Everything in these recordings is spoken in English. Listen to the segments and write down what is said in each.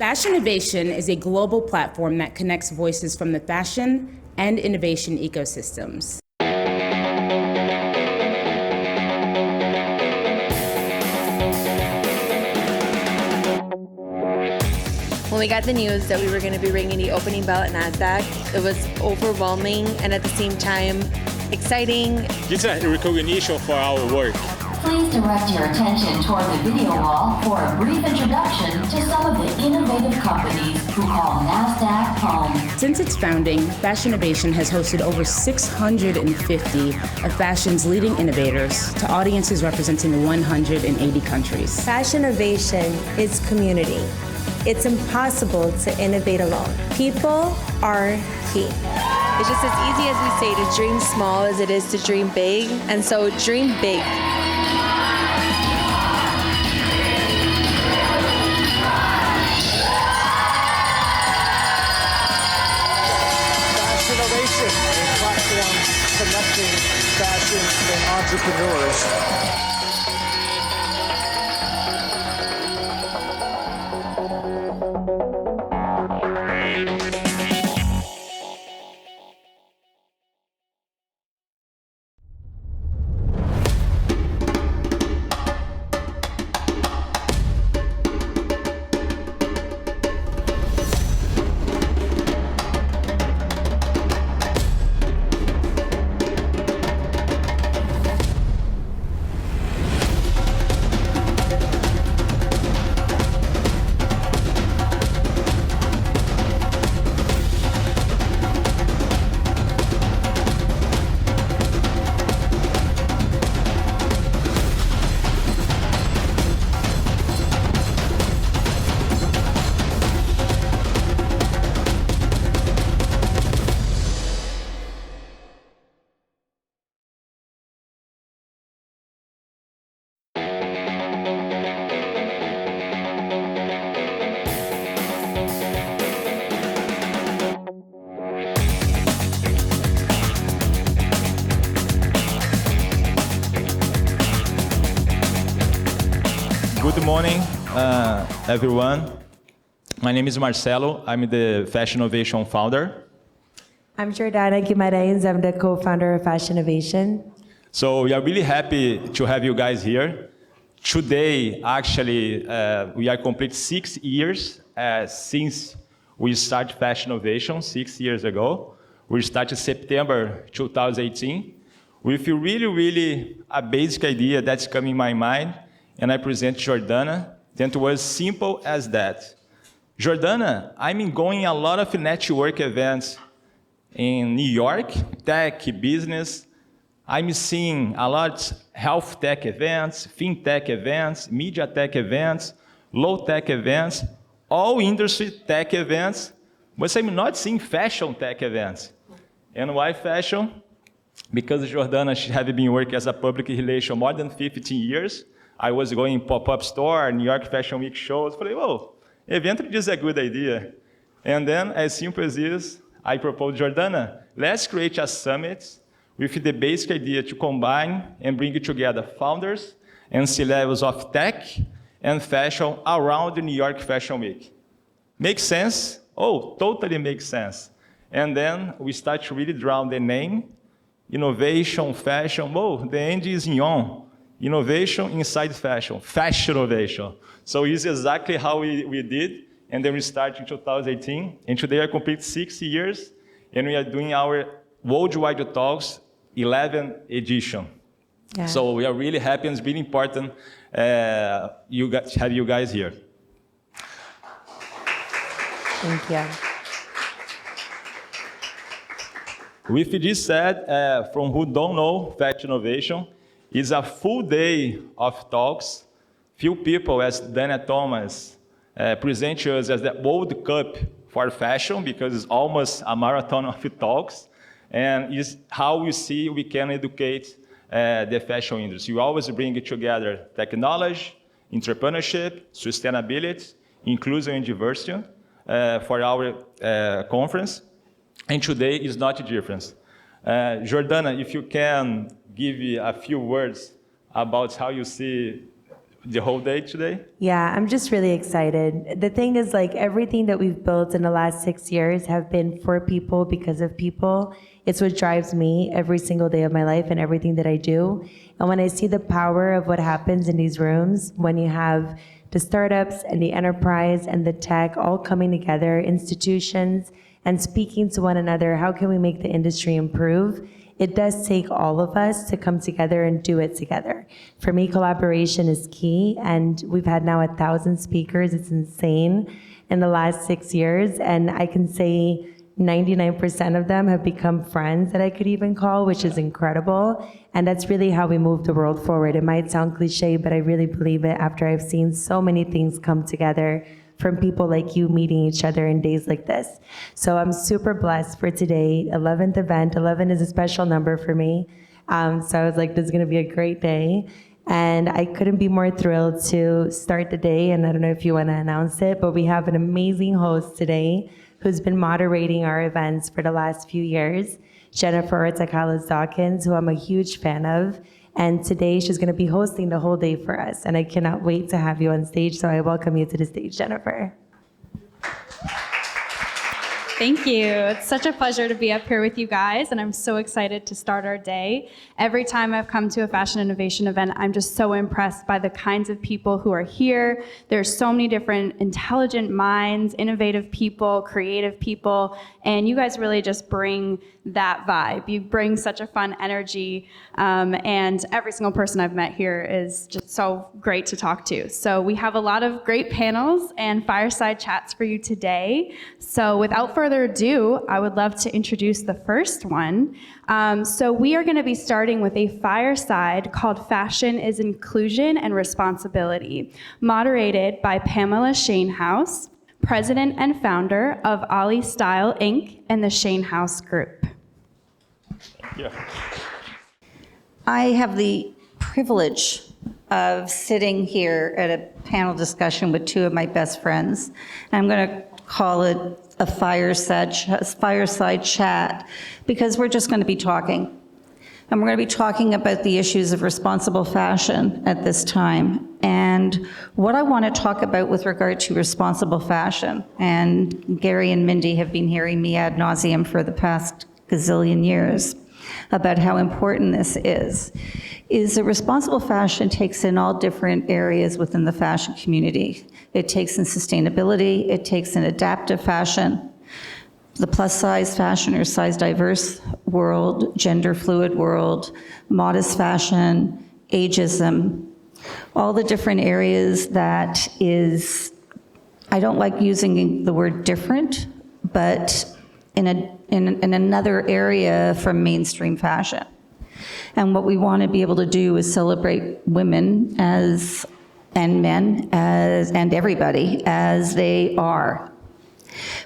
Fashinnovation is a global platform that connects voices from the fashion and innovation ecosystems. When we got the news that we were going to be ringing the opening bell at NASDAQ, it was overwhelming and at the same time exciting. This is a recognition for our work. Please direct your attention toward the video wall for a brief introduction to some of the innovative companies who call NASDAQ home. Since its founding, Fashinnovation has hosted over 650 of fashion's leading innovators to audiences representing 180 countries. Fashinnovation is community. It's impossible to innovate alone. People are key. It's just as easy as we say to dream small as it is to dream big, and so dream big. Fashinnovation, a platform connecting fashion and entrepreneurs. Good morning, everyone. My name is Marcelo. I'm the Fashinnovation founder. I'm Jordana Guimarães. I'm the co-founder of Fashinnovation. So we are really happy to have you guys here. Today, actually, we are complete 6 years since we started Fashinnovation 6 years ago. We started September 2018 with really a basic idea that's coming in my mind, and I present Jordana. Then it was simple as that. Jordana, I'm going a lot of network events in New York, tech, business. I'm seeing a lot health tech events, fintech events, media tech events, low tech events, all industry tech events, but I'm not seeing fashion tech events. And why fashion? Because Jordana, she had been working as a public relation more than 15 years. I was going pop-up store, New York Fashion Week shows. Falei, whoa, event is a good idea. And then, as simple as this, I proposed, Jordana, let's create a summit with the basic idea to combine and bring together founders and C-levels of tech and fashion around the New York Fashion Week. Makes sense? Oh, totally makes sense. And then we start to really draw the name, innovation, fashion. Whoa, the end is in on. Innovation inside fashion, Fashinnovation. So it's exactly how we did, and then we started in 2018, and today I complete 6 years, and we are doing our worldwide talks, 11th edition. Yeah. So we are really happy, and it's really important have you guys here. Thank you. With this said, from who don't know Fashinnovation, it's a full day of talks. Few people, as Dana Thomas, present to us as the World Cup for fashion, because it's almost a marathon of talks, and it's how we see we can educate the fashion industry. We always bring together technology, entrepreneurship, sustainability, inclusion and diversity for our conference, and today is not different. Jordana, if you can give a few words about how you see the whole day today? Yeah, I'm just really excited. The thing is, like, everything that we've built in the last 6 years have been for people, because of people. It's what drives me every single day of my life and everything that I do. And when I see the power of what happens in these rooms, when you have the startups and the enterprise and the tech all coming together, institutions, and speaking to one another, how can we make the industry improve? It does take all of us to come together and do it together. For me, collaboration is key, and we've had now 1,000 speakers. It's insane in the last 6 years, and I can say 99% of them have become friends that I could even call, which is incredible. And that's really how we move the world forward. It might sound cliche, but I really believe it after I've seen so many things come together from people like you meeting each other in days like this. So I'm super blessed for today, 11th event. 11 is a special number for me. So I was like, this is gonna be a great day. And I couldn't be more thrilled to start the day. And I don't know if you wanna announce it, but we have an amazing host today who's been moderating our events for the last few years, Jennifer Ortakales Dawkins, who I'm a huge fan of. And today she's gonna be hosting the whole day for us. And I cannot wait to have you on stage, so I welcome you to the stage, Jennifer. Thank you. It's such a pleasure to be up here with you guys, and I'm so excited to start our day. Every time I've come to a fashion innovation event, I'm just so impressed by the kinds of people who are here. There's so many different intelligent minds, innovative people, creative people, and you guys really just bring that vibe. You bring such a fun energy, and every single person I've met here is just so great to talk to. So we have a lot of great panels and fireside chats for you today. So without further ado, I would love to introduce the first one. So we are going to be starting with a fireside called Fashion is Inclusion and Responsibility, moderated by Pamela Shainhouse, president and founder of Ollie Style Inc. and the Shainhouse Group. Yeah. I have the privilege of sitting here at a panel discussion with two of my best friends. I'm going to call it a fireside chat because we're just going to be talking. And we're going to be talking about the issues of responsible fashion at this time. And what I want to talk about with regard to responsible fashion, and Gary and Mindy have been hearing me ad nauseum for the past gazillion years about how important this is that responsible fashion takes in all different areas within the fashion community. It takes in sustainability, it takes in adaptive fashion, the plus size fashion or size diverse world, gender fluid world, modest fashion, ageism, all the different areas that is, I don't like using the word different, but in another area from mainstream fashion. And what we want to be able to do is celebrate women as, and men as, and everybody as they are,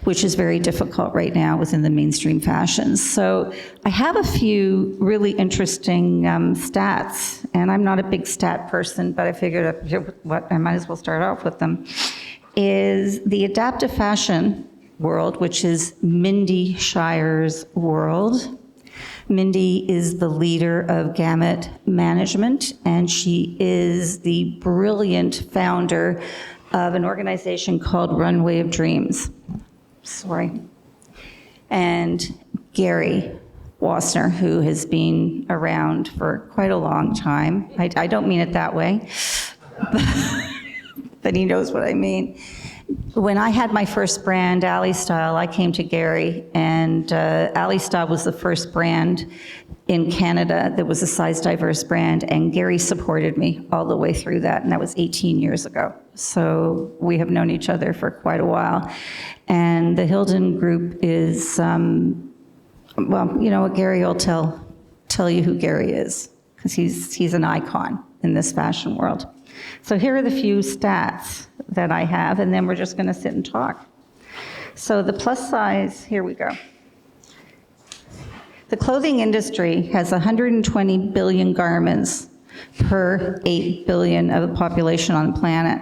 which is very difficult right now within the mainstream fashions. So I have a few really interesting stats, and I'm not a big stat person, but I figured I might as well start off with them, is the adaptive fashion world, which is Mindy Scheier's world. Mindy is the leader of Gamut Management, and she is the brilliant founder of an organization called Runway of Dreams. Sorry. And Gary Wassner, who has been around for quite a long time. I don't mean it that way, but he knows what I mean. When I had my first brand, Alley Style, I came to Gary, and Alley Style was the first brand in Canada that was a size diverse brand, and Gary supported me all the way through that, and that was 18 years ago. So we have known each other for quite a while. And the Hilden Group is, well, you know what, Gary will tell you who Gary is, because he's an icon in this fashion world. So here are the few stats that I have, and then we're just going to sit and talk. So the plus size, here we go. The clothing industry has 120 billion garments per 8 billion of the population on the planet.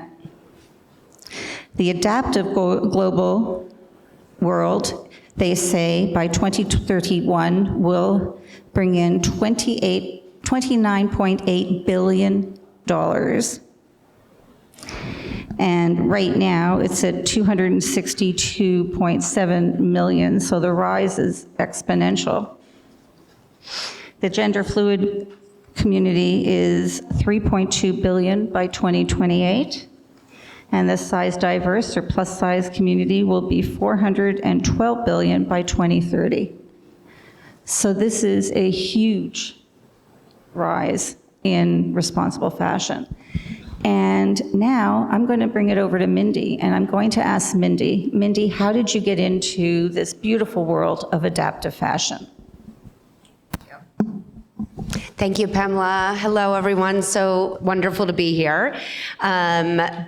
The adaptive global world, they say, by 2031 will bring in $29.8 billion And right now, it's at 262.7 million, so the rise is exponential. The gender fluid community is 3.2 billion by 2028, and the size diverse or plus size community will be 412 billion by 2030. So this is a huge rise in responsible fashion. And now I'm going to bring it over to Mindy, and I'm going to ask Mindy, how did you get into this beautiful world of adaptive fashion? Thank you, Pamela. Hello, everyone. So wonderful to be here.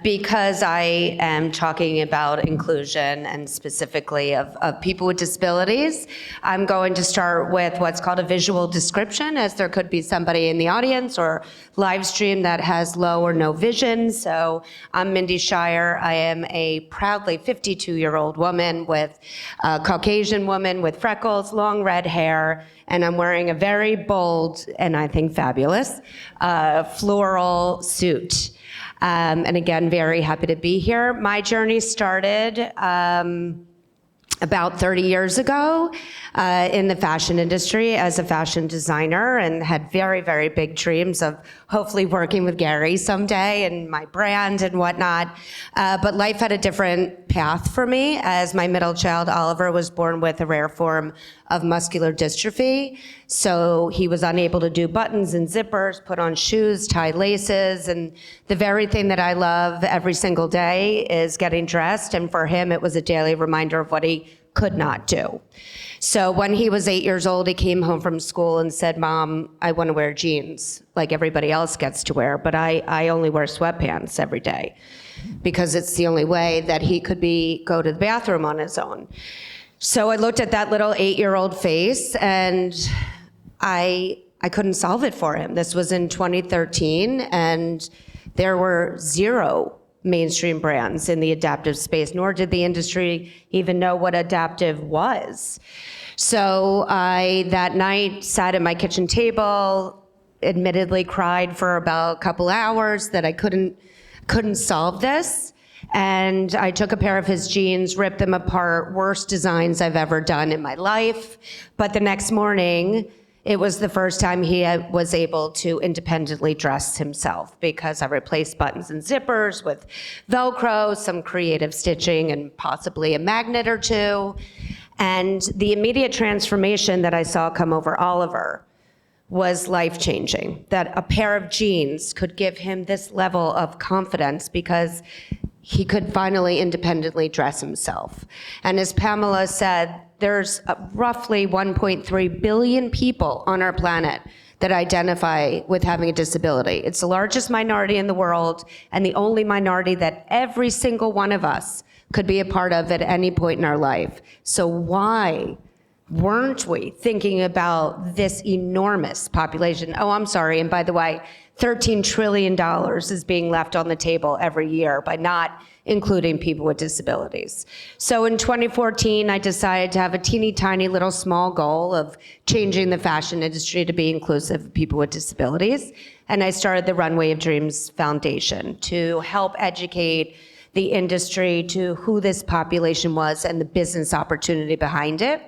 Because I am talking about inclusion and specifically of people with disabilities, I'm going to start with what's called a visual description, as there could be somebody in the audience or live stream that has low or no vision. So I'm Mindy Scheier. I am a proudly 52-year-old woman with a Caucasian woman with freckles, long red hair, and I'm wearing a very bold and I think fabulous floral suit. And again, very happy to be here. My journey started about 30 years ago in the fashion industry as a fashion designer, and had very, very big dreams of hopefully working with Gary someday and my brand and whatnot. But life had a different path for me, as my middle child, Oliver, was born with a rare form of muscular dystrophy. So he was unable to do buttons and zippers, put on shoes, tie laces, and the very thing that I love every single day is getting dressed. And for him, it was a daily reminder of what he could not do. So when he was 8 years old, he came home from school and said, "Mom, I want to wear jeans like everybody else gets to wear, but I only wear sweatpants every day," because it's the only way that he could go to the bathroom on his own. So I looked at that little 8-year-old face, and I couldn't solve it for him. This was in 2013, and there were zero mainstream brands in the adaptive space, nor did the industry even know what adaptive was. So I, that night, sat at my kitchen table, admittedly cried for about a couple hours that I couldn't solve this. And I took a pair of his jeans, ripped them apart, worst designs I've ever done in my life. But the next morning, it was the first time he was able to independently dress himself, because I replaced buttons and zippers with Velcro, some creative stitching, and possibly a magnet or two. And the immediate transformation that I saw come over Oliver was life-changing, that a pair of jeans could give him this level of confidence because he could finally independently dress himself. And as Pamela said, there's roughly 1.3 billion people on our planet that identify with having a disability. It's the largest minority in the world, and the only minority that every single one of us could be a part of at any point in our life. So why weren't we thinking about this enormous population? Oh, I'm sorry, and by the way, $13 trillion is being left on the table every year by not including people with disabilities. So in 2014, I decided to have a teeny tiny little small goal of changing the fashion industry to be inclusive of people with disabilities. And I started the Runway of Dreams Foundation to help educate the industry to who this population was and the business opportunity behind it.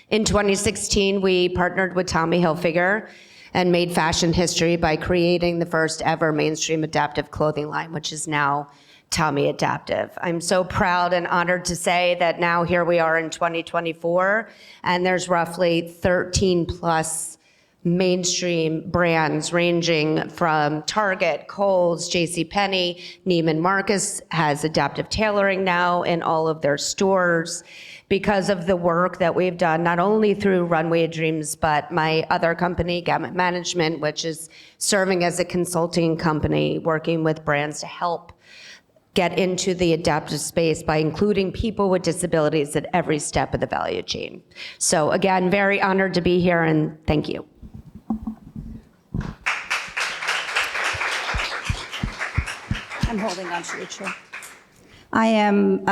In 2016, we partnered with Tommy Hilfiger and made fashion history by creating the first ever mainstream adaptive clothing line, which is now Tommy Adaptive. I'm so proud and honored to say that now here we are in 2024, and there's roughly 13 plus mainstream brands ranging from Target, Kohl's, JCPenney, Neiman Marcus has adaptive tailoring now in all of their stores, because of the work that we've done, not only through Runway of Dreams, but my other company, Gamut Management, which is serving as a consulting company, working with brands to help get into the adaptive space by including people with disabilities at every step of the value chain. So again, very honored to be here, and thank you. I'm holding on to your chair. I am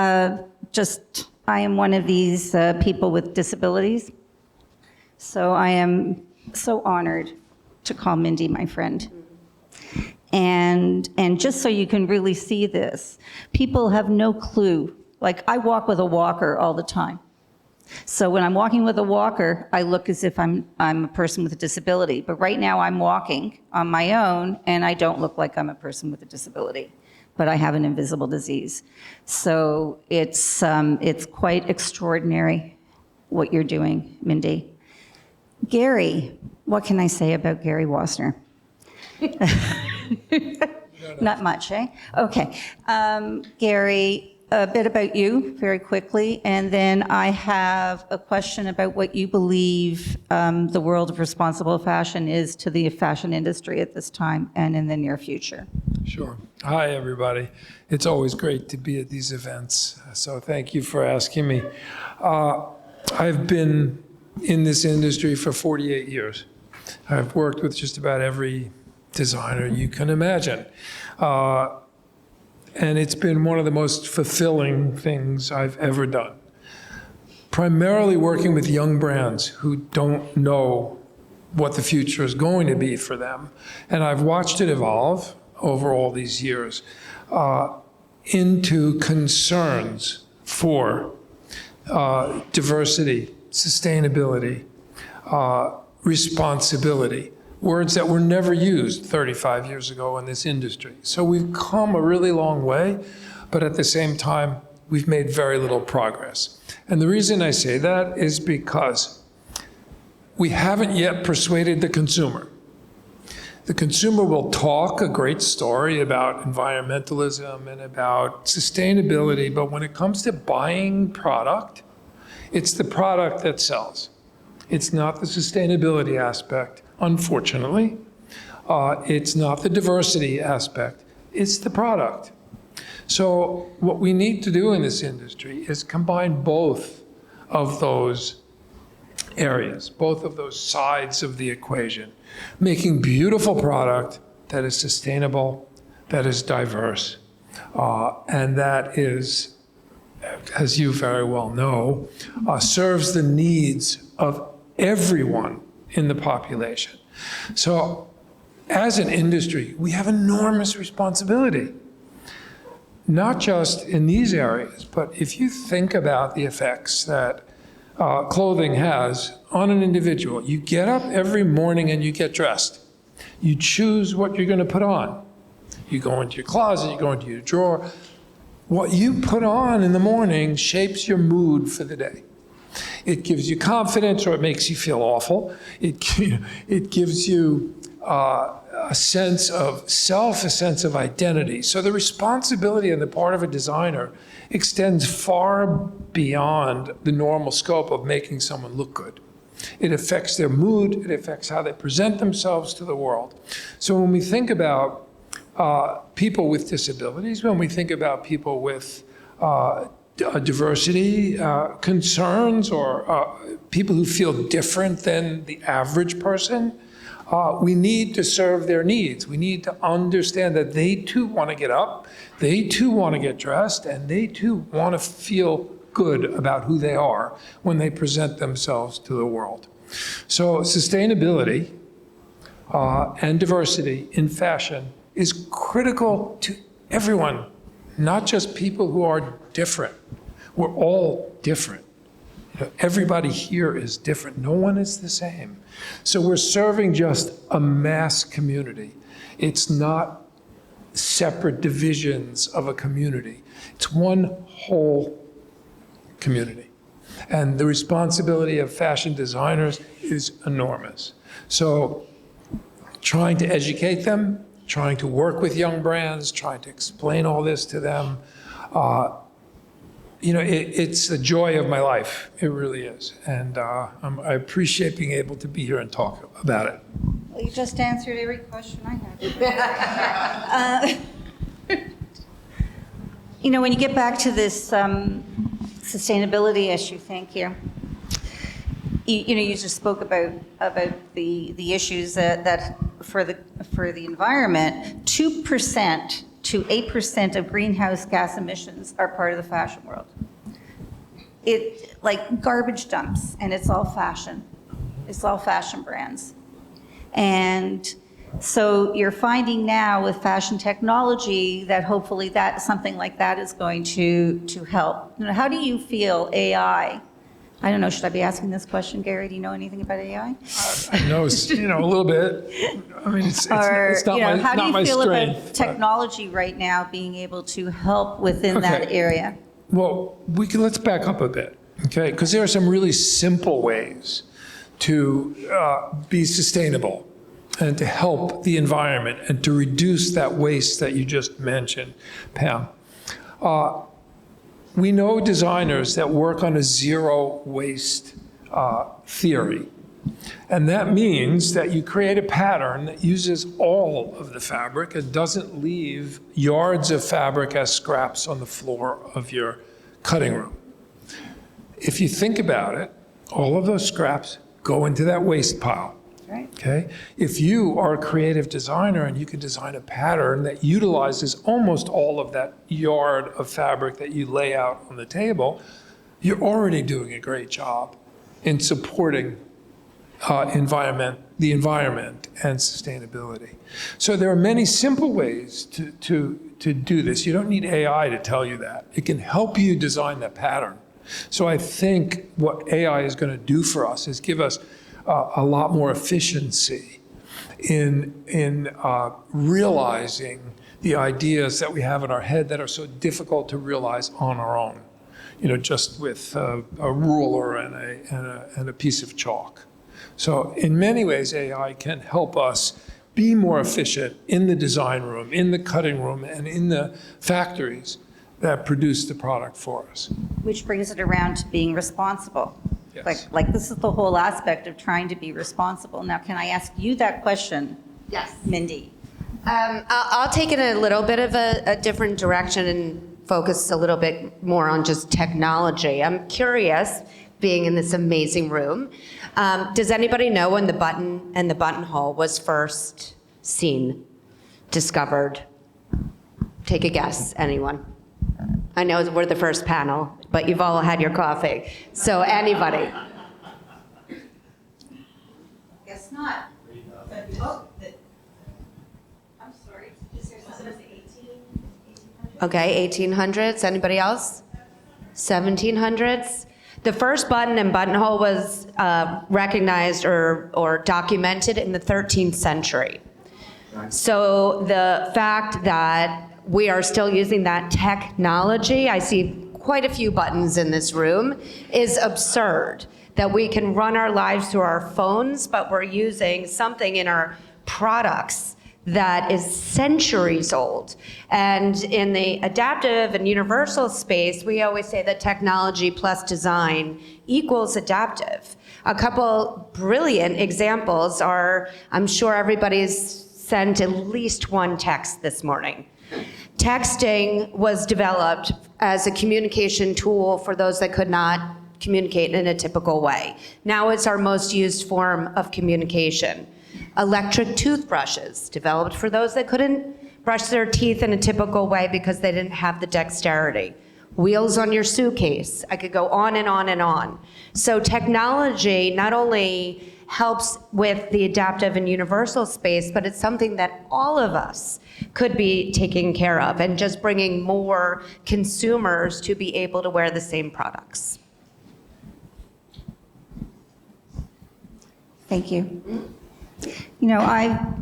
one of these people with disabilities. So I am so honored to call Mindy my friend. And just so you can really see this, people have no clue. Like, I walk with a walker all the time. So when I'm walking with a walker, I look as if I'm a person with a disability. But right now I'm walking on my own, and I don't look like I'm a person with a disability, but I have an invisible disease. So it's quite extraordinary what you're doing, Mindy. Gary, what can I say about Gary Wassner? Not much, eh? Okay. Gary, a bit about you, very quickly, and then I have a question about what you believe the world of responsible fashion is to the fashion industry at this time and in the near future. Sure. Hi, everybody. It's always great to be at these events, so thank you for asking me. I've been in this industry for 48 years. I've worked with just about every designer you can imagine. And it's been one of the most fulfilling things I've ever done. Primarily working with young brands who don't know what the future is going to be for them. And I've watched it evolve over all these years into concerns for diversity, sustainability, responsibility. Words that were never used 35 years ago in this industry. So we've come a really long way, but at the same time, we've made very little progress. And the reason I say that is because we haven't yet persuaded the consumer. The consumer will talk a great story about environmentalism and about sustainability, but when it comes to buying product, it's the product that sells. It's not the sustainability aspect. Unfortunately, it's not the diversity aspect, it's the product. So what we need to do in this industry is combine both of those areas, both of those sides of the equation, making beautiful product that is sustainable, that is diverse, and that is, as you very well know, serves the needs of everyone in the population. So as an industry, we have enormous responsibility, not just in these areas, but if you think about the effects that clothing has on an individual. You get up every morning and you get dressed. You choose what you're going to put on. You go into your closet, you go into your drawer. What you put on in the morning shapes your mood for the day. It gives you confidence or it makes you feel awful. It gives you a sense of self, a sense of identity. So the responsibility on the part of a designer extends far beyond the normal scope of making someone look good. It affects their mood, it affects how they present themselves to the world. So when we think about people with disabilities, when we think about people with diversity concerns or people who feel different than the average person, we need to serve their needs. We need to understand that they too want to get up, they too want to get dressed, and they too want to feel good about who they are when they present themselves to the world. So sustainability and diversity in fashion is critical to everyone, not just people who are different. We're all different. Everybody here is different. No one is the same. So we're serving just a mass community. It's not separate divisions of a community. It's one whole community. And the responsibility of fashion designers is enormous. So trying to educate them, trying to work with young brands, trying to explain all this to them, it's the joy of my life. It really is. And I appreciate being able to be here and talk about it. Well, you just answered every question I had. When you get back to this sustainability issue, thank you. You just spoke about the issues that for the environment, 2% to 8% of greenhouse gas emissions are part of the fashion world. It like garbage dumps, and it's all fashion. It's all fashion brands. And So you're finding now with fashion technology that hopefully that something like that is going to help. You know, how do you feel AI? I don't know, should I be asking this question, Gary? Do you know anything about AI? I know, you know, a little bit. I mean, it's not my, how do not you my feel strength. about technology right now being able to help within that area? Well, let's back up a bit, okay? Because there are some really simple ways to be sustainable and to help the environment and to reduce that waste that you just mentioned, Pam. We know designers that work on a zero waste theory. And that means that you create a pattern that uses all of the fabric and doesn't leave yards of fabric as scraps on the floor of your cutting room. If you think about it, all of those scraps go into that waste pile. Right. Okay? If you are a creative designer and you can design a pattern that utilizes almost all of that yard of fabric that you lay out on the table, you're already doing a great job in supporting the environment and sustainability. So there are many simple ways to do this. You don't need AI to tell you that. It can help you design that pattern. So I think what AI is going to do for us is give us a lot more efficiency in realizing the ideas that we have in our head that are so difficult to realize on our own, you know, just with a ruler and a piece of chalk. So in many ways, AI can help us be more efficient in the design room, in the cutting room, and in the factories that produce the product for us. Which brings it around to being responsible. Yes. Like this is the whole aspect of trying to be responsible. Now, can I ask you that question? Yes. Mindy. I'll take it in a little bit of a different direction and focus a little bit more on just technology. I'm curious, being in this amazing room, does anybody know when the button and the buttonhole was first seen, discovered? Take a guess, anyone? I know we're the first panel, but you've all had your coffee. So anybody? Guess not. I'm sorry. Okay, 1800s. Anybody else? 1700s. The first button and buttonhole was recognized or documented in the 13th century. So the fact that we are still using that technology, I see quite a few buttons in this room, is absurd. That we can run our lives through our phones, but we're using something in our products that is centuries old. And in the adaptive and universal space, we always say that technology plus design equals adaptive. A couple brilliant examples are, I'm sure everybody's sent at least one text this morning. Texting was developed as a communication tool for those that could not communicate in a typical way. Now it's our most used form of communication. Electric toothbrushes, developed for those that couldn't brush their teeth in a typical way because they didn't have the dexterity. Wheels on your suitcase. I could go on and on and on. So technology not only helps with the adaptive and universal space, but it's something that all of us could be taking care of and just bringing more consumers to be able to wear the same products. Thank you. You know,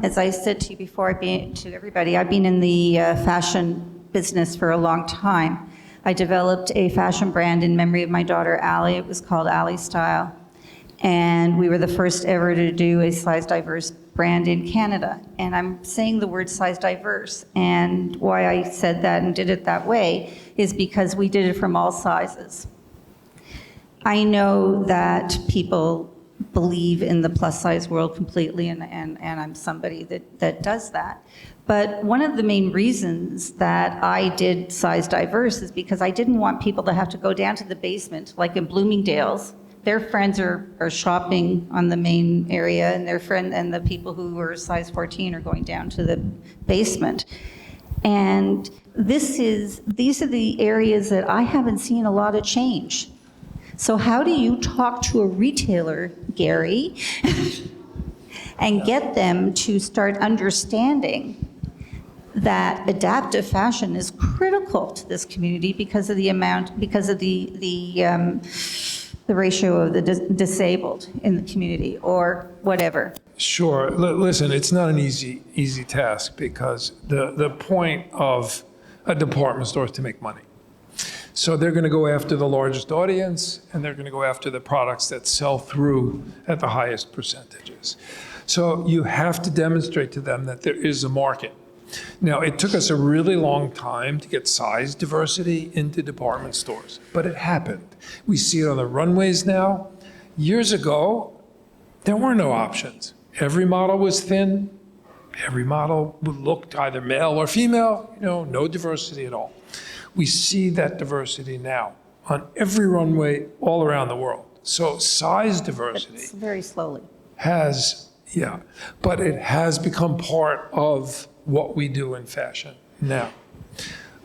as I said to you before, to everybody, I've been in the fashion business for a long time. I developed a fashion brand in memory of my daughter, Allie. It was called Allie Style. And we were the first ever to do a size diverse brand in Canada. And I'm saying the word size diverse. And why I said that and did it that way is because we did it from all sizes. I know that people believe in the plus size world completely, and I'm somebody that does that. But one of the main reasons that I did size diverse is because I didn't want people to have to go down to the basement, like in Bloomingdale's. Their friends are shopping on the main area, and the people who were size 14 are going down to the basement. And these are the areas that I haven't seen a lot of change. So how do you talk to a retailer, Gary, and get them to start understanding that adaptive fashion is critical to this community because of the ratio of the disabled in the community, or whatever. Sure. Listen, it's not an easy task, because the point of a department store is to make money. So they're going to go after the largest audience, and they're going to go after the products that sell through at the highest percentages. So you have to demonstrate to them that there is a market. Now, it took us a really long time to get size diversity into department stores, but it happened. We see it on the runways now. Years ago, there were no options. Every model was thin. Every model looked either male or female, no diversity at all. We see that diversity now on every runway all around the world. So size diversity It's very slowly. but it has become part of what we do in fashion now.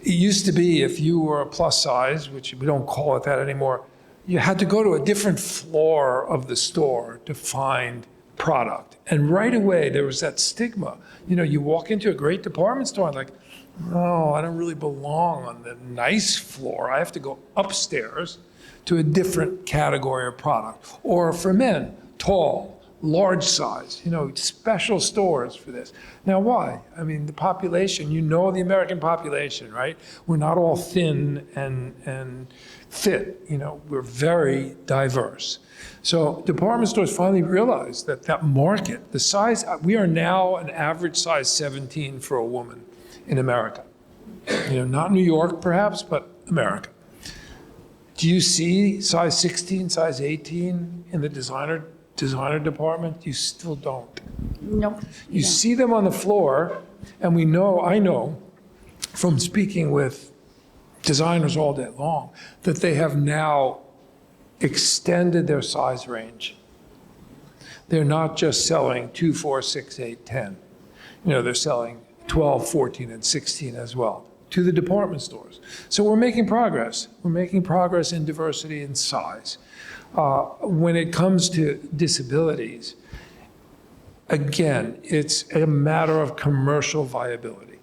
It used to be, if you were a plus size, which we don't call it that anymore, you had to go to a different floor of the store to find product. And right away, there was that stigma. You walk into a great department store and like, oh, I don't really belong on the nice floor. I have to go upstairs to a different category of product. Or for men, tall, large size, special stores for this. Now, why? I mean, the population, the American population, right? We're not all thin and fit, we're very diverse. So department stores finally realized that market, the size, we are now an average size 17 for a woman in America. Not New York perhaps, but America. Do you see size 16, size 18 in the designer department? You still don't. Nope. You see them on the floor, and I know from speaking with designers all day long, that they have now extended their size range. They're not just selling 2, 4, 6, 8, 10. They're selling 12, 14, and 16 as well to the department stores. So we're making progress. We're making progress in diversity and size. When it comes to disabilities, again, it's a matter of commercial viability.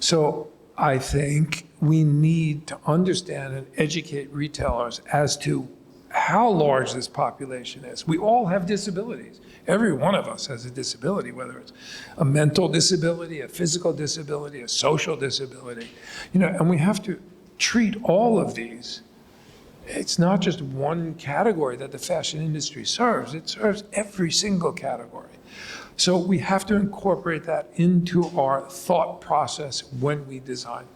So I think we need to understand and educate retailers as to how large this population is. We all have disabilities. Every one of us has a disability, whether it's a mental disability, a physical disability, a social disability, and we have to treat all of these. It's not just one category that the fashion industry serves. It serves every single category. So we have to incorporate that into our thought process when we design.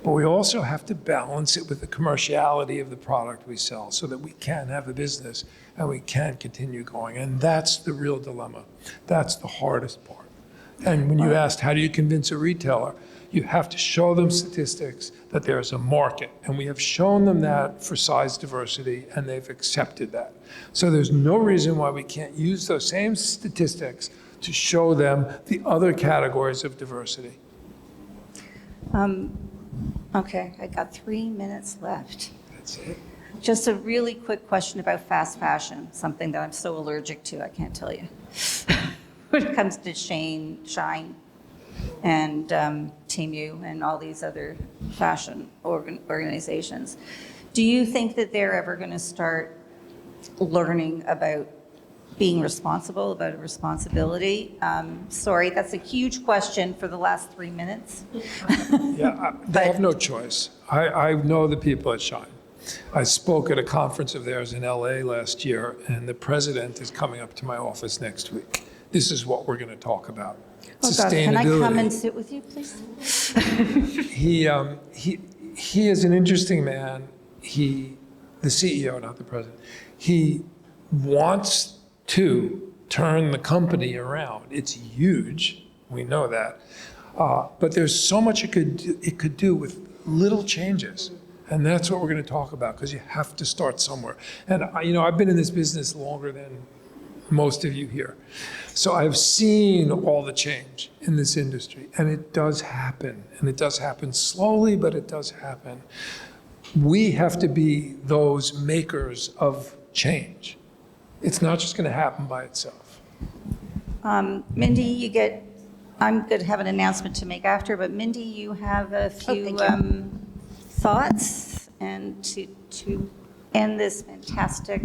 But we also have to balance it with the commerciality of the product we sell so that we can have a business and we can continue going. And that's the real dilemma. That's the hardest part. And when you asked, how do you convince a retailer? You have to show them statistics that there's a market. And we have shown them that for size diversity, and they've accepted that. So there's no reason why we can't use those same statistics to show them the other categories of diversity. Okay, I got 3 minutes left. That's it. Just a really quick question about fast fashion, something that I'm so allergic to, I can't tell you. When it comes to Shine, and Temu and all these other fashion organizations, do you think that they're ever going to start learning about being responsible, about a responsibility? Sorry, that's a huge question for the last 3 minutes. They have no choice. I know the people at Shine. I spoke at a conference of theirs in LA last year, and the president is coming up to my office next week. This is what we're going to talk about. Oh God, can I come and sit with you, please? He is an interesting man. The CEO, not the president. He wants to turn the company around. It's huge, we know that. But there's so much it could do with little changes. And that's what we're going to talk about, because you have to start somewhere. And I've been in this business longer than most of you here. So I've seen all the change in this industry, and it does happen. And it does happen slowly, but it does happen. We have to be those makers of change. It's not just going to happen by itself. Mindy, I'm going to have an announcement to make after, but Mindy, you have a few thoughts and to end this fantastic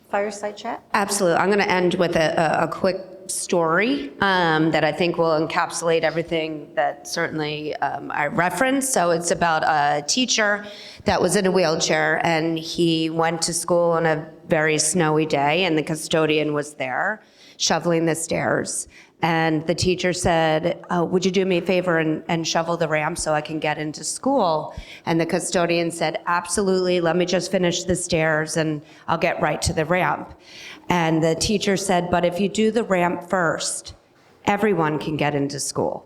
fireside chat? Absolutely. I'm going to end with a quick story that I think will encapsulate everything that certainly I referenced. So it's about a teacher that was in a wheelchair, and he went to school on a very snowy day, and the custodian was there shoveling the stairs. And the teacher said, would you do me a favor and shovel the ramp so I can get into school? And the custodian said, absolutely, let me just finish the stairs and I'll get right to the ramp. And the teacher said, but if you do the ramp first, everyone can get into school.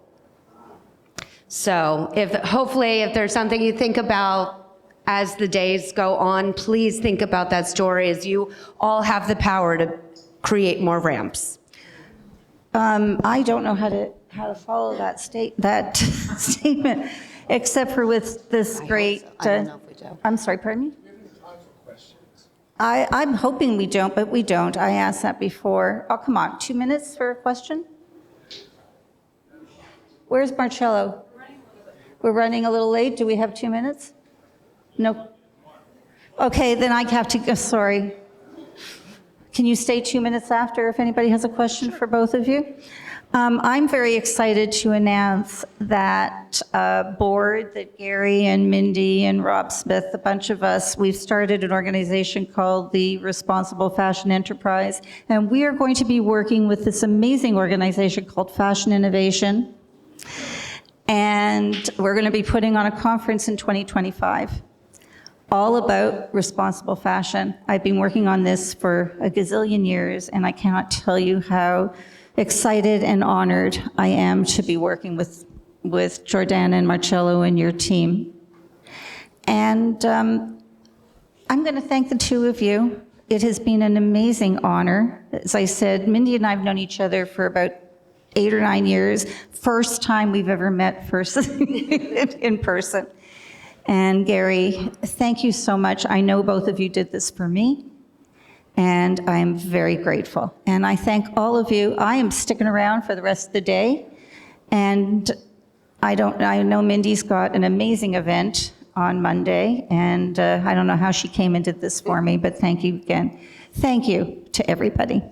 So hopefully if there's something you think about as the days go on, please think about that story, as you all have the power to create more ramps. I don't know how to follow that statement, except for with this great. I don't know if we do. I'm sorry, pardon me? I'm hoping we don't, but we don't. I asked that before. Oh, come on, 2 minutes for a question? Where's Marcelo? We're running a little late. Do we have 2 minutes? No. Okay, then I have to go, sorry. Can you stay 2 minutes after if anybody has a question for both of you? I'm very excited to announce that board that Gary and Mindy and Rob Smith, a bunch of us, we've started an organization called the Responsible Fashion Enterprise, and we are going to be working with this amazing organization called Fashinnovation, and we're going to be putting on a conference in 2025. All about responsible fashion. I've been working on this for a gazillion years, and I cannot tell you how excited and honored I am to be working with Jordana and Marcelo and your team. And I'm going to thank the two of you. It has been an amazing honor. As I said, Mindy and I have known each other for about 8 or 9 years. First time we've ever met in person. And Gary, thank you so much. I know both of you did this for me, and I'm very grateful. And I thank all of you. I am sticking around for the rest of the day, and I know Mindy's got an amazing event on Monday, and I don't know how she came and did this for me, but thank you again. Thank you to everybody.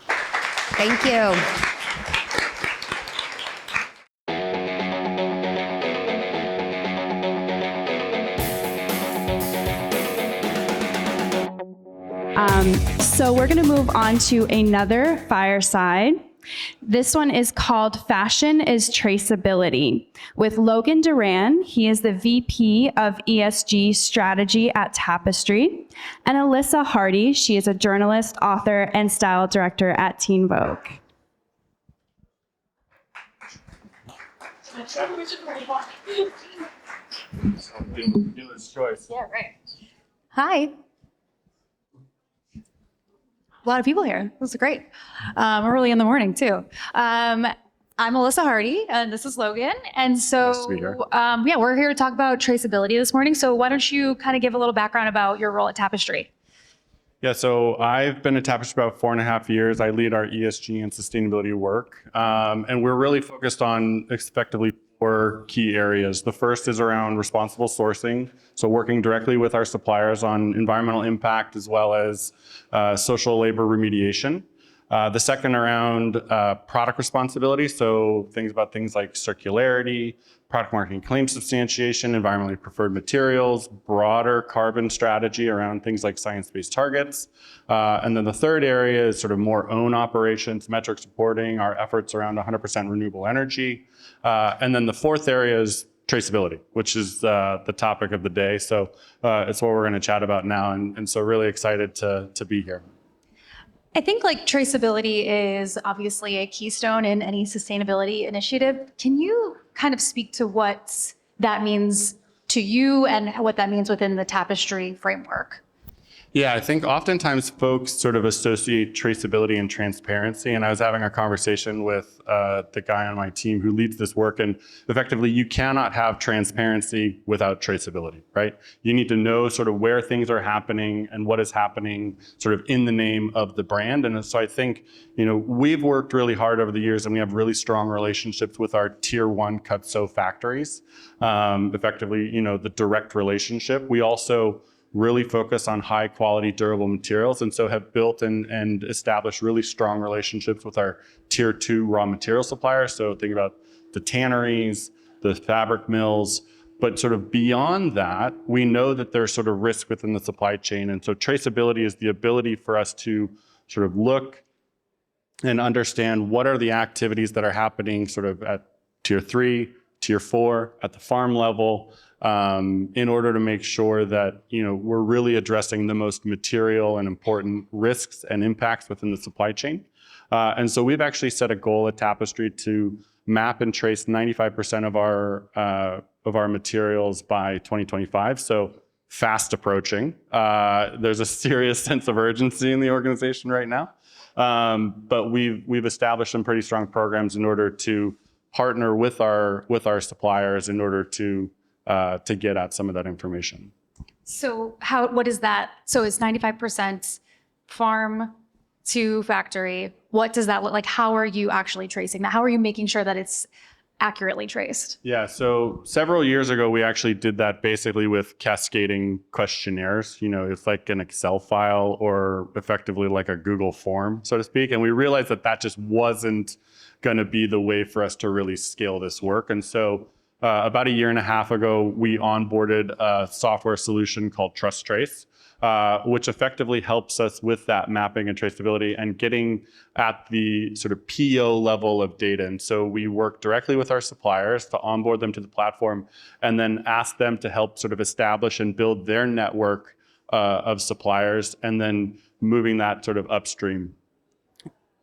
Thank you. So we're going to move on to another fireside. This one is called Fashion is Traceability with Logan Duran. He is the VP of ESG Strategy at Tapestry. And Alyssa Hardy. She is a journalist, author, and style director at Teen Vogue. Dealer's choice. Yeah, right. Hi. A lot of people here. This is great. Early in the morning, too. I'm Alyssa Hardy, and this is Logan. And so, Nice to be here. We're here to talk about traceability this morning. So why don't you kind of give a little background about your role at Tapestry? Yeah, so I've been at Tapestry about 4.5 years. I lead our ESG and sustainability work. And we're really focused on effectively 4 key areas. The first is around responsible sourcing, so working directly with our suppliers on environmental impact as well as social labor remediation. The second around product responsibility, so things like circularity, product marketing claim substantiation, environmentally preferred materials, broader carbon strategy around things like science-based targets. And then the third area is sort of more own operations, metrics reporting, our efforts around 100% renewable energy. And then the fourth area is traceability, which is the topic of the day. So it's what we're going to chat about now. And so really excited to be here. I think traceability is obviously a keystone in any sustainability initiative. Can you kind of speak to what that means to you and what that means within the Tapestry framework? Yeah, I think oftentimes folks sort of associate traceability and transparency. And I was having a conversation with the guy on my team who leads this work. And effectively, you cannot have transparency without traceability, right? You need to know sort of where things are happening and what is happening sort of in the name of the brand. And so I think, we've worked really hard over the years and we have really strong relationships with our tier 1 cut-sew factories. Effectively, the direct relationship. We also really focus on high quality durable materials and so have built and established really strong relationships with our tier 2 raw material suppliers. So think about the tanneries, the fabric mills, but sort of beyond that, we know that there's sort of risk within the supply chain. And so traceability is the ability for us to sort of look and understand what are the activities that are happening sort of at tier 3, tier 4, at the farm level, in order to make sure that we're really addressing the most material and important risks and impacts within the supply chain. And so we've actually set a goal at Tapestry to map and trace 95% of our materials by 2025. So fast approaching. There's a serious sense of urgency in the organization right now, but we've established some pretty strong programs in order to partner with our suppliers in order to get at some of that information. So what is that? So it's 95% farm to factory. What does that look like? How are you actually tracing that? How are you making sure that it's accurately traced? Yeah, so several years ago, we actually did that basically with cascading questionnaires. It's like an Excel file or effectively like a Google form, so to speak. And we realized that just wasn't going to be the way for us to really scale this work. And so about a year and a half ago, we onboarded a software solution called Trust Trace, which effectively helps us with that mapping and traceability and getting at the sort of PO level of data. And so we work directly with our suppliers to onboard them to the platform and then ask them to help sort of establish and build their network of suppliers and then moving that sort of upstream.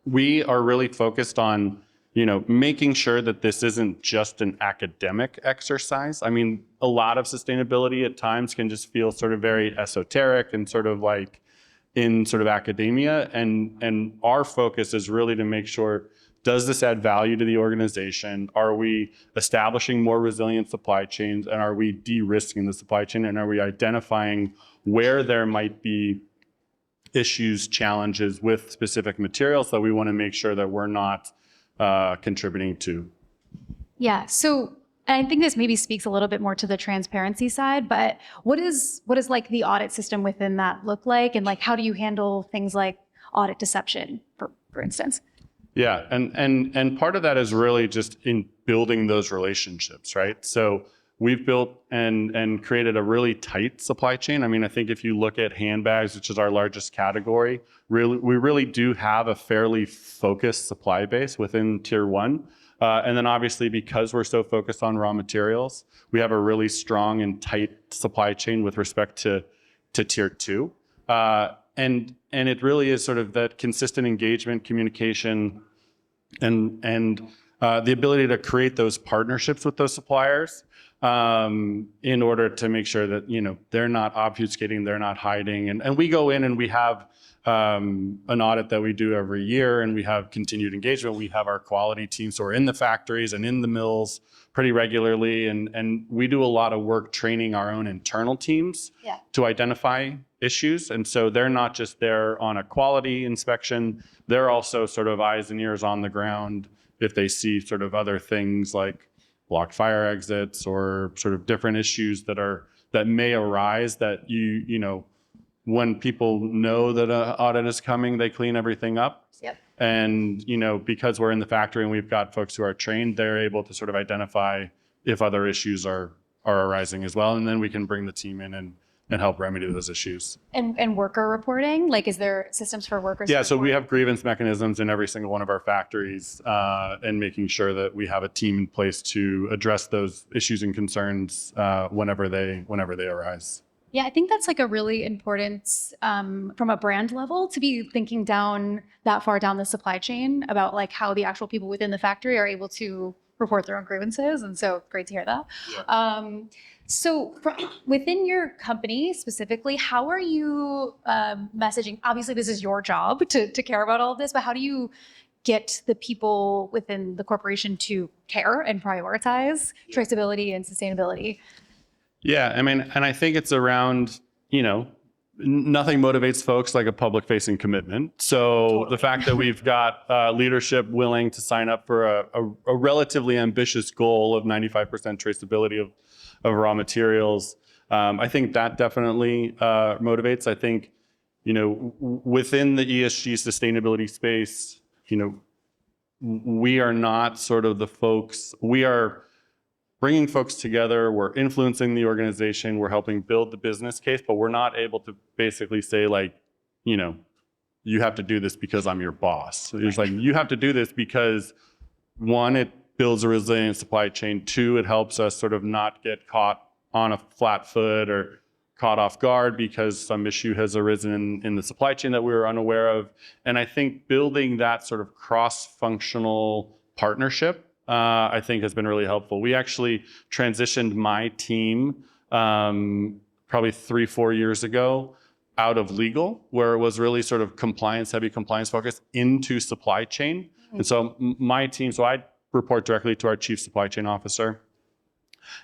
We are really focused on making sure that this isn't just an academic exercise. I mean, a lot of sustainability at times can just feel sort of very esoteric and sort of like in sort of academia. And our focus is really to make sure, does this add value to the organization? Are we establishing more resilient supply chains? And are we de-risking the supply chain? And are we identifying where there might be issues, challenges with specific materials that we want to make sure that we're not contributing to? Yeah. So I think this maybe speaks a little bit more to the transparency side, but what is like the audit system within that look like? And like, how do you handle things like audit deception, for instance? Yeah. And part of that is really just in building those relationships, right? So we've built and created a really tight supply chain. I mean, I think if you look at handbags, which is our largest category, we really do have a fairly focused supply base within tier 1. And then obviously, because we're so focused on raw materials, we have a really strong and tight supply chain with respect to tier 2. And it really is sort of that consistent engagement, communication, and the ability to create those partnerships with those suppliers in order to make sure that they're not obfuscating, they're not hiding. And we go in and we have an audit that we do every year, and we have continued engagement. We have our quality teams who are in the factories and in the mills pretty regularly, and we do a lot of work training our own internal teams to identify issues. And so they're not just there on a quality inspection, they're also sort of eyes and ears on the ground if they see sort of other things like blocked fire exits or sort of different issues that may arise that when people know that an audit is coming, they clean everything up. Yep. And because we're in the factory and we've got folks who are trained, they're able to sort of identify if other issues are arising as well, and then we can bring the team in and help remedy those issues. And worker reporting, like, is there systems for workers? Yeah, so we have grievance mechanisms in every single one of our factories, and making sure that we have a team in place to address those issues and concerns whenever they arise. Yeah, I think that's like a really important, from a brand level, to be thinking down that far down the supply chain about like how the actual people within the factory are able to report their own grievances, and so great to hear that. Yeah. Within your company specifically, how are you messaging? Obviously, this is your job to care about all of this, but how do you get the people within the corporation to care and prioritize traceability and sustainability? Yeah, I mean, and I think it's around, nothing motivates folks like a public-facing commitment. So totally. The fact that we've got leadership willing to sign up for a relatively ambitious goal of 95% traceability of raw materials, I think that definitely motivates. I think, within the ESG sustainability space, we are not sort of the folks, we are bringing folks together, we're influencing the organization, we're helping build the business case, but we're not able to basically say you have to do this because I'm your boss. It's like, you have to do this because, one, it builds a resilient supply chain. Two, it helps us sort of not get caught on a flat foot or caught off guard because some issue has arisen in the supply chain that we were unaware of. And I think building that sort of cross-functional partnership, I think has been really helpful. We actually transitioned my team probably 3-4 years ago out of legal, where it was really sort of heavy compliance focus, into supply chain. Mm-hmm. And so my team, I report directly to our chief supply chain officer.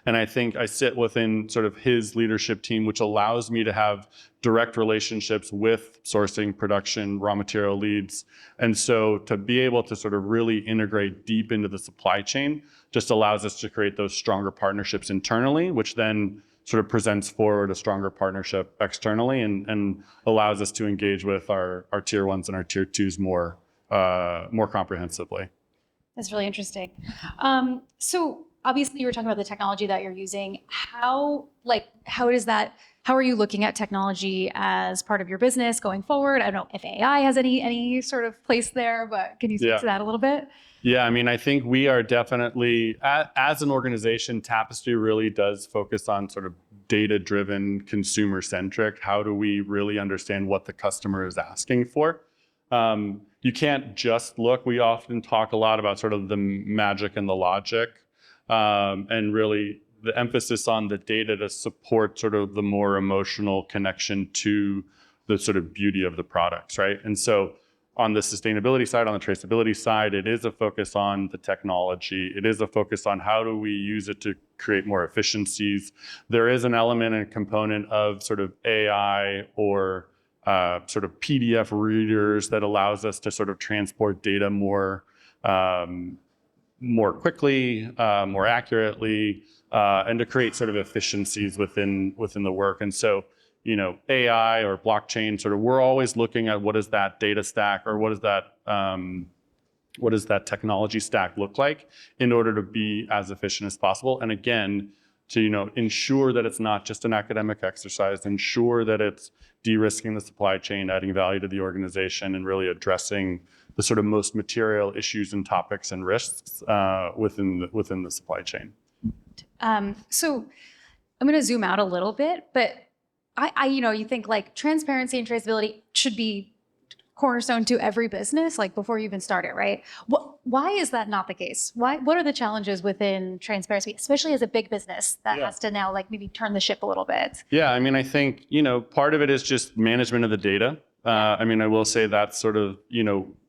And I think I sit within sort of his leadership team, which allows me to have direct relationships with sourcing, production, raw material leads. And so to be able to sort of really integrate deep into the supply chain just allows us to create those stronger partnerships internally, which then sort of presents forward a stronger partnership externally and allows us to engage with our tier ones and our tier twos more comprehensively. That's really interesting. So obviously, you were talking about the technology that you're using. How are you looking at technology as part of your business going forward? I don't know if AI has any sort of place there, but can you speak to that a little bit? Yeah, I mean, I think we are definitely, as an organization, Tapestry really does focus on sort of data-driven, consumer-centric. How do we really understand what the customer is asking for? You can't just look. We often talk a lot about sort of the magic and the logic. And really the emphasis on the data to support sort of the more emotional connection to the sort of beauty of the products, right? And so on the sustainability side, on the traceability side, it is a focus on the technology. It is a focus on how do we use it to create more efficiencies. There is an element and component of sort of AI or sort of PDF readers that allows us to sort of transport data more quickly, more accurately, and to create sort of efficiencies within the work. And so, AI or blockchain, sort of, we're always looking at what is that data stack or what is that technology stack look like in order to be as efficient as possible. And again, to ensure that it's not just an academic exercise, ensure that it's de-risking the supply chain, adding value to the organization, and really addressing the sort of most material issues and topics and risks within the supply chain. So I'm going to zoom out a little bit, but you think like transparency and traceability should be cornerstone to every business, like before you even start it, right? Why is that not the case? What are the challenges within transparency, especially as a big business that has to now like maybe turn the ship a little bit? Yeah, I mean, I think, part of it is just management of the data. I mean, I will say that's sort of,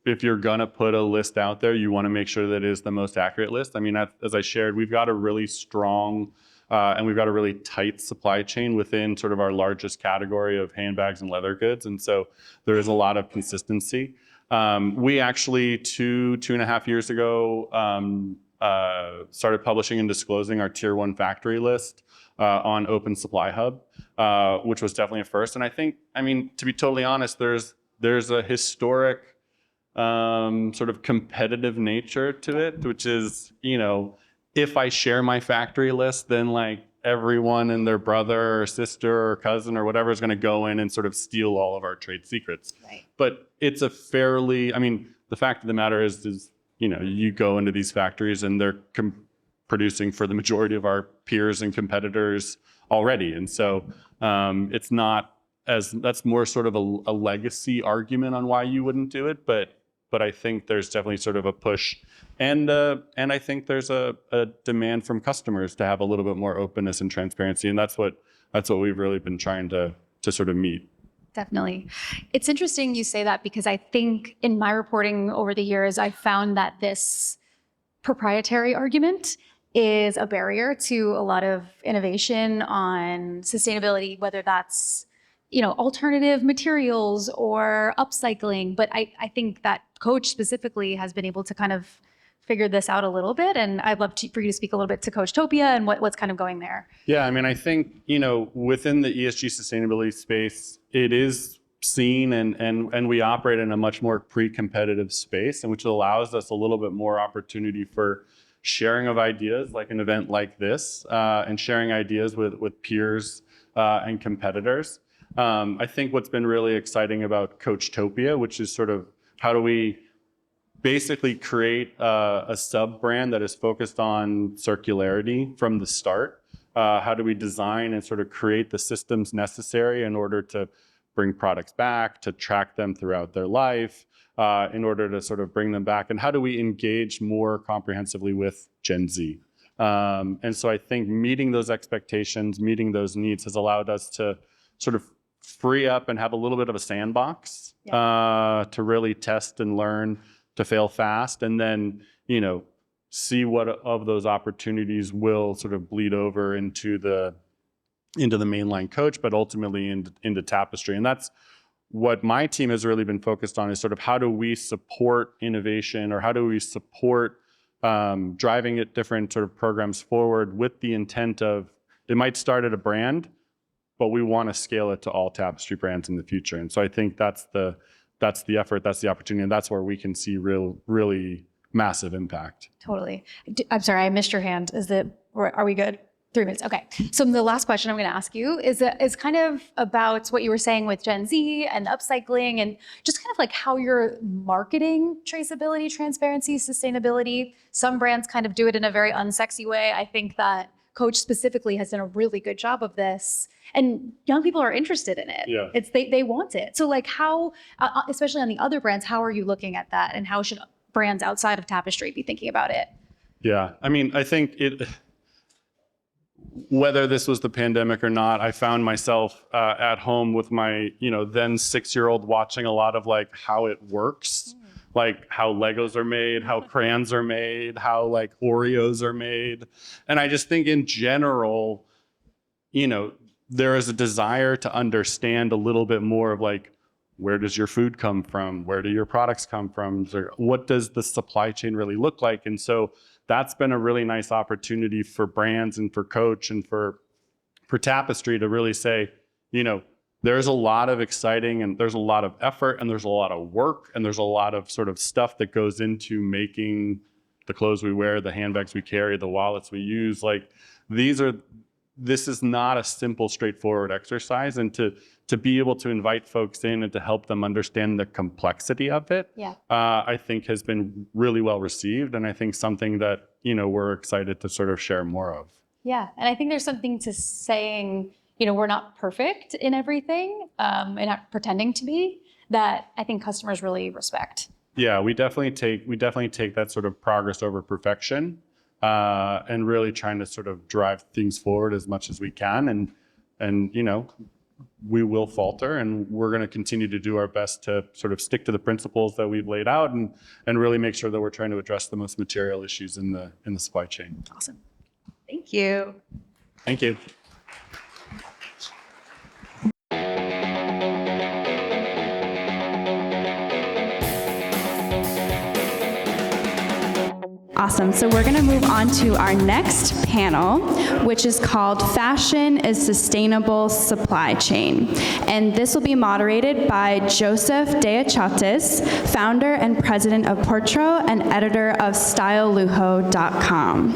if you're gonna put a list out there, you wanna make sure that it is the most accurate list. I mean, as I shared, we've got a really strong and we've got a really tight supply chain within sort of our largest category of handbags and leather goods. And so there is a lot of consistency. We actually, 2.5 years ago, started publishing and disclosing our tier 1 factory list on Open Supply Hub, which was definitely a first. And I think, to be totally honest, there's a historic sort of competitive nature to it, which is, if I share my factory list, then like everyone and their brother or sister or cousin or whatever is going to go in and sort of steal all of our trade secrets. Right. But it's a fairly, the fact of the matter is, you go into these factories and they're producing for the majority of our peers and competitors already. And so it's not that's more sort of a legacy argument on why you wouldn't do it. But but I think there's definitely sort of a push, and I think there's a demand from customers to have a little bit more openness and transparency, and that's what we've really been trying to sort of meet. Definitely. It's interesting you say that, because I think in my reporting over the years, I found that this proprietary argument is a barrier to a lot of innovation on sustainability, whether that's, alternative materials or upcycling. But I think that Coach specifically has been able to kind of figure this out a little bit. And I'd love for you to speak a little bit to Coachtopia and what's kind of going there. Yeah, I mean, I think, within the ESG sustainability space, it is seen and we operate in a much more pre-competitive space, and which allows us a little bit more opportunity for sharing of ideas, like an event like this, and sharing ideas with peers and competitors. I think what's been really exciting about Coachtopia, which is sort of how do we basically create a sub-brand that is focused on circularity from the start. How do we design and sort of create the systems necessary in order to bring products back, to track them throughout their life, in order to sort of bring them back? And how do we engage more comprehensively with Gen Z? And so I think meeting those expectations, meeting those needs has allowed us to sort of free up and have a little bit of a sandbox to really test and learn, to fail fast, and then, see what of those opportunities will sort of bleed over into the mainline Coach, but ultimately into Tapestry. And that's what my team has really been focused on, is sort of how do we support innovation, or how do we support driving it different sort of programs forward with the intent of, it might start at a brand, but we want to scale it to all Tapestry brands in the future. And so I think that's the effort, that's the opportunity, and that's where we can see really massive impact. Totally. I'm sorry, I missed your hand. Are we good? 3 minutes. Okay. So the last question I'm going to ask you is kind of about what you were saying with Gen Z and upcycling, and just kind of like how you're marketing traceability, transparency, sustainability. Some brands kind of do it in a very unsexy way. I think that Coach specifically has done a really good job of this, and young people are interested in it. Yeah. They want it. So like how, especially on the other brands, how are you looking at that, and how should brands outside of Tapestry be thinking about it? Yeah, I mean, I think whether this was the pandemic or not, I found myself at home with my, then 6-year-old watching a lot of like how it works, like how Legos are made, how crayons are made, how like Oreos are made. And I just think in general, there is a desire to understand a little bit more of like, where does your food come from? Where do your products come from? What does the supply chain really look like? And so that's been a really nice opportunity for brands and for Coach and for Tapestry to really say, there's a lot of exciting, and there's a lot of effort, and there's a lot of work, and there's a lot of sort of stuff that goes into making the clothes we wear, the handbags we carry, the wallets we use. Like this is not a simple, straightforward exercise, and to be able to invite folks in and to help them understand the complexity of it, I think has been really well received, and I think something that we're excited to sort of share more of. Yeah, and I think there's something to saying, we're not perfect in everything, and not pretending to be, that I think customers really respect. Yeah, we definitely take that sort of progress over perfection, and really trying to sort of drive things forward as much as we can, and we will falter, and we're going to continue to do our best to sort of stick to the principles that we've laid out, and really make sure that we're trying to address the most material issues in the supply chain. Awesome. Thank you. Thank you. Awesome. So we're going to move on to our next panel, which is called Fashion is Sustainable Supply Chain. And this will be moderated by Joseph DeAcetis, founder and president of Portro and editor of StyleLujo.com.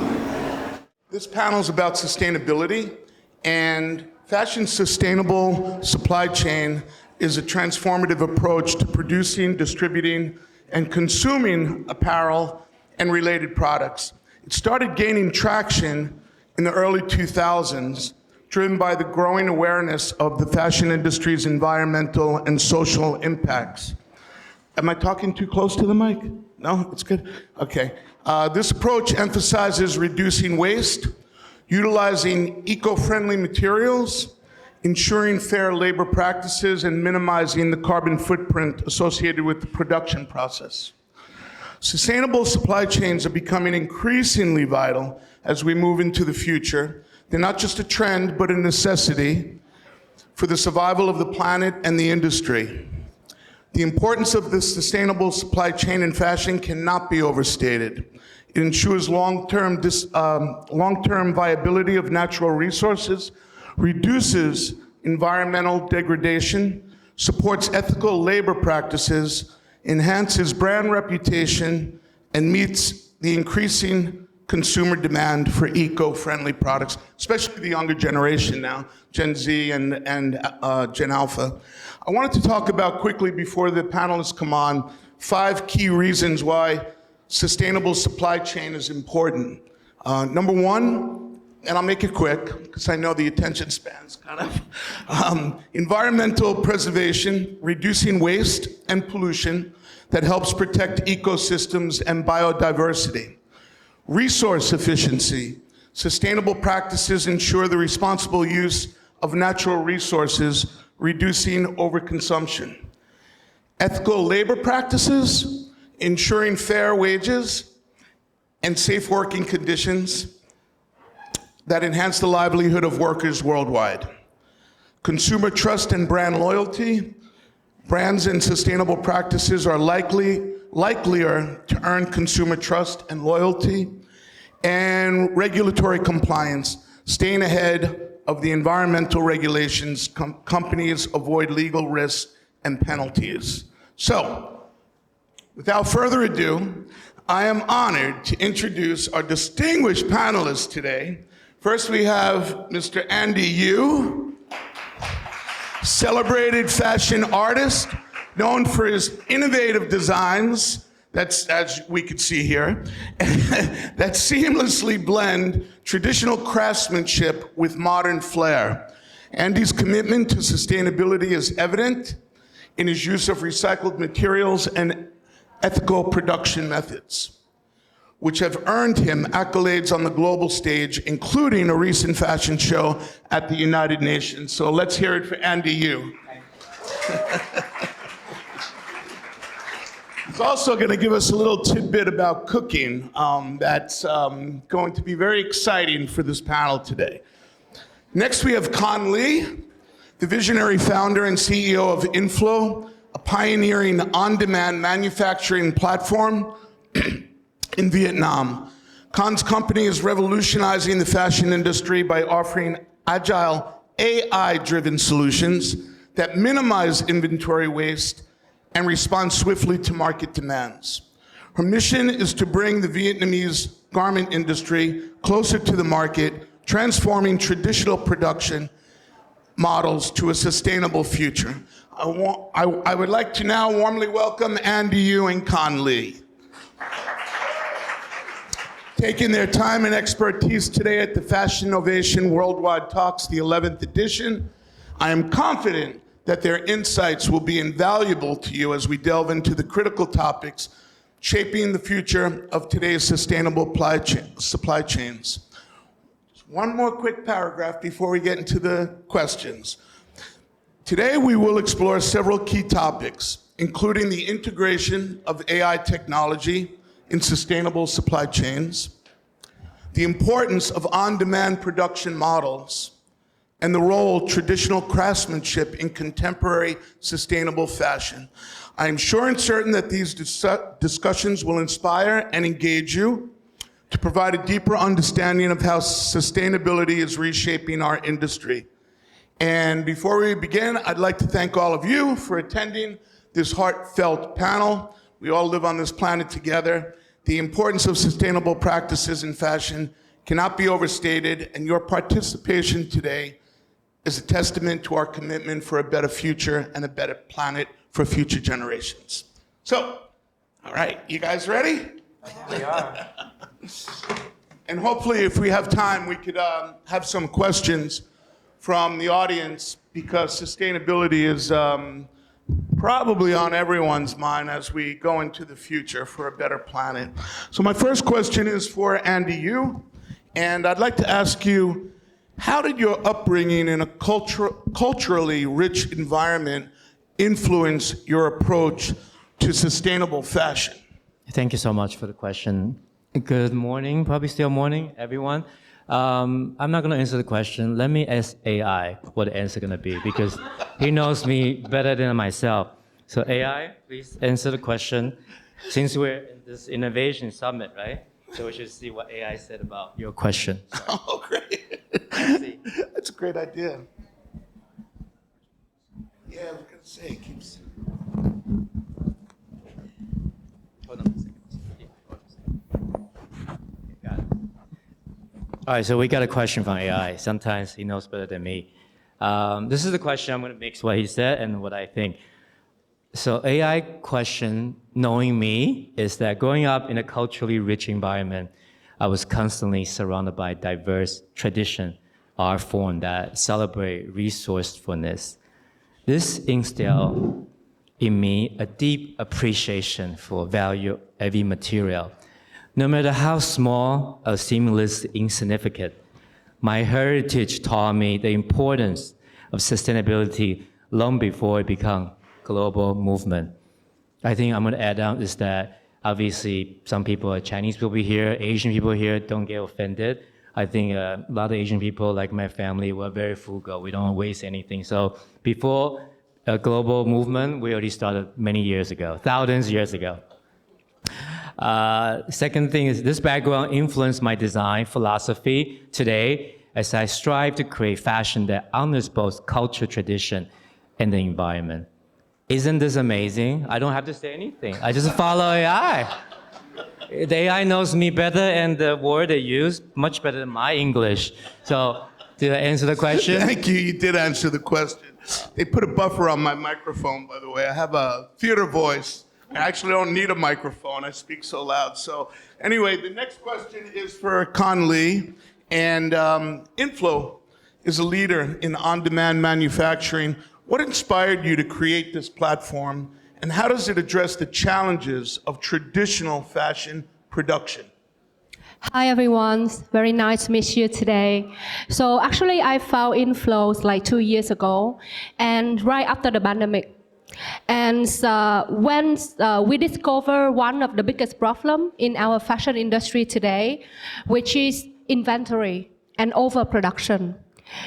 This panel is about sustainability, and fashion's sustainable supply chain is a transformative approach to producing, distributing, and consuming apparel and related products. It started gaining traction in the early 2000s, driven by the growing awareness of the fashion industry's environmental and social impacts. Am I talking too close to the mic? No, it's good. Okay. This approach emphasizes reducing waste, utilizing eco-friendly materials, ensuring fair labor practices, and minimizing the carbon footprint associated with the production process. Sustainable supply chains are becoming increasingly vital as we move into the future. They're not just a trend, but a necessity for the survival of the planet and the industry. The importance of this sustainable supply chain in fashion cannot be overstated. It ensures long-term viability of natural resources, reduces environmental degradation, supports ethical labor practices, enhances brand reputation, and meets the increasing consumer demand for eco-friendly products, especially the younger generation now, Gen Z and Gen Alpha. I wanted to talk about quickly, before the panelists come on, 5 key reasons why sustainable supply chain is important. Number 1, and I'll make it quick, because I know the attention span's kind of, environmental preservation, reducing waste and pollution that helps protect ecosystems and biodiversity. Resource efficiency. Sustainable practices ensure the responsible use of natural resources, reducing overconsumption. Ethical labor practices, ensuring fair wages and safe working conditions that enhance the livelihood of workers worldwide. Consumer trust and brand loyalty. Brands and sustainable practices are likelier to earn consumer trust and loyalty. And regulatory compliance, staying ahead of the environmental regulations. Companies avoid legal risks and penalties. So, without further ado, I am honored to introduce our distinguished panelists today. First, we have Mr. Andy Yu, celebrated fashion artist, known for his innovative designs, that's, as we could see here, that seamlessly blend traditional craftsmanship with modern flair. Andy's commitment to sustainability is evident in his use of recycled materials and ethical production methods, which have earned him accolades on the global stage, including a recent fashion show at the United Nations. So let's hear it for Andy Yu. He's also going to give us a little tidbit about cooking that's going to be very exciting for this panel today. Next, we have Khanh Le, the visionary founder and CEO of Inflow, a pioneering on-demand manufacturing platform in Vietnam. Khan's company is revolutionizing the fashion industry by offering agile, AI-driven solutions that minimize inventory waste and respond swiftly to market demands. Her mission is to bring the Vietnamese garment industry closer to the market, transforming traditional production models to a sustainable future. I would like to now warmly welcome Andy Yu and Khanh Le. Taking their time and expertise today at the Fashinnovation Worldwide Talks, the 11th edition, I am confident that their insights will be invaluable to you as we delve into the critical topics shaping the future of today's sustainable supply chains. Just one more quick paragraph before we get into the questions. Today we will explore several key topics, including the integration of AI technology in sustainable supply chains, the importance of on-demand production models, and the role traditional craftsmanship in contemporary sustainable fashion. I am sure and certain that these discussions will inspire and engage you to provide a deeper understanding of how sustainability is reshaping our industry. And before we begin, I'd like to thank all of you for attending this heartfelt panel. We all live on this planet together. The importance of sustainable practices in fashion cannot be overstated, and your participation today is a testament to our commitment for a better future and a better planet for future generations. So, all right, you guys ready? We are. And hopefully, if we have time, we could have some questions from the audience, because sustainability is probably on everyone's mind as we go into the future for a better planet. So my first question is for Andy Yu, and I'd like to ask you, how did your upbringing in a culturally rich environment influence your approach to sustainable fashion? Thank you so much for the question. Good morning, probably still morning, everyone. I'm not going to answer the question. Let me ask AI what the answer is going to be, because he knows me better than myself. So AI, please answer the question. Since we're in this innovation summit, right? So we should see what AI said about your question. Oh, great. That's a great idea. Yeah, I was going to say, it keeps... Hold on a second. Got it. All right, so we got a question from AI. Sometimes he knows better than me. This is the question. I'm going to mix what he said and what I think. So AI question, knowing me, is that growing up in a culturally rich environment, I was constantly surrounded by diverse tradition, art form that celebrate resourcefulness. This instilled in me a deep appreciation for value every material. No matter how small or seemingly insignificant, my heritage taught me the importance of sustainability long before it became global movement. I think I'm going to add on is that obviously some people are Chinese people here, Asian people here, don't get offended. I think a lot of Asian people, like my family, were very frugal. We don't waste anything. So before a global movement, we already started many years ago, thousands of years ago. Second thing is this background influenced my design philosophy today as I strive to create fashion that honors both culture, tradition, and the environment. Isn't this amazing? I don't have to say anything. I just follow AI. The AI knows me better and the word they use much better than my English. So did I answer the question? Thank you. You did answer the question. They put a buffer on my microphone, by the way. I have a theater voice. I actually don't need a microphone. I speak so loud. So anyway, the next question is for Khanh Lee. And Inflow is a leader in on-demand manufacturing. What inspired you to create this platform, and how does it address the challenges of traditional fashion production? Hi everyone, very nice to meet you today. So actually I found Inflows like 2 years ago, and right after the pandemic. And when we discovered one of the biggest problems in our fashion industry today, which is inventory and overproduction.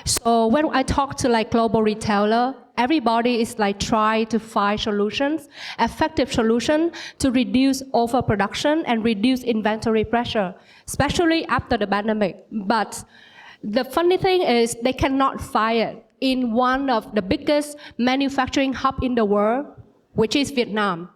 So when I talk to like global retailer, everybody is like trying to find solutions, effective solution to reduce overproduction and reduce inventory pressure, especially after the pandemic. But the funny thing is they cannot find it in one of the biggest manufacturing hub in the world, which is Vietnam.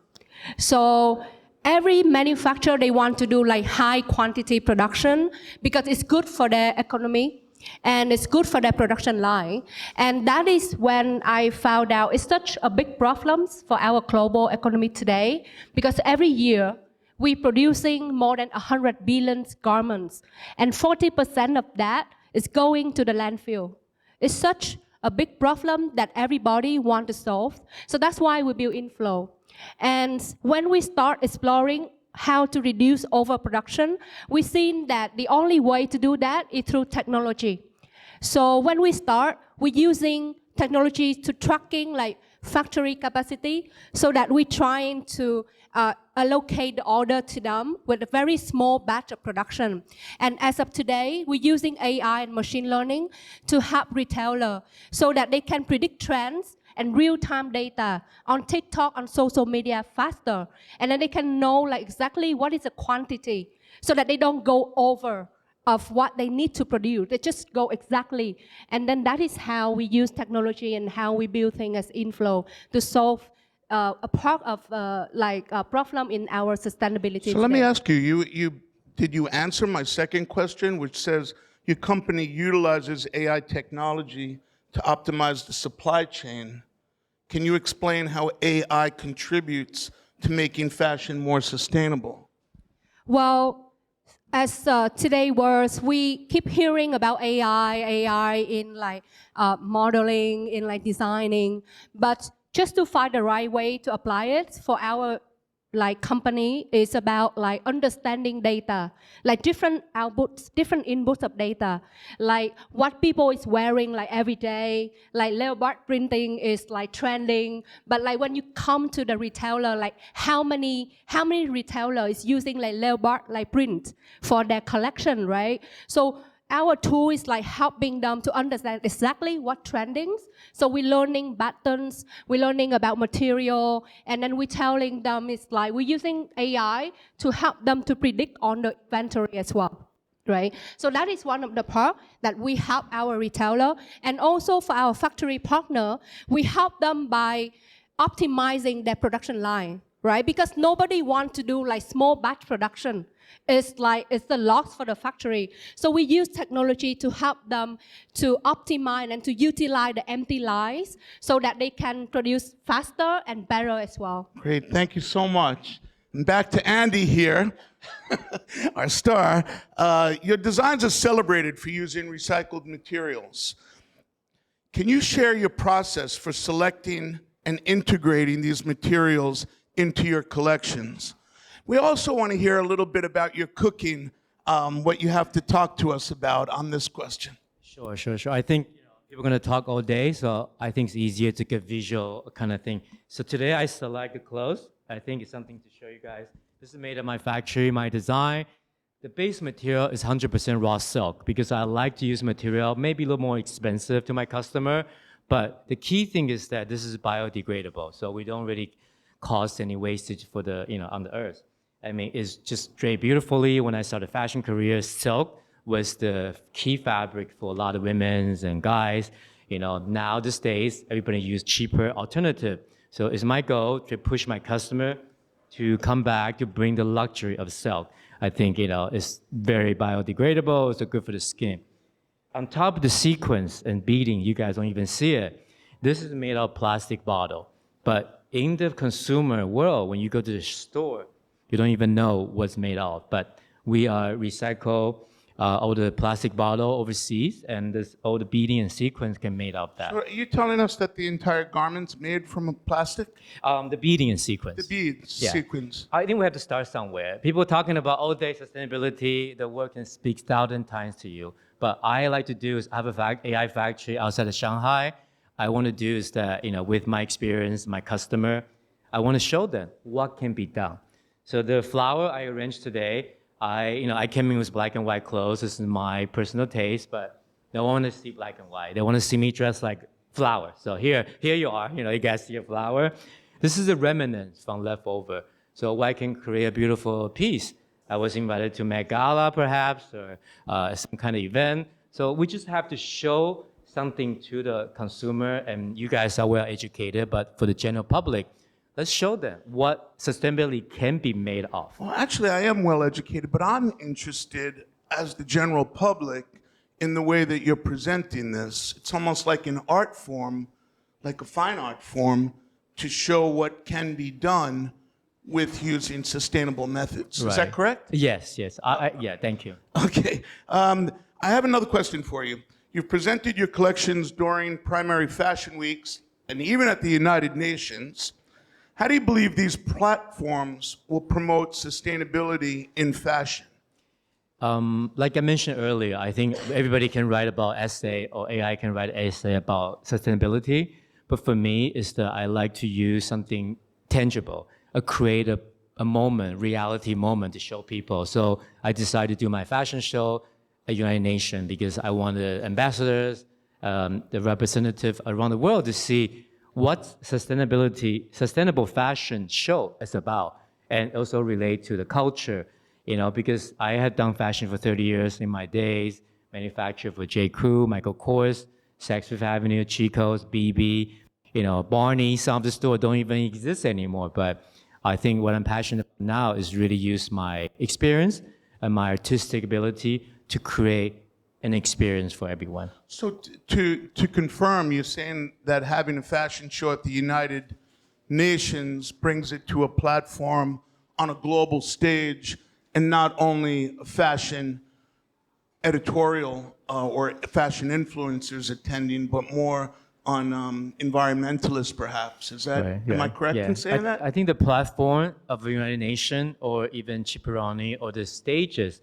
So every manufacturer, they want to do like high quantity production because it's good for their economy and it's good for their production line. And that is when I found out it's such a big problem for our global economy today, because every year we're producing more than 100 billion garments, and 40% of that is going to the landfill. It's such a big problem that everybody wants to solve. So that's why we build Inflow. And when we start exploring how to reduce overproduction, we've seen that the only way to do that is through technology. So when we start, we're using technology to tracking like factory capacity, so that we're trying to allocate the order to them with a very small batch of production. And as of today, we're using AI and machine learning to help retailer so that they can predict trends and real-time data on TikTok, on social media faster. And then they can know like exactly what is the quantity so that they don't go over of what they need to produce. They just go exactly. And then that is how we use technology and how we build things as Inflow to solve a part of a problem in our sustainability. So let me ask you, did you answer my second question, which says your company utilizes AI technology to optimize the supply chain? Can you explain how AI contributes to making fashion more sustainable? Well, as today words, we keep hearing about AI in like modeling, in like designing, but just to find the right way to apply it for our like company is about like understanding data, like different outputs, different inputs of data, like what people is wearing like every day, like leopard printing is like trending, but like when you come to the retailer, like how many retailer is using like leopard like print for their collection, right? So our tool is like helping them to understand exactly what trending. So we're learning patterns, we're learning about material, and then we're telling them it's like we're using AI to help them to predict on the inventory as well, right? So that is one of the part that we help our retailer. And also for our factory partner, we help them by optimizing their production line, right? Because nobody wants to do like small batch production. It's the loss for the factory. So we use technology to help them to optimize and to utilize the empty lines so that they can produce faster and better as well. Great, thank you so much. And back to Andy here, our star. Your designs are celebrated for using recycled materials. Can you share your process for selecting and integrating these materials into your collections? We also want to hear a little bit about your cooking, what you have to talk to us about on this question. Sure. I think people are going to talk all day, so I think it's easier to get visual kind of thing. So today I select the clothes. I think it's something to show you guys. This is made at my factory, my design. The base material is 100% raw silk because I like to use material maybe a little more expensive to my customer, but the key thing is that this is biodegradable, so we don't really cause any wastage for the on the earth. I mean, it's just draped beautifully. When I started fashion career, silk was the key fabric for a lot of women and guys. Now these days, everybody use cheaper alternative. So it's my goal to push my customer to come back to bring the luxury of silk. I think, it's very biodegradable. It's good for the skin. On top of the sequins and beading, you guys don't even see it. This is made out of plastic bottle. But in the consumer world, when you go to the store, you don't even know what's made of. But we recycle all the plastic bottle overseas, and all the beading and sequins can made out of that. So are you telling us that the entire garment's made from a plastic? The beading and sequins. The beads, sequins. I think we have to start somewhere. People talking about all day sustainability, the word can speak 1,000 times to you. But I like to do is have a AI factory outside of Shanghai. I want to do is that, with my experience, my customer, I want to show them what can be done. So the flower I arranged today, I came in with black and white clothes. This is my personal taste, but they want to see black and white. They want to see me dressed like flower. So here you are. You guys see a flower. This is a remnant from leftover. So I can create a beautiful piece. I was invited to Met Gala, perhaps, or some kind of event. So we just have to show something to the consumer, and you guys are well educated, but for the general public, let's show them what sustainability can be made of. Well, actually, I am well educated, but I'm interested, as the general public, in the way that you're presenting this. It's almost like an art form, like a fine art form, to show what can be done with using sustainable methods. Right. Is that correct? Yes. Yeah, thank you. Okay. I have another question for you. You've presented your collections during primary fashion weeks and even at the United Nations. How do you believe these platforms will promote sustainability in fashion? Like I mentioned earlier, I think everybody can write about essay, or AI can write essay about sustainability. But for me, is that I like to use something tangible, create a moment, reality moment to show people. So I decided to do my fashion show at United Nations because I want the ambassadors, the representative around the world to see what sustainable fashion show is about, and also relate to the culture, because I had done fashion for 30 years in my days, manufactured for J. Crew, Michael Kors, Saks Fifth Avenue, Chico's, BB, Barney. Some of the stores don't even exist anymore, but I think what I'm passionate about now is really use my experience and my artistic ability to create an experience for everyone. So to confirm, you're saying that having a fashion show at the United Nations brings it to a platform on a global stage, and not only a fashion editorial or fashion influencers attending, but more environmentalists, perhaps. Is that, am I correct in saying that? I think the platform of the United Nations or even Scipioni or the stages,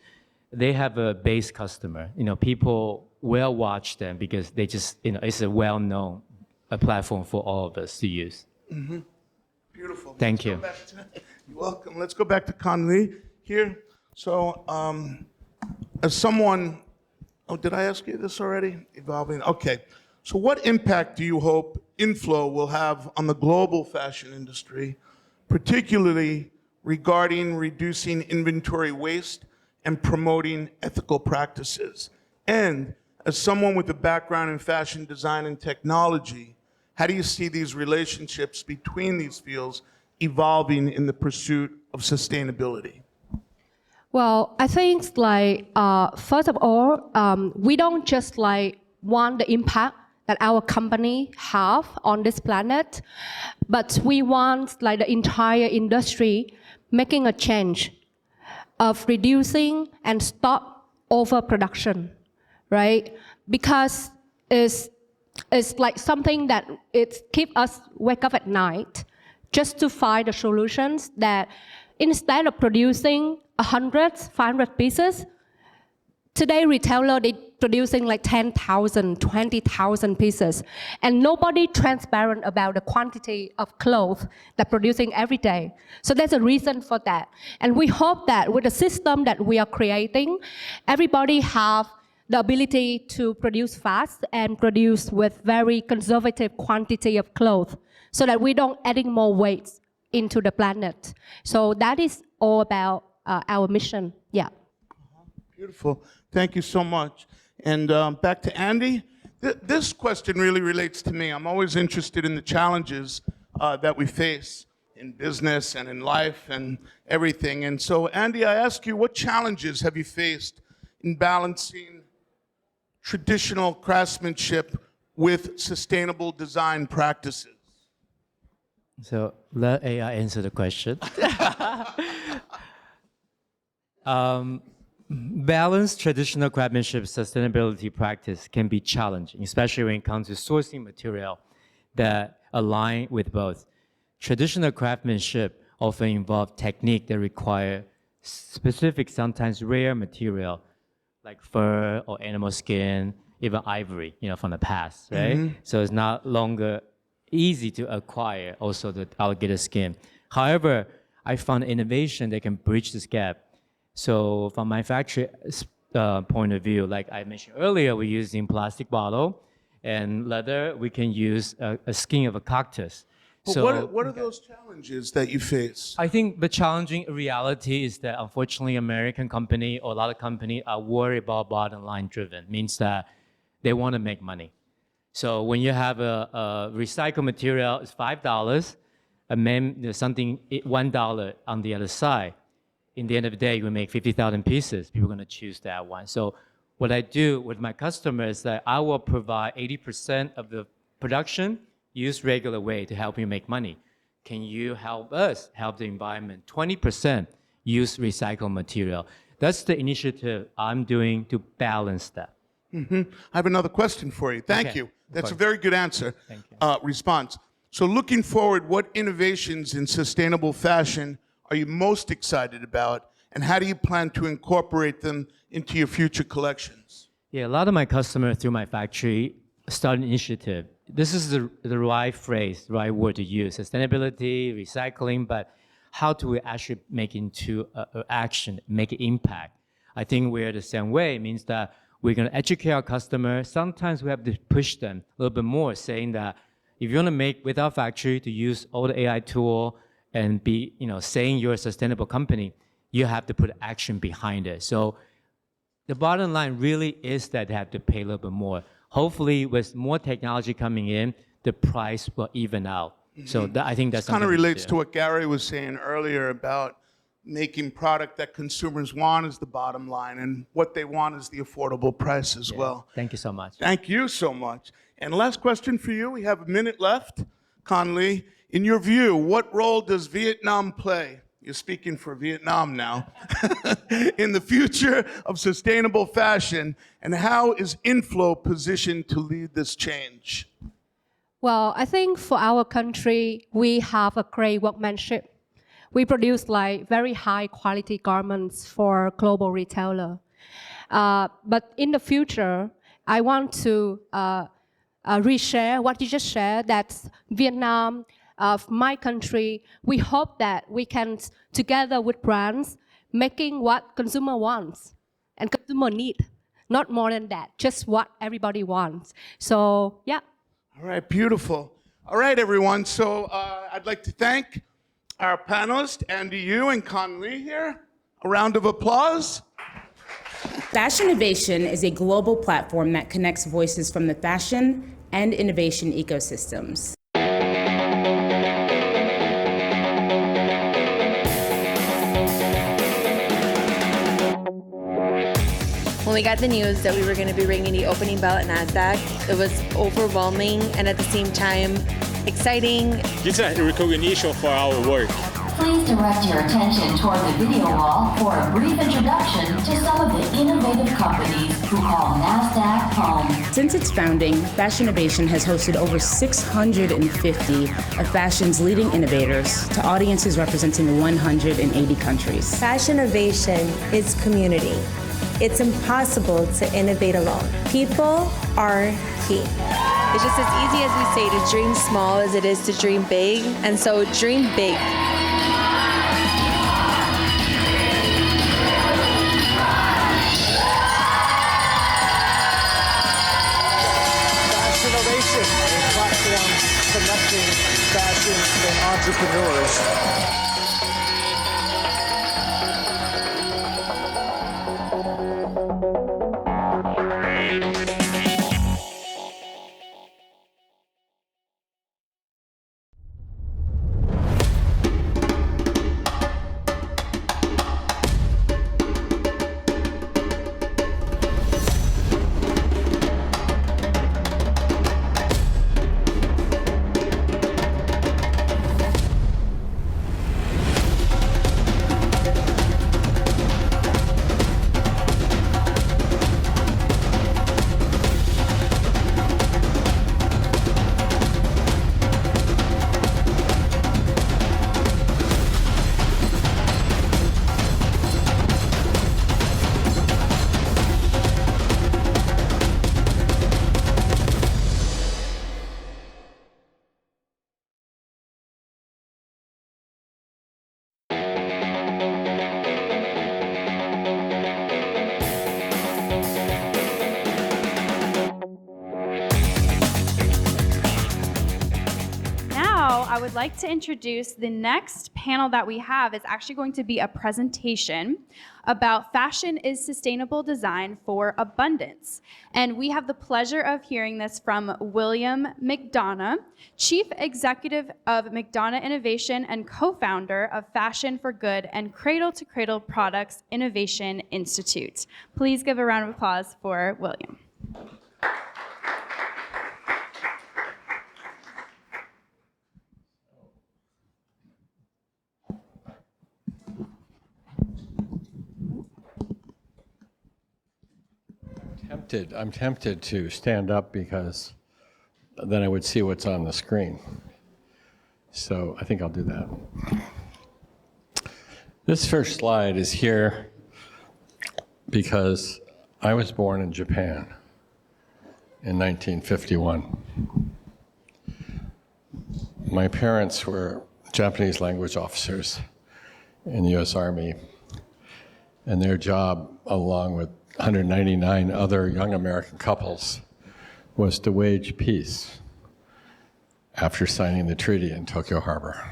they have a base customer. People will watch them because they just, it's a well-known platform for all of us to use. Mm-hmm. Beautiful. Thank you. You're welcome. Let's go back to Khanh here. So, as someone, did I ask you this already? Evolving. Okay. So, what impact do you hope inflow will have on the global fashion industry, particularly regarding reducing inventory waste and promoting ethical practices? And as someone with a background in fashion design and technology, how do you see these relationships between these fields evolving in the pursuit of sustainability? Well, I think first of all, we don't just want the impact that our company have on this planet, but we want the entire industry making a change of reducing and stop overproduction, right? Because it's something that it keeps us wake up at night just to find the solutions that instead of producing 100, 500 pieces, today retailer, they producing 10,000, 20,000 pieces. And nobody transparent about the quantity of clothes they're producing every day. So there's a reason for that. And we hope that with the system that we are creating, everybody have the ability to produce fast and produce with very conservative quantity of clothes so that we don't adding more weight into the planet. So that is all about our mission, yeah. Beautiful, thank you so much. And back to Andy. This question really relates to me. I'm always interested in the challenges that we face in business and in life and everything. And so Andy, I ask you, what challenges have you faced in balancing traditional craftsmanship with sustainable design practices? So let AI answer the question. Balanced traditional craftsmanship sustainability practice can be challenging, especially when it comes to sourcing material that align with both. Traditional craftsmanship often involve technique that require specific, sometimes rare material, like fur or animal skin, even ivory, from the past, right? Mm-hmm. So it's not longer easy to acquire also the alligator skin. However, I found innovation that can bridge this gap. So from my factory point of view, like I mentioned earlier, we're using plastic bottle and leather. We can use a skin of a cactus. But So what are those challenges that you face? I think the challenging reality is that unfortunately American company or a lot of companies are worried about bottom line driven, means that they want to make money. So when you have a recycled material, it's $5, and then there's something $1 on the other side. In the end of the day, we make 50,000 pieces. People are going to choose that one. So what I do with my customers is that I will provide 80% of the production, use regular way to help you make money. Can you help us help the environment? 20% use recycled material. That's the initiative I'm doing to balance that. Mm-hmm. I have another question for you. Thank Okay. you. That's a very good answer, Thank you. response. So looking forward, what innovations in sustainable fashion are you most excited about, and how do you plan to incorporate them into your future collections? Yeah, a lot of my customers through my factory start an initiative. This is the right phrase, right word to use, sustainability, recycling, but how do we actually make into action, make an impact? I think we're the same way. It means that we're going to educate our customers. Sometimes we have to push them a little bit more, saying that if you want to make with our factory to use all the AI tool and be, saying you're a sustainable company, you have to put action behind it. So the bottom line really is that they have to pay a little bit more. Hopefully, with more technology coming in, the price will even out. So I think that's Kind of something we relates do. to what Gary was saying earlier about making product that consumers want is the bottom line, and what they want is the affordable price as well. Thank you so much. Thank you so much. And last question for you. We have a minute left. Khanh, in your view, what role does Vietnam play? You're speaking for Vietnam now. In the future of sustainable fashion, and how is Inflow positioned to lead this change? Well, I think for our country, we have a great workmanship. We produce like very high quality garments for global retailer. But in the future, I want to reshare what you just shared, that Vietnam, of my country, we hope that we can, together with brands, making what consumer wants and consumer need. Not more than that, just what everybody wants. So, yeah. All right, beautiful. All right, everyone. So I'd like to thank our panelists, Andy Yu and Khanh Lee here. A round of applause. Fashinnovation is a global platform that connects voices from the fashion and innovation ecosystems. When we got the news that we were going to be ringing the opening bell at NASDAQ, it was overwhelming and at the same time exciting. This is a recognition for our work. Please direct your attention toward the video wall for a brief introduction to some of the innovative companies who call NASDAQ home. Since its founding, Fashinnovation has hosted over 650 of fashion's leading innovators to audiences representing 180 countries. Fashinnovation is community. It's impossible to innovate alone. People are key. It's just as easy as we say to dream small as it is to dream big, and so dream big. Fashinnovation, a platform connecting fashion and entrepreneurs. I would like to introduce the next panel that we have. Is actually going to be a presentation about fashion is sustainable design for abundance. And we have the pleasure of hearing this from William McDonough, Chief Executive of McDonough Innovation and co-founder of Fashion for Good and Cradle to Cradle Products Innovation Institute. Please give a round of applause for William. I'm tempted to stand up because then I would see what's on the screen. So I think I'll do that. This first slide is here because I was born in Japan in 1951. My parents were Japanese language officers in the US Army, and their job, along with 199 other young American couples, was to wage peace after signing the treaty in Tokyo Harbor.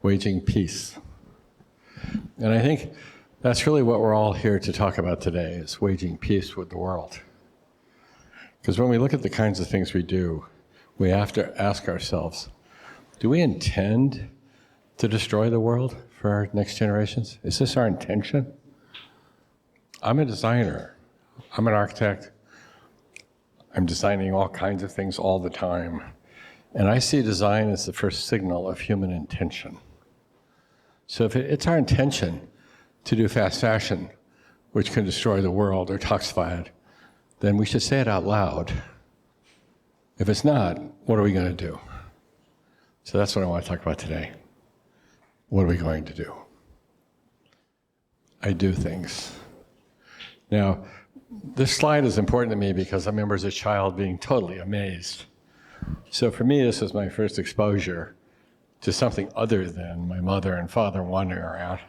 Waging peace. And I think that's really what we're all here to talk about today, is waging peace with the world. Because when we look at the kinds of things we do, we have to ask ourselves, do we intend to destroy the world for our next generations? Is this our intention? I'm a designer. I'm an architect. I'm designing all kinds of things all the time. And I see design as the first signal of human intention. So if it's our intention to do fast fashion, which can destroy the world, or toxify it, then we should say it out loud. If it's not, what are we going to do? So that's what I want to talk about today. What are we going to do? I do things. Now, this slide is important to me because I remember as a child being totally amazed. So for me, this was my first exposure to something other than my mother and father wandering around.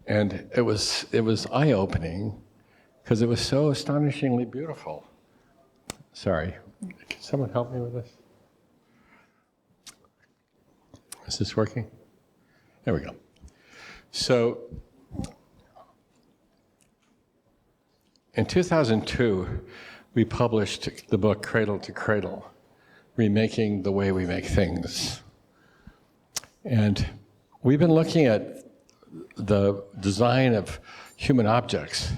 And it was eye-opening because it was so astonishingly beautiful. Sorry, can someone help me with this? Is this working? There we go. So in 2002, we published the book Cradle to Cradle, Remaking the Way We Make Things. And we've been looking at the design of human objects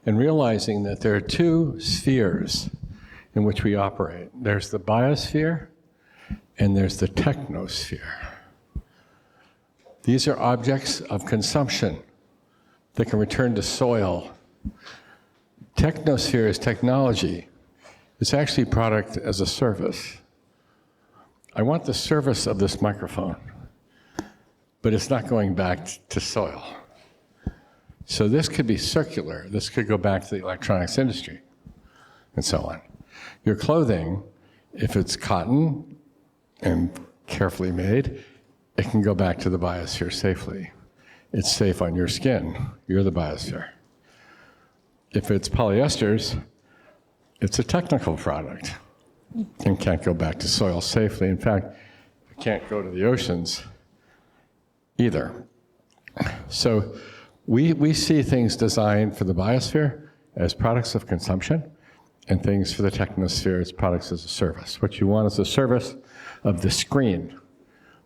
and realizing that there are two spheres in which we operate. There's the biosphere and there's the technosphere. These are objects of consumption that can return to soil. Technosphere is technology. It's actually product as a service. I want the service of this microphone, but it's not going back to soil. So this could be circular. This could go back to the electronics industry and so on. Your clothing, if it's cotton and carefully made, it can go back to the biosphere safely. It's safe on your skin. You're the biosphere. If it's polyesters, it's a technical product and can't go back to soil safely. In fact, it can't go to the oceans either. So we see things designed for the biosphere as products of consumption and things for the technosphere as products as a service. What you want is a service of the screen.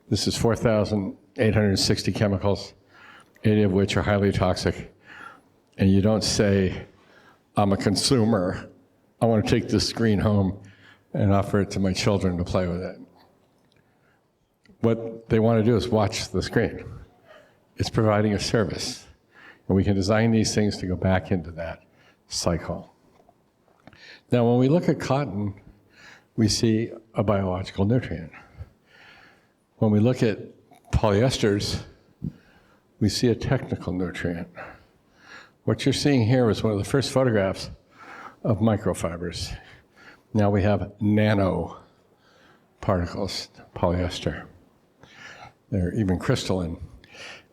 This is 4,860 chemicals, 80 of which are highly toxic. And you don't say, I'm a consumer, I want to take this screen home and offer it to my children to play with it. What they want to do is watch the screen. It's providing a service. And we can design these things to go back into that cycle. Now, when we look at cotton, we see a biological nutrient. When we look at polyesters, we see a technical nutrient. What you're seeing here is one of the first photographs of microfibers. Now we have nano particles, polyester. They're even crystalline.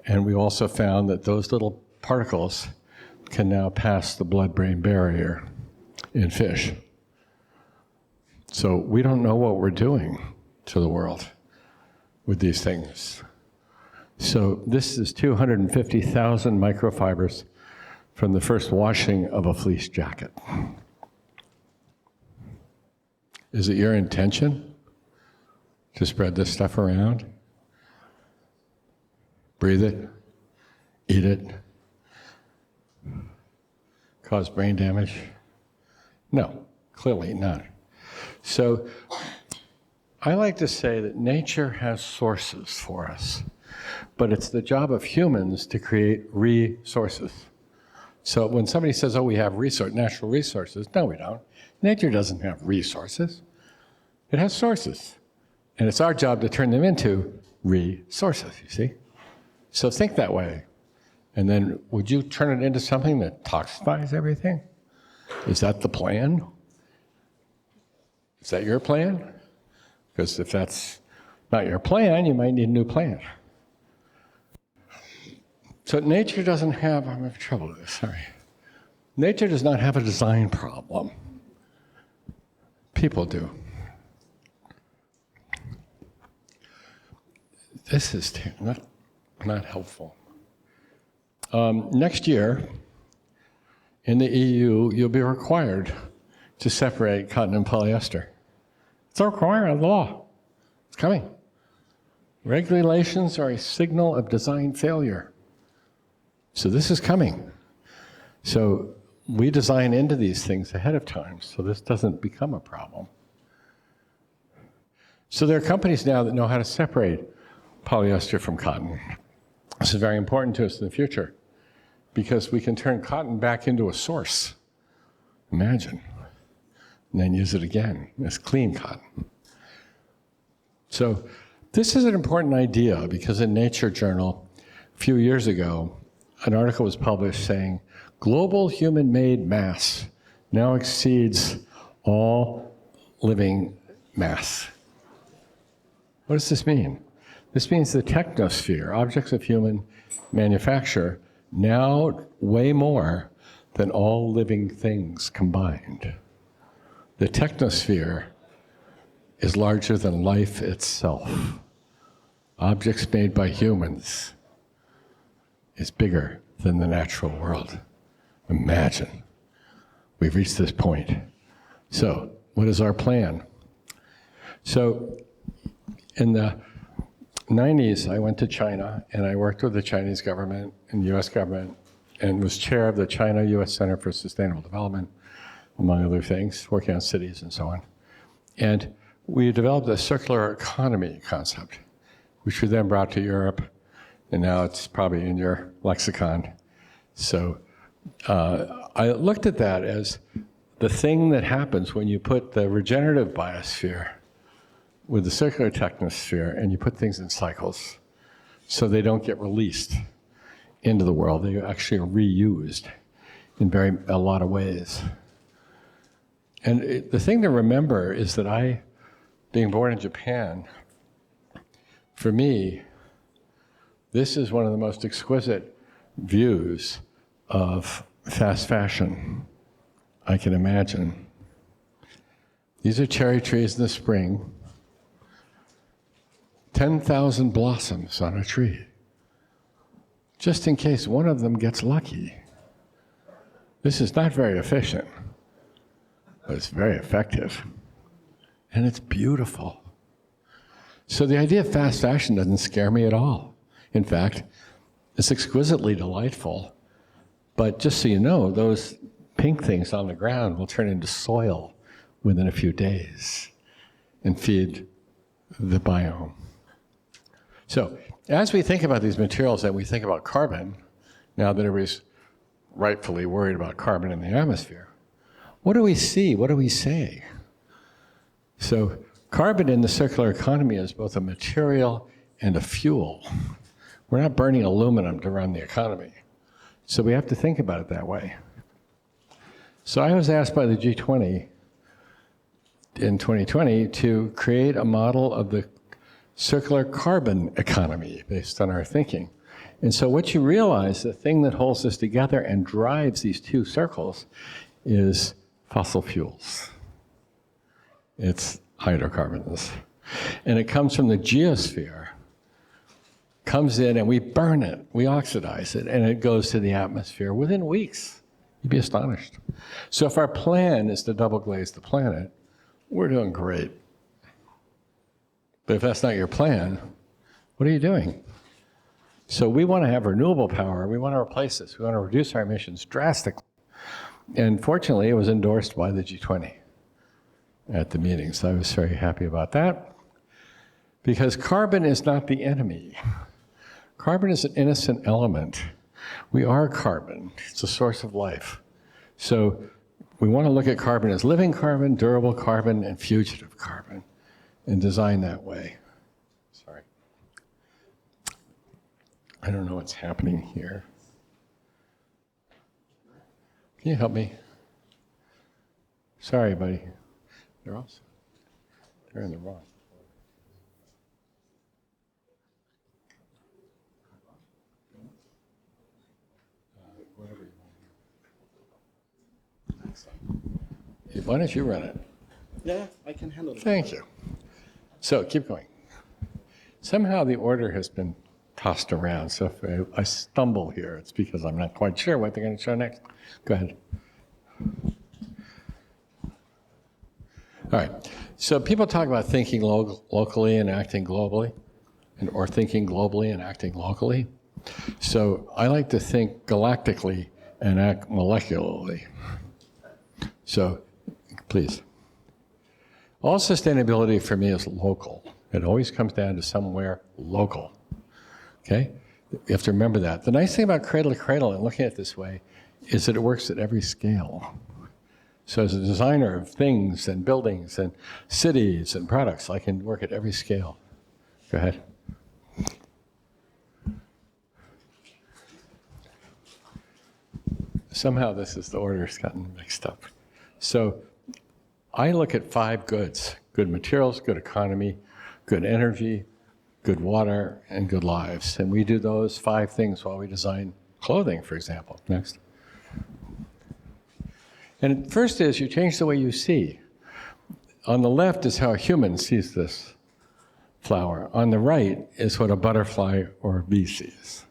And we also found that those little particles can now pass the blood-brain barrier in fish. So we don't know what we're doing to the world with these things. So this is 250,000 microfibers from the first washing of a fleece jacket. Is it your intention to spread this stuff around? Breathe it, eat it, cause brain damage? No, clearly not. So I like to say that nature has sources for us, but it's the job of humans to create resources. So when somebody says, oh, we have natural resources, no, we don't. Nature doesn't have resources. It has sources. And it's our job to turn them into resources, you see? So think that way. And then would you turn it into something that toxifies everything? Is that the plan? Is that your plan? Because if that's not your plan, you might need a new plan. So nature doesn't have, I'm having trouble with this, sorry. Nature does not have a design problem. People do. This is not helpful. Next year, in the EU, you'll be required to separate cotton and polyester. It's a requirement of the law. It's coming. Regulations are a signal of design failure. So this is coming. So we design into these things ahead of time, so this doesn't become a problem. So there are companies now that know how to separate polyester from cotton. This is very important to us in the future because we can turn cotton back into a source. Imagine. and then use it again as clean cotton. So this is an important idea because in Nature Journal, a few years ago, an article was published saying, global human-made mass now exceeds all living mass. What does this mean? This means the technosphere, objects of human manufacture, now weigh more than all living things combined. The technosphere is larger than life itself. Objects made by humans is bigger than the natural world. Imagine. We've reached this point. So, what is our plan? So, in the 90s, I went to China, and I worked with the Chinese government and the US government, and was chair of the China-US Center for Sustainable Development, among other things, working on cities and so on. And we developed a circular economy concept, which we then brought to Europe, and now it's probably in your lexicon. So I looked at that as the thing that happens when you put the regenerative biosphere with the circular technosphere, and you put things in cycles so they don't get released into the world. They actually are reused in a lot of ways. And the thing to remember is that being born in Japan, for me, this is one of the most exquisite views of fast fashion I can imagine. These are cherry trees in the spring. 10,000 blossoms on a tree, just in case one of them gets lucky. This is not very efficient, but it's very effective. And it's beautiful. So the idea of fast fashion doesn't scare me at all. In fact, it's exquisitely delightful. But just so you know, those pink things on the ground will turn into soil within a few days and feed the biome. So as we think about these materials and we think about carbon, now that everybody's rightfully worried about carbon in the atmosphere, what do we see? What do we say? So carbon in the circular economy is both a material and a fuel. We're not burning aluminum to run the economy. So we have to think about it that way. So I was asked by the G20 in 2020 to create a model of the circular carbon economy based on our thinking. And so what you realize, the thing that holds us together and drives these two circles is fossil fuels. It's hydrocarbons. And it comes from the geosphere, comes in and we burn it, we oxidize it, and it goes to the atmosphere within weeks. You'd be astonished. So if our plan is to double glaze the planet, we're doing great. But if that's not your plan, what are you doing? So we want to have renewable power. We want to replace this. We want to reduce our emissions drastically. And fortunately, it was endorsed by the G20 at the meeting. So I was very happy about that. Because carbon is not the enemy. Carbon is an innocent element. We are carbon. It's a source of life. So we want to look at carbon as living carbon, durable carbon, and fugitive carbon, and design that way. Sorry. I don't know what's happening here. Can you help me? Sorry, buddy. They're in the wrong. Why don't you run it? Yeah, I can handle it. Thank you. So keep going. Somehow the order has been tossed around, so if I stumble here, it's because I'm not quite sure what they're going to show next. Go ahead. All right. So people talk about thinking locally and acting globally, or thinking globally and acting locally. So I like to think galactically and act molecularly. So please. All sustainability for me is local. It always comes down to somewhere local. Okay? You have to remember that. The nice thing about cradle to cradle and looking at it this way is that it works at every scale. So as a designer of things and buildings and cities and products, I can work at every scale. Go ahead. Somehow this is the order's gotten mixed up. So I look at 5 goods: good materials, good economy, good energy, good water, and good lives. And we do those 5 things while we design clothing, for example. Next. And first is you change the way you see. On the left is how a human sees this flower. On the right is what a butterfly or a bee sees.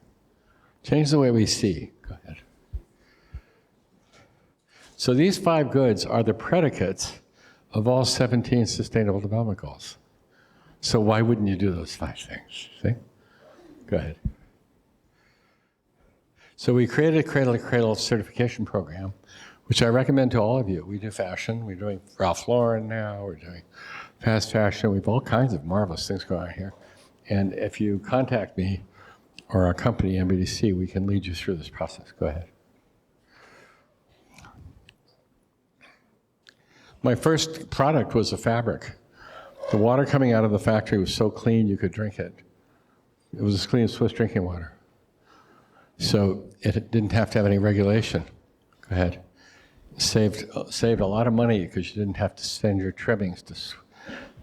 Change the way we see. Go ahead. So these 5 goods are the predicates of all 17 Sustainable Development Goals. So why wouldn't you do those 5 things? See? Go ahead. So we created a cradle-to-cradle certification program, which I recommend to all of you. We do fashion. We're doing Ralph Lauren now. We're doing fast fashion. We have all kinds of marvelous things going on here. And if you contact me or our company, MBDC, we can lead you through this process. Go ahead. My first product was a fabric. The water coming out of the factory was so clean you could drink it. It was as clean as Swiss drinking water. So it didn't have to have any regulation. Go ahead. Saved a lot of money because you didn't have to send your trimmings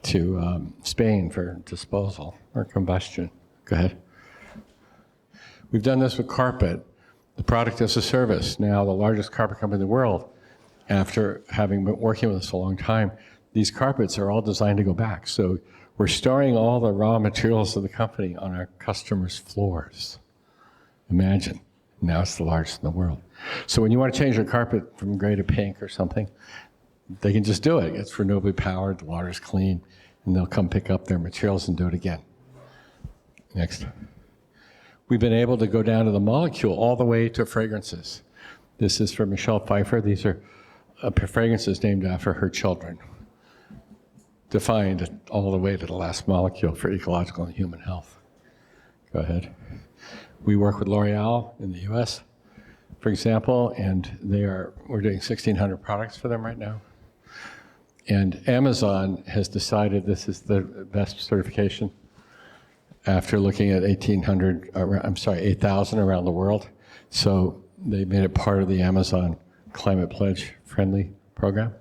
to Spain for disposal or combustion. Go ahead. We've done this with carpet, the product as a service. Now the largest carpet company in the world, after having been working with us a long time, these carpets are all designed to go back. So we're storing all the raw materials of the company on our customers' floors. Imagine, now it's the largest in the world. So when you want to change your carpet from gray to pink or something, they can just do it. It's renewably powered, the water's clean, and they'll come pick up their materials and do it again. Next. We've been able to go down to the molecule all the way to fragrances. This is for Michelle Pfeiffer. These are fragrances named after her children, defined all the way to the last molecule for ecological and human health. Go ahead. We work with L'Oreal in the US, for example, and we're doing 1,600 products for them right now. And Amazon has decided this is the best certification after looking at 8,000 around the world. So they made it part of the Amazon Climate Pledge Friendly program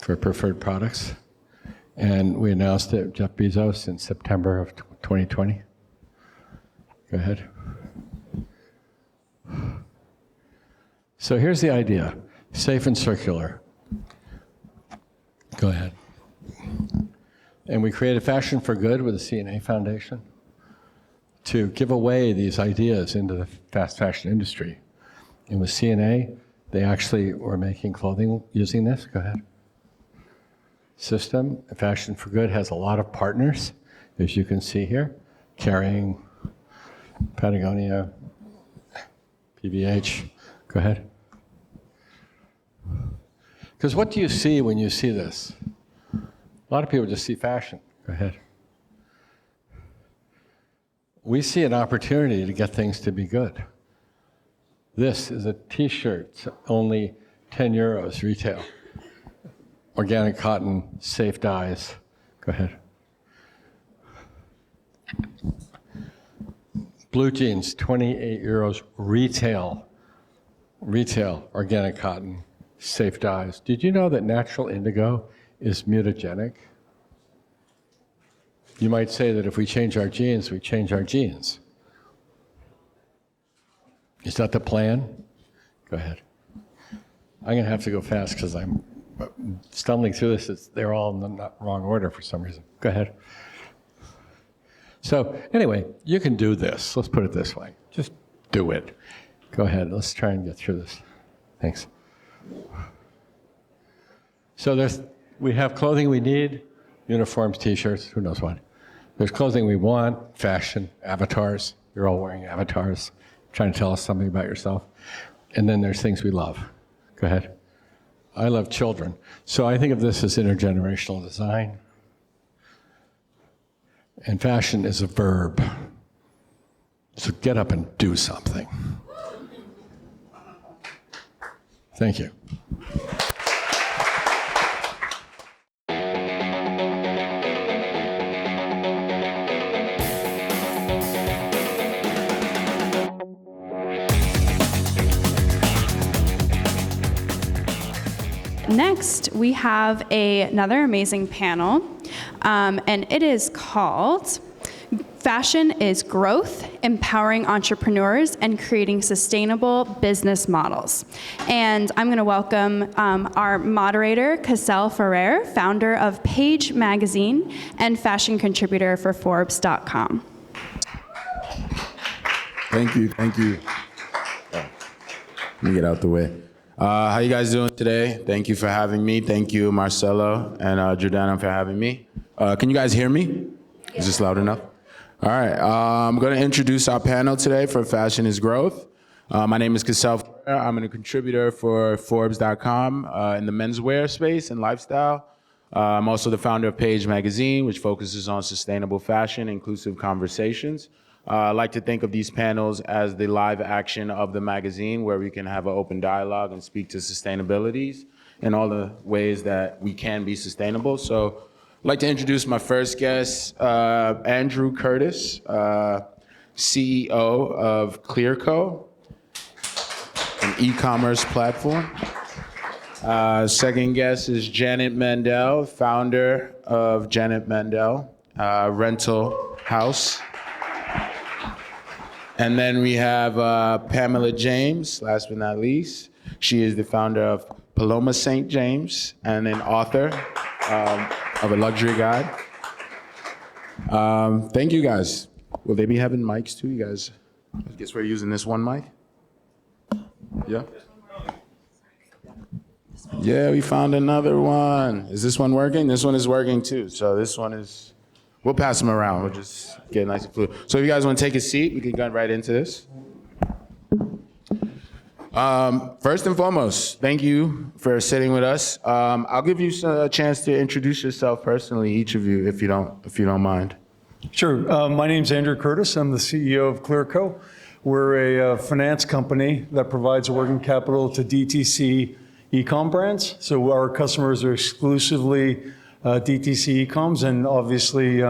for preferred products. And we announced it, Jeff Bezos, in September of 2020. Go ahead. So here's the idea, safe and circular. Go ahead. And we created Fashion for Good with the CNA Foundation to give away these ideas into the fast fashion industry. And with CNA, they actually were making clothing using this. Go ahead. System, Fashion for Good has a lot of partners, as you can see here, carrying Patagonia, PVH. Go ahead. Because what do you see when you see this? A lot of people just see fashion. Go ahead. We see an opportunity to get things to be good. This is a t-shirt, it's only 10 euros retail. Organic cotton, safe dyes. Go ahead. Blue jeans, 28 euros retail. Retail, organic cotton, safe dyes. Did you know that natural indigo is mutagenic? You might say that if we change our genes, we change our genes. Is that the plan? Go ahead. I'm going to have to go fast because I'm stumbling through this. They're all in the wrong order for some reason. Go ahead. So anyway, you can do this. Let's put it this way. Just do it. Go ahead. Let's try and get through this. Thanks. So we have clothing we need, uniforms, t-shirts, who knows what. There's clothing we want, fashion, avatars. You're all wearing avatars, trying to tell us something about yourself. And then there's things we love. Go ahead. I love children. So I think of this as intergenerational design. And fashion is a verb. So get up and do something. Thank you. Next, we have another amazing panel, and it is called Fashion is Growth, Empowering Entrepreneurs and Creating Sustainable Business Models. And I'm going to welcome our moderator, Cassell Ferere, founder of Page Magazine and fashion contributor for Forbes.com. Thank you. Let me get out the way. How you guys doing today? Thank you for having me. Thank you, Marcelo and Jordana, for having me. Can you guys hear me? Is this loud enough? All right. I'm going to introduce our panel today for Fashion is Growth. My name is Cassell Ferere. I'm a contributor for Forbes.com in the menswear space and lifestyle. I'm also the founder of Page Magazine, which focuses on sustainable fashion, inclusive conversations. I like to think of these panels as the live action of the magazine, where we can have an open dialogue and speak to sustainabilities and all the ways that we can be sustainable. So I'd like to introduce my first guest, Andrew Curtis, CEO of Clearco, an e-commerce platform. Second guest is Janet Mandell, founder of Janet Mandell Rental House. And then we have Pamela James, last but not least. She is the founder of Paloma St. James and an author of a luxury guide. Thank you guys. Will they be having mics too, you guys? I guess we're using this one mic? Yeah? Yeah, we found another one. Is this one working? This one is working too. So this one is, we'll pass them around. We'll just get nice and fluid. So if you guys want to take a seat, we can get right into this. First and foremost, thank you for sitting with us. I'll give you a chance to introduce yourself personally, each of you, if you don't mind. Sure. My name's Andrew Curtis. I'm the CEO of Clearco. We're a finance company that provides working capital to DTC e-com brands. So our customers are exclusively DTC e-coms, and obviously a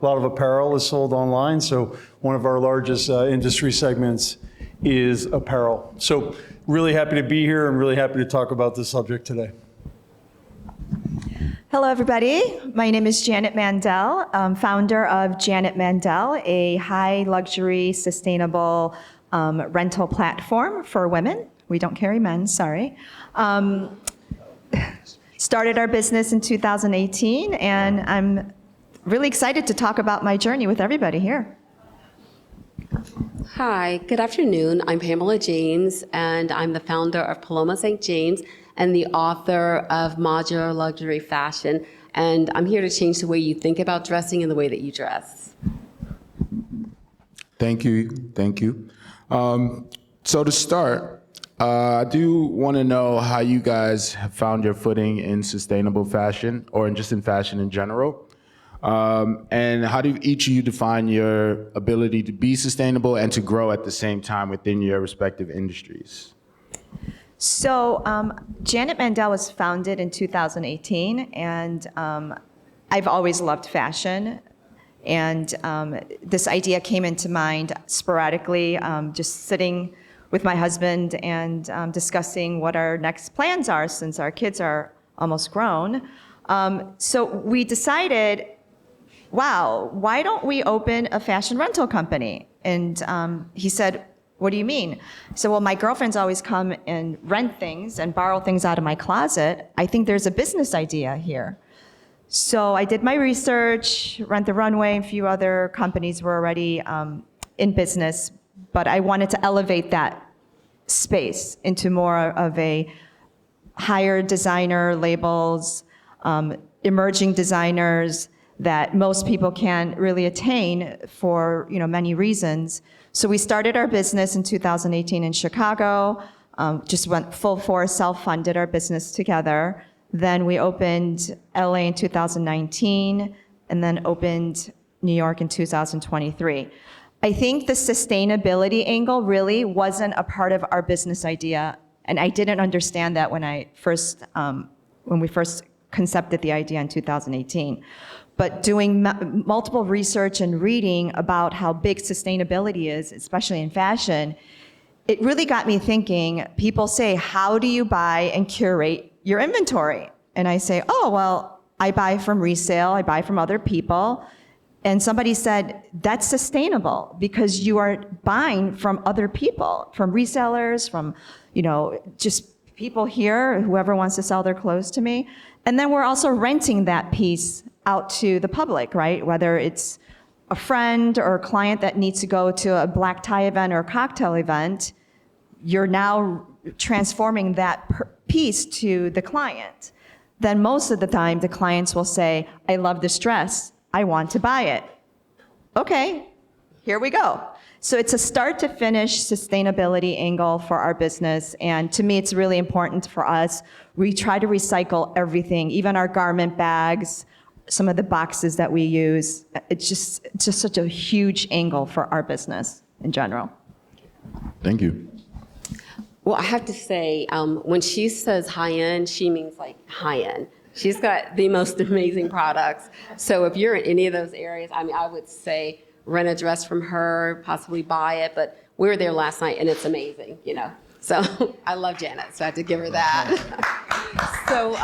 lot of apparel is sold online. So one of our largest industry segments is apparel. So really happy to be here and really happy to talk about this subject today. Hello, everybody. My name is Janet Mandell, founder of Janet Mandell, a high luxury sustainable rental platform for women. We don't carry men, sorry. Started our business in 2018, and I'm really excited to talk about my journey with everybody here. Hi, good afternoon. I'm Pamela James, and I'm the founder of Paloma St. James and the author of Modular Luxury Fashion. And I'm here to change the way you think about dressing and the way that you dress. Thank you. Thank you. So to start, I do want to know how you guys have found your footing in sustainable fashion, or just in fashion in general. And how do each of you define your ability to be sustainable and to grow at the same time within your respective industries? So Janet Mandell was founded in 2018, and I've always loved fashion. And this idea came into mind sporadically, just sitting with my husband and discussing what our next plans are since our kids are almost grown. So we decided, wow, why don't we open a fashion rental company? And he said, what do you mean? So, well, my girlfriends always come and rent things and borrow things out of my closet. I think there's a business idea here. So I did my research, Rent the Runway, and a few other companies were already in business, but I wanted to elevate that space into more of a higher designer labels, emerging designers that most people can't really attain for many reasons. So we started our business in 2018 in Chicago, just went full force, self-funded our business together. Then we opened LA in 2019, and then opened New York in 2023. I think the sustainability angle really wasn't a part of our business idea And I didn't understand that when we first concepted the idea in 2018. But doing multiple research and reading about how big sustainability is, especially in fashion, it really got me thinking. People say, how do you buy and curate your inventory? And I say, oh, well, I buy from resale, I buy from other people. And somebody said, that's sustainable because you are buying from other people, from resellers, from, just people here, whoever wants to sell their clothes to me. And then we're also renting that piece out to the public, right? Whether it's a friend or a client that needs to go to a black tie event or a cocktail event, you're now transforming that piece to the client. Then most of the time, the clients will say, I love this dress, I want to buy it. Okay, here we go. So it's a start to finish sustainability angle for our business. And to me, it's really important for us. We try to recycle everything, even our garment bags, some of the boxes that we use. It's just such a huge angle for our business in general. Thank you. Well, I have to say, when she says high-end, she means like high-end. She's got the most amazing products. So if you're in any of those areas, I would say rent a dress from her, possibly buy it. But we were there last night, and it's amazing, So I love Janet, so I have to give her that. So,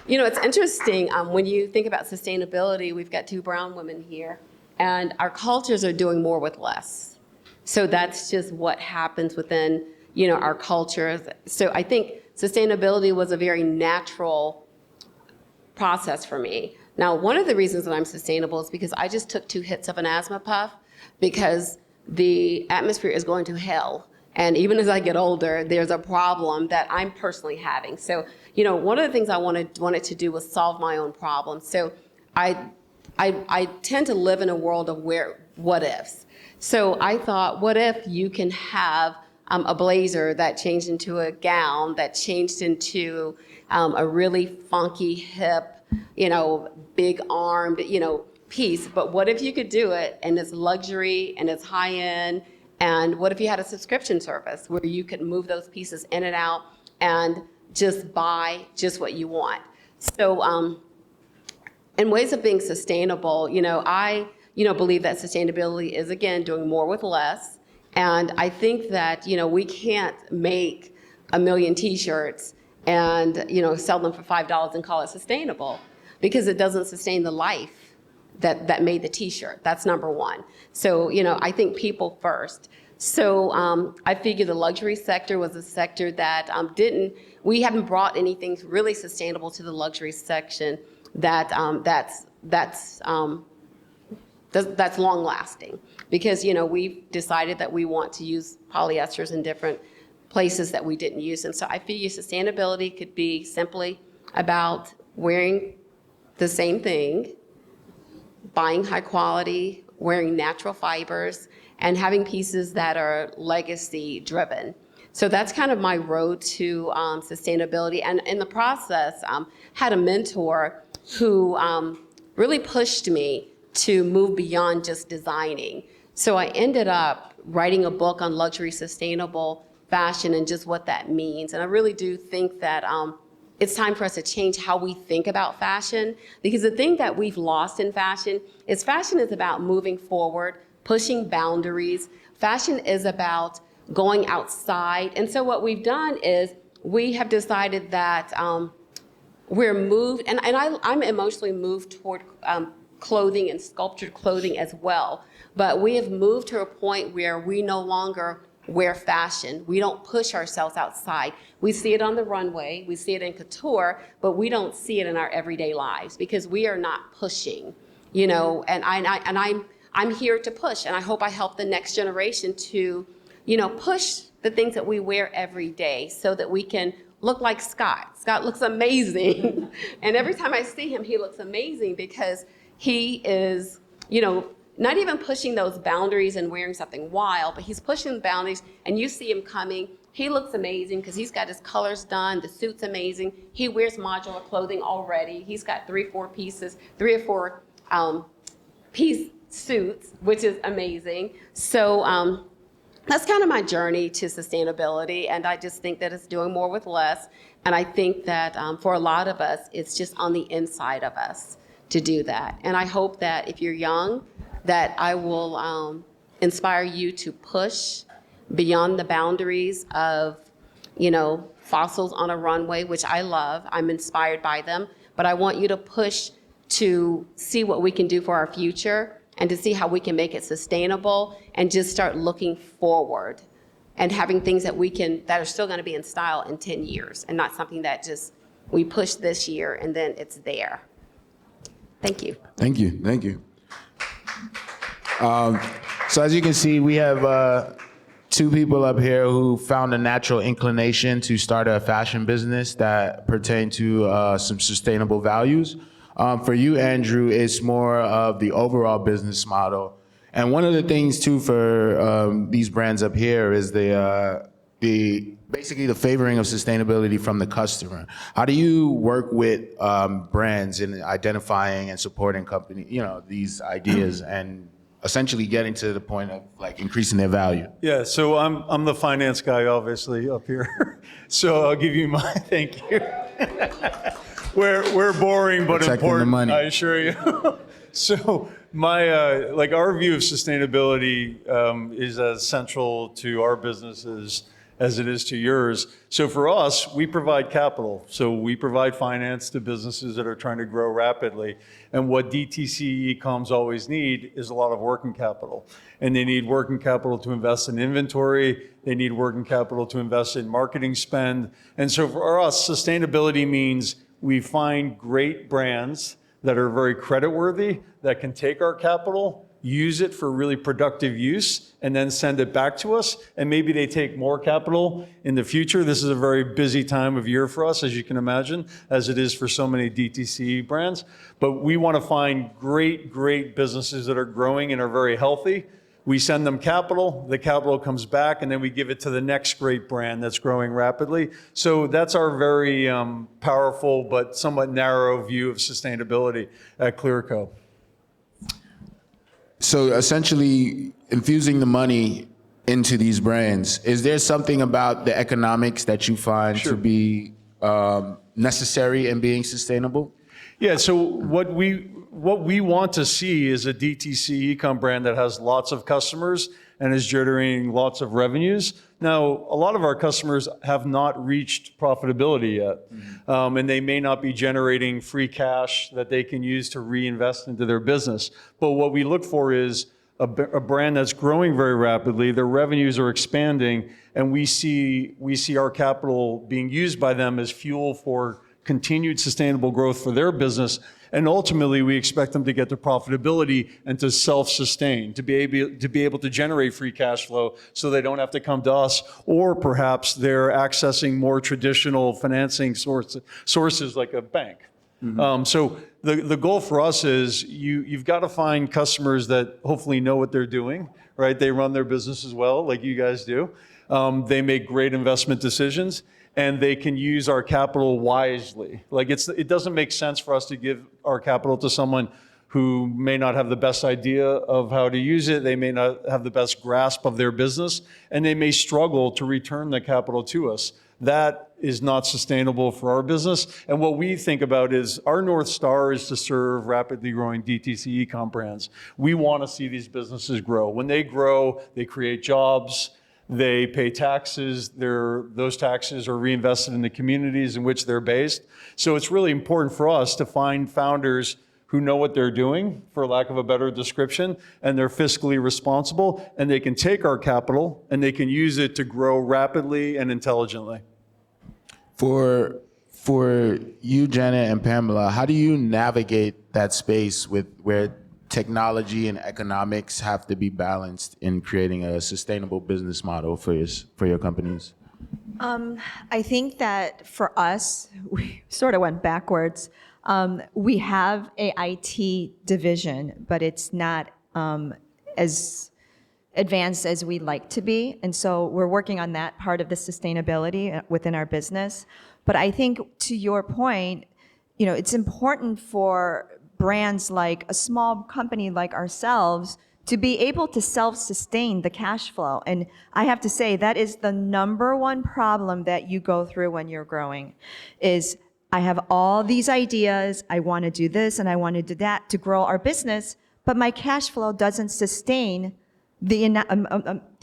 it's interesting. When you think about sustainability, we've got two brown women here, and our cultures are doing more with less. So that's just what happens within, our cultures. So I think sustainability was a very natural process for me. Now, one of the reasons that I'm sustainable is because I just took 2 hits of an asthma puff because the atmosphere is going to hell. And even as I get older, there's a problem that I'm personally having. So, one of the things I wanted to do was solve my own problem. So I tend to live in a world of what ifs. So I thought, what if you can have a blazer that changed into a gown, that changed into a really funky, hip, big armed, piece. But what if you could do it and it's luxury and it's high end? And what if you had a subscription service where you could move those pieces in and out and just buy just what you want? So in ways of being sustainable, I believe that sustainability is, again, doing more with less. And I think that, we can't make 1 million t-shirts and, sell them for $5 and call it sustainable because it doesn't sustain the life that made the t-shirt. That's number one. So, I think people first. So I figure the luxury sector was a sector that we haven't brought anything really sustainable to the luxury section that's long lasting. Because, we've decided that we want to use polyesters in different places that we didn't use. And so I figure sustainability could be simply about wearing the same thing, buying high quality, wearing natural fibers, and having pieces that are legacy driven. So that's kind of my road to sustainability. And in the process, had a mentor who really pushed me to move beyond just designing. So I ended up writing a book on luxury sustainable fashion and just what that means. And I really do think that it's time for us to change how we think about fashion, because the thing that we've lost in fashion is about moving forward, pushing boundaries. Fashion is about going outside. And so what we've done is we have decided that we're moved, and I'm emotionally moved toward clothing and sculptured clothing as well. But we have moved to a point where we no longer wear fashion. We don't push ourselves outside. We see it on the runway, we see it in couture, but we don't see it in our everyday lives because we are not pushing, and I'm here to push, and I hope I help the next generation to, push the things that we wear every day so that we can look like Scott. Scott looks amazing. And every time I see him, he looks amazing because he is, not even pushing those boundaries and wearing something wild, but he's pushing the boundaries, and you see him coming. He looks amazing because he's got his colors done. The suit's amazing. He wears modular clothing already. He's got 3 or 4 piece suits, which is amazing. So that's kind of my journey to sustainability. And I just think that it's doing more with less. And I think that for a lot of us, it's just on the inside of us to do that. And I hope that if you're young, that I will inspire you to push beyond the boundaries of, fossils on a runway, which I love. I'm inspired by them. But I want you to push to see what we can do for our future and to see how we can make it sustainable and just start looking forward and having things that that are still going to be in style in 10 years and not something that just we push this year and then it's there. Thank you. Thank you. Thank you. So as you can see, we have two people up here who found a natural inclination to start a fashion business that pertain to some sustainable values. For you, Andrew, it's more of the overall business model. And one of the things too for these brands up here is basically the favoring of sustainability from the customer. How do you work with brands in identifying and supporting these ideas and essentially getting to the point of increasing their value? Yeah, so I'm the finance guy, obviously, up here. So I'll give you my thank you. We're boring but Protecting important, the money. I assure you. So my our view of sustainability is as central to our businesses as it is to yours. So for us, we provide capital. So we provide finance to businesses that are trying to grow rapidly. And what DTC e-coms always need is a lot of working capital. And they need working capital to invest in inventory. They need working capital to invest in marketing spend. And so for us, sustainability means we find great brands that are very creditworthy, that can take our capital, use it for really productive use, and then send it back to us. And maybe they take more capital in the future. This is a very busy time of year for us, as you can imagine, as it is for so many DTC brands. But we want to find great businesses that are growing and are very healthy. We send them capital, the capital comes back, and then we give it to the next great brand that's growing rapidly. So that's our very powerful but somewhat narrow view of sustainability at Clearco. So essentially, infusing the money into these brands, is there something about the economics that you find to be necessary in being sustainable? Yeah, so what we want to see is a DTC e-com brand that has lots of customers and is generating lots of revenues. Now, a lot of our customers have not reached profitability yet, and they may not be generating free cash that they can use to reinvest into their business. But what we look for is a brand that's growing very rapidly, their revenues are expanding, and we see our capital being used by them as fuel for continued sustainable growth for their business. And ultimately, we expect them to get to profitability and to self-sustain, to be able to generate free cash flow so they don't have to come to us, or perhaps they're accessing more traditional financing sources like a bank. So the goal for us is you've got to find customers that hopefully know what they're doing, right? They run their businesses well, like you guys do. They make great investment decisions, and they can use our capital wisely. It doesn't make sense for us to give our capital to someone who may not have the best idea of how to use it. They may not have the best grasp of their business, and they may struggle to return the capital to us. That is not sustainable for our business. And what we think about is our North Star is to serve rapidly growing DTC e-com brands. We want to see these businesses grow. When they grow, they create jobs. They pay taxes. Those taxes are reinvested in the communities in which they're based. So it's really important for us to find founders who know what they're doing, for lack of a better description, and they're fiscally responsible, and they can take our capital and they can use it to grow rapidly and intelligently. For you, Janet and Pamela, how do you navigate that space where technology and economics have to be balanced in creating a sustainable business model for your companies? I think that for us, we sort of went backwards. We have a IT division, but it's not as advanced as we'd like to be. And so we're working on that part of the sustainability within our business. But I think to your point, it's important for brands like a small company like ourselves to be able to self-sustain the cash flow. And I have to say, that is the number one problem that you go through when you're growing, is I have all these ideas, I want to do this and I want to do that to grow our business, but my cash flow doesn't sustain the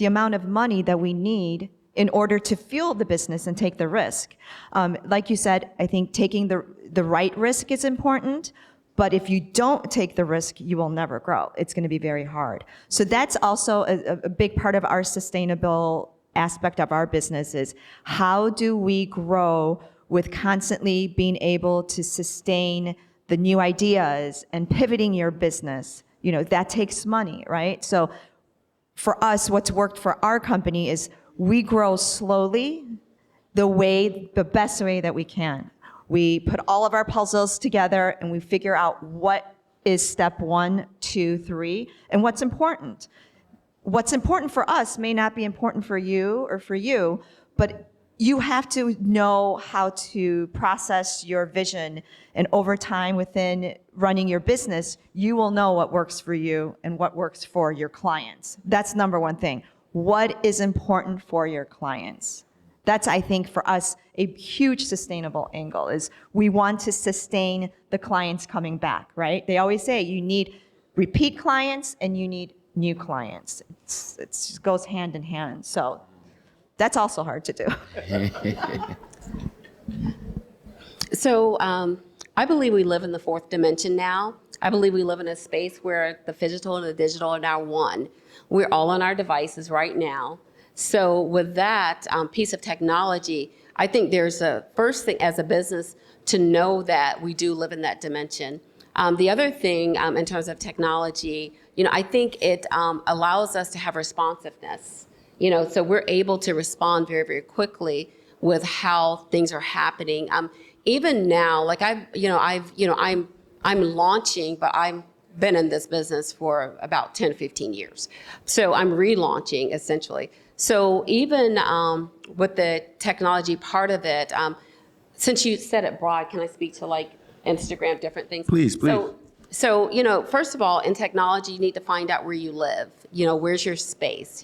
amount of money that we need in order to fuel the business and take the risk. Like you said, I think taking the right risk is important, but if you don't take the risk, you will never grow. It's going to be very hard. So that's also a big part of our sustainable aspect of our business, is how do we grow with constantly being able to sustain the new ideas and pivoting your business. You know, that takes money, right? So for us, what's worked for our company is we grow slowly the best way that we can. We put all of our puzzles together and we figure out what is step 1, 2, 3, and what's important. What's important for us may not be important for you or for you, but you have to know how to process your vision, and over time within running your business, you will know what works for you and what works for your clients. That's number one thing. What is important for your clients? That's, I think, for us, a huge sustainable angle, is we want to sustain the clients coming back, right? They always say you need repeat clients and you need new clients. It just goes hand in hand. So that's also hard to do. So I believe we live in the fourth dimension now. I believe we live in a space where the physical and the digital are now one. We're all on our devices right now. So with that piece of technology, I think there's a first thing as a business to know that we do live in that dimension. The other thing in terms of technology, I think it allows us to have responsiveness. So we're able to respond very, very quickly with how things are happening. Even now, like I'm launching, but I've been in this business for about 10, 15 years. So I'm relaunching essentially. So even with the technology part of it, since you said it broad, can I speak to like Instagram, different things? Please. So, first of all, in technology, you need to find out where you live. Where's your space?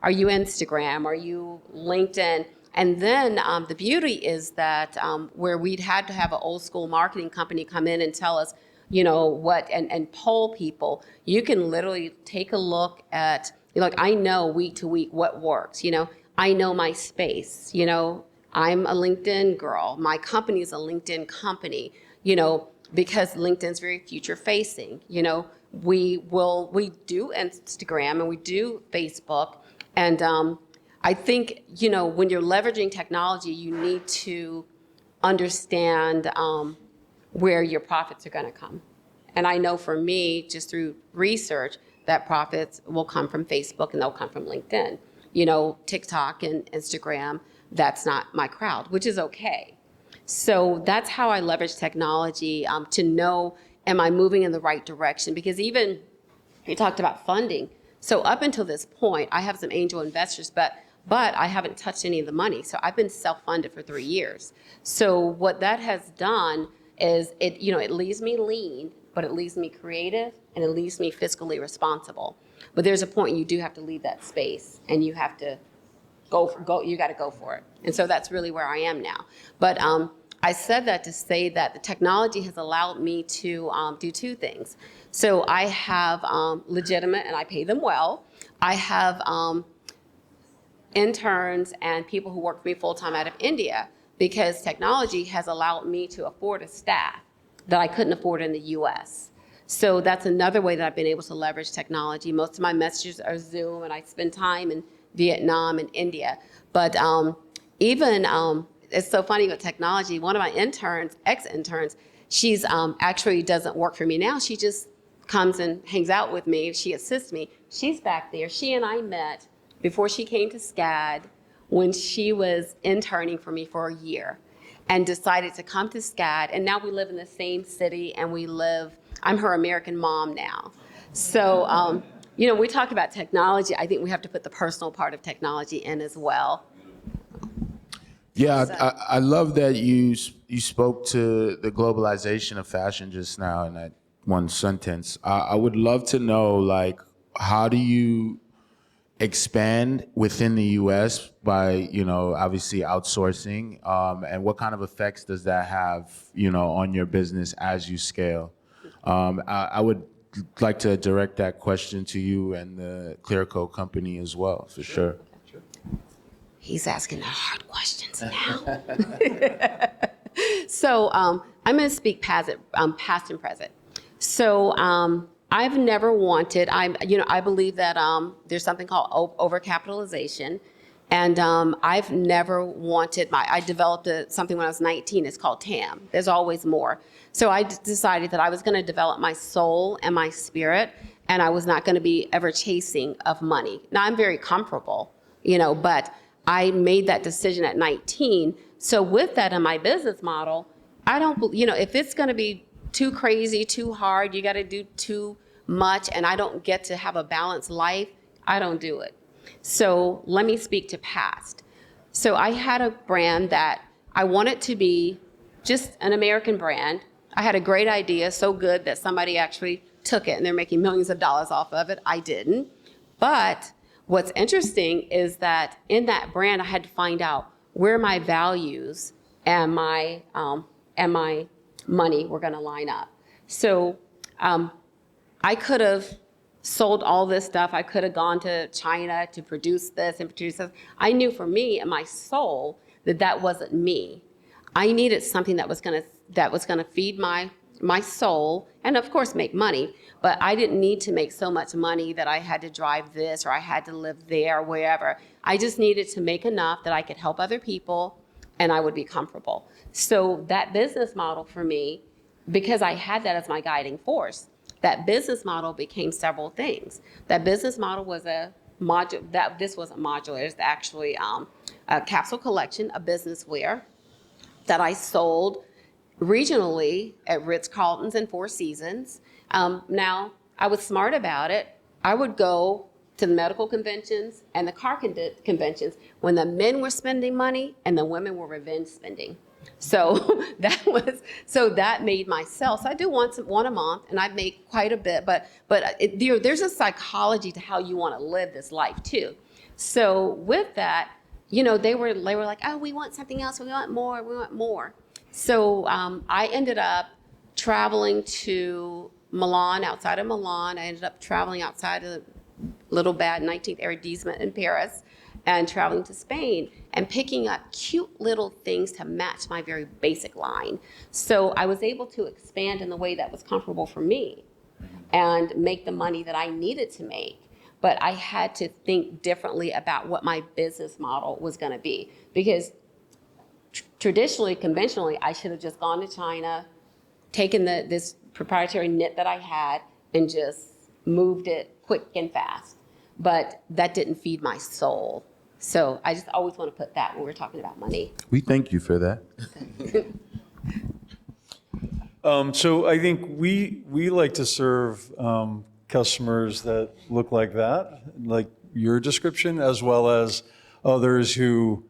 Are you Instagram? Are you LinkedIn? And then the beauty is that where we'd had to have an old school marketing company come in and tell us, what, and poll people, you can literally take a look at, I know week to week what works. I know my space. I'm a LinkedIn girl. My company is a LinkedIn company, because LinkedIn's very future facing. We do Instagram and we do Facebook. And I think, when you're leveraging technology, you need to understand where your profits are going to come. And I know for me, just through research, that profits will come from Facebook and they'll come from LinkedIn. TikTok and Instagram, that's not my crowd, which is okay. So that's how I leverage technology to know, am I moving in the right direction? Because even you talked about funding. So up until this point, I have some angel investors, but I haven't touched any of the money. So I've been self-funded for 3 years. So what that has done is it leaves me lean, but it leaves me creative and it leaves me fiscally responsible. But there's a point you do have to leave that space and you have to you got to go for it. And so that's really where I am now. But I said that to say that the technology has allowed me to do two things. So I have legitimate, and I pay them well. I have interns and people who work for me full-time out of India, because technology has allowed me to afford a staff that I couldn't afford in the US. So that's another way that I've been able to leverage technology. Most of my messages are Zoom, and I spend time in Vietnam and India. But even, it's so funny with technology, one of my interns, ex-interns, she's actually doesn't work for me now. She just comes and hangs out with me. She assists me. She's back there. She and I met before she came to SCAD when she was interning for me for a year and decided to come to SCAD. And now we live in the same city and I'm her American mom now. So, we talk about technology. I think we have to put the personal part of technology in as well. Yeah, I love that you spoke to the globalization of fashion just now in that one sentence. I would love to know, how do you expand within the U.S. by, obviously outsourcing, and what kind of effects does that have, on your business as you scale? I would like to direct that question to you and the Clearco company as well, for sure. He's asking the hard questions now. So I'm going to speak past and present. So I've never wanted, I believe that there's something called overcapitalization. And I've never wanted, I developed something when I was 19, it's called TAM. There's always more. So I decided that I was going to develop my soul and my spirit, and I was not going to be ever chasing of money. Now I'm very comfortable, but I made that decision at 19. So with that in my business model, I don't, if it's going to be too crazy, too hard, you got to do too much, and I don't get to have a balanced life, I don't do it. So let me speak to past. So I had a brand that I wanted to be just an American brand. I had a great idea, so good that somebody actually took it and they're making millions of dollars off of it. I didn't. But what's interesting is that in that brand, I had to find out where my values and my money were going to line up. So I could have sold all this stuff. I could have gone to China to produce this and produce this. I knew for me and my soul that wasn't me. I needed something that was gonna feed my soul and of course make money. But I didn't need to make so much money that I had to drive this or I had to live there or wherever. I just needed to make enough that I could help other people and I would be comfortable. So that business model for me, because I had that as my guiding force, that business model became several things. That business model was this wasn't modular, it's actually a capsule collection of business wear that I sold regionally at Ritz-Carlton's and Four Seasons. Now, I was smart about it. I would go to the medical conventions and the car conventions when the men were spending money and the women were revenge spending. So that made my sell. So I do one a month, and I make quite a bit. But there's a psychology to how you want to live this life too. So with that, they were like, oh, we want something else. We want more. We want more. So I ended up traveling to Milan, outside of Milan. I ended up traveling outside of the little bad 19th arrondissement in Paris, and traveling to Spain and picking up cute little things to match my very basic line. So I was able to expand in the way that was comfortable for me and make the money that I needed to make. But I had to think differently about what my business model was gonna be. Because traditionally, conventionally, I should have just gone to China, taken this proprietary knit that I had and just moved it quick and fast. But that didn't feed my soul. So I just always want to put that when we're talking about money. We thank you for that. So I think we like to serve customers that look like that, like your description, as well as others who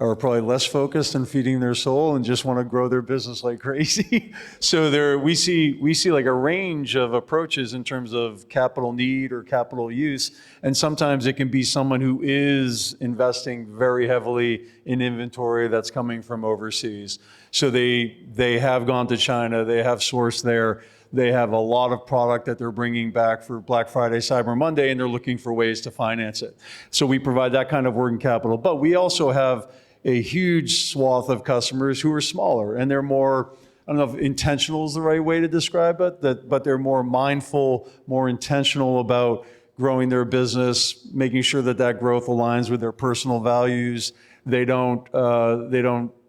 are probably less focused on feeding their soul and just want to grow their business like crazy. So we see like a range of approaches in terms of capital need or capital use. And sometimes it can be someone who is investing very heavily in inventory that's coming from overseas. So they have gone to China, they have sourced there, they have a lot of product that they're bringing back for Black Friday, Cyber Monday, and they're looking for ways to finance it. So we provide that kind of working capital. But we also have a huge swath of customers who are smaller, and they're more, I don't know if intentional is the right way to describe it, but they're more mindful, more intentional about growing their business, making sure that growth aligns with their personal values. They don't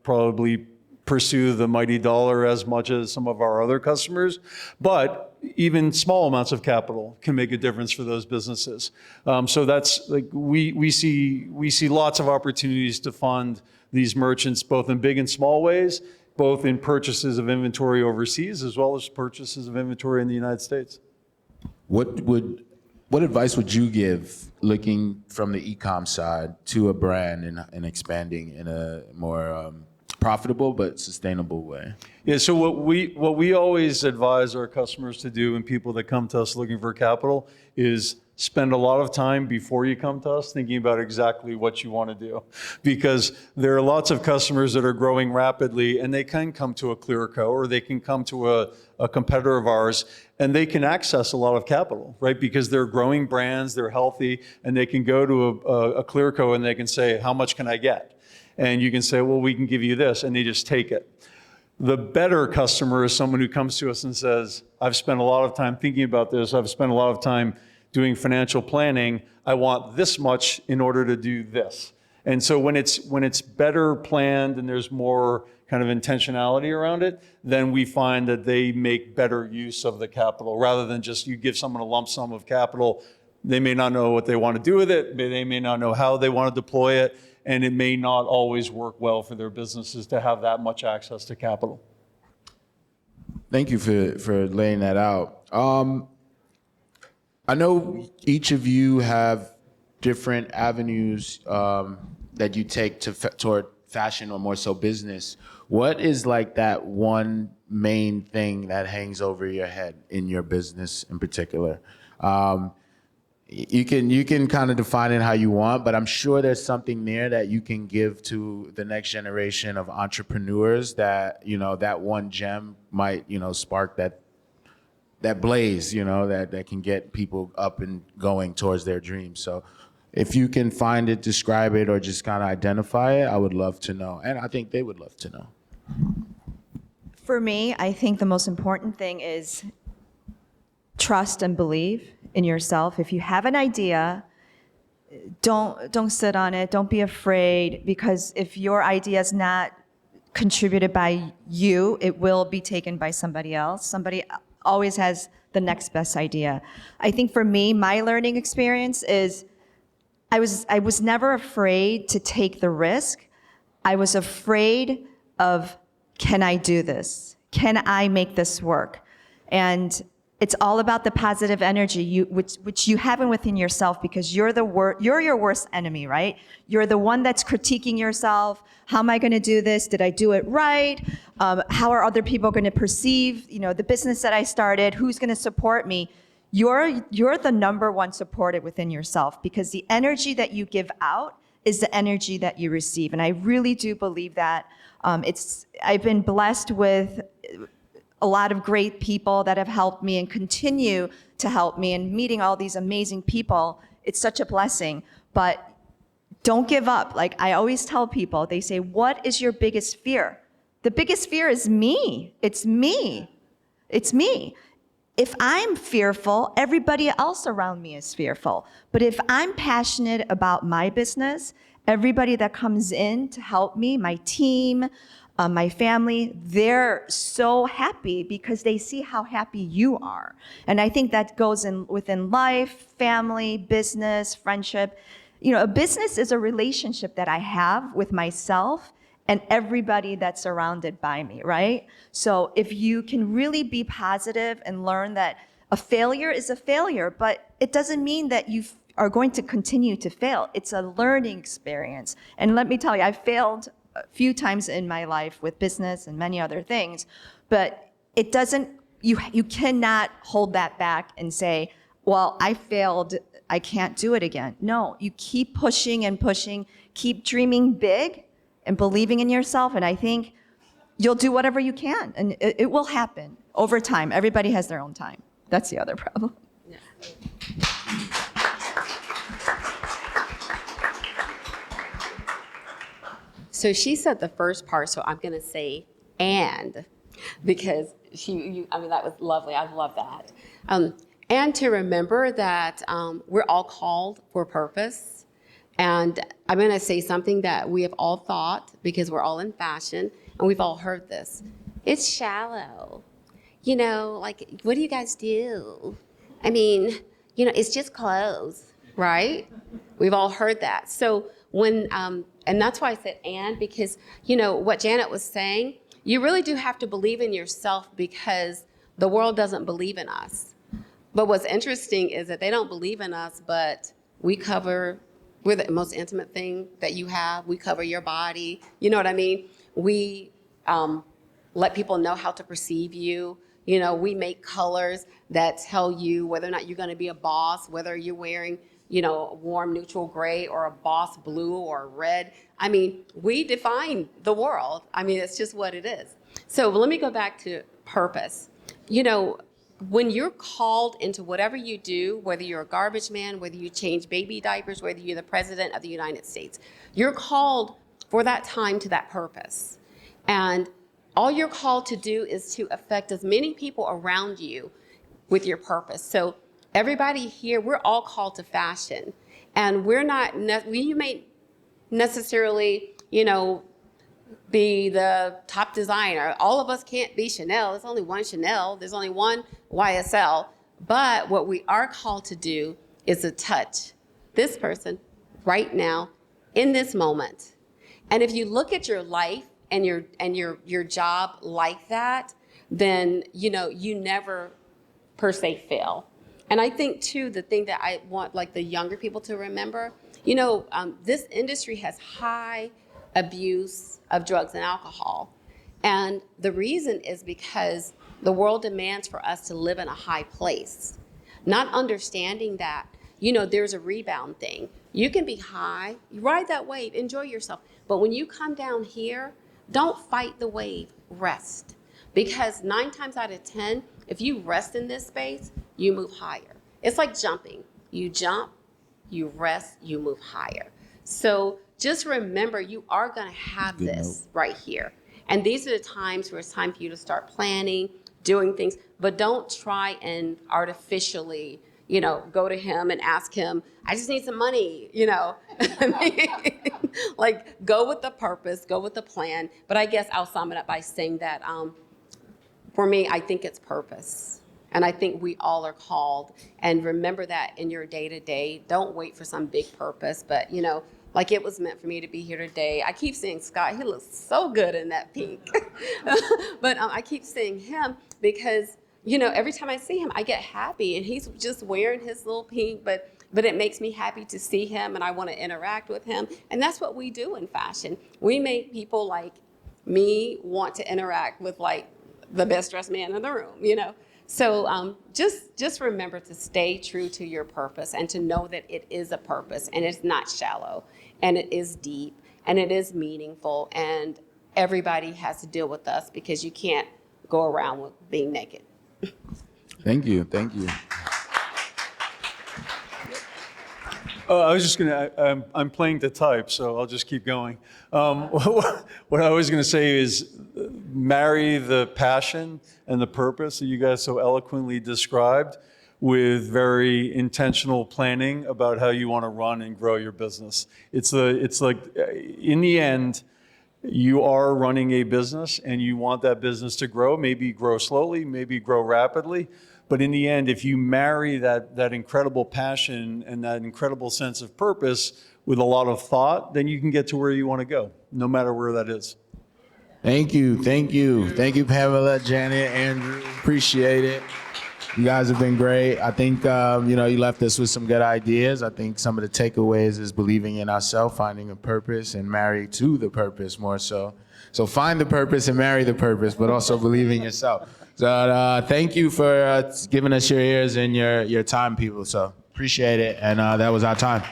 probably pursue the mighty dollar as much as some of our other customers, but even small amounts of capital can make a difference for those businesses. So that's like we see lots of opportunities to fund these merchants, both in big and small ways, both in purchases of inventory overseas as well as purchases of inventory in the United States. What advice would you give, looking from the e-com side, to a brand and expanding in a more profitable but sustainable way? Yeah, so what we always advise our customers to do and people that come to us looking for capital is spend a lot of time before you come to us thinking about exactly what you want to do. Because there are lots of customers that are growing rapidly, and they can come to a Clearco, or they can come to a competitor of ours, and they can access a lot of capital, right? Because they're growing brands, they're healthy, and they can go to a Clearco and they can say, how much can I get? And you can say, well, we can give you this, and they just take it. The better customer is someone who comes to us and says, I've spent a lot of time thinking about this, I've spent a lot of time doing financial planning, I want this much in order to do this. And so when it's better planned and there's more kind of intentionality around it, then we find that they make better use of the capital rather than just you give someone a lump sum of capital. They may not know what they want to do with it, they may not know how they want to deploy it, and it may not always work well for their businesses to have that much access to capital. Thank you for laying that out. I know each of you have different avenues that you take toward fashion or more so business. What is like that one main thing that hangs over your head in your business in particular? You can kind of define it how you want, but I'm sure there's something there that you can give to the next generation of entrepreneurs that, that one gem might, spark that blaze, that can get people up and going towards their dreams. So if you can find it, describe it, or just kind of identify it, I would love to know. And I think they would love to know. For me, I think the most important thing is trust and believe in yourself. If you have an idea, don't sit on it. Don't be afraid, because if your idea is not contributed by you, it will be taken by somebody else. Somebody always has the next best idea. I think for me, my learning experience is I was never afraid to take the risk. I was afraid of, can I do this? Can I make this work? And it's all about the positive energy which you have within yourself, because you're your worst enemy, right? You're the one that's critiquing yourself. How am I going to do this? Did I do it right? How are other people going to perceive, the business that I started? Who's going to support me? You're the number one supported within yourself, because the energy that you give out is the energy that you receive. And I really do believe that. I've been blessed with a lot of great people that have helped me and continue to help me, and meeting all these amazing people. It's such a blessing, but don't give up. Like I always tell people, they say, what is your biggest fear? The biggest fear is me. It's me. It's me. If I'm fearful, everybody else around me is fearful. But if I'm passionate about my business, everybody that comes in to help me, my team, my family, they're so happy because they see how happy you are. And I think that goes within life, family, business, friendship. A business is a relationship that I have with myself and everybody that's surrounded by me, right? So if you can really be positive and learn that a failure is a failure, but it doesn't mean that you are going to continue to fail. It's a learning experience. And let me tell you, I failed a few times in my life with business and many other things, but it doesn't, you cannot hold that back and say, well, I failed, I can't do it again. No, you keep pushing and pushing, keep dreaming big and believing in yourself, and I think you'll do whatever you can, and it will happen over time. Everybody has their own time. That's the other problem. Yeah. So she said the first part, so I'm going to say and, because that was lovely. I love that. And to remember that we're all called for purpose. And I'm going to say something that we have all thought, because we're all in fashion, and we've all heard this. It's shallow. Like, what do you guys do? I mean, it's just clothes, right? We've all heard that. So when, and that's why I said and, because, what Janet was saying, you really do have to believe in yourself, because the world doesn't believe in us. But what's interesting is that they don't believe in us, but we're the most intimate thing that you have. We cover your body. You know what I mean? We let people know how to perceive you. We make colors that tell you whether or not you're going to be a boss, whether you're wearing, a warm neutral gray or a boss blue or red. I mean, we define the world. I mean, it's just what it is. So let me go back to purpose. When you're called into whatever you do, whether you're a garbage man, whether you change baby diapers, whether you're the president of the United States, you're called for that time to that purpose. And all you're called to do is to affect as many people around you with your purpose. So everybody here, we're all called to fashion. And we're not, you may necessarily, be the top designer. All of us can't be Chanel. There's only one Chanel. There's only one YSL. But what we are called to do is to touch this person right now in this moment. And if you look at your life and your job like that, then you never per se fail. And I think too, the thing that I want like the younger people to remember, this industry has high abuse of drugs and alcohol. And the reason is because the world demands for us to live in a high place. Not understanding that, there's a rebound thing. You can be high, you ride that wave, enjoy yourself. But when you come down here, don't fight the wave, rest. Because 9 times out of 10, if you rest in this space, you move higher. It's like jumping. You jump, you rest, you move higher. So just remember, you are going to have this right here. And these are the times where it's time for you to start planning, doing things, but don't try and artificially, go to him and ask him, I just need some money, Like, go with the purpose, go with the plan. But I guess I'll sum it up by saying that for me, I think it's purpose. And I think we all are called. And remember that in your day-to-day. Don't wait for some big purpose, but, like it was meant for me to be here today. I keep seeing Scott. He looks so good in that pink. But I keep seeing him because, every time I see him, I get happy. And he's just wearing his little pink, but it makes me happy to see him and I want to interact with him. And that's what we do in fashion. We make people like me want to interact with like the best dressed man in the room, So just remember to stay true to your purpose and to know that it is a purpose and it's not shallow and it is deep and it is meaningful and everybody has to deal with us because you can't go around with being naked. Thank you. I was just gonna, I'm playing to type, so I'll just keep going. What I was gonna say is marry the passion and the purpose that you guys so eloquently described with very intentional planning about how you wanna run and grow your business. It's like, in the end, you are running a business and you want that business to grow, maybe grow slowly, maybe grow rapidly. But in the end, if you marry that incredible passion and that incredible sense of purpose with a lot of thought, then you can get to where you want to go, no matter where that is. Thank you, Pamela, Janet, Andrew. Appreciate it. You guys have been great. I think you left us with some good ideas. I think some of the takeaways is believing in ourselves, finding a purpose, and marry to the purpose more so. So find the purpose and marry the purpose, but also believe in yourself. So thank you for giving us your ears and your time, people. So appreciate it. And that was our time.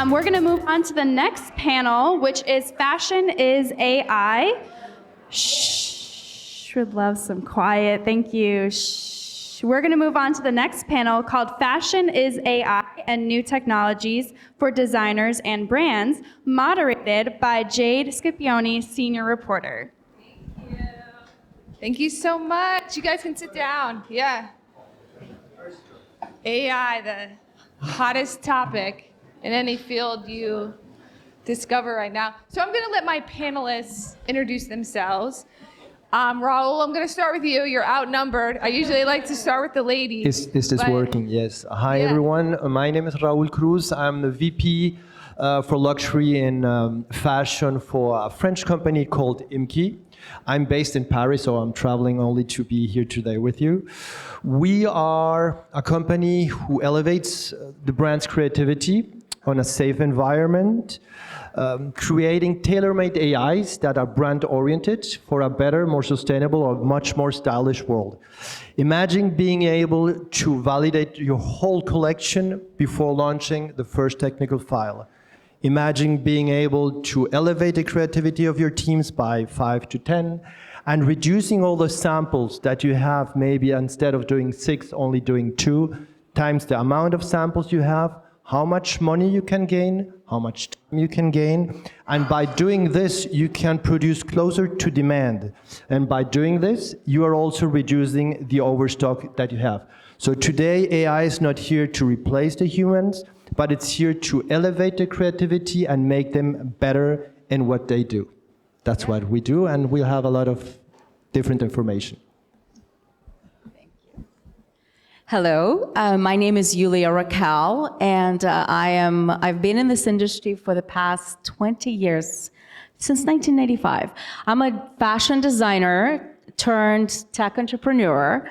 We're going to move on to the next panel, which is Fashion is AI. Shh, would love some quiet. Thank you. Shh. We're going to move on to the next panel called Fashion is AI and New Technologies for Designers and Brands, moderated by Jade Scipioni, Senior Reporter. Thank you. Thank you so much. You guys can sit down. Yeah. AI, the hottest topic in any field you discover right now. So I'm going to let my panelists introduce themselves. Raul, I'm going to start with you. You're outnumbered. I usually like to start with the ladies. Is this working? Yes. Hi, everyone. My name is Raul Cruz. I'm the VP for luxury and fashion for a French company called Imki. I'm based in Paris, so I'm traveling only to be here today with you. We are a company who elevates the brand's creativity on a safe environment, creating tailor-made AIs that are brand-oriented for a better, more sustainable, or much more stylish world. Imagine being able to validate your whole collection before launching the first technical file. Imagine being able to elevate the creativity of your teams by 5 to 10, and reducing all the samples that you have, maybe instead of doing 6, only doing 2, times the amount of samples you have, how much money you can gain, how much time you can gain. And by doing this, you can produce closer to demand. And by doing this, you are also reducing the overstock that you have. So today, AI is not here to replace the humans, but it's here to elevate their creativity and make them better in what they do. That's what we do, and we'll have a lot of different information. Hello, my name is Yuliya Raquel, and I've been in this industry for the past 20 years, since 1995. I'm a fashion designer turned tech entrepreneur.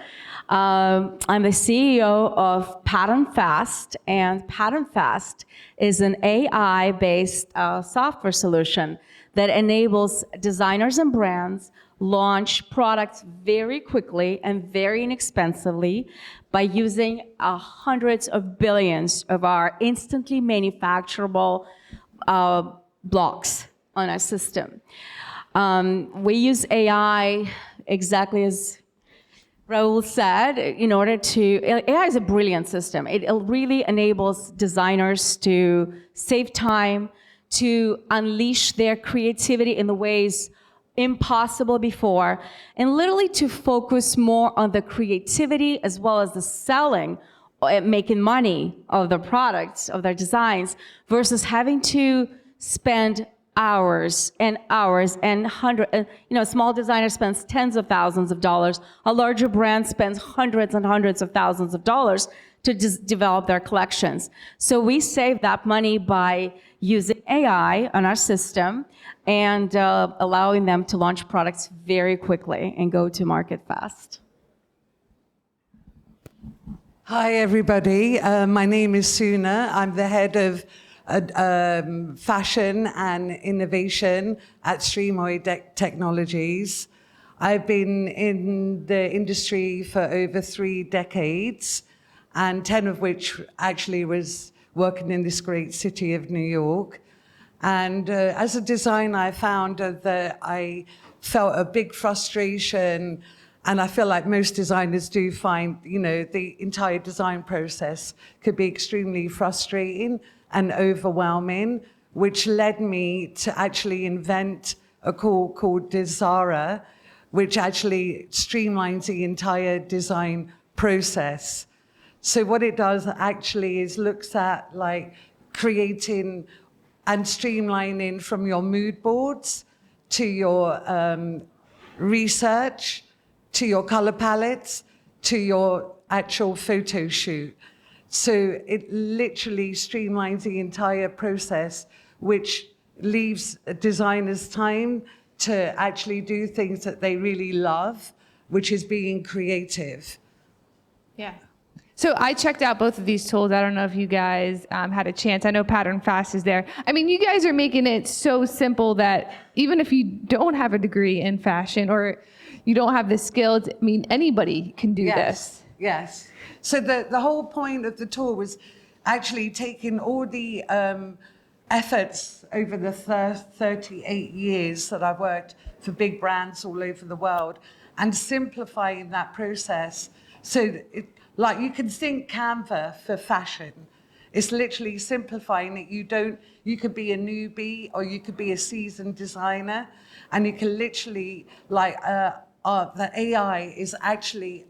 I'm the CEO of Pattern Fast, and Pattern Fast is an AI-based software solution that enables designers and brands launch products very quickly and very inexpensively by using hundreds of billions of our instantly manufacturable blocks on our system. We use AI exactly as Raul said, in order to, AI is a brilliant system. It really enables designers to save time, to unleash their creativity in the ways impossible before, and literally to focus more on the creativity as well as the selling, making money of the products, of their designs, versus having to spend hours and hours and a small designer spends tens of thousands of dollars. A larger brand spends hundreds and hundreds of thousands of dollars to develop their collections. So we save that money by using AI on our system and allowing them to launch products very quickly and go to market fast. Hi, everybody. My name is Suna. I'm the head of fashion and innovation at Streamoid Technologies. I've been in the industry for over 3 decades, and 10 of which actually was working in this great city of New York. And as a designer, I found that I felt a big frustration, and I feel like most designers do find, the entire design process could be extremely frustrating and overwhelming, which led me to actually invent a tool called Desara, which actually streamlines the entire design process. So what it does actually is looks at like creating and streamlining from your mood boards to your research, to your color palettes, to your actual photo shoot. So it literally streamlines the entire process, which leaves designers time to actually do things that they really love, which is being creative. Yeah. So I checked out both of these tools. I don't know if you guys had a chance. I know Pattern Fast is there. I mean, you guys are making it so simple that even if you don't have a degree in fashion or you don't have the skills, I mean, anybody can do this. Yes. So the whole point of the tool was actually taking all the efforts over the 38 years that I've worked for big brands all over the world and simplifying that process. So like you can think Canva for fashion. It's literally simplifying it. You could be a newbie or you could be a seasoned designer, and you can literally the AI is actually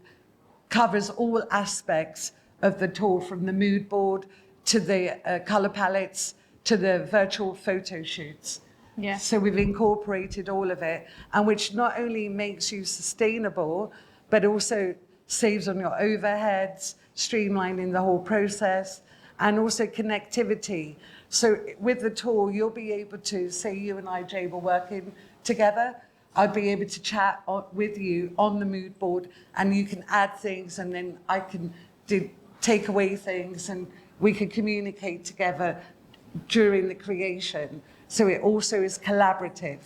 covers all aspects of the tool, from the mood board to the color palettes to the virtual photo shoots. Yeah. So we've incorporated all of it, and which not only makes you sustainable, but also saves on your overheads, streamlining the whole process, and also connectivity. So with the tool, you'll be able to, say you and I, Jay, were working together, I'd be able to chat with you on the mood board, and you can add things, and then I can take away things, and we can communicate together during the creation. So it also is collaborative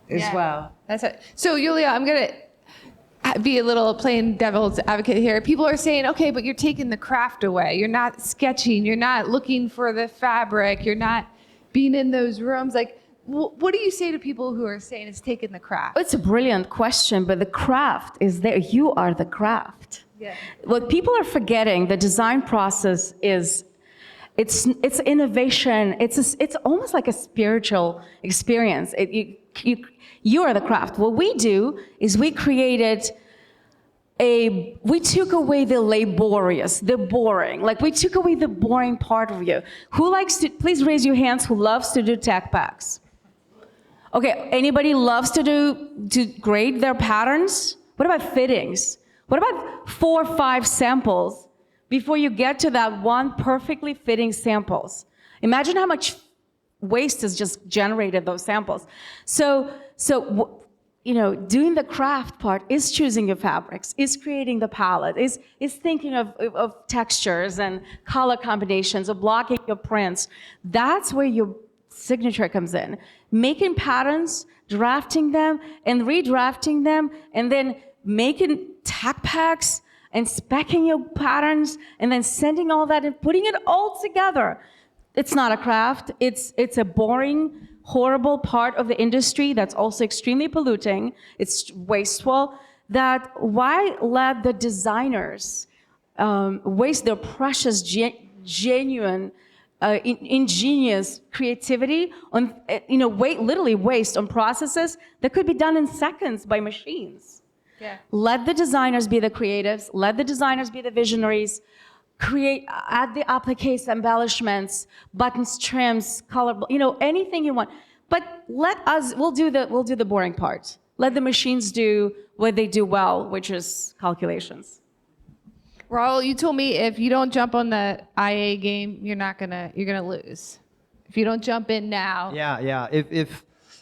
as well. That's it. So Yuliya, I'm going to be a little plain devil's advocate here. People are saying, okay, but you're taking the craft away. You're not sketching. You're not looking for the fabric. You're not being in those rooms. Like, what do you say to people who are saying it's taking the craft? It's a brilliant question, but the craft is there. You are the craft. Yeah. What people are forgetting, the design process is, it's innovation. It's almost like a spiritual experience. You are the craft. What we do is we took away the laborious, the boring. Like, we took away the boring part of you. Who likes to, please raise your hands, who loves to do tech packs? Okay, anybody loves to grade their patterns? What about fittings? What about 4 or 5 samples before you get to that one perfectly fitting samples? Imagine how much waste is just generated those samples. So doing the craft part is choosing your fabrics, is creating the palette, is thinking of textures and color combinations, of blocking your prints. That's where your signature comes in. Making patterns, drafting them, and redrafting them, and then making tech packs and speccing your patterns, and then sending all that and putting it all together. It's not a craft. It's a boring, horrible part of the industry that's also extremely polluting. It's wasteful. Why let the designers waste their precious, genuine, ingenious creativity on, literally waste on processes that could be done in seconds by machines? Yeah. Let the designers be the creatives. Let the designers be the visionaries. Add the appliques, embellishments, buttons, trims, color, anything you want. But we'll do the boring part. Let the machines do what they do well, which is calculations. Raul, you told me if you don't jump on the IA game, you're gonna lose. If you don't jump in now. Yeah.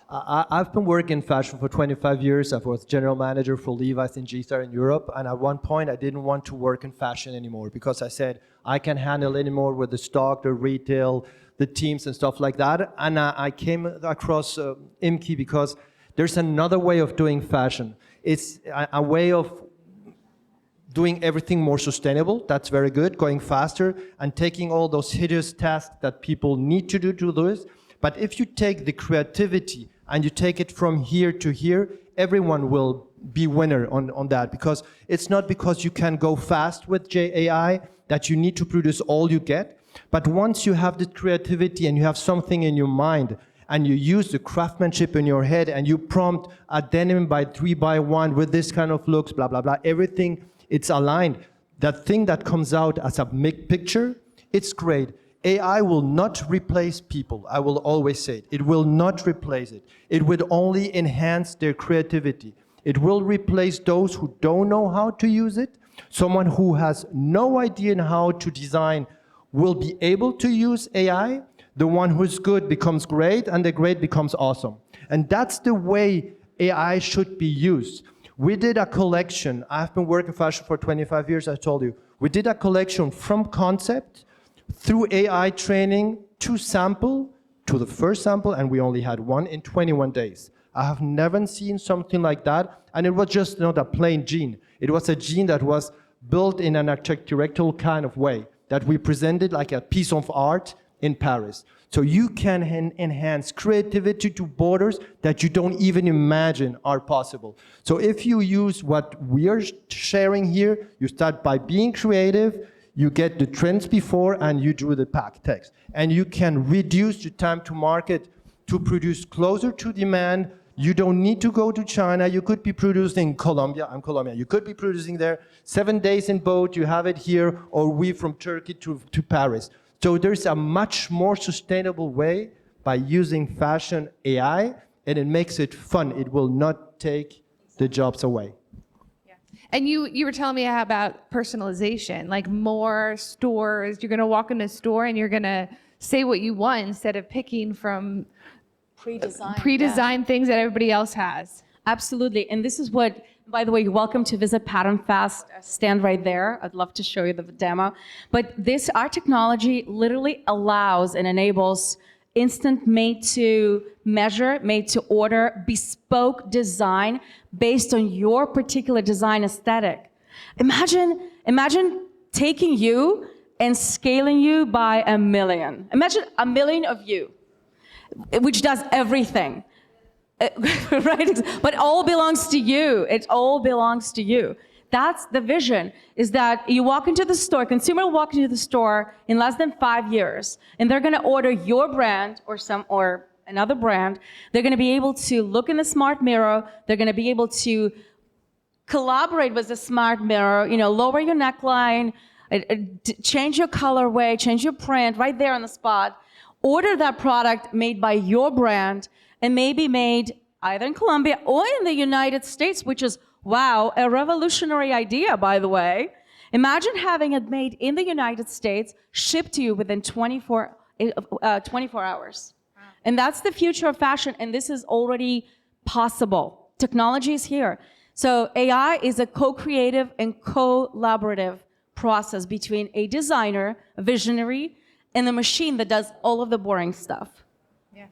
I've been working in fashion for 25 years. I was general manager for Levi's and G-Star in Europe. And at one point, I didn't want to work in fashion anymore because I said, I can't handle anymore with the stock, the retail, the teams and stuff like that. And I came across IMKI because there's another way of doing fashion. It's a way of doing everything more sustainable. That's very good, going faster and taking all those hideous tasks that people need to do this. But if you take the creativity and you take it from here to here, everyone will be winner on that, because it's not because you can go fast with AI that you need to produce all you get. But once you have the creativity and you have something in your mind and you use the craftsmanship in your head and you prompt a denim by 3x1 with this kind of looks, blah, blah, blah, everything, it's aligned. That thing that comes out as a big picture, it's great. AI will not replace people. I will always say it. It will not replace it. It would only enhance their creativity. It will replace those who don't know how to use it. Someone who has no idea on how to design will be able to use AI. The one who's good becomes great, and the great becomes awesome. And that's the way AI should be used. We did a collection. I've been working in fashion for 25 years, I told you. We did a collection from concept through AI training to sample, to the first sample, and we only had one in 21 days. I have never seen something like that, and it was just not a plain jean. It was a jean that was built in an architectural kind of way, that we presented like a piece of art in Paris. So you can enhance creativity to borders that you don't even imagine are possible. So if you use what we are sharing here, you start by being creative, you get the trends before, and you do the pack text. And you can reduce the time to market to produce closer to demand. You don't need to go to China. You could be producing in Colombia. I'm Colombian. You could be producing there 7 days in boat. You have it here, or we from Turkey to Paris. So there's a much more sustainable way by using fashion AI, and it makes it fun. It will not take the jobs away. And you were telling me about personalization, like more stores. You're going to walk in a store and you're going to say what you want instead of picking from pre-designed things that everybody else has. Absolutely. And this is what, by the way, you're welcome to visit Pattern Fast. Stand right there. I'd love to show you the demo. But our technology literally allows and enables instant made to measure, made to order, bespoke design based on your particular design aesthetic. Imagine taking you and scaling you by 1 million. Imagine 1 million of you, which does everything. Right? But all belongs to you. It all belongs to you. That's the vision, is that you walk into the store, consumer will walk into the store in less than 5 years, and they're gonna order your brand or another brand. They're gonna be able to look in the smart mirror. They're gonna be able to collaborate with the smart mirror, lower your neckline, change your colorway, change your print right there on the spot. Order that product made by your brand and maybe made either in Colombia or in the United States, which is, wow, a revolutionary idea, by the way. Imagine having it made in the United States, shipped to you within 24 hours. Wow. And that's the future of fashion, and this is already possible. Technology is here. So AI is a co-creative and collaborative process between a designer, a visionary, and the machine that does all of the boring stuff. Yeah.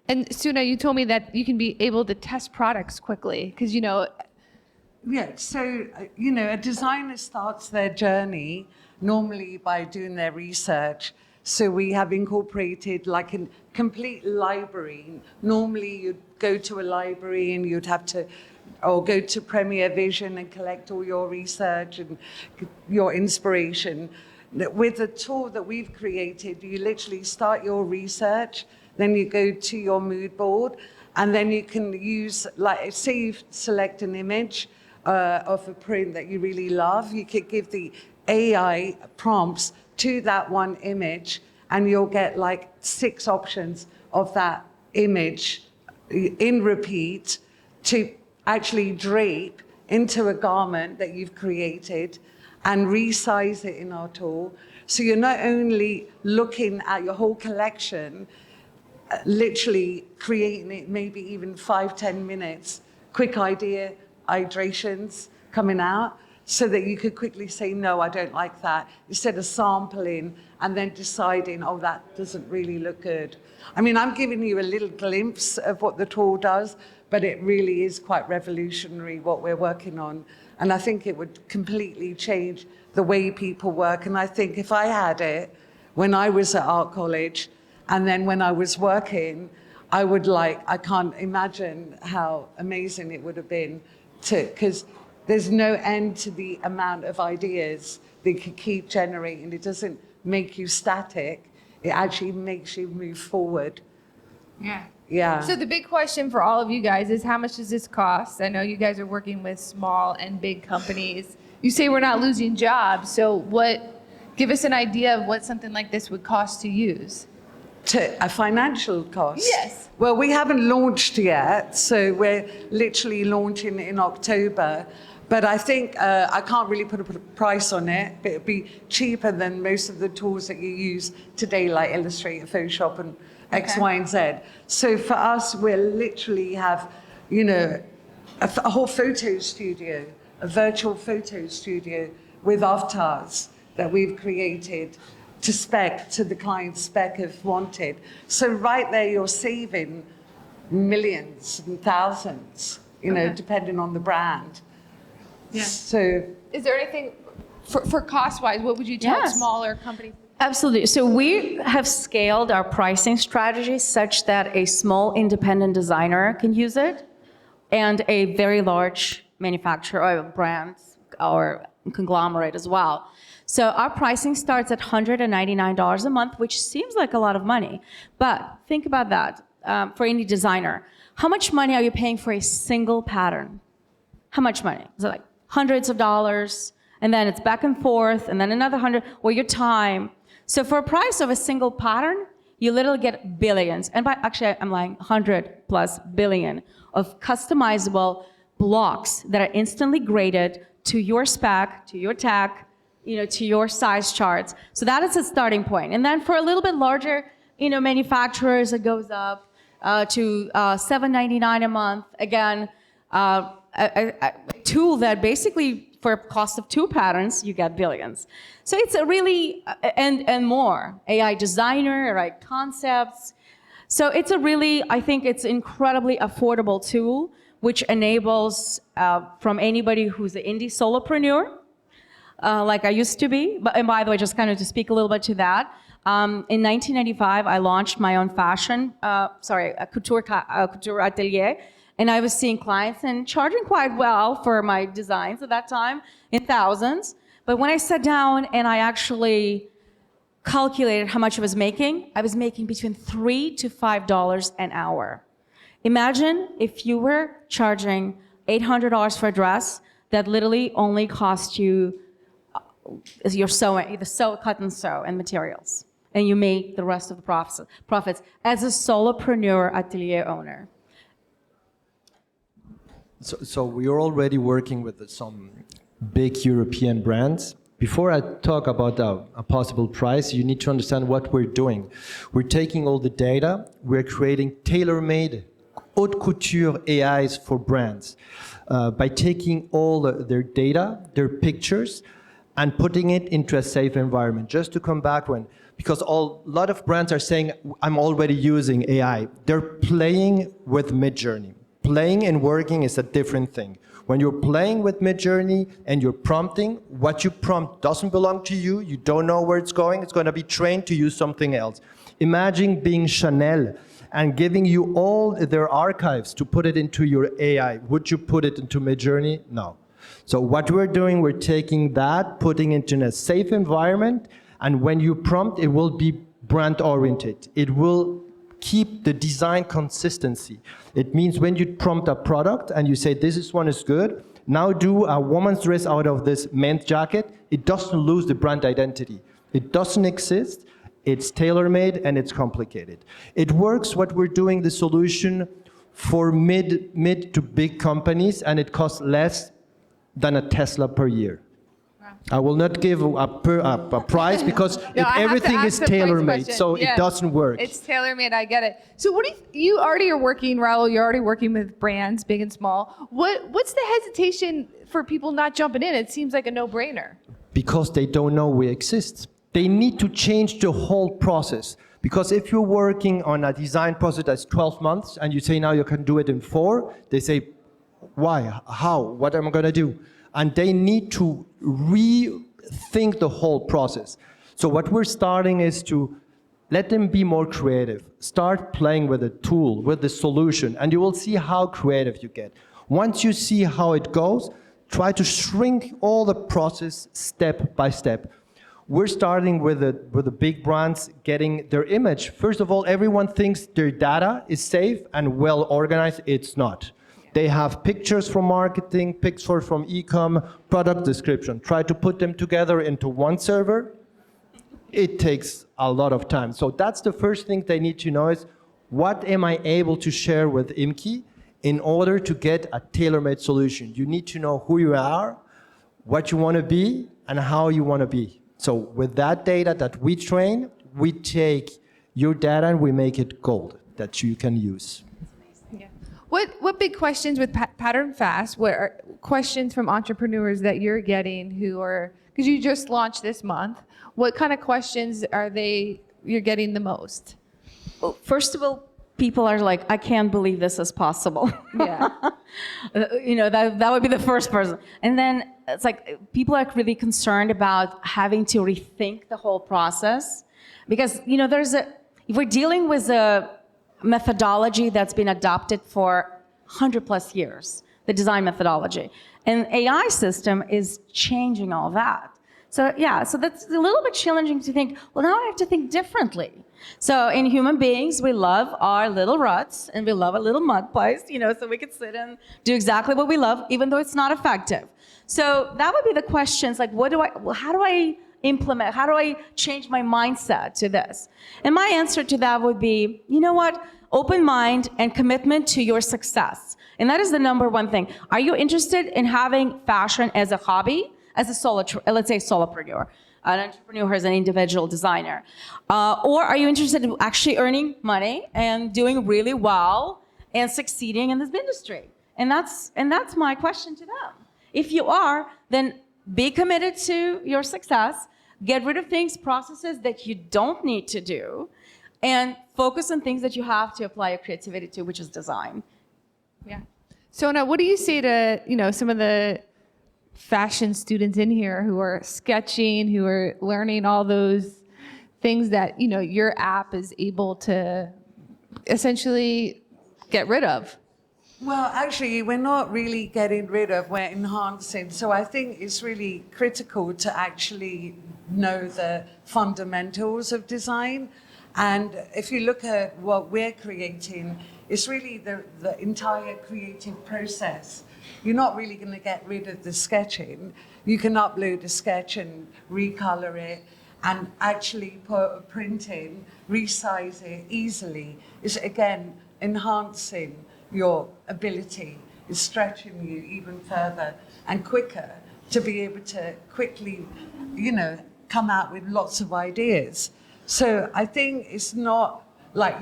And Suna, you told me that you can be able to test products quickly because, Yeah, so, a designer starts their journey normally by doing their research. So we have incorporated like a complete library. Normally you'd go to a library and you'd have to, or go to Premier Vision and collect all your research and your inspiration. With the tool that we've created, you literally start your research, then you go to your mood board, and then you can use, say you select an image of a print that you really love, you could give the AI prompts to that one image, and you'll get 6 options of that image in repeat to actually drape into a garment that you've created and resize it in our tool. So you're not only looking at your whole collection, literally creating it maybe even 5-10 minutes, quick idea, iterations coming out, so that you could quickly say, no, I don't like that, instead of sampling and then deciding, oh, that doesn't really look good. I mean, I'm giving you a little glimpse of what the tool does, but it really is quite revolutionary what we're working on. And I think it would completely change the way people work. And I think if I had it when I was at art college, and then when I was working, I can't imagine how amazing it would have been because there's no end to the amount of ideas they could keep generating. It doesn't make you static. It actually makes you move forward. Yeah. Yeah. So the big question for all of you guys is, how much does this cost? I know you guys are working with small and big companies. You say we're not losing jobs. So give us an idea of what something like this would cost to use. To a financial cost? Yes. Well, we haven't launched yet, so we're literally launching in October. But I think I can't really put a price on it, but it'd be cheaper than most of the tools that you use today, like Illustrator, Photoshop, and X, Y, and Z. So for us, we'll literally have, a whole photo studio, a virtual photo studio with avatars that we've created to the client's spec if wanted. So right there, you're saving millions and thousands, depending on the brand. Yeah. So is there anything for cost-wise, what would you tell smaller companies? Absolutely. So we have scaled our pricing strategy such that a small independent designer can use it and a very large manufacturer or brand or conglomerate as well. So our pricing starts at $199 a month, which seems like a lot of money. But think about that for any designer. How much money are you paying for a single pattern? How much money? Is it like hundreds of dollars? And then it's back and forth, and then another 100, or your time. So for a price of a single pattern, you literally get billions. And actually, I'm lying, 100+ billion of customizable blocks that are instantly graded to your spec, to your tag, to your size charts. So that is a starting point. And then for a little bit larger manufacturers, it goes up to $7.99 a month. Again, a tool that basically, for a cost of 2 patterns, you get billions. So it's a really, and more, AI designer, AI concepts. So it's a really, I think it's incredibly affordable tool, which enables from anybody who's an indie solopreneur, like I used to be. And by the way, just kind of to speak a little bit to that, in 1995, I launched my own a couture atelier. And I was seeing clients and charging quite well for my designs at that time, in thousands. But when I sat down and I actually calculated how much I was making between $3 to $5 an hour. Imagine if you were charging $800 for a dress that literally only cost you your sewing, cut and sew and materials, and you make the rest of the profits as a solopreneur atelier owner. So we are already working with some big European brands. Before I talk about a possible price, you need to understand what we're doing. We're taking all the data, we're creating tailor-made haute couture AIs for brands by taking all their data, their pictures, and putting it into a safe environment. Just to come back because a lot of brands are saying, I'm already using AI. They're playing with Midjourney. Playing and working is a different thing. When you're playing with Midjourney and you're prompting, what you prompt doesn't belong to you, you don't know where it's going to be trained to use something else. Imagine being Chanel and giving you all their archives to put it into your AI. Would you put it into Midjourney? No. So what we're doing, we're taking that, putting it in a safe environment, and when you prompt, it will be brand oriented. It will keep the design consistency. It means when you prompt a product and you say, this one is good, now do a woman's dress out of this men's jacket, it doesn't lose the brand identity. It doesn't exist, it's tailor-made and it's complicated. It works what we're doing, the solution for mid to big companies, and it costs less than a Tesla per year. I will not give a price because everything is tailor-made, so it doesn't work. It's tailor-made, I get it. So what do you already are working, Raul, you're already working with brands, big and small. What's the hesitation for people not jumping in? It seems like a no-brainer. Because they don't know we exist. They need to change the whole process. Because if you're working on a design process that's 12 months and you say now you can do it in 4, they say, why, how, what am I gonna do? And they need to rethink the whole process. So what we're starting is to let them be more creative. Start playing with the tool, with the solution, and you will see how creative you get. Once you see how it goes, try to shrink all the process step by step. We're starting with the big brands getting their image. First of all, everyone thinks their data is safe and well organized. It's not. They have pictures from marketing, pictures from e-com, product description. Try to put them together into one server. It takes a lot of time. So that's the first thing they need to know is, what am I able to share with IMKI in order to get a tailor-made solution? You need to know who you are, what you want to be, and how you want to be. So with that data that we train, we take your data and we make it gold that you can use. What big questions with Pattern Fast, what are questions from entrepreneurs that you're getting who are, because you just launched this month, what kind of questions are you're getting the most? Well, first of all, people are like, I can't believe this is possible. Yeah. That would be the first person. And then it's like, people are really concerned about having to rethink the whole process. Because, if we're dealing with a methodology that's been adopted for 100 plus years, the design methodology. And AI system is changing all that. So that's a little bit challenging to think, well, now I have to think differently. So in human beings, we love our little ruts and we love a little mud place, so we could sit and do exactly what we love, even though it's not effective. So that would be the questions, like how do I implement, how do I change my mindset to this? And my answer to that would be, open mind and commitment to your success. And that is the number one thing. Are you interested in having fashion as a hobby, as a let's say solopreneur? an entrepreneur as an individual designer? Or are you interested in actually earning money and doing really well and succeeding in this industry? And that's my question to them. If you are, then be committed to your success, get rid of things, processes that you don't need to do, and focus on things that you have to apply your creativity to, which is design. Yeah. Suna, what do you say to, some of the fashion students in here who are sketching, who are learning all those things that, your app is able to essentially get rid of? Well, actually, we're not really getting rid of, we're enhancing. So I think it's really critical to actually know the fundamentals of design. And if you look at what we're creating, it's really the entire creative process. You're not really going to get rid of the sketching. You can upload a sketch and recolor it and actually put a print in, resize it easily. It's, again, enhancing your ability, is stretching you even further and quicker to be able to quickly, come out with lots of ideas. So I think it's not like,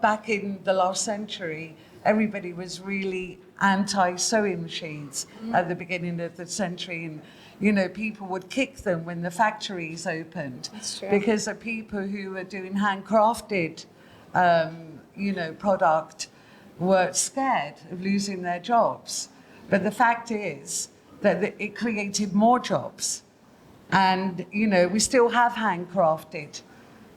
back in the last century, everybody was really anti-sewing machines at the beginning of the century. And, people would kick them when the factories opened because of people who were doing handcrafted, product were scared of losing their jobs. But the fact is that it created more jobs. And, we still have handcrafted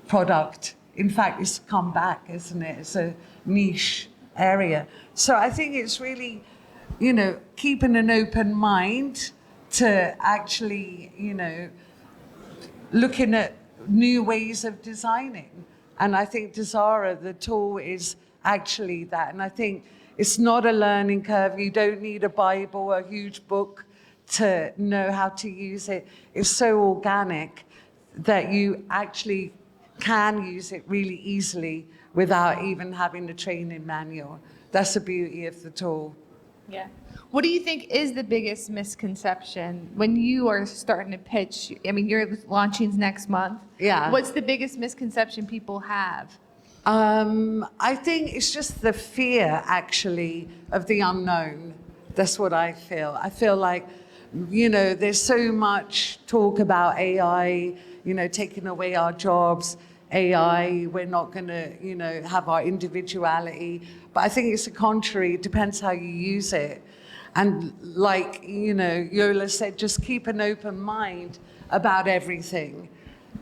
product. In fact, it's come back, isn't it? It's a niche area. So I think it's really, keeping an open mind to actually, looking at new ways of designing. And I think Desara, the tool, is actually that. And I think it's not a learning curve. You don't need a Bible, a huge book to know how to use it. It's so organic that you actually can use it really easily without even having a training manual. That's the beauty of the tool. Yeah. What do you think is the biggest misconception when you are starting to pitch? I mean, your launching's next month. Yeah. What's the biggest misconception people have? I think it's just the fear, actually, of the unknown. That's what I feel. I feel like, there's so much talk about AI, taking away our jobs. AI, we're not going to, have our individuality. But I think it's the contrary. It depends how you use it. And like, Yola said, just keep an open mind about everything.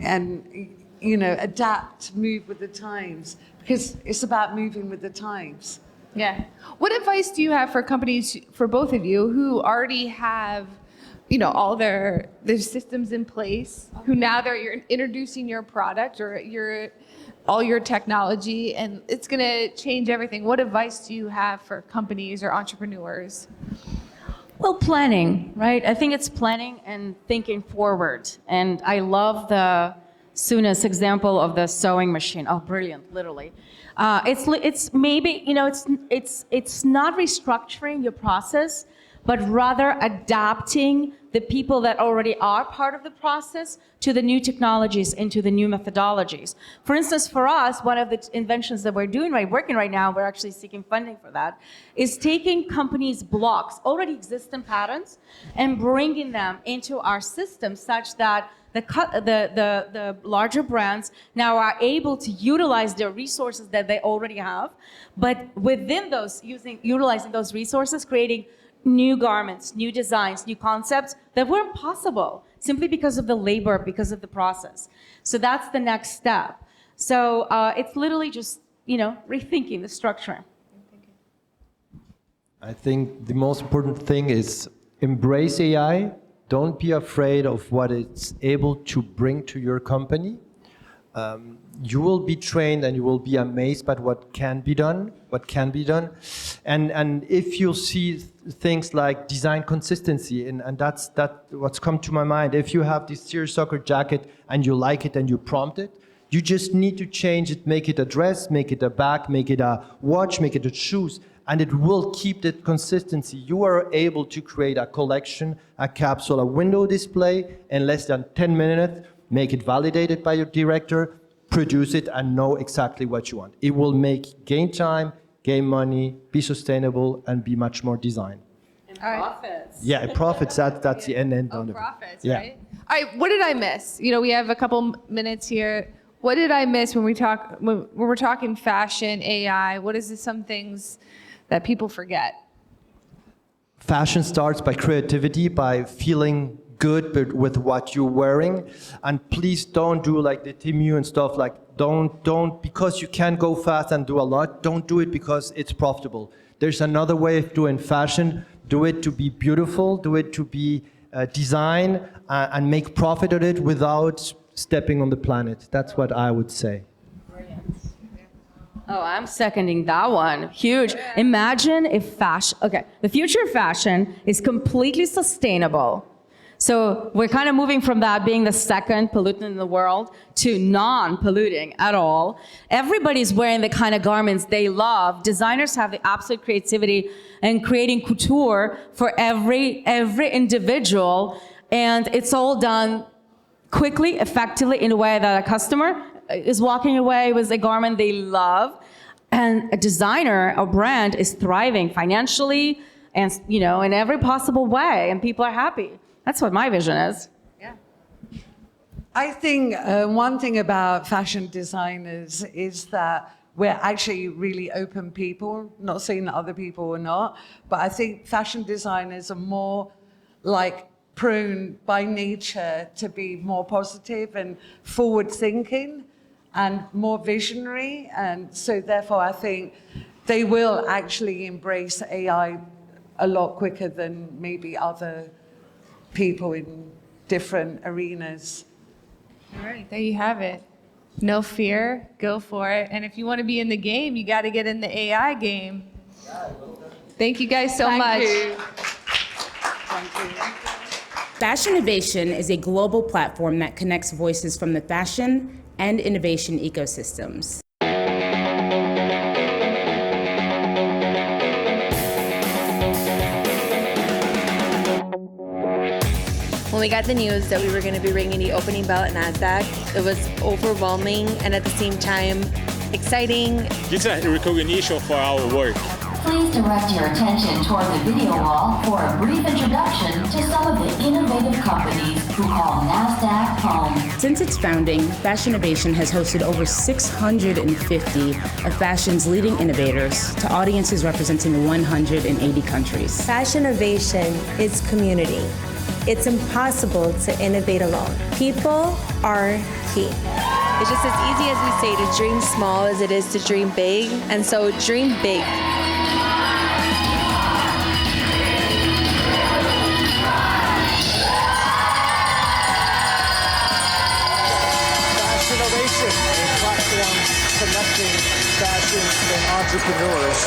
And, adapt, move with the times. Because it's about moving with the times. Yeah. What advice do you have for companies, for both of you, who already have all their systems in place, who now you're introducing your product or all your technology, and it's going to change everything? What advice do you have for companies or entrepreneurs? Well, planning, right? I think it's planning and thinking forward. And I love the Suna's example of the sewing machine. Oh, brilliant, literally. It's maybe, it's not restructuring your process, but rather adapting the people that already are part of the process to the new technologies and to the new methodologies. For instance, for us, one of the inventions that we're working right now, we're actually seeking funding for that, is taking companies' blocks, already existing patterns, and bringing them into our system such that the larger brands now are able to utilize their resources that they already have, but within those, utilizing those resources, creating new garments, new designs, new concepts that weren't possible simply because of the labor, because of the process. So that's the next step. So it's literally just, rethinking the structure. I think the most important thing is embrace AI. Don't be afraid of what it's able to bring to your company. You will be trained and you will be amazed by what can be done. And if you see things like design consistency, and that's what's come to my mind. If you have this seersucker jacket and you like it and you prompt it, you just need to change it, make it a dress, make it a bag, make it a watch, make it a shoes, and it will keep that consistency. You are able to create a collection, a capsule, a window display in less than 10 minutes make it validated by your director, produce it, and know exactly what you want. It will gain time, gain money, be sustainable, and be much more design. And profits. Yeah, profits, that's the end on it. Profits, yeah. right? All right, what did I miss? We have a couple minutes here. What did I miss when we're talking fashion, AI? What is some things that people forget? Fashion starts by creativity, by feeling good with what you're wearing. And please don't do like the Timu and stuff, like don't, because you can go fast and do a lot, don't do it because it's profitable. There's another way of doing fashion. Do it to be beautiful, do it to be design, and make profit of it without stepping on the planet. That's what I would say. Oh, I'm seconding that one. Huge. Imagine if the future of fashion is completely sustainable. So we're kind of moving from that being the second pollutant in the world to non-polluting at all. Everybody's wearing the kind of garments they love. Designers have the absolute creativity in creating couture for every individual, and it's all done quickly, effectively, in a way that a customer is walking away with a garment they love, and a designer, a brand, is thriving financially and in every possible way, and people are happy. That's what my vision is. Yeah. I think one thing about fashion designers is that we're actually really open people, not saying that other people are not, but I think fashion designers are more like prone by nature to be more positive and forward thinking and more visionary. And so therefore I think they will actually embrace AI a lot quicker than maybe other people in different arenas. All right, there you have it. No fear, go for it. And if you want to be in the game, you got to get in the AI game. Thank you guys so much. Thank you. Fashinnovation is a global platform that connects voices from the fashion and innovation ecosystems. When we got the news that we were going to be ringing the opening bell at NASDAQ, it was overwhelming and at the same time exciting. It's a recognition for our work. Please direct your attention toward the video wall for a brief introduction to some of the innovative companies who call NASDAQ home. Since its founding, Fashinnovation has hosted over 650 of fashion's leading innovators to audiences representing 180 countries. Fashinnovation is community. It's impossible to innovate alone. People are key. It's just as easy as we say to dream small as it is to dream big, and so dream big. Fashinnovation, a platform connecting fashion and entrepreneurs.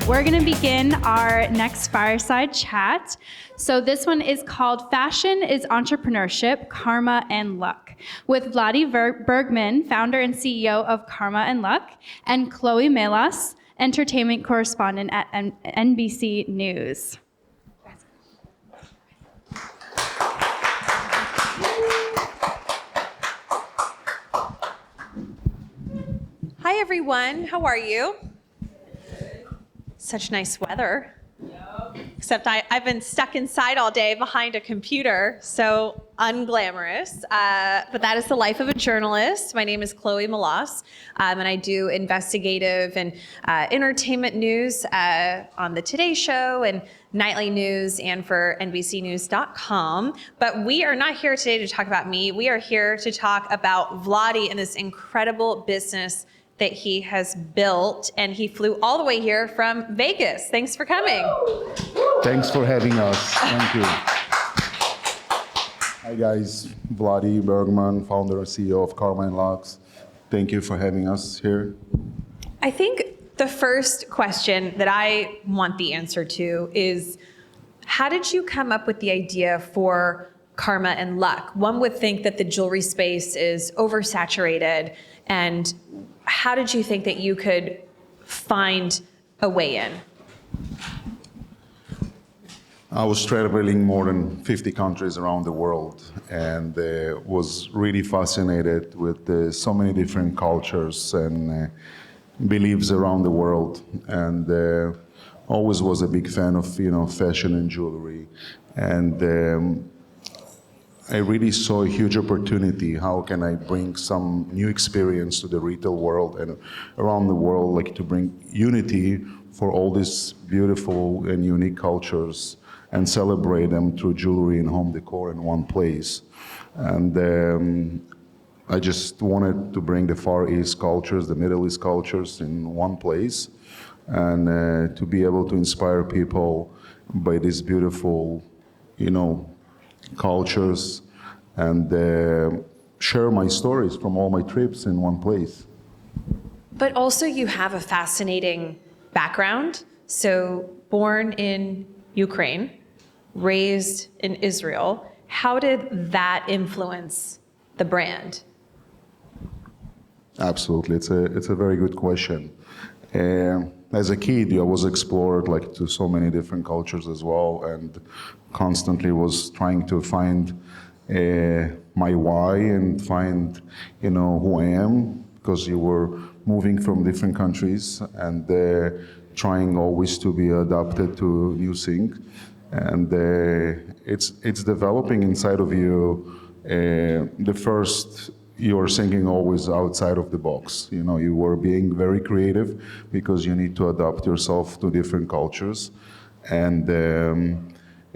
We're going to begin our next fireside chat. So this one is called Fashion is Entrepreneurship, Karma and Luck, with Vladi Bergman, founder and CEO of Karma and Luck, and Chloe Melas, entertainment correspondent at NBC News. Hi, everyone. How are you? Such nice weather. Except I've been stuck inside all day behind a computer, so unglamorous. But that is the life of a journalist. My name is Chloe Malas, and I do investigative and entertainment news on the Today Show and nightly news and for NBCnews.com. But we are not here today to talk about me. We are here to talk about Vladi and this incredible business that he has built, and he flew all the way here from Vegas. Thanks for coming. Thanks for having us. Thank you. Hi guys, Vladi Bergman, founder and CEO of Carmine Lux. Thank you for having us here. I think the first question that I want the answer to is, how did you come up with the idea for Karma and Luck? One would think that the jewelry space is oversaturated, and how did you think that you could find a way in? I was traveling more than 50 countries around the world and was really fascinated with so many different cultures and beliefs around the world, and always was a big fan of fashion and jewelry, and I really saw a huge opportunity. How can I bring some new experience to the retail world and around the world, like to bring unity for all these beautiful and unique cultures and celebrate them through jewelry and home decor in one place. And I just wanted to bring the Far East cultures, the Middle East cultures in one place, and to be able to inspire people by this beautiful, cultures, and share my stories from all my trips in one place. But also you have a fascinating background. So born in Ukraine, raised in Israel. How did that influence the brand? Absolutely, it's a very good question. As a kid, I was explored to so many different cultures as well, and constantly was trying to find my why and find who I am, because you were moving from different countries and trying always to be adapted to new things, and it's developing inside of you. The first, you are thinking always outside of the box. You were being very creative because you need to adapt yourself to different cultures, and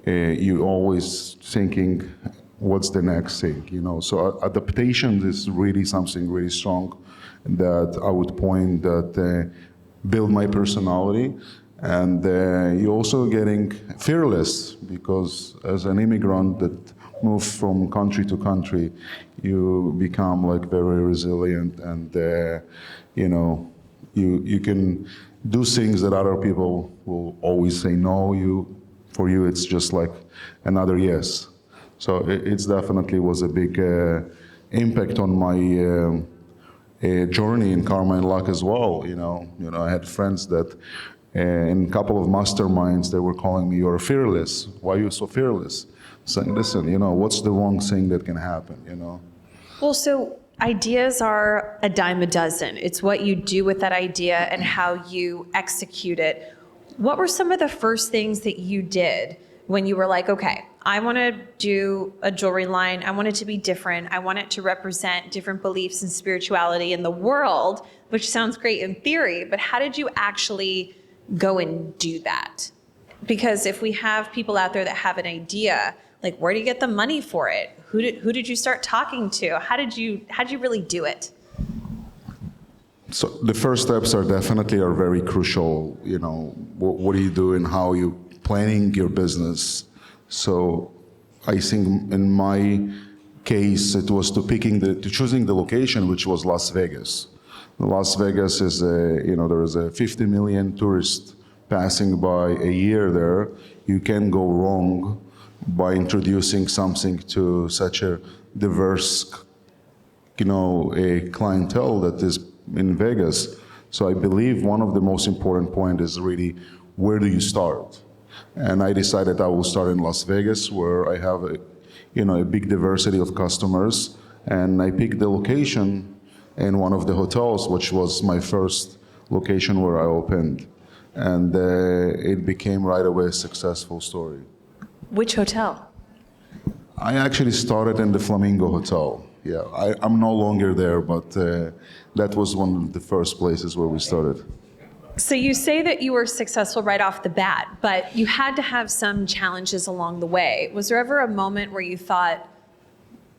you always thinking, what's the next thing? So adaptation is really something really strong that I would point that build my personality, and you're also getting fearless, because as an immigrant that moves from country to country, you become very resilient, and you can do things that other people will always say no. For you it's just like another yes. So it's definitely was a big impact on my journey in Karma and Luck as well. I had friends that in a couple of masterminds, they were calling me, "You're fearless. Why are you so fearless?" Saying, "Listen, what's the wrong thing that can happen?" Well, so ideas are a dime a dozen. It's what you do with that idea and how you execute it. What were some of the first things that you did when you were like, okay, I want to do a jewelry line. I want it to be different. I want it to represent different beliefs and spirituality in the world, which sounds great in theory, but how did you actually go and do that? Because if we have people out there that have an idea, where do you get the money for it? Who did you start talking to? How did you really do it? So the first steps are very crucial. What do you do and how you planning your business? So I think in my case, it was to choosing the location, which was Las Vegas. Las Vegas is there is a 50 million tourists passing by a year there. You can't go wrong by introducing something to such a diverse, a clientele that is in Vegas. So I believe one of the most important point is really, where do you start? And I decided I will start in Las Vegas, where I have a big diversity of customers, and I picked the location in one of the hotels, which was my first location where I opened. And it became right away a successful story. Which hotel? I actually started in the Flamingo Hotel. Yeah, I'm no longer there, but that was one of the first places where we started. So you say that you were successful right off the bat, but you had to have some challenges along the way. Was there ever a moment where you thought,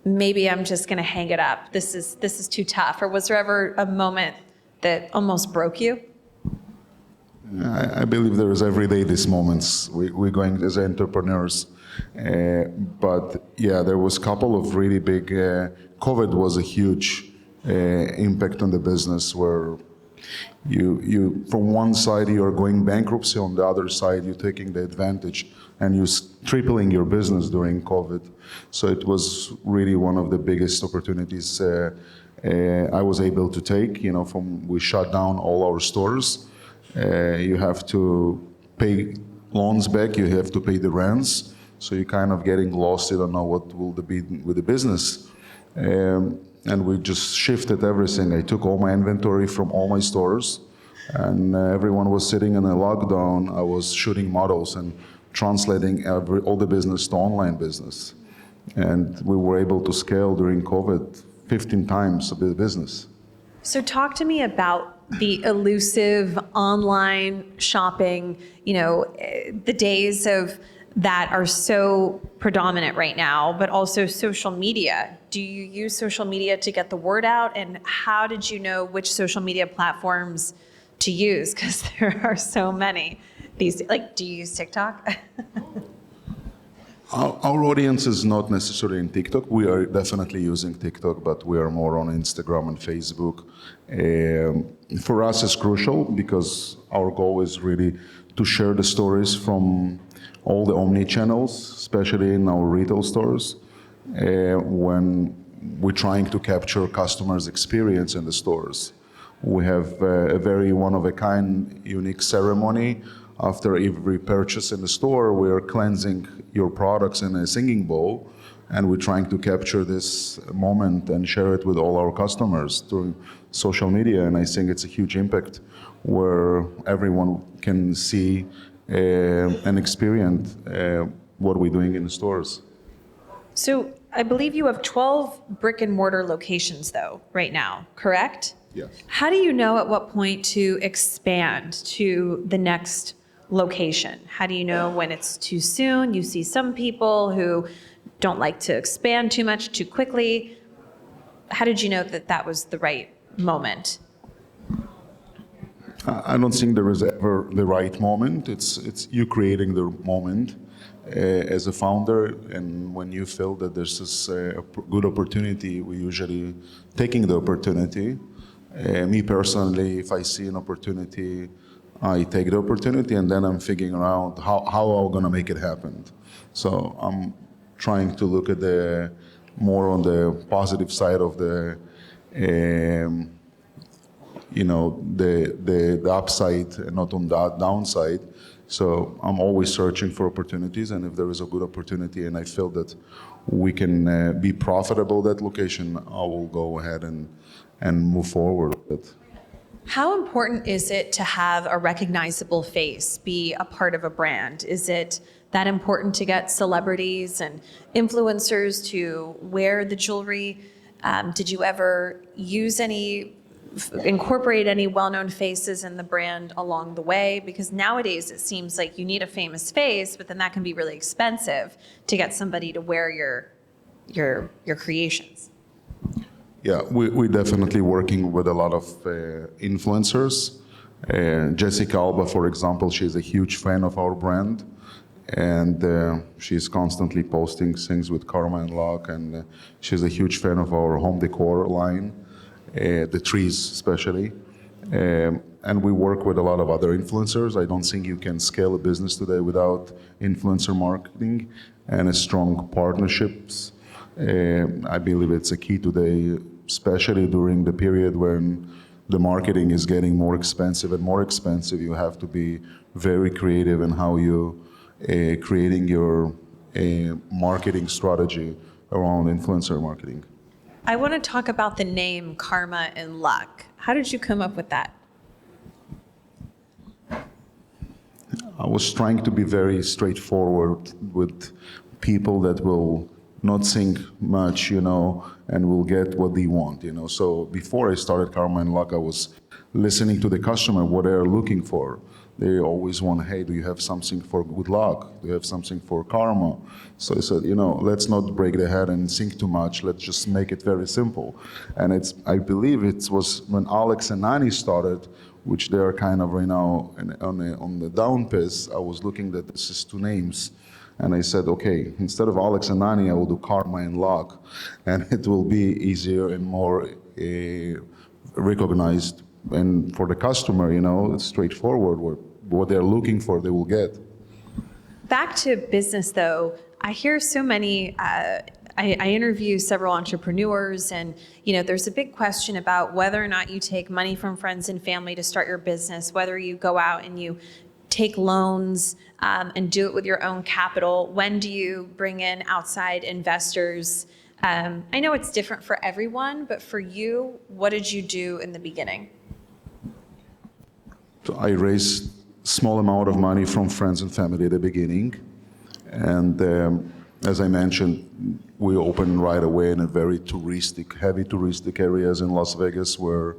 maybe I'm just going to hang it up? This is too tough. Or was there ever a moment that almost broke you? I believe there is every day these moments. We're going as entrepreneurs. But yeah, there was a couple of really big, COVID was a huge impact on the business where you from one side you're going bankruptcy, on the other side you're taking the advantage and you're tripling your business during COVID. So it was really one of the biggest opportunities I was able to take. We shut down all our stores. You have to pay loans back, you have to pay the rents, so you're kind of getting lost, you don't know what will be with the business. And we just shifted everything. I took all my inventory from all my stores, and everyone was sitting in a lockdown. I was shooting models and translating all the business to online business. And we were able to scale during COVID 15 times the business. So talk to me about the elusive online shopping, the days of that are so predominant right now, but also social media. Do you use social media to get the word out? And how did you know which social media platforms to use? Because there are so many. Do you use TikTok? Our audience is not necessarily in TikTok. We are definitely using TikTok, but we are more on Instagram and Facebook. For us, it's crucial because our goal is really to share the stories from all the omni-channels, especially in our retail stores, when we're trying to capture customers' experience in the stores. We have a very one-of-a-kind, unique ceremony. After every purchase in the store, we are cleansing your products in a singing bowl, and we're trying to capture this moment and share it with all our customers through social media. And I think it's a huge impact where everyone can see and experience what we're doing in the stores. So I believe you have 12 brick and mortar locations though, right now, correct? Yes. How do you know at what point to expand to the next location? How do you know when it's too soon? You see some people who don't like to expand too much too quickly. How did you know that that was the right moment? I don't think there is ever the right moment. It's you creating the moment as a founder, and when you feel that there's this good opportunity, we usually taking the opportunity. Me personally, if I see an opportunity, I take the opportunity, and then I'm figuring out how I'm gonna make it happen. So I'm trying to look at the more on the positive side of the the upside and not on the downside. So I'm always searching for opportunities, and if there is a good opportunity and I feel that we can be profitable that location, I will go ahead and move forward with it. How important is it to have a recognizable face be a part of a brand? Is it that important to get celebrities and influencers to wear the jewelry? Did you ever incorporate any well-known faces in the brand along the way? Because nowadays it seems like you need a famous face, but then that can be really expensive to get somebody to wear your creations. Yeah, we're definitely working with a lot of influencers. Jessica Alba, for example, she's a huge fan of our brand, and she's constantly posting things with Karma and Lock, and she's a huge fan of our home decor line, the trees especially. And we work with a lot of other influencers. I don't think you can scale a business today without influencer marketing and strong partnerships. I believe it's a key today, especially during the period when the marketing is getting more expensive and more expensive. You have to be very creative in how you creating your marketing strategy around influencer marketing. I want to talk about the name Karma and Luck. How did you come up with that? I was trying to be very straightforward with people that will not think much, and will get what they want, So before I started Karma and Luck, I was listening to the customer, what they're looking for. They always want, hey, do you have something for good luck? Do you have something for karma? So I said, let's not break the head and think too much. Let's just make it very simple. And I believe it was when Alex and Nani started, which they are kind of right now on the down piss. I was looking at this is two names. And I said, okay, instead of Alex and Nani, I will do Karma and Luck. And it will be easier and more recognized. And for the customer, it's straightforward. What they're looking for, they will get. Back to business, though, I hear so many, I interview several entrepreneurs, and there's a big question about whether or not you take money from friends and family to start your business, whether you go out and you take loans and do it with your own capital. When do you bring in outside investors? I know it's different for everyone, but for you, what did you do in the beginning? So I raised small amount of money from friends and family at the beginning. And as I mentioned, we opened right away in a very heavy touristic areas in Las Vegas where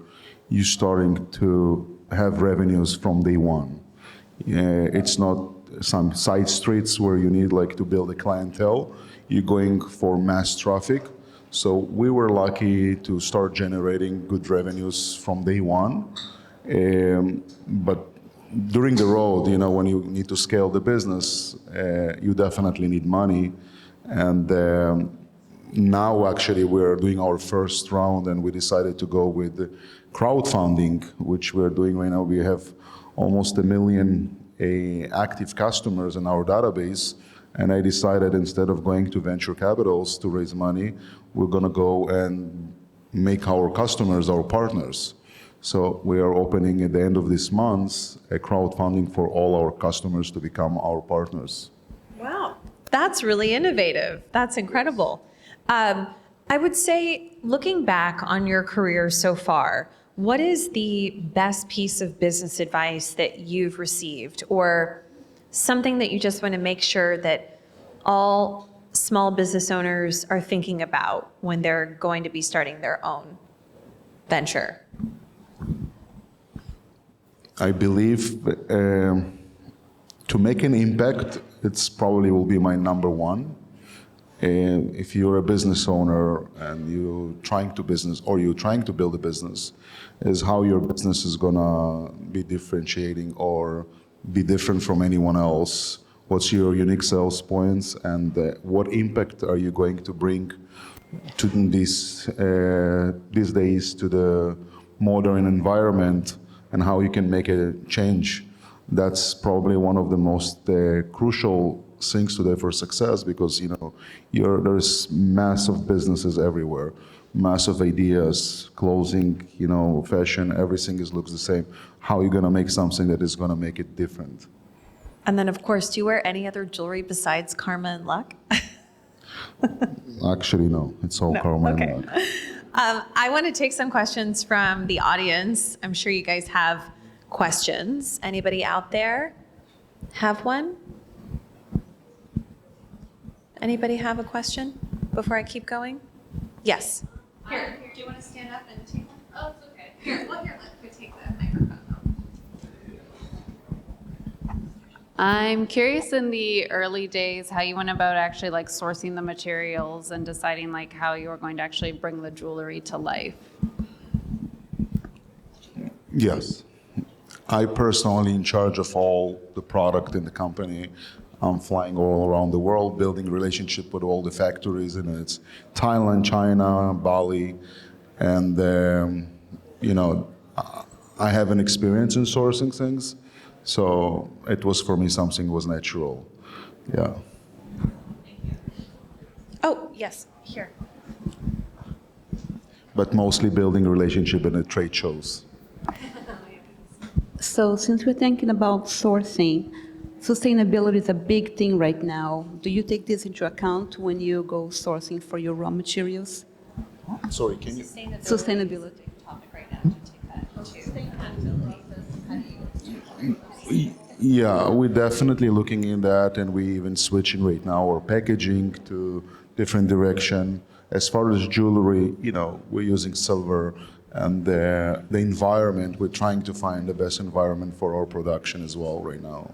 you're starting to have revenues from day one. It's not some side streets where you need to build a clientele. You're going for mass traffic. So we were lucky to start generating good revenues from day one. But during the road, when you need to scale the business, you definitely need money. And now actually we're doing our first round and we decided to go with crowdfunding, which we're doing right now. We have almost 1 million active customers in our database. And I decided instead of going to venture capitals to raise money, we're gonna go and make our customers our partners. So we are opening at the end of this month a crowdfunding for all our customers to become our partners. Wow, that's really innovative. That's incredible. I would say, looking back on your career so far, what is the best piece of business advice that you've received, or something that you just want to make sure that all small business owners are thinking about when they're going to be starting their own venture? I believe to make an impact, it's probably will be my number one. If you're a business owner and you're trying to build a business, is how your business is gonna be differentiating or be different from anyone else. What's your unique sales points, and what impact are you going to bring to these days to the modern environment, and how you can make a change. That's probably one of the most crucial things today for success, because there's massive businesses everywhere, massive ideas, clothing, fashion, everything looks the same. How are you gonna make something that is gonna make it different? And then, of course, do you wear any other jewelry besides Karma and Luck? Actually, no. It's all Karma and Luck. I want to take some questions from the audience. I'm sure you guys have questions. Anybody out there have one? Anybody have a question before I keep going? Yes. Here, do you want to stand up and take one? Oh, it's okay. Here, let me take the microphone. I'm curious in the early days how you went about actually sourcing the materials and deciding how you were going to actually bring the jewelry to life. Yes. I personally in charge of all the product in the company. I'm flying all around the world, building relationship with all the factories, and it's Thailand, China, Bali, and I have an experience in sourcing things. So it was, for me, something was natural. Yeah. Oh, yes, here. But mostly building a relationship in the trade shows. So since we're thinking about sourcing, sustainability is a big thing right now. Do you take this into account when you go sourcing for your raw materials? Sorry, can you? Sustainability. Topic right now to take that to. Yeah, we're definitely looking in that, and we even switching right now our packaging to different direction. As far as jewelry, we're using silver, and the environment, we're trying to find the best environment for our production as well right now.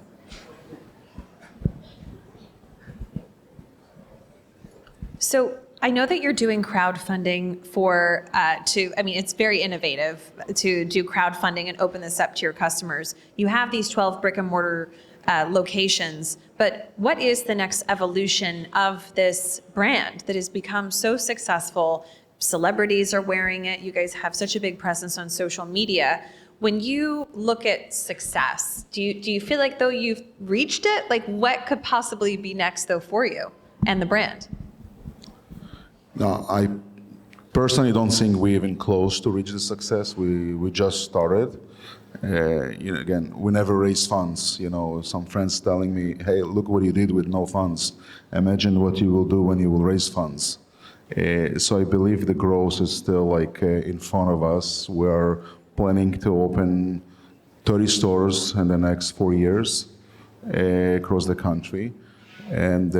So I know that you're doing crowdfunding it's very innovative to do crowdfunding and open this up to your customers. You have these 12 brick and mortar locations, but what is the next evolution of this brand that has become so successful? Celebrities are wearing it. You guys have such a big presence on social media. When you look at success, do you feel like though you've reached it? Like what could possibly be next though for you and the brand? No, I personally don't think we're even close to reach the success. We just started. Again, we never raise funds. Some friends telling me, "Hey, look what you did with no funds. Imagine what you will do when you will raise funds." So I believe the growth is still in front of us. We're planning to open 30 stores in the next 4 years across the country, and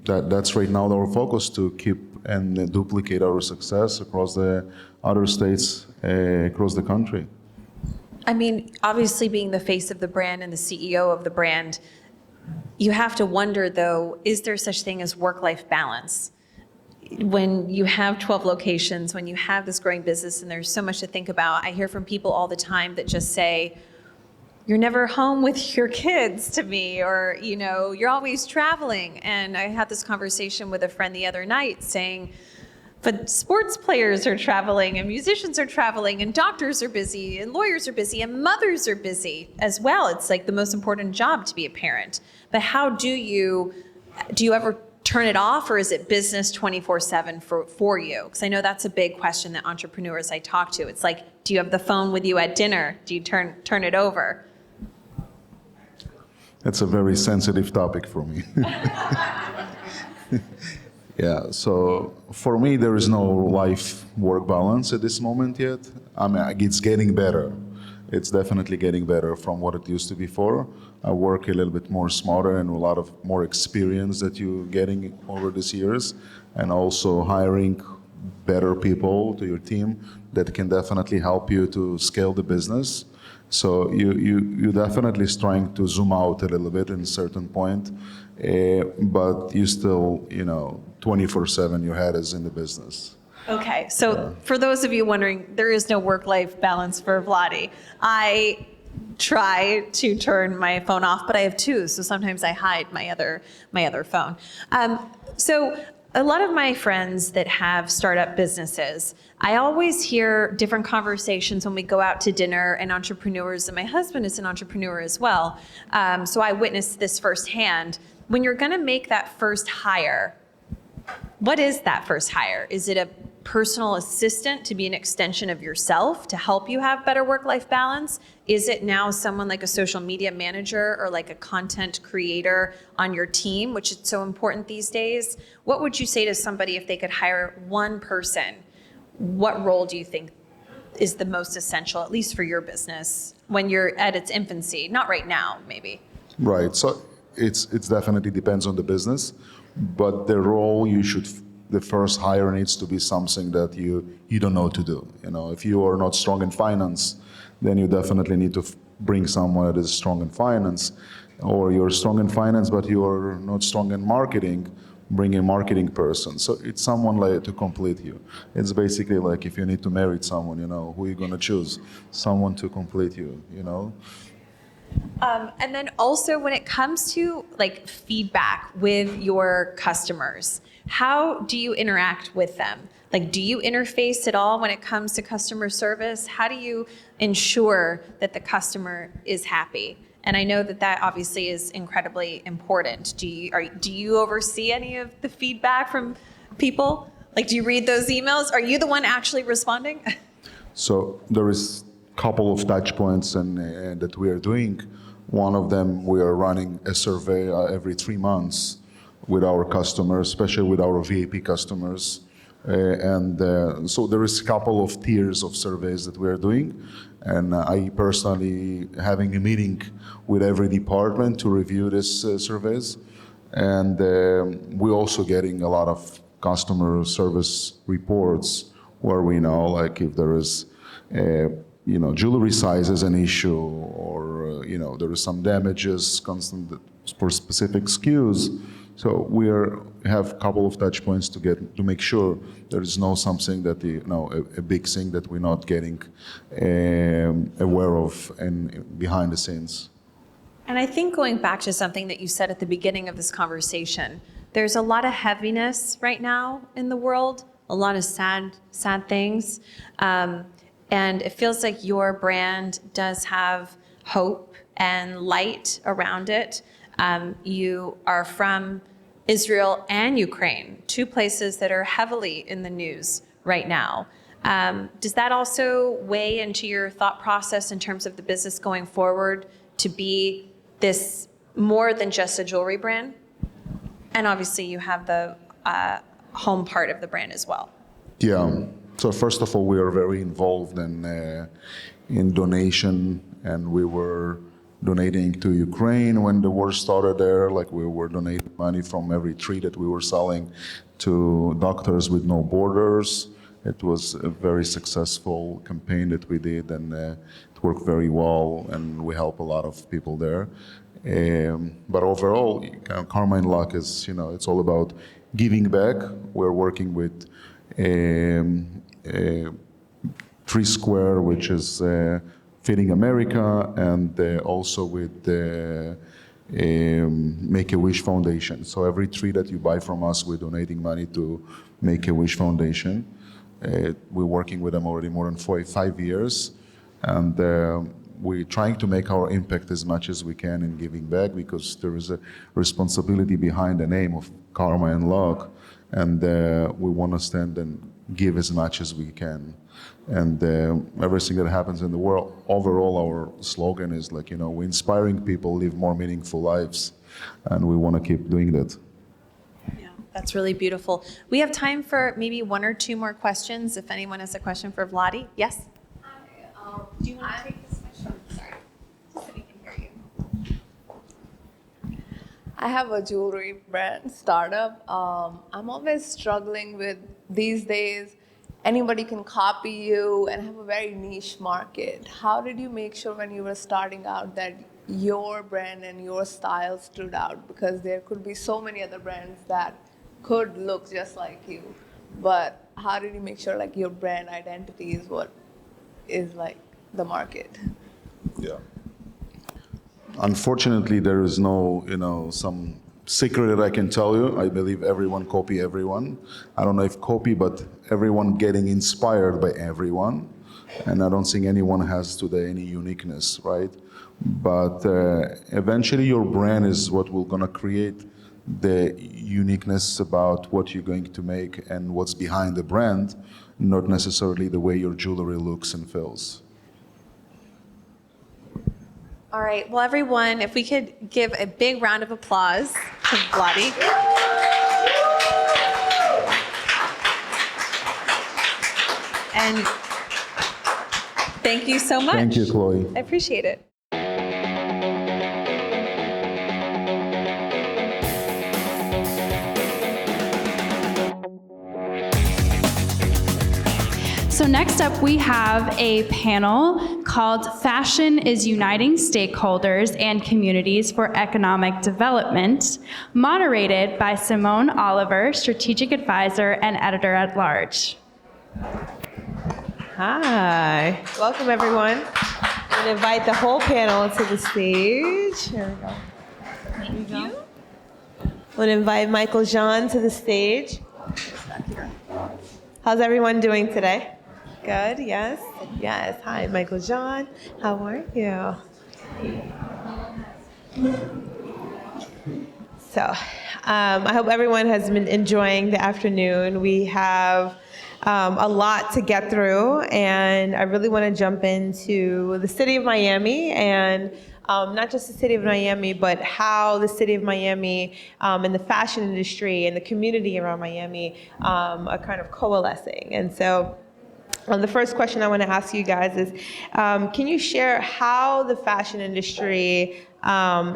that's right now our focus, to keep and duplicate our success across the other states across the country. I mean, obviously being the face of the brand and the CEO of the brand, you have to wonder though, is there such thing as work-life balance? When you have 12 locations, when you have this growing business and there's so much to think about, I hear from people all the time that just say, "You're never home with your kids," to me, or, "You're always traveling." And I had this conversation with a friend the other night saying, but sports players are traveling and musicians are traveling and doctors are busy and lawyers are busy and mothers are busy as well. It's like the most important job to be a parent. But how do you ever turn it off, or is it business 24/7 for you? Because I know that's a big question that entrepreneurs I talk to. It's like, do you have the phone with you at dinner? Do you turn it over? That's a very sensitive topic for me. Yeah, so for me, there is no life-work balance at this moment yet. I mean, it's getting better. It's definitely getting better from what it used to be before. I work a little bit more smarter and a lot of more experience that you're getting over these years, and also hiring better people to your team that can definitely help you to scale the business. So you definitely is trying to zoom out a little bit in a certain point, but you still, 24/7 your head is in the business. Okay, so for those of you wondering, there is no work-life balance for Vladi. I try to turn my phone off, but I have two, so sometimes I hide my other phone. So a lot of my friends that have startup businesses, I always hear different conversations when we go out to dinner, and entrepreneurs, and my husband is an entrepreneur as well, so I witnessed this firsthand. When you're gonna make that first hire, what is that first hire? Is it a personal assistant to be an extension of yourself to help you have better work-life balance? Is it now someone like a social media manager or like a content creator on your team, which is so important these days? What would you say to somebody if they could hire one person? What role do you think is the most essential, at least for your business, when you're at its infancy? Not right now, maybe. Right, so it's definitely depends on the business, but the role the first hire needs to be something that you don't know to do. If you are not strong in finance, then you definitely need to bring someone that is strong in finance. Or you're strong in finance, but you are not strong in marketing, bring a marketing person. So it's someone to complete you. It's basically like if you need to marry someone, who are you gonna choose? Someone to complete you, And then also when it comes to feedback with your customers, how do you interact with them? Do you interface at all when it comes to customer service? How do you ensure that the customer is happy? And I know that obviously is incredibly important. Do you oversee any of the feedback from people? Do you read those emails? Are you the one actually responding? So there is a couple of touch points and that we are doing. One of them, we are running a survey every 3 months with our customers, especially with our VIP customers, So there is a couple of tiers of surveys that we are doing. And I personally having a meeting with every department to review these surveys. And we're also getting a lot of customer service reports where we know, like, if there is, jewelry size is an issue, or there is some damages constant for specific SKUs. So we have a couple of touch points to make sure there is no something that a big thing that we're not getting aware of and behind the scenes. And I think going back to something that you said at the beginning of this conversation, there's a lot of heaviness right now in the world, a lot of sad things. And it feels like your brand does have hope and light around it. You are from Israel and Ukraine, two places that are heavily in the news right now. Does that also weigh into your thought process in terms of the business going forward to be this more than just a jewelry brand? And obviously you have the home part of the brand as well. Yeah. So first of all, we are very involved in donation, and we were donating to Ukraine when the war started there. Like, we were donating money from every tree that we were selling to Doctors with No Borders. It was a very successful campaign that we did, and it worked very well, and we help a lot of people there. But overall, Karma and Luck is, it's all about giving back. We're working with Tree Square, which is Feeding America, and also with the Make-A-Wish Foundation. So every tree that you buy from us, we're donating money to Make-A-Wish Foundation. We're working with them already more than 5 years, and we're trying to make our impact as much as we can in giving back, because there is a responsibility behind the name of Karma and Luck, and we want to stand and give as much as we can. And everything that happens in the world, overall, our slogan is like, we're inspiring people live more meaningful lives, and we want to keep doing that. Yeah, that's really beautiful. We have time for maybe one or two more questions. If anyone has a question for Vladi. Yes? Do you want to take this question? Sorry, so we can hear you. I have a jewelry brand startup. I'm always struggling with these days. Anybody can copy you and have a very niche market. How did you make sure when you were starting out that your brand and your style stood out? Because there could be so many other brands that could look just like you. But how did you make sure like your brand identity is what is like the market? Yeah. Unfortunately, there is no, some secret that I can tell you. I believe everyone copy everyone. I don't know if copy, but everyone getting inspired by everyone. And I don't think anyone has today any uniqueness, right? But eventually your brand is what will gonna create the uniqueness about what you're going to make and what's behind the brand, not necessarily the way your jewelry looks and feels. All right, well, everyone, if we could give a big round of applause to Vladi. And thank you so much. Thank you, Chloe. I appreciate it. So next up, we have a panel called Fashion is Uniting Stakeholders and Communities for Economic Development, moderated by Simone Oliver, Strategic Advisor and Editor-at-Large. Hi, welcome everyone. I'm going to invite the whole panel to the stage. Here we go. Thank you. I'm going to invite Michael Jean to the stage. How's everyone doing today? Good, yes? Yes, hi, Michael Jean. How are you? So, I hope everyone has been enjoying the afternoon. We have a lot to get through, and I really want to jump into the city of Miami and not just the city of Miami, but how the city of Miami and the fashion industry and the community around Miami are kind of coalescing. And so the first question I want to ask you guys is, can you share how the fashion industry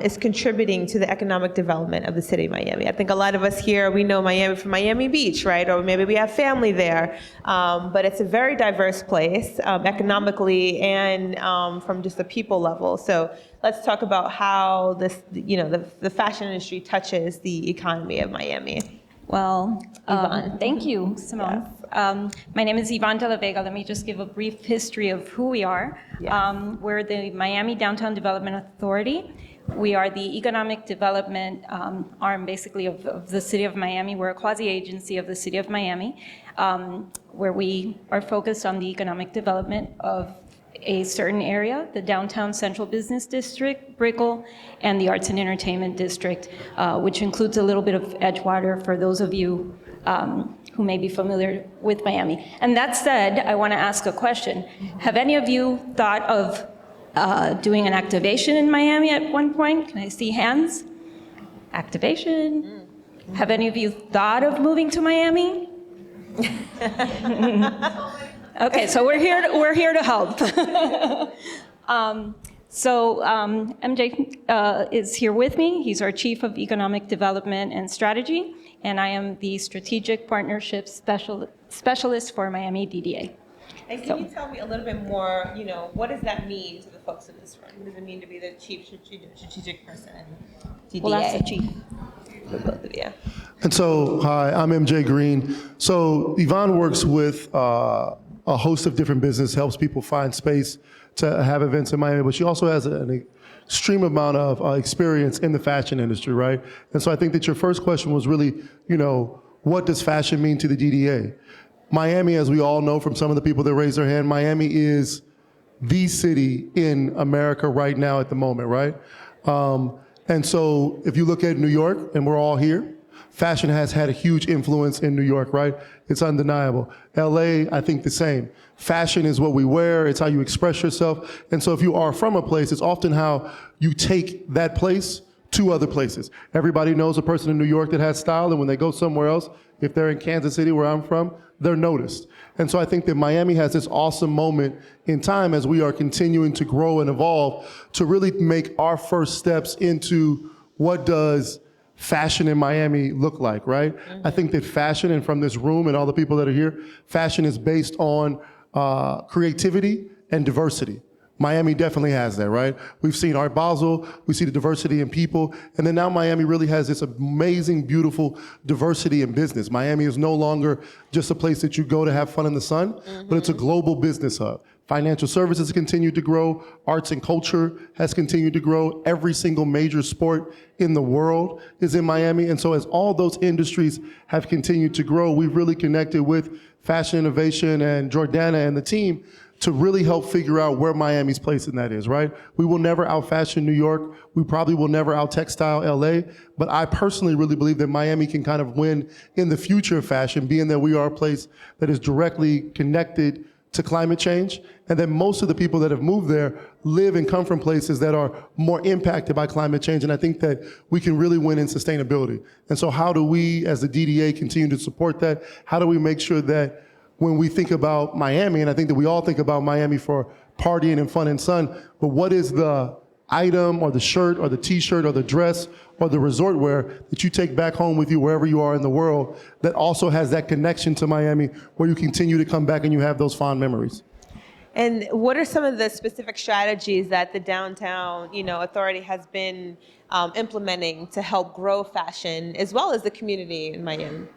is contributing to the economic development of the city of Miami? I think a lot of us here, we know Miami from Miami Beach, right? Or maybe we have family there. But it's a very diverse place economically and from just a people level. So let's talk about how this, the fashion industry touches the economy of Miami. Well, thank you, Simone. Yes. My name is Yvonne de la Vega. Let me just give a brief history of who we are. Yes. We're the Miami Downtown Development Authority. We are the economic development arm, basically, of the city of Miami. We're a quasi-agency of the city of Miami, where we are focused on the economic development of a certain area, the Downtown Central Business District, Brickell, and the Arts and Entertainment District, which includes a little bit of Edgewater for those of you who may be familiar with Miami. And that said, I want to ask a question. Have any of you thought of doing an activation in Miami at one point? Can I see hands? Activation. Have any of you thought of moving to Miami? Okay, so we're here to help. MJ is here with me. He's our Chief of Economic Development and Strategy, and I am the Strategic Partnership Specialist for Miami DDA. And can you tell me a little bit more, what does that mean to the folks in this room? What does it mean to be the Chief Strategic Person in DDA? Well, that's the Chief. For both of you. And so, hi, I'm MJ Green. So Yvonne works with a host of different businesses, helps people find space to have events in Miami, but she also has an extreme amount of experience in the fashion industry, right? And so I think that your first question was really, what does fashion mean to the DDA? Miami, as we all know from some of the people that raised their hand, Miami is the city in America right now at the moment, right? And so if you look at New York, and we're all here, fashion has had a huge influence in New York, right? It's undeniable. LA, I think the same. Fashion is what we wear, it's how you express yourself. And so if you are from a place, it's often how you take that place to other places. Everybody knows a person in New York that has style, and when they go somewhere else, if they're in Kansas City, where I'm from, they're noticed. And so I think that Miami has this awesome moment in time as we are continuing to grow and evolve to really make our first steps into what does fashion in Miami look like, right? I think that fashion, and from this room and all the people that are here, fashion is based on creativity and diversity. Miami definitely has that, right? We've seen Art Basel, we see the diversity in people, and then now Miami really has this amazing, beautiful diversity in business. Miami is no longer just a place that you go to have fun in the sun, but it's a global business hub. Financial services continue to grow, arts and culture has continued to grow. Every single major sport in the world is in Miami, and so as all those industries have continued to grow, we've really connected with Fashinnovation and Jordana and the team to really help figure out where Miami's place in that is, right? We will never out-fashion New York. We probably will never out-textile LA, but I personally really believe that Miami can kind of win in the future of fashion, being that we are a place that is directly connected to climate change, and that most of the people that have moved there live and come from places that are more impacted by climate change, and I think that we can really win in sustainability. And so how do we, as the DDA, continue to support that? How do we make sure that when we think about Miami, and I think that we all think about Miami for partying and fun and sun, but what is the item or the shirt or the t-shirt or the dress or the resort wear that you take back home with you wherever you are in the world that also has that connection to Miami where you continue to come back and you have those fond memories? And what are some of the specific strategies that the downtown, authority has been implementing to help grow fashion as well as the community in Miami?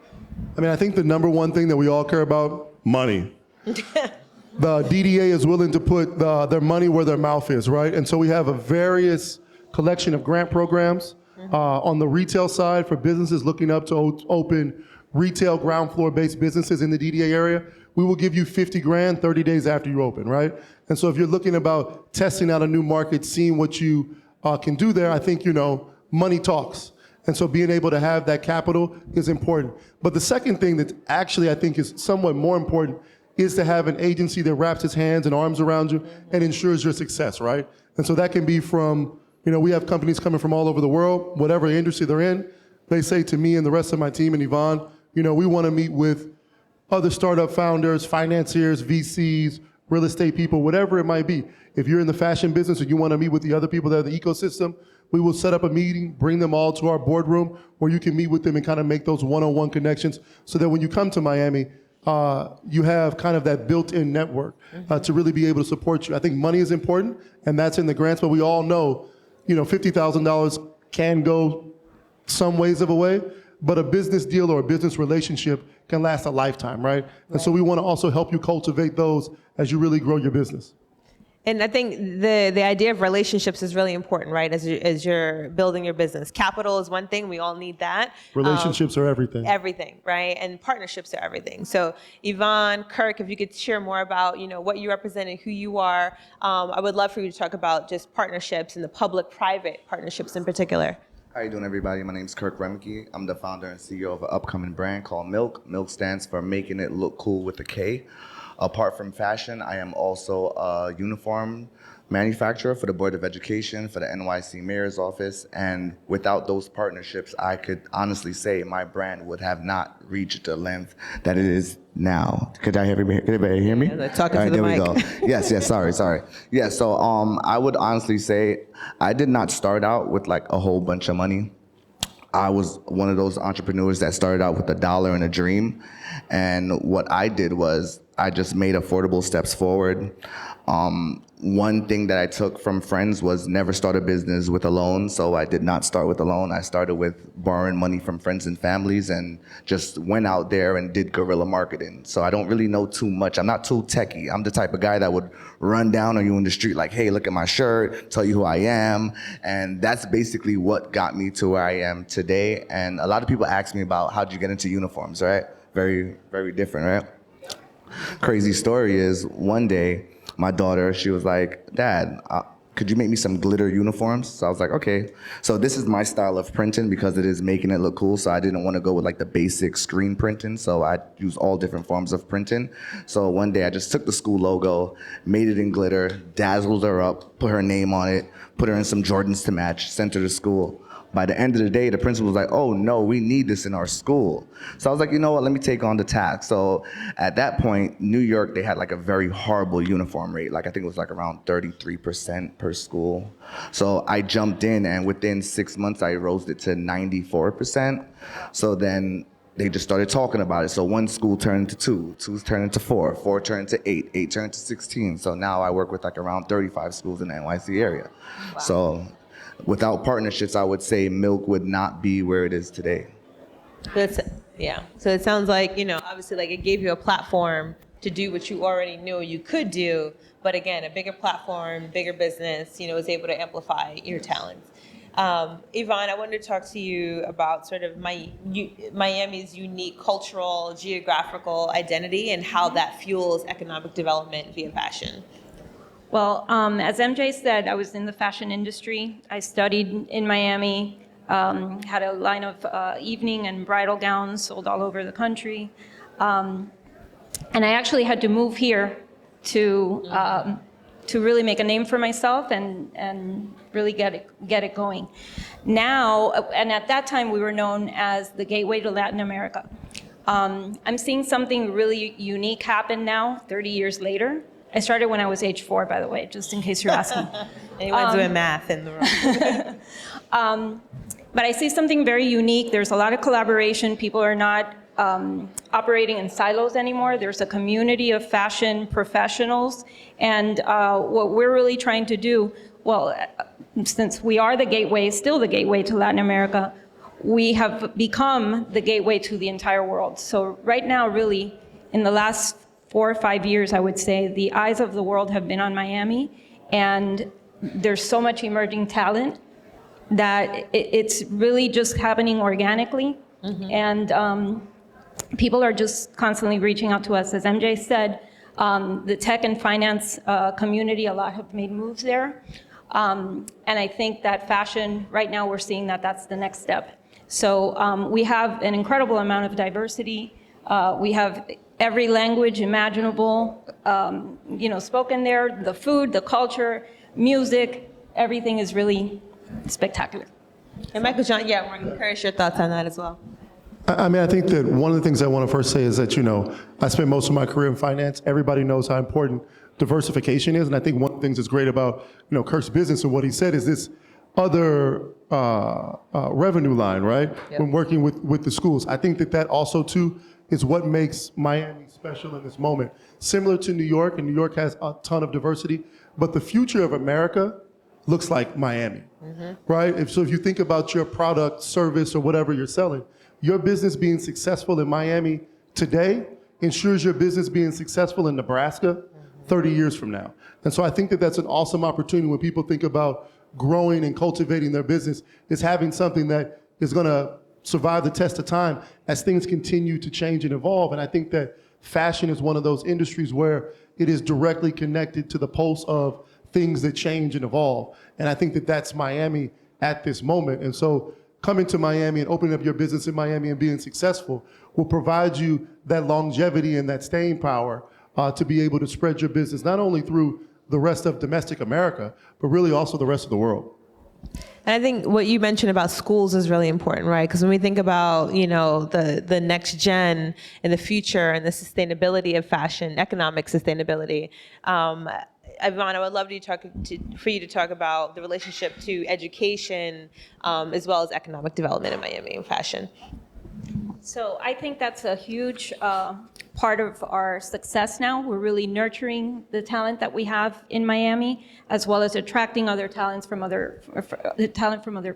I mean, I think the number one thing that we all care about, money. The DDA is willing to put their money where their mouth is, right? And so we have a various collection of grant programs on the retail side for businesses looking up to open retail ground floor based businesses in the DDA area. We will give you 50 grand 30 days after you open, right? And so if you're looking about testing out a new market, seeing what you can do there, I think, money talks. And so being able to have that capital is important. But the second thing that actually I think is somewhat more important is to have an agency that wraps its hands and arms around you and ensures your success, right? And so that can be from, we have companies coming from all over the world, whatever industry they're in. They say to me and the rest of my team and Yvonne, we want to meet with other startup founders, financiers, VCs, real estate people, whatever it might be. If you're in the fashion business and you want to meet with the other people that are in the ecosystem, we will set up a meeting, bring them all to our boardroom where you can meet with them and kind of make those one-on-one connections so that when you come to Miami, you have kind of that built-in network to really be able to support you. I think money is important, and that's in the grants, but we all know, $50,000 can go some ways of a way, but a business deal or a business relationship can last a lifetime, right? And so we want to also help you cultivate those as you really grow your business. And I think the idea of relationships is really important, right? As you're building your business. Capital is one thing, we all need that. Relationships are everything. Everything, right? And partnerships are everything. So Yvonne, Kirk, if you could share more about, what you represent and who you are, I would love for you to talk about just partnerships and the public-private partnerships in particular. How you doing, everybody? My name is Kirk Remke. I'm the founder and CEO of an upcoming brand called Milk. Milk stands for Making It Look Cool with a K. Apart from fashion, I am also a uniform manufacturer for the Board of Education, for the NYC Mayor's Office, and without those partnerships, I could honestly say my brand would have not reached the length that it is now. Could everybody hear me? Yeah, talking to the mic. There we go. Yes, sorry. Yeah, so I would honestly say I did not start out with like a whole bunch of money. I was one of those entrepreneurs that started out with $1 and a dream. And what I did was I just made affordable steps forward. One thing that I took from friends was never start a business with a loan. So I did not start with a loan. I started with borrowing money from friends and families and just went out there and did guerrilla marketing. So I don't really know too much. I'm not too techie. I'm the type of guy that would run down on you in the street like, hey, look at my shirt, tell you who I am. And that's basically what got me to where I am today. And a lot of people ask me about how'd you get into uniforms, right? Very, very different, right? Crazy story is one day, my daughter, she was like, Dad, could you make me some glitter uniforms? So I was like, okay. So this is my style of printing because it is making it look cool. So I didn't want to go with like the basic screen printing. So I use all different forms of printing. So one day I just took the school logo, made it in glitter, dazzled her up, put her name on it, put her in some Jordans to match, sent her to school. By the end of the day, the principal was like, oh no, we need this in our school. So I was like, you know what, let me take on the task. So at that point, New York, they had like a very horrible uniform rate. Like I think it was like around 33% per school. So I jumped in and within 6 months, I rose it to 94%. So then they just started talking about it. So one school turned into 2, 2 turned into 4, 4 turned to 8, 8 turned to 16. So now I work with like around 35 schools in the NYC area. Wow. So without partnerships, I would say Milk would not be where it is today. So it sounds like, obviously like it gave you a platform to do what you already knew you could do. But again, a bigger platform, bigger business, was able to amplify your talents. Yvonne, I wanted to talk to you about sort of Miami's unique cultural, geographical identity and how that fuels economic development via fashion. Well, as MJ said, I was in the fashion industry. I studied in Miami, had a line of evening and bridal gowns sold all over the country. And I actually had to move here to really make a name for myself and really get it going. Now, and at that time, we were known as the gateway to Latin America. I'm seeing something really unique happen now, 30 years later. I started when I was age 4, by the way, just in case you're asking. Anyone doing math in the room? But I see something very unique. There's a lot of collaboration. People are not operating in silos anymore. There's a community of fashion professionals. And what we're really trying to do, well, since we are the gateway, still the gateway to Latin America, we have become the gateway to the entire world. So right now, really, in the last 4 or 5 years, I would say, the eyes of the world have been on Miami, and there's so much emerging talent that it's really just happening organically. Mm-hmm. And people are just constantly reaching out to us. As MJ said, the tech and finance community, a lot have made moves there. And I think that fashion, right now we're seeing that that's the next step. So we have an incredible amount of diversity. We have every language imaginable, spoken there, the food, the culture, music, everything is really spectacular. And Michael John, yeah, we're curious your thoughts on that as well. I mean, I think that one of the things I want to first say is that, I spent most of my career in finance. Everybody knows how important diversification is. And I think one of the things that's great about, Kirk's business and what he said is this other revenue line, right? Yep. When working with the schools. I think that also, too, is what makes Miami special in this moment. Similar to New York, and New York has a ton of diversity, but the future of America looks like Miami, right? So if you think about your product, service, or whatever you're selling, your business being successful in Miami today ensures your business being successful in Nebraska 30 years from now. And so I think that that's an awesome opportunity when people think about growing and cultivating their business, is having something that is gonna survive the test of time as things continue to change and evolve. And I think that fashion is one of those industries where it is directly connected to the pulse of things that change and evolve. And I think that that's Miami at this moment. And so coming to Miami and opening up your business in Miami and being successful will provide you that longevity and that staying power to be able to spread your business, not only through the rest of domestic America, but really also the rest of the world. And I think what you mentioned about schools is really important, right? Because when we think about, the next gen in the future and the sustainability of fashion, economic sustainability, Yvonne, I would love for you to talk about the relationship to education as well as economic development in Miami and fashion. So I think that's a huge part of our success now. We're really nurturing the talent that we have in Miami, as well as attracting other talents from other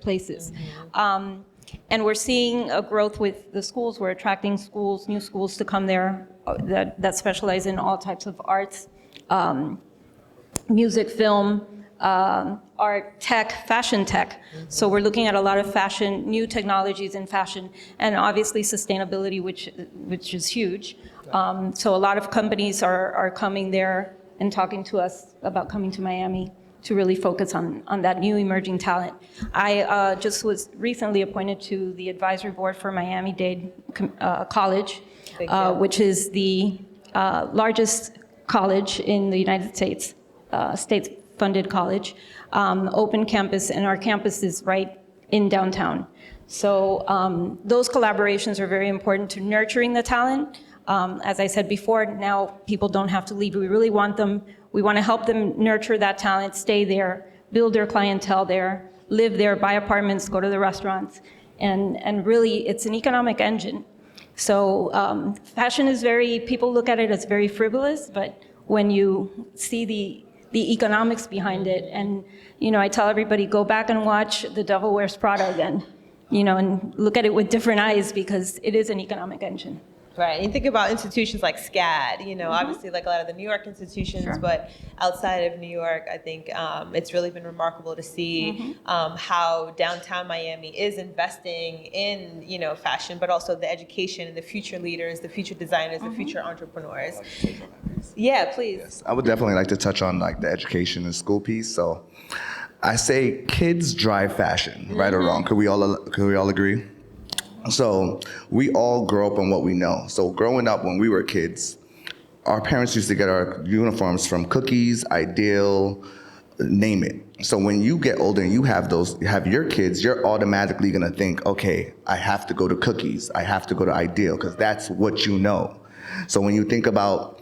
places. And we're seeing a growth with the schools. We're attracting new schools to come there that specialize in all types of arts, music, film, art, tech, fashion tech. So we're looking at a lot of fashion, new technologies in fashion, and obviously sustainability, which is huge. So a lot of companies are coming there and talking to us about coming to Miami to really focus on that new emerging talent. I just was recently appointed to the advisory board for Miami-Dade College, which is the largest college in the United States, state-funded college, open campus, and our campus is right in downtown. So those collaborations are very important to nurturing the talent. As I said before, now people don't have to leave. We really want them. We want to help them nurture that talent, stay there, build their clientele there, live there, buy apartments, go to the restaurants. And really, it's an economic engine. So fashion is people look at it as very frivolous, but when you see the economics behind it, and I tell everybody, go back and watch The Devil Wears Prada again, and look at it with different eyes, because it is an economic engine. Right, and you think about institutions like SCAD, obviously like a lot of the New York institutions, sure. But outside of New York, I think it's really been remarkable to see how downtown Miami is investing in, fashion, but also the education and the future leaders, the future designers, the future entrepreneurs. Yeah, please. Yes, I would definitely like to touch on the education and school piece. So I say kids drive fashion, right or wrong. Could we all agree? So we all grow up on what we know. So growing up when we were kids, our parents used to get our uniforms from Cookies, Ideal, name it. So when you get older and you have your kids, you're automatically gonna think, okay, I have to go to Cookies, I have to go to Ideal, because that's what you know. So when you think about,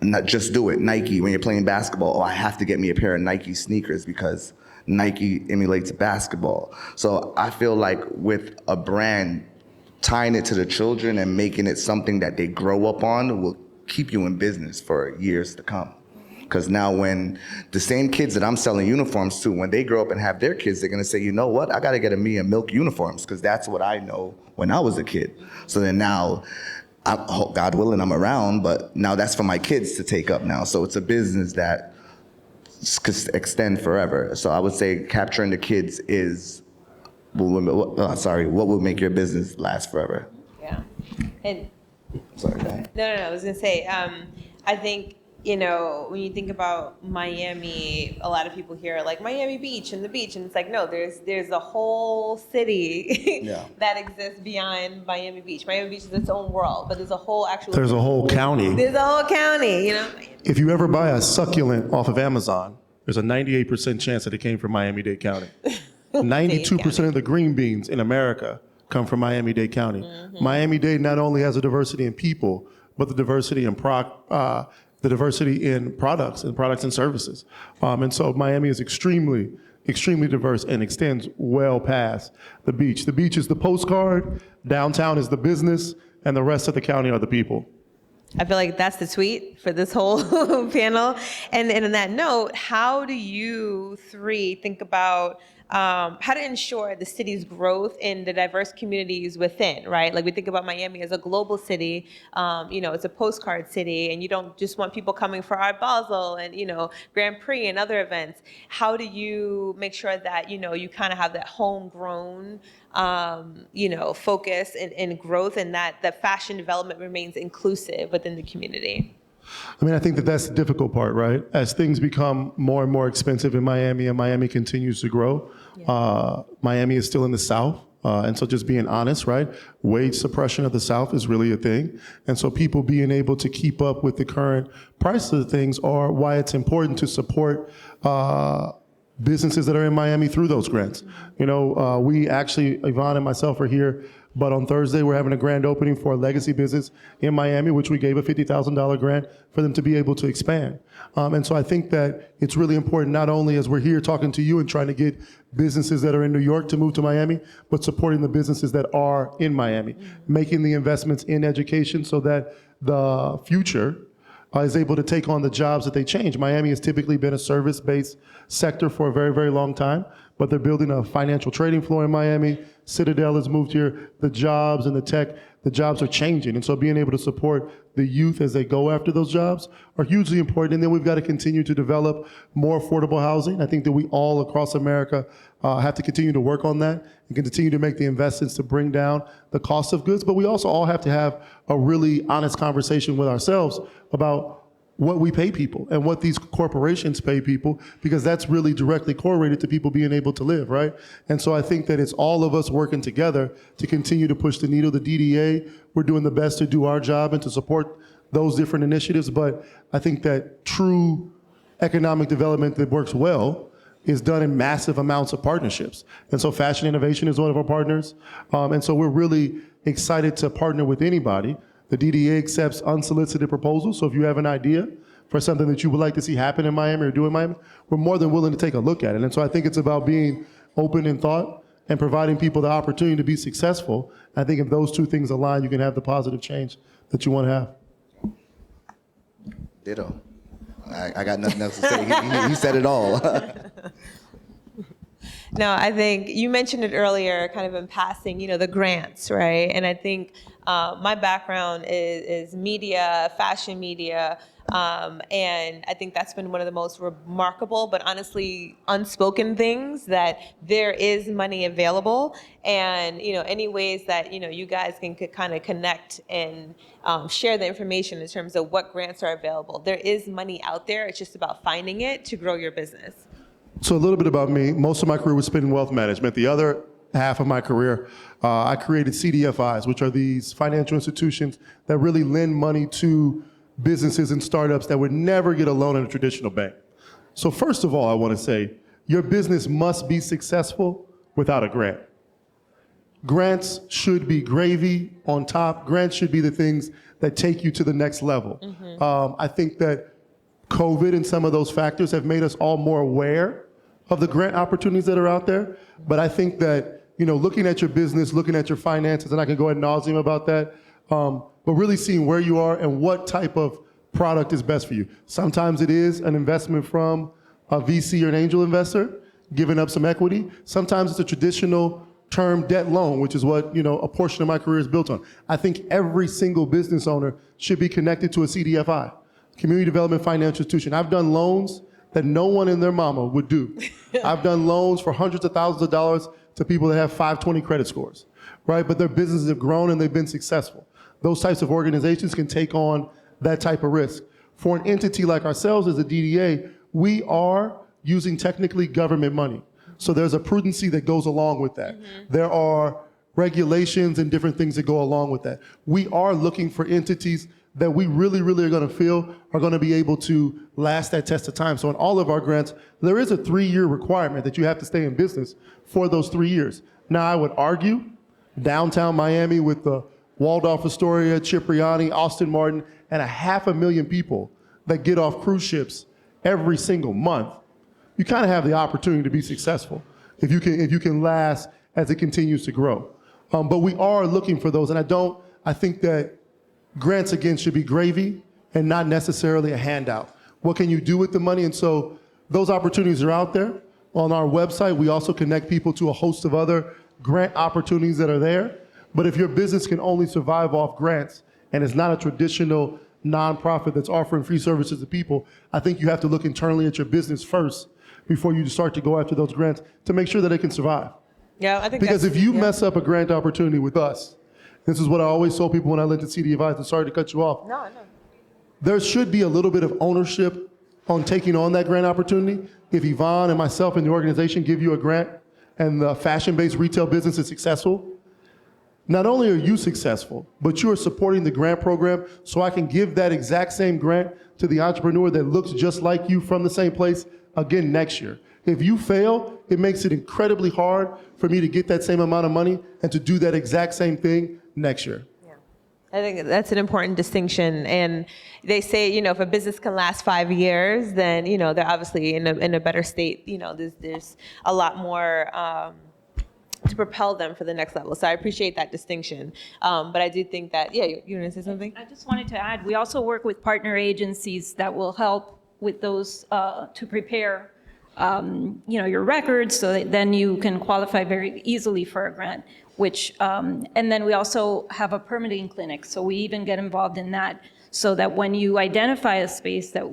not just do it, Nike, when you're playing basketball, I have to get me a pair of Nike sneakers because Nike emulates basketball. So I feel like with a brand, tying it to the children and making it something that they grow up on will keep you in business for years to come. Because now when the same kids that I'm selling uniforms to, when they grow up and have their kids, they're gonna say, you know what, I gotta get me a Milk uniforms, because that's what I know when I was a kid. So then now, God willing, I'm around, but now that's for my kids to take up now. So it's a business that could extend forever. So I would say capturing the kids is what will make your business last forever? Yeah. And sorry, go ahead. No. I was gonna say, I think you know, when you think about Miami, a lot of people hear like Miami Beach and the beach, and it's like, no, there's a whole city that exists beyond Miami Beach. Miami Beach is its own world, but there's a whole There's a whole county. There's a whole county, you know. If you ever buy a succulent off of Amazon, there's a 98% chance that it came from Miami-Dade County. 92% of the green beans in America come from Miami-Dade County. Mm-hmm. Miami-Dade not only has a diversity in people, but the diversity in products and services. And so Miami is extremely diverse and extends well past the beach. The beach is the postcard, downtown is the business, and the rest of the county are the people. I feel like that's the tweet for this whole panel. And on that note, how do you three think about how to ensure the city's growth in the diverse communities within, right? Like we think about Miami as a global city, you know, it's a postcard city, and you don't just want people coming for Art Basel and, you know, Grand Prix and other events. How do you make sure that, you know, you kind of have that homegrown, you know, focus and growth, and that the fashion development remains inclusive within the community? I mean, I think that that's the difficult part, right? As things become more and more expensive in Miami, and Miami continues to grow, Miami is still in the South. And so just being honest, right? Wage suppression of the South is really a thing. And so people being able to keep up with the current price of things are why it's important to support businesses that are in Miami through those grants. You know, we actually, Yvonne and myself are here, but on Thursday we're having a grand opening for a legacy business in Miami, which we gave a $50,000 grant for them to be able to expand. And so I think that it's really important, not only as we're here talking to you and trying to get businesses that are in New York to move to Miami, but supporting the businesses that are in Miami, making the investments in education so that the future is able to take on the jobs that they change. Miami has typically been a service-based sector for a very, very long time, but they're building a financial trading floor in Miami. Citadel has moved here. The jobs and the tech, the jobs are changing. And so being able to support the youth as they go after those jobs are hugely important. And then we've got to continue to develop more affordable housing. I think that we all across America have to continue to work on that and continue to make the investments to bring down the cost of goods. But we also all have to have a really honest conversation with ourselves about what we pay people and what these corporations pay people, because that's really directly correlated to people being able to live, right? And so I think that it's all of us working together to continue to push the needle. The DDA, we're doing the best to do our job and to support those different initiatives, but I think that true economic development that works well is done in massive amounts of partnerships. And so Fashinnovation is one of our partners. And so we're really excited to partner with anybody. The DDA accepts unsolicited proposals. So if you have an idea for something that you would like to see happen in Miami or do in Miami, we're more than willing to take a look at it. And so I think it's about being open in thought and providing people the opportunity to be successful. I think if those two things align, you can have the positive change that you want to have. Ditto. I got nothing else to say. He said it all. No, I think you mentioned it earlier, kind of in passing, you know, the grants, right? And I think my background is media, fashion media, and I think that's been one of the most remarkable, but honestly unspoken things, that there is money available, and you know, any ways that you guys can kind of connect and share the information in terms of what grants are available. There is money out there. It's just about finding it to grow your business. So a little bit about me. Most of my career was spent in wealth management. The other half of my career, I created CDFIs, which are these financial institutions that really lend money to businesses and startups that would never get a loan in a traditional bank. So first of all, I want to say, your business must be successful without a grant. Grants should be gravy on top. Grants should be the things that take you to the next level. Mm-hmm. I think that COVID and some of those factors have made us all more aware of the grant opportunities that are out there. But I think that, looking at your business, looking at your finances, and I can go ad nauseum about that, but really seeing where you are and what type of product is best for you. Sometimes it is an investment from a VC or an angel investor, giving up some equity. Sometimes it's a traditional term debt loan, which is what, a portion of my career is built on. I think every single business owner should be connected to a CDFI, Community Development Financial Institution. I've done loans that no one and their mama would do. I've done loans for hundreds of thousands of dollars to people that have 520 credit scores, right? But their businesses have grown and they've been successful. Those types of organizations can take on that type of risk. For an entity like ourselves as a DDA, we are using technically government money. So there's a prudency that goes along with that. There are regulations and different things that go along with that. We are looking for entities that we really, really are going to feel are going to be able to last that test of time. So in all of our grants, there is a 3-year requirement that you have to stay in business for those 3 years. Now, I would argue downtown Miami with the Waldorf Astoria, Cipriani, Austin Martin, and 500,000 people that get off cruise ships every single month, you kind of have the opportunity to be successful if you can last as it continues to grow. But we are looking for those, and I think that grants, again, should be gravy and not necessarily a handout. What can you do with the money? And so those opportunities are out there. On our website, we also connect people to a host of other grant opportunities that are there. But if your business can only survive off grants and it's not a traditional nonprofit that's offering free services to people, I think you have to look internally at your business first before you start to go after those grants to make sure that it can survive. Yeah, I think because if you mess up a grant opportunity with us, this is what I always told people when I went to CD Advisor, sorry to cut you off. No. There should be a little bit of ownership on taking on that grant opportunity. If Yvonne and myself and the organization give you a grant and the fashion-based retail business is successful, not only are you successful, but you are supporting the grant program so I can give that exact same grant to the entrepreneur that looks just like you from the same place again next year. If you fail, it makes it incredibly hard for me to get that same amount of money and to do that exact same thing next year. I think that's an important distinction. And they say, if a business can last 5 years, then, they're obviously in a better state. There's a lot more to propel them for the next level. So I appreciate that distinction. But I do think that, you want to say something? I just wanted to add, we also work with partner agencies that will help with those to prepare your records so that then you can qualify very easily for a grant, and then we also have a permitting clinic. So we even get involved in that so that when you identify a space that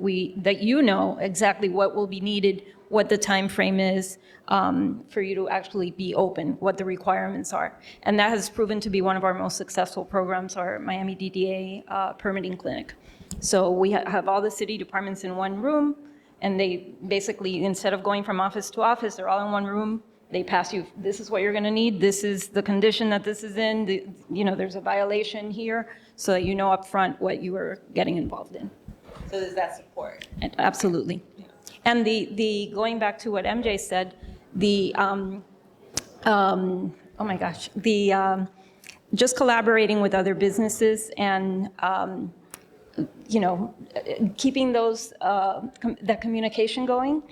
you know exactly what will be needed, what the time frame is for you to actually be open, what the requirements are. And that has proven to be one of our most successful programs, our Miami DDA permitting clinic. So we have all the city departments in one room, and they basically, instead of going from office to office, they're all in one room. They pass you, this is what you're gonna need, this is the condition that this is in, there's a violation here, so that you know up front what you are getting involved in. So there's that support. Absolutely. And the going back to what MJ said, just collaborating with other businesses and keeping that communication going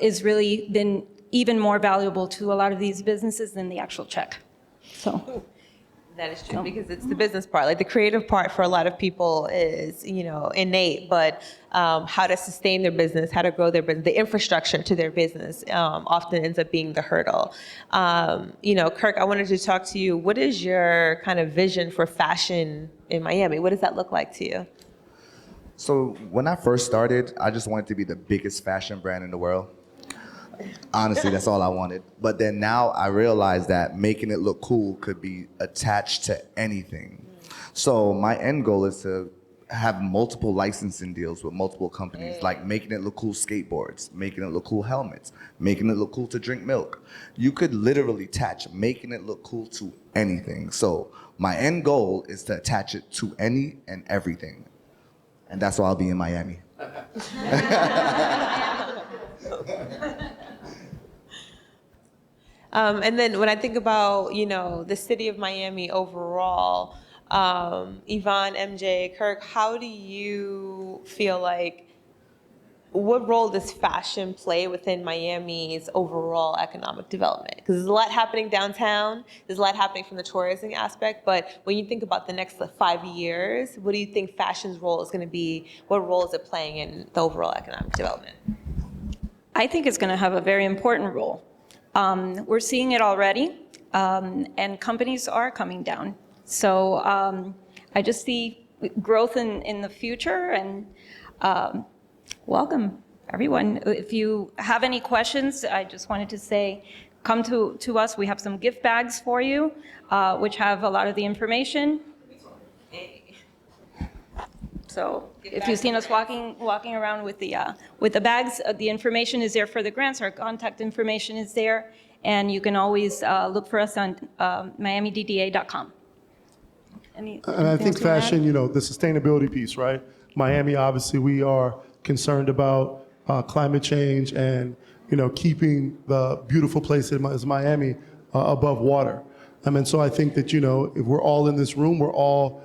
is really been even more valuable to a lot of these businesses than the actual check. So that is true, because it's the business part. Like the creative part for a lot of people is, innate, but how to sustain their business, how to grow their business, the infrastructure to their business often ends up being the hurdle. Kirk, I wanted to talk to you. What is your kind of vision for fashion in Miami? What does that look like to you? So when I first started, I just wanted to be the biggest fashion brand in the world. Honestly, that's all I wanted. But then now I realize that making it look cool could be attached to anything. So my end goal is to have multiple licensing deals with multiple companies, like making it look cool skateboards, making it look cool helmets, making it look cool to drink milk. You could literally attach making it look cool to anything. So my end goal is to attach it to any and everything. And that's why I'll be in Miami. And then when I think about, the city of Miami overall, Yvonne, MJ, Kirk, how do you feel like, what role does fashion play within Miami's overall economic development? Because there's a lot happening downtown, there's a lot happening from the tourism aspect, but when you think about the next 5 years, what do you think fashion's role is going to be? What role is it playing in the overall economic development? I think it's going to have a very important role. We're seeing it already, and companies are coming down. So I just see growth in the future, and welcome, everyone. If you have any questions, I just wanted to say, come to us. We have some gift bags for you, which have a lot of the information. So if you've seen us walking around with the bags, the information is there for the grants. Our contact information is there, and you can always look for us on miamidda.com. And I think fashion, the sustainability piece, right? Miami, obviously, we are concerned about climate change and, keeping the beautiful place as Miami above water. So I think that, if we're all in this room, we're all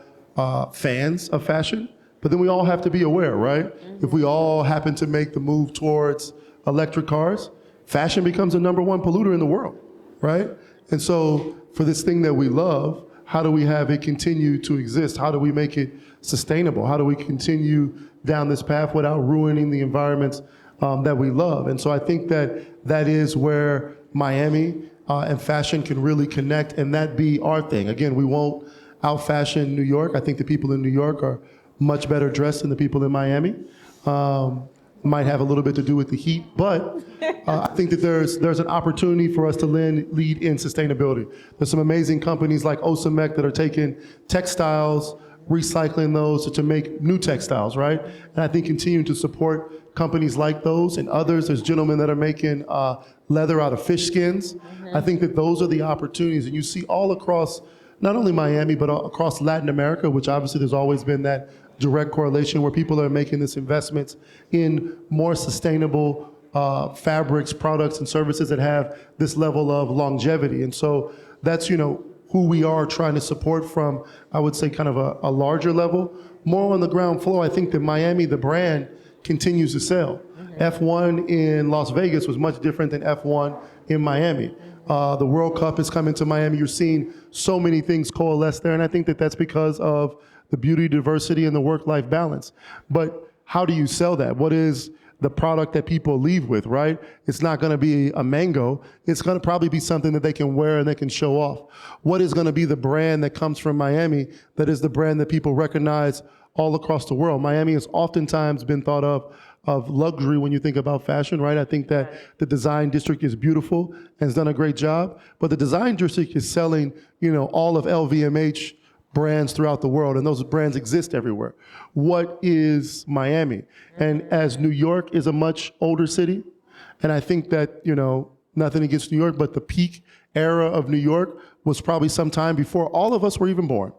fans of fashion, but then we all have to be aware, right? If we all happen to make the move towards electric cars, fashion becomes the #1 polluter in the world, right? And so for this thing that we love, how do we have it continue to exist? How do we make it sustainable? How do we continue down this path without ruining the environments that we love? And so I think that is where Miami and fashion can really connect, and that be our thing. Again, we won't out-fashion New York. I think the people in New York are much better dressed than the people in Miami. Might have a little bit to do with the heat, but I think that there's an opportunity for us to lead in sustainability. There's some amazing companies like Osamek that are taking textiles, recycling those to make new textiles, right? And I think continuing to support companies like those and others. There's gentlemen that are making leather out of fish skins. I think that those are the opportunities, and you see all across not only Miami, but across Latin America, which obviously there's always been that direct correlation where people are making this investments in more sustainable fabrics, products, and services that have this level of longevity. And so that's, who we are trying to support from, I would say, kind of a larger level. More on the ground floor, I think that Miami, the brand, continues to sell. F1 in Las Vegas was much different than F1 in Miami. The World Cup is coming to Miami. You're seeing so many things coalesce there, and I think that that's because of the beauty, diversity, and the work-life balance. But how do you sell that? What is the product that people leave with, right? It's not gonna be a mango. It's gonna probably be something that they can wear and they can show off. What is gonna be the brand that comes from Miami that is the brand that people recognize all across the world? Miami has oftentimes been thought of luxury when you think about fashion, right? I think that the design district is beautiful and has done a great job, but the design district is selling, all of LVMH brands throughout the world, and those brands exist everywhere. What is Miami? And as New York is a much older city, and I think that, nothing against New York, but the peak era of New York was probably sometime before all of us were even born.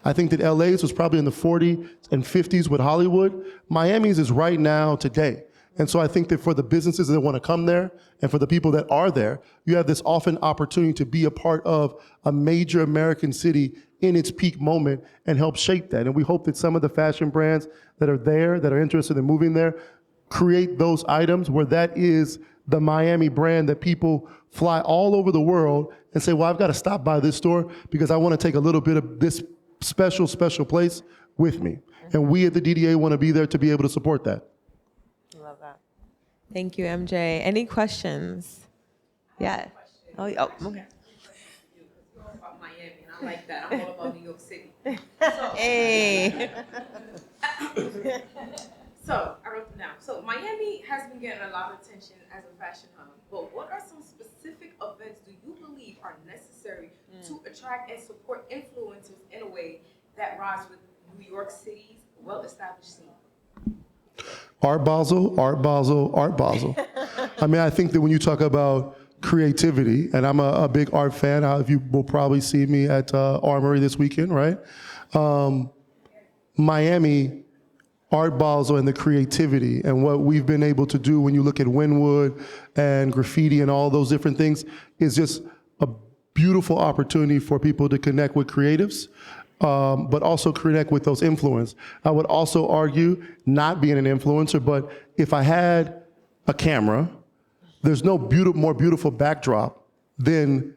I think that LA's was probably in the 40s and 50s with Hollywood. Miami's is right now, today. And so I think that for the businesses that want to come there and for the people that are there, you have this often opportunity to be a part of a major American city in its peak moment and help shape that. And we hope that some of the fashion brands that are there, that are interested in moving there, create those items where that is the Miami brand that people fly all over the world and say, well, I've got to stop by this store because I want to take a little bit of this special, special place with me. And we at the DDA want to be there to be able to support that. Love that. Thank you, MJ. Any questions? Yeah. Oh, okay. About Miami, and I like that. I'm all about New York City. Hey. So I wrote them down. So Miami has been getting a lot of attention as a fashion hub, but what are some specific events do you believe are necessary to attract and support influencers in a way that rise with New York City's well-established scene? Art Basel, Art Basel, Art Basel. I think that when you talk about creativity, and I'm a big art fan, you will probably see me at Armory this weekend, right? Miami, Art Basel and the creativity and what we've been able to do when you look at Wynwood and graffiti and all those different things is just a beautiful opportunity for people to connect with creatives, but also connect with those influencers. I would also argue, not being an influencer, but if I had a camera, there's no more beautiful backdrop than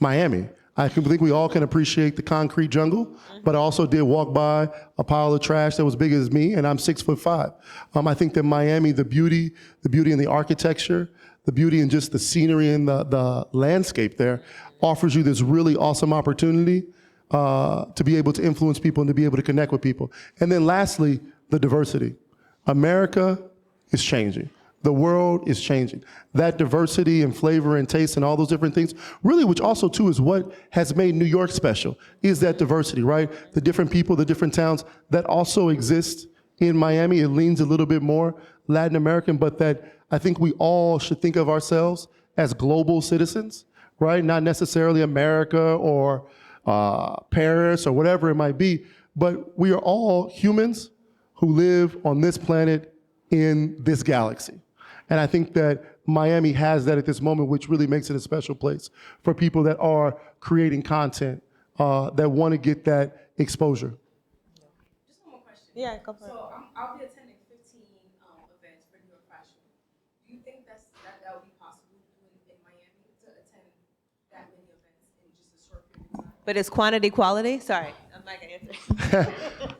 Miami. I think we all can appreciate the concrete jungle, but I also did walk by a pile of trash that was big as me, and I'm 6'5". I think that Miami, the beauty in the architecture, the beauty in just the scenery and the landscape there offers you this really awesome opportunity to be able to influence people and to be able to connect with people. And then lastly, the diversity. America is changing. The world is changing. That diversity and flavor and taste and all those different things, really, which also too is what has made New York special, is that diversity, right? The different people, the different towns that also exist in Miami, it leans a little bit more Latin American, but that I think we all should think of ourselves as global citizens, right? Not necessarily America or Paris or whatever it might be, but we are all humans who live on this planet in this galaxy. And I think that Miami has that at this moment, which really makes it a special place for people that are creating content, that want to get that exposure. Just one more question. Yeah, go for it. So I'll be attending 15 events for New York Fashion. Do you think that would be possible in Miami to attend that many events in just a short period of time? But is quantity quality? Sorry, I'm not gonna answer.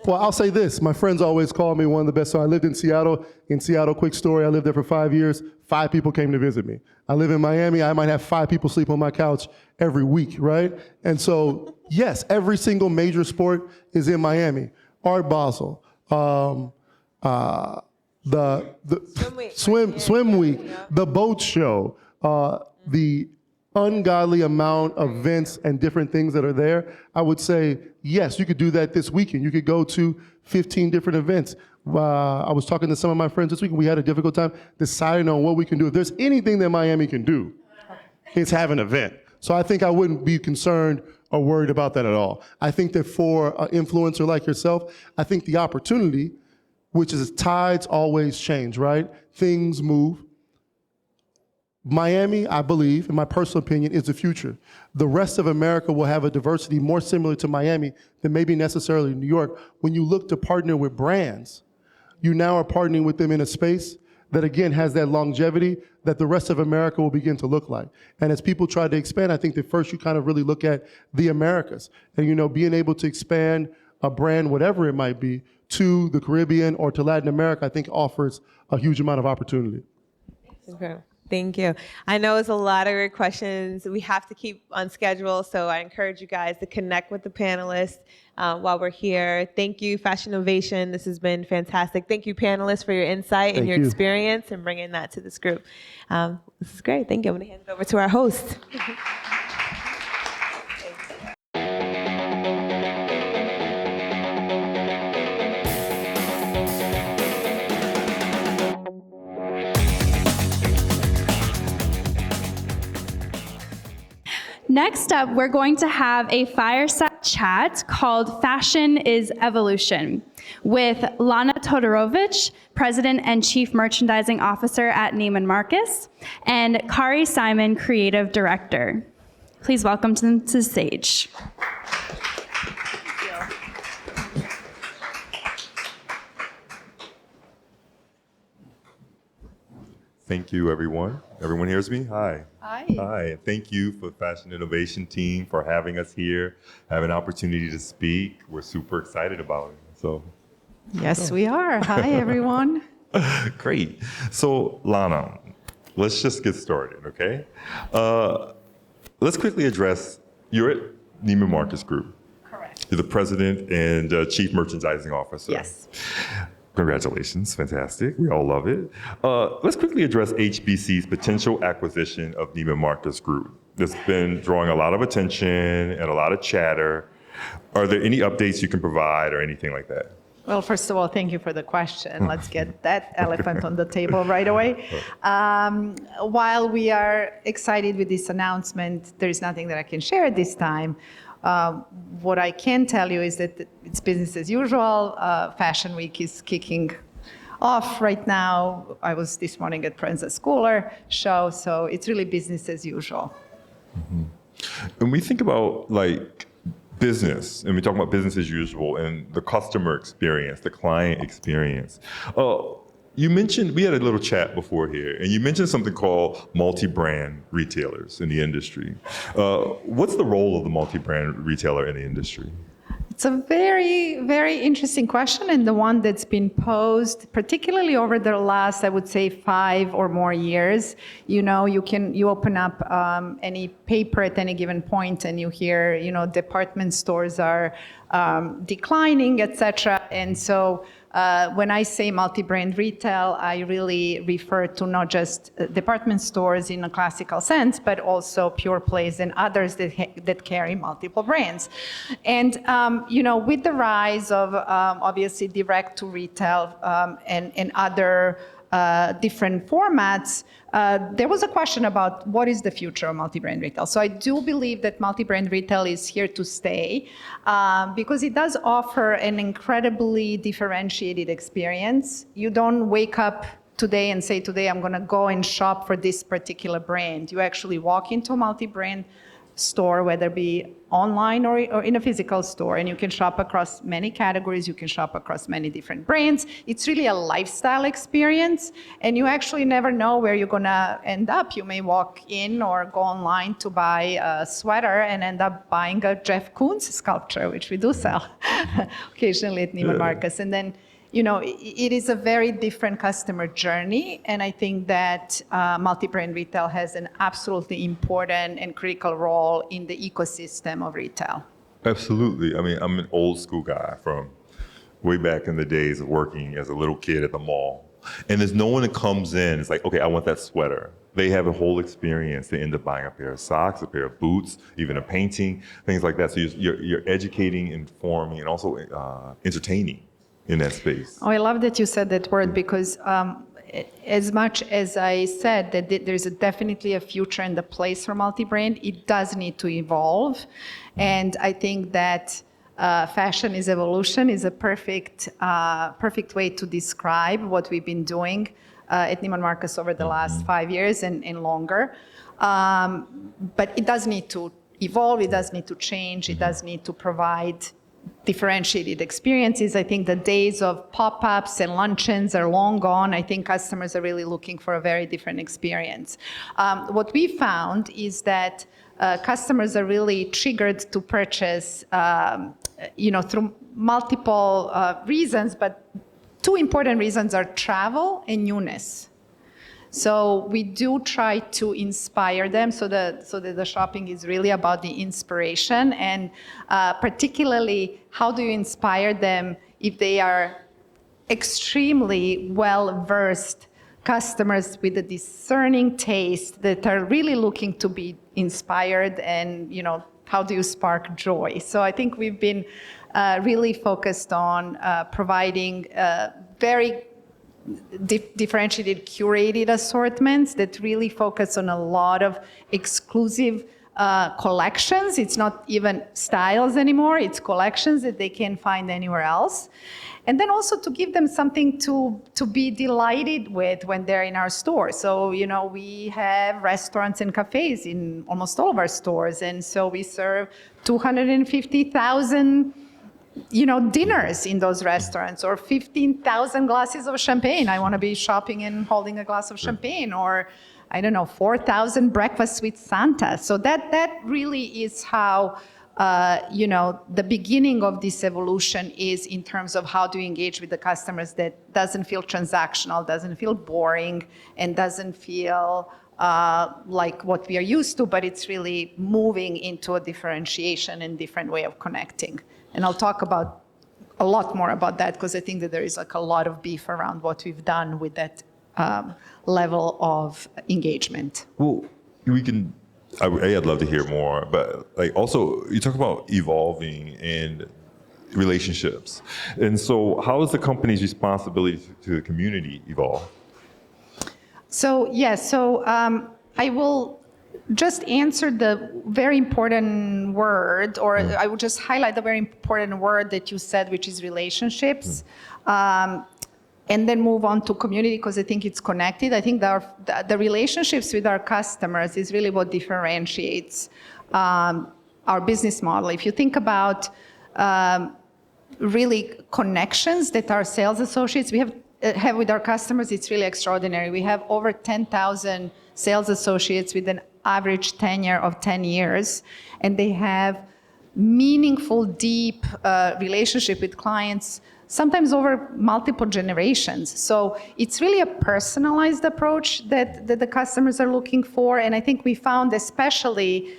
Well, I'll say this. My friends always call me one of the best. So I lived in Seattle. In Seattle, quick story, I lived there for 5 years. 5 people came to visit me. I live in Miami. I might have 5 people sleep on my couch every week, right? And so, yes, every single major sport is in Miami. Art Basel, the swim week, the boat show, the ungodly amount of events and different things that are there. I would say, yes, you could do that this weekend. You could go to 15 different events. I was talking to some of my friends this week, and we had a difficult time deciding on what we can do. If there's anything that Miami can do, it's have an event. So I think I wouldn't be concerned or worried about that at all. I think that for an influencer like yourself, I think the opportunity, which is tides always change, right? Things move. Miami, I believe, in my personal opinion, is the future. The rest of America will have a diversity more similar to Miami than maybe necessarily New York. When you look to partner with brands, you now are partnering with them in a space that, again, has that longevity that the rest of America will begin to look like. And as people try to expand, I think that first you kind of really look at the Americas. And, you know, being able to expand a brand, whatever it might be, to the Caribbean or to Latin America, I think offers a huge amount of opportunity. Okay. Thank you. I know it's a lot of great questions. We have to keep on schedule, so I encourage you guys to connect with the panelists while we're here. Thank you, Fashinnovation. This has been fantastic. Thank you, panelists, for your insight and your experience and bringing that to this group. This is great. Thank you. I'm going to hand it over to our host. Next up, we're going to have a fireside chat called Fashion is Evolution with Lana Todorovic, President and Chief Merchandising Officer at Neiman Marcus, and Kari Simon, Creative Director. Please welcome them to the stage. Thank you, everyone. Everyone hears me? Hi. Hi. Hi. Thank you for Fashinnovation team for having us here, have an opportunity to speak. We're super excited about it. So. Yes, we are. Hi, everyone. Great. So, Lana, let's just get started, okay? Let's quickly address, you're at Neiman Marcus Group. Correct. You're the President and Chief Merchandising Officer. Yes. Congratulations, fantastic. We all love it. Let's quickly address HBC's potential acquisition of Neiman Marcus Group. It's been drawing a lot of attention and a lot of chatter. Are there any updates you can provide or anything like that? Well, first of all, thank you for the question. Let's get that elephant on the table right away. While we are excited with this announcement, there is nothing that I can share at this time. What I can tell you is that it's business as usual. Fashion Week is kicking off right now. I was this morning at Princess Schooler show, so it's really business as usual. Mm-hmm. When we think about like business, and we talk about business as usual and the customer experience, the client experience, you mentioned, we had a little chat before here, and you mentioned something called multi-brand retailers in the industry. What's the role of the multi-brand retailer in the industry? It's a very, very interesting question, and the one that's been posed, particularly over the last, I would say, 5 or more years. You know, you open up any paper at any given point, and you hear, you know, department stores are declining, etc. And so When I say multi-brand retail, I really refer to not just department stores in a classical sense, but also pure plays and others that carry multiple brands. And with the rise of obviously direct to retail and other different formats, there was a question about what is the future of multi-brand retail. So I do believe that multi-brand retail is here to stay because it does offer an incredibly differentiated experience. You don't wake up today and say, today I'm going to go and shop for this particular brand. You actually walk into a multi-brand store, whether it be online or in a physical store, and you can shop across many categories, you can shop across many different brands. It's really a lifestyle experience, and you actually never know where you're gonna end up. You may walk in or go online to buy a sweater and end up buying a Jeff Koons sculpture, which we do sell occasionally at Neiman Marcus. And then it is a very different customer journey, and I think that multi-brand retail has an absolutely important and critical role in the ecosystem of retail. Absolutely. I mean, I'm an old school guy from way back in the days of working as a little kid at the mall. And there's no one that comes in, it's like, okay, I want that sweater. They have a whole experience. They end up buying a pair of socks, a pair of boots, even a painting, things like that. So you're educating, informing, and also entertaining in that space. Oh, I love that you said that word because as much as I said that there's definitely a future and a place for multi-brand, it does need to evolve. And I think that fashion is evolution is a perfect way to describe what we've been doing at Neiman Marcus over the last 5 years and longer. But it does need to evolve, it does need to change, it does need to provide differentiated experiences. I think the days of pop-ups and luncheons are long gone. I think customers are really looking for a very different experience. What we found is that customers are really triggered to purchase, through multiple reasons, but two important reasons are travel and newness. So we do try to inspire them so that the shopping is really about the inspiration, and particularly how do you inspire them if they are extremely well-versed customers with a discerning taste that are really looking to be inspired, and how do you spark joy? So I think we've been really focused on providing very differentiated, curated assortments that really focus on a lot of exclusive collections. It's not even styles anymore, it's collections that they can't find anywhere else. And then also to give them something to be delighted with when they're in our store. So, we have restaurants and cafes in almost all of our stores. And so we serve 250,000 dinners in those restaurants, or 15,000 glasses of champagne. I want to be shopping and holding a glass of champagne, or 4,000 breakfasts with Santa. So that really is how, the beginning of this evolution is in terms of how do you engage with the customers that doesn't feel transactional, doesn't feel boring, and doesn't feel like what we are used to, but it's really moving into a differentiation and different way of connecting. And I'll talk about a lot more about that because I think that there is a lot of beef around what we've done with that level of engagement. Well, I'd love to hear more, but also you talk about evolving and relationships. And so how is the company's responsibility to the community evolve? So, I will just answer the very important word, or I would just highlight the very important word that you said, which is relationships, and then move on to community because I think it's connected. I think the relationships with our customers is really what differentiates our business model. If you think about really connections that our sales associates have with our customers, it's really extraordinary. We have over 10,000 sales associates with an average tenure of 10 years, and they have meaningful, deep relationship with clients, sometimes over multiple generations. So it's really a personalized approach that the customers are looking for, and I think we found, especially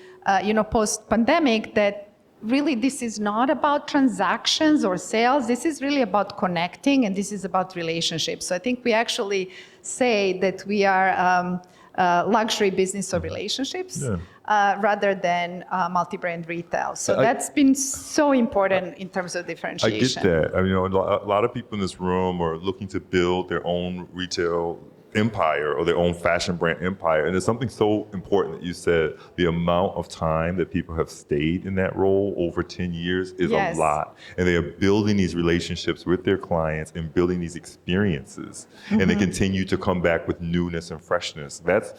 post-pandemic, that really this is not about transactions or sales. This is really about connecting, and this is about relationships. So I think we actually say that we are luxury business of relationships rather than multi-brand retail. So that's been so important in terms of differentiation. I get that. I mean, a lot of people in this room are looking to build their own retail empire or their own fashion brand empire. And there's something so important that you said, the amount of time that people have stayed in that role over 10 years is a lot. And they are building these relationships with their clients and building these experiences. And they continue to come back with newness and freshness. That's,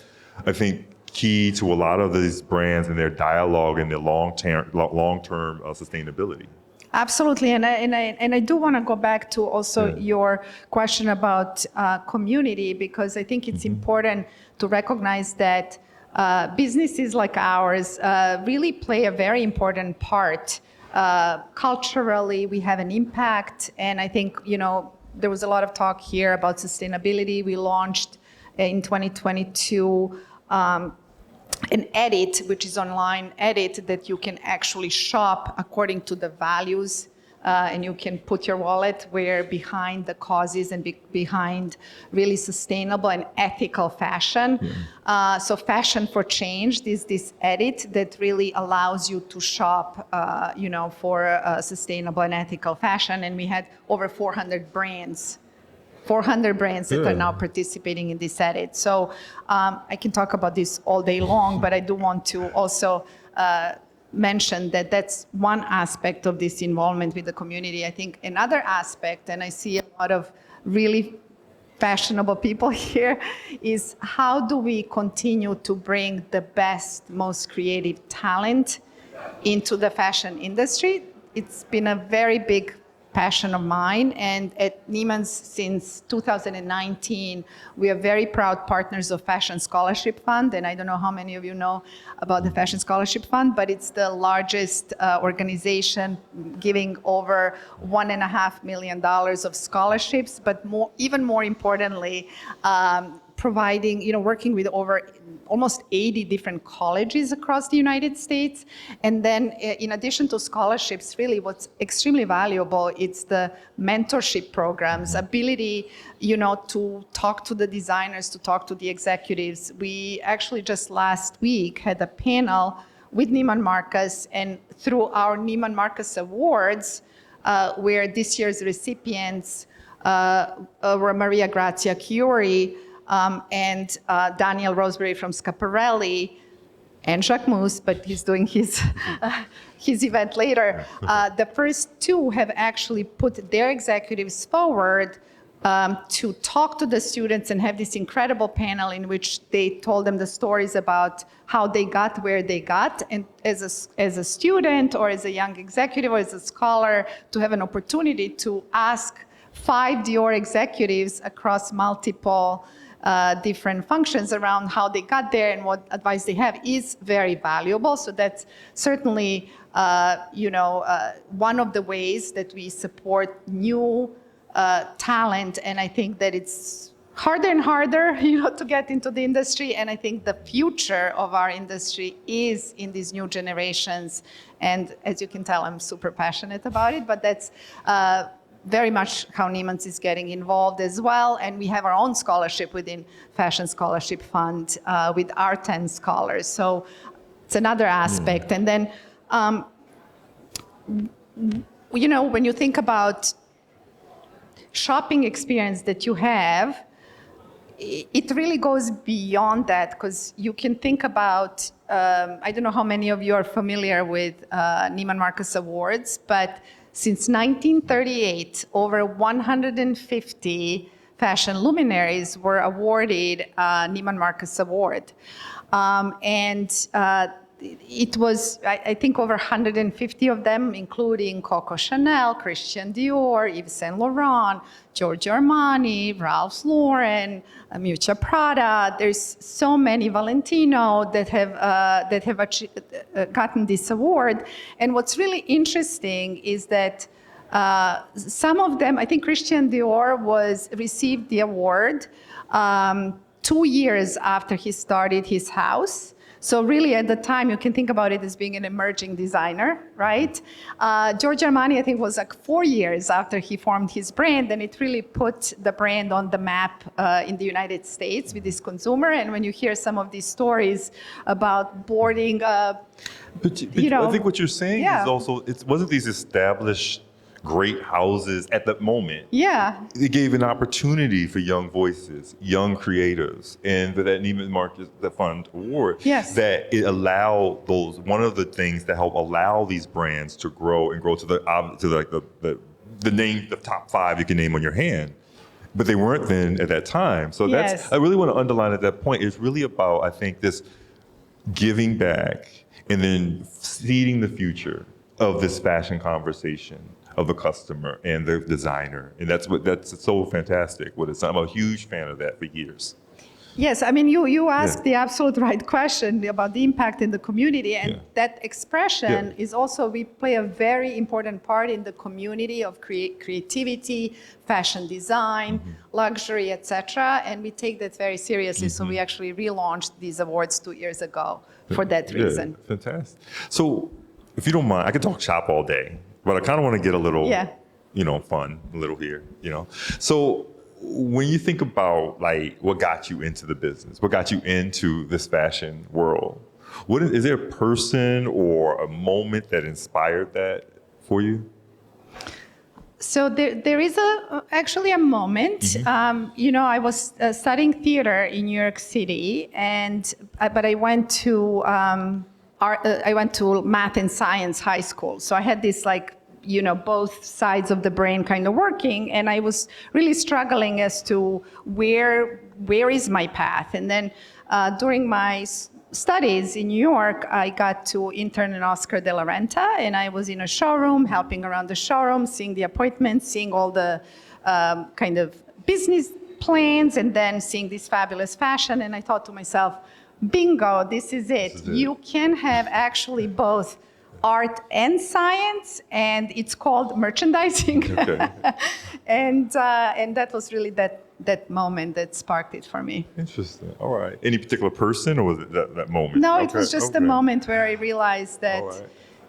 I think, key to a lot of these brands and their dialogue and their long-term sustainability. Absolutely, and I do want to go back to also your question about community, because I think it's important to recognize that businesses like ours really play a very important part. Culturally, we have an impact, and I think, you know, there was a lot of talk here about sustainability. We launched in 2022 an edit, which is online edit that you can actually shop according to the values, and you can put your wallet where behind the causes and behind really sustainable and ethical fashion. So Fashion for Change is this edit that really allows you to shop, you know, for sustainable and ethical fashion. And we had over 400 brands that are now participating in this edit. So I can talk about this all day long, but I do want to also mention that that's one aspect of this involvement with the community. I think another aspect, and I see a lot of really fashionable people here, is how do we continue to bring the best, most creative talent into the fashion industry? It's been a very big passion of mine, and at Neiman's since 2019, we are very proud partners of Fashion Scholarship Fund, and I don't know how many of you know about the Fashion Scholarship Fund, but it's the largest organization giving over $1.5 million of scholarships, but even more importantly, providing, you know, working with over almost 80 different colleges across the United States. And then in addition to scholarships, really what's extremely valuable, it's the mentorship programs, ability, you know, to talk to the designers, to talk to the executives. We actually just last week had a panel with Neiman Marcus, and through our Neiman Marcus Awards, where this year's recipients were Maria Grazia Chiuri, and Daniel Roseberry from Schiaparelli, and Jacques Mousse, but he's doing his event later. The first two have actually put their executives forward to talk to the students and have this incredible panel in which they told them the stories about how they got where they got, and as a student or as a young executive or as a scholar, to have an opportunity to ask 5 Dior executives across multiple different functions around how they got there and what advice they have is very valuable. So that's certainly, you know, one of the ways that we support new talent. And I think that it's harder and harder, you know, to get into the industry. And I think the future of our industry is in these new generations. And as you can tell, I'm super passionate about it, but that's very much how Neiman's is getting involved as well. And we have our own scholarship within Fashion Scholarship Fund with our 10 scholars. So it's another aspect. And then, you know, when you think about shopping experience that you have, it really goes beyond that, because you can think about, I don't know how many of you are familiar with Neiman Marcus Awards, but since 1938, over 150 fashion luminaries were awarded Neiman Marcus Award. It was, I think, over 150 of them, including Coco Chanel, Christian Dior, Yves Saint Laurent, Giorgio Armani, Ralph Lauren, Miuccia Prada. There's so many, Valentino, that have gotten this award. And what's really interesting is that some of them, I think Christian Dior received the award 2 years after he started his house. So really at the time, you can think about it as being an emerging designer, right? Giorgio Armani, I think, was like 4 years after he formed his brand, and it really put the brand on the map in the United States with this consumer. And when you hear some of these stories about boarding, But I think what you're saying is also, it wasn't these established great houses at that moment. Yeah. It gave an opportunity for young voices, young creatives, and for that Neiman Marcus, the Fund Award, that it allowed those, one of the things that help allow these brands to grow and grow to the name, the top 5 you can name on your hand. But they weren't then at that time. So that's, I really want to underline at that point, it's really about, I think, this giving back and then seeding the future of this fashion conversation of the customer and the designer. And that's so fantastic. I'm a huge fan of that for years. Yes, I mean, you asked the absolute right question about the impact in the community, and that expression is also, we play a very important part in the community of creativity, fashion design, luxury, etc., and we take that very seriously. So we actually relaunched these awards 2 years ago for that reason. Fantastic. So if you don't mind, I could talk shop all day, but I kind of want to get a little, fun, a little here, So when you think about like what got you into the business, what got you into this fashion world, is there a person or a moment that inspired that for you? So there is actually a moment. I was studying theater in New York City, but I went to I went to math and science high school. So I had this both sides of the brain kind of working, and I was really struggling as to where is my path. And then during my studies in New York, I got to intern in Oscar de la Renta, and I was in a showroom, helping around the showroom, seeing the appointments, seeing all the kind of business plans, and then seeing this fabulous fashion. And I thought to myself, bingo, this is it. You can have actually both art and science, and it's called merchandising. Okay. and that was really that moment that sparked it for me. Interesting. All right. Any particular person, or was it that moment? No, it was just a moment where I realized that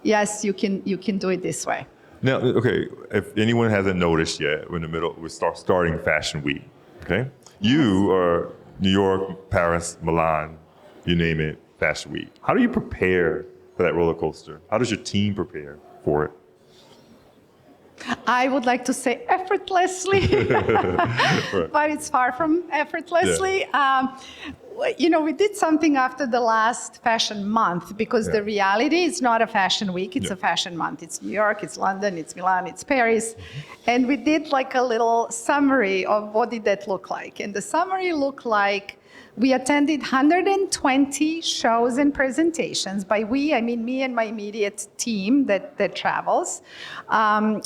yes, you can do it this way. Now, okay, if anyone hasn't noticed yet, we're in the middle. We starting Fashion Week. Okay, you are New York, Paris, Milan, you name it, Fashion Week. How do you prepare for that roller coaster? How does your team prepare for it? I would like to say effortlessly, but it's far from effortlessly. We did something after the last fashion month, because the reality is not a fashion week, it's a fashion month. It's New York, it's London, it's Milan, it's Paris. And we did like a little summary of what did that look like. And the summary looked like we attended 120 shows and presentations. By we, I mean me and my immediate team that travels.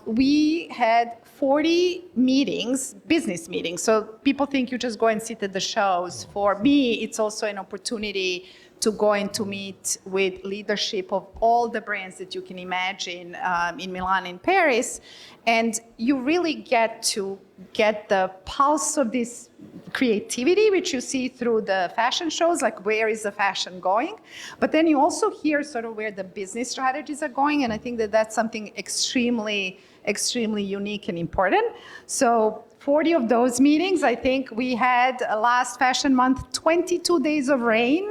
We had 40 meetings, business meetings. So people think you just go and sit at the shows. For me, it's also an opportunity to go and to meet with leadership of all the brands that you can imagine in Milan and Paris. And you really get to get the pulse of this creativity, which you see through the fashion shows, like where is the fashion going? But then you also hear sort of where the business strategies are going. And I think that that's something extremely unique and important. So 40 of those meetings, I think we had last fashion month, 22 days of rain.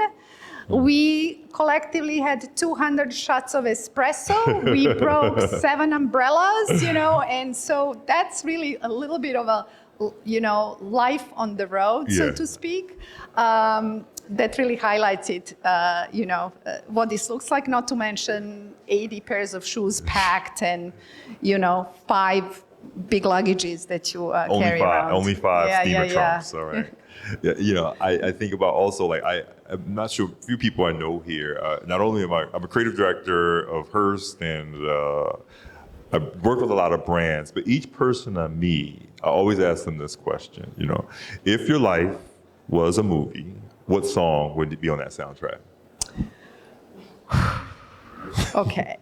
We collectively had 200 shots of espresso. We broke 7 umbrellas, and so that's really a little bit of a, life on the road, so to speak. That really highlights it, what this looks like, not to mention 80 pairs of shoes packed and, 5 big luggages that you carry around. Only 5 steamer trunks, all right. I think about also, I'm not sure, a few people I know here, not only I'm a creative director of Hearst, and I've worked with a lot of brands, but each person I meet, I always ask them this question, if your life was a movie, what song would it be on that soundtrack? Okay.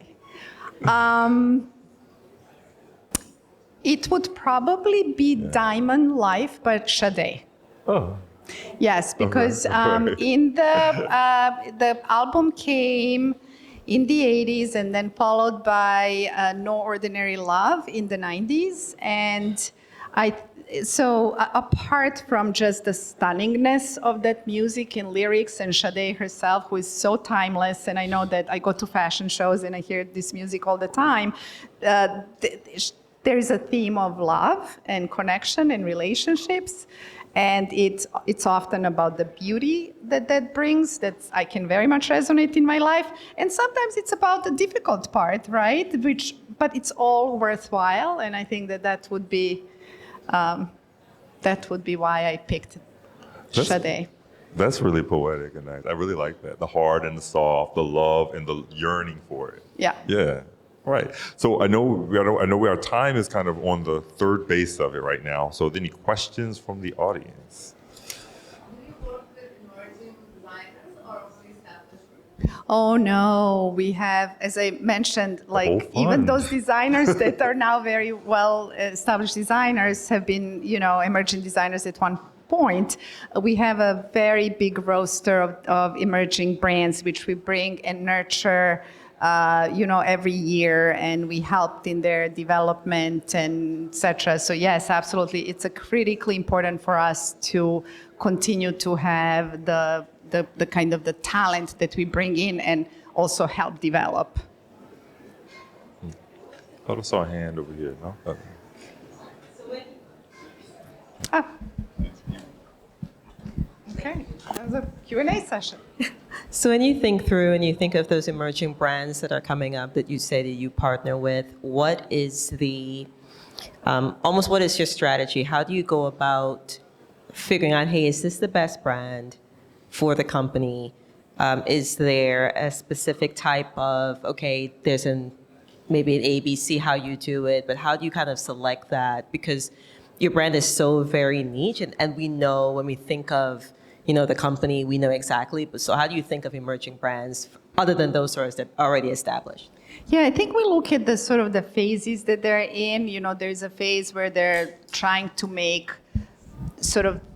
It would probably be Diamond Life by Jade. Oh. Yes, because in the album came in the 80s and then followed by No Ordinary Love in the 90s. And so apart from just the stunningness of that music and lyrics, and Jade herself, who is so timeless, and I know that I go to fashion shows and I hear this music all the time, there is a theme of love and connection and relationships. And it's often about the beauty that brings, that I can very much resonate in my life. And sometimes it's about the difficult part, right? But it's all worthwhile. And I think that would be why I picked Jade. That's really poetic and nice. I really like that. The hard and the soft, the love and the yearning for it. Yeah. Yeah. Right. So I know our time is kind of on the third base of it right now. So any questions from the audience? Oh no, we have, as I mentioned, like even those designers that are now very well established designers have been, emerging designers at one point. We have a very big roster of emerging brands which we bring and nurture every year, and we helped in their development and etc. So yes, absolutely, it's a critically important for us to continue to have the kind of the talent that we bring in and also help develop. I saw a hand over here. No? Okay, that was a Q&A session. So when you think through and you think of those emerging brands that are coming up that you say that you partner with, what is what is your strategy? How do you go about figuring out, hey, is this the best brand for the company? Is there a specific type of, okay, there's maybe an ABC how you do it, but how do you kind of select that? Because your brand is so very niche, and we know when we think of the company, we know exactly. But so how do you think of emerging brands other than those that are already established? Yeah, I think we look at the sort of the phases that they're in. There's a phase where they're trying to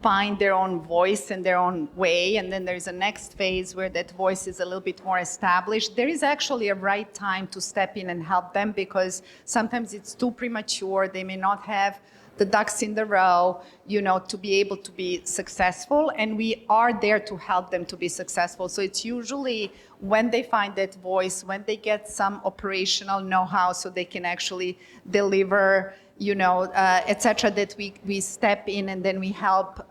find their own voice and their own way. And then there's a next phase where that voice is a little bit more established. There is actually a right time to step in and help them, because sometimes it's too premature. They may not have the ducks in the row, to be able to be successful. And we are there to help them to be successful. So it's usually when they find that voice, when they get some operational know-how so they can actually deliver, et cetera, that we step in and then we help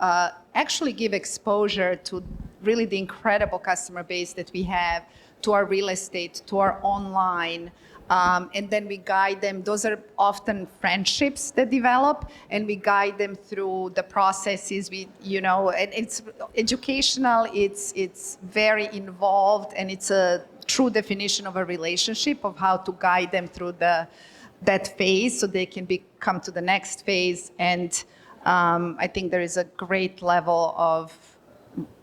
actually give exposure to really the incredible customer base that we have, to our real estate, to our online. And then we guide them. Those are often friendships that develop, and we guide them through the processes. And it's educational. It's very involved, and it's a true definition of a relationship, of how to guide them through that phase so they can come to the next phase. And I think there is a great level of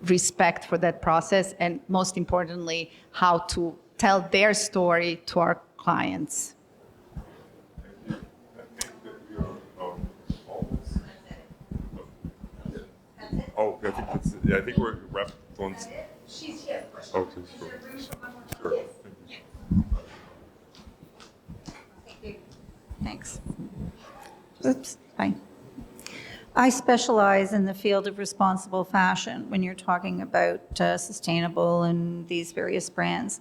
respect for that process, and most importantly, how to tell their story to our clients. Oh, I think we're wrapped on. She's here. Okay, sure. Thanks. Oops, fine. I specialize in the field of responsible fashion when you're talking about sustainable and these various brands.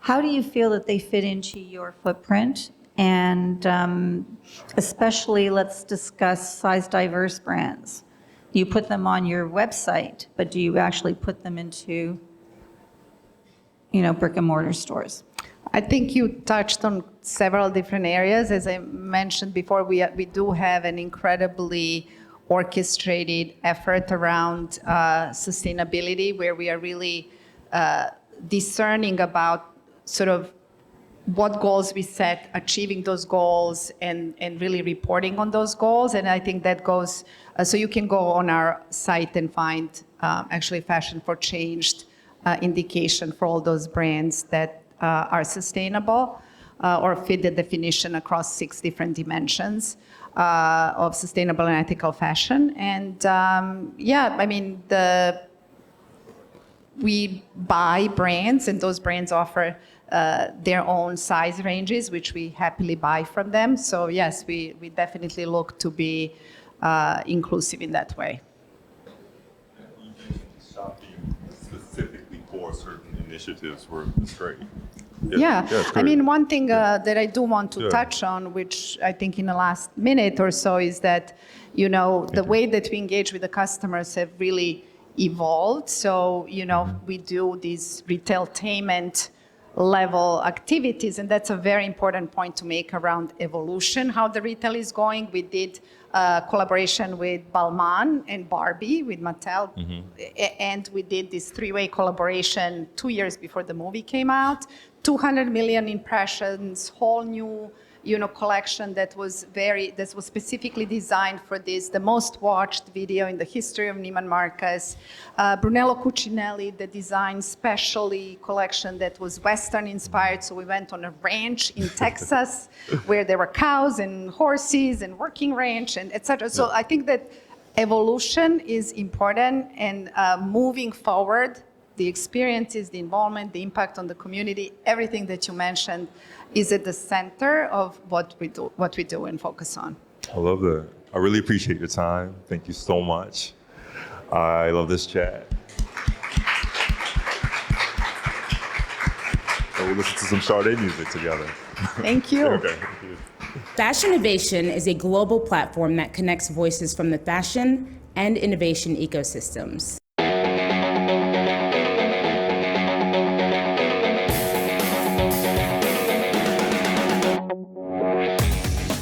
How do you feel that they fit into your footprint? And especially, let's discuss size diverse brands. You put them on your website, but do you actually put them into, brick and mortar stores? I think you touched on several different areas. As I mentioned before, we do have an incredibly orchestrated effort around sustainability, where we are really discerning about sort of what goals we set, achieving those goals, and really reporting on those goals. And I think that goes, so you can go on our site and find actually Fashion for Changed indication for all those brands that are sustainable or fit the definition across 6 different dimensions. of sustainable and ethical fashion. And we buy brands, and those brands offer their own size ranges, which we happily buy from them. So yes, we definitely look to be inclusive in that way. Shopping specifically for certain initiatives is great. One thing that I do want to touch on, which I think in the last minute or so, is that, the way that we engage with the customers have really evolved. So, we do these retailtainment level activities, and that's a very important point to make around evolution, how the retail is going. We did collaboration with Balmain and Barbie with Mattel, and we did this three-way collaboration 2 years before the movie came out. 200 million impressions, whole new collection that was specifically designed for this, the most watched video in the history of Neiman Marcus. Brunello Cucinelli, the design specially collection that was Western inspired. So we went on a ranch in Texas where there were cows and horses and working ranch and etc. So I think that evolution is important, and moving forward, the experiences, the involvement, the impact on the community, everything that you mentioned is at the center of what we do and focus on. I love that. I really appreciate your time. Thank you so much. I love this chat. So we'll listen to some Sade music together. Thank you. Okay. Thank you. Fashinnovation is a global platform that connects voices from the fashion and innovation ecosystems.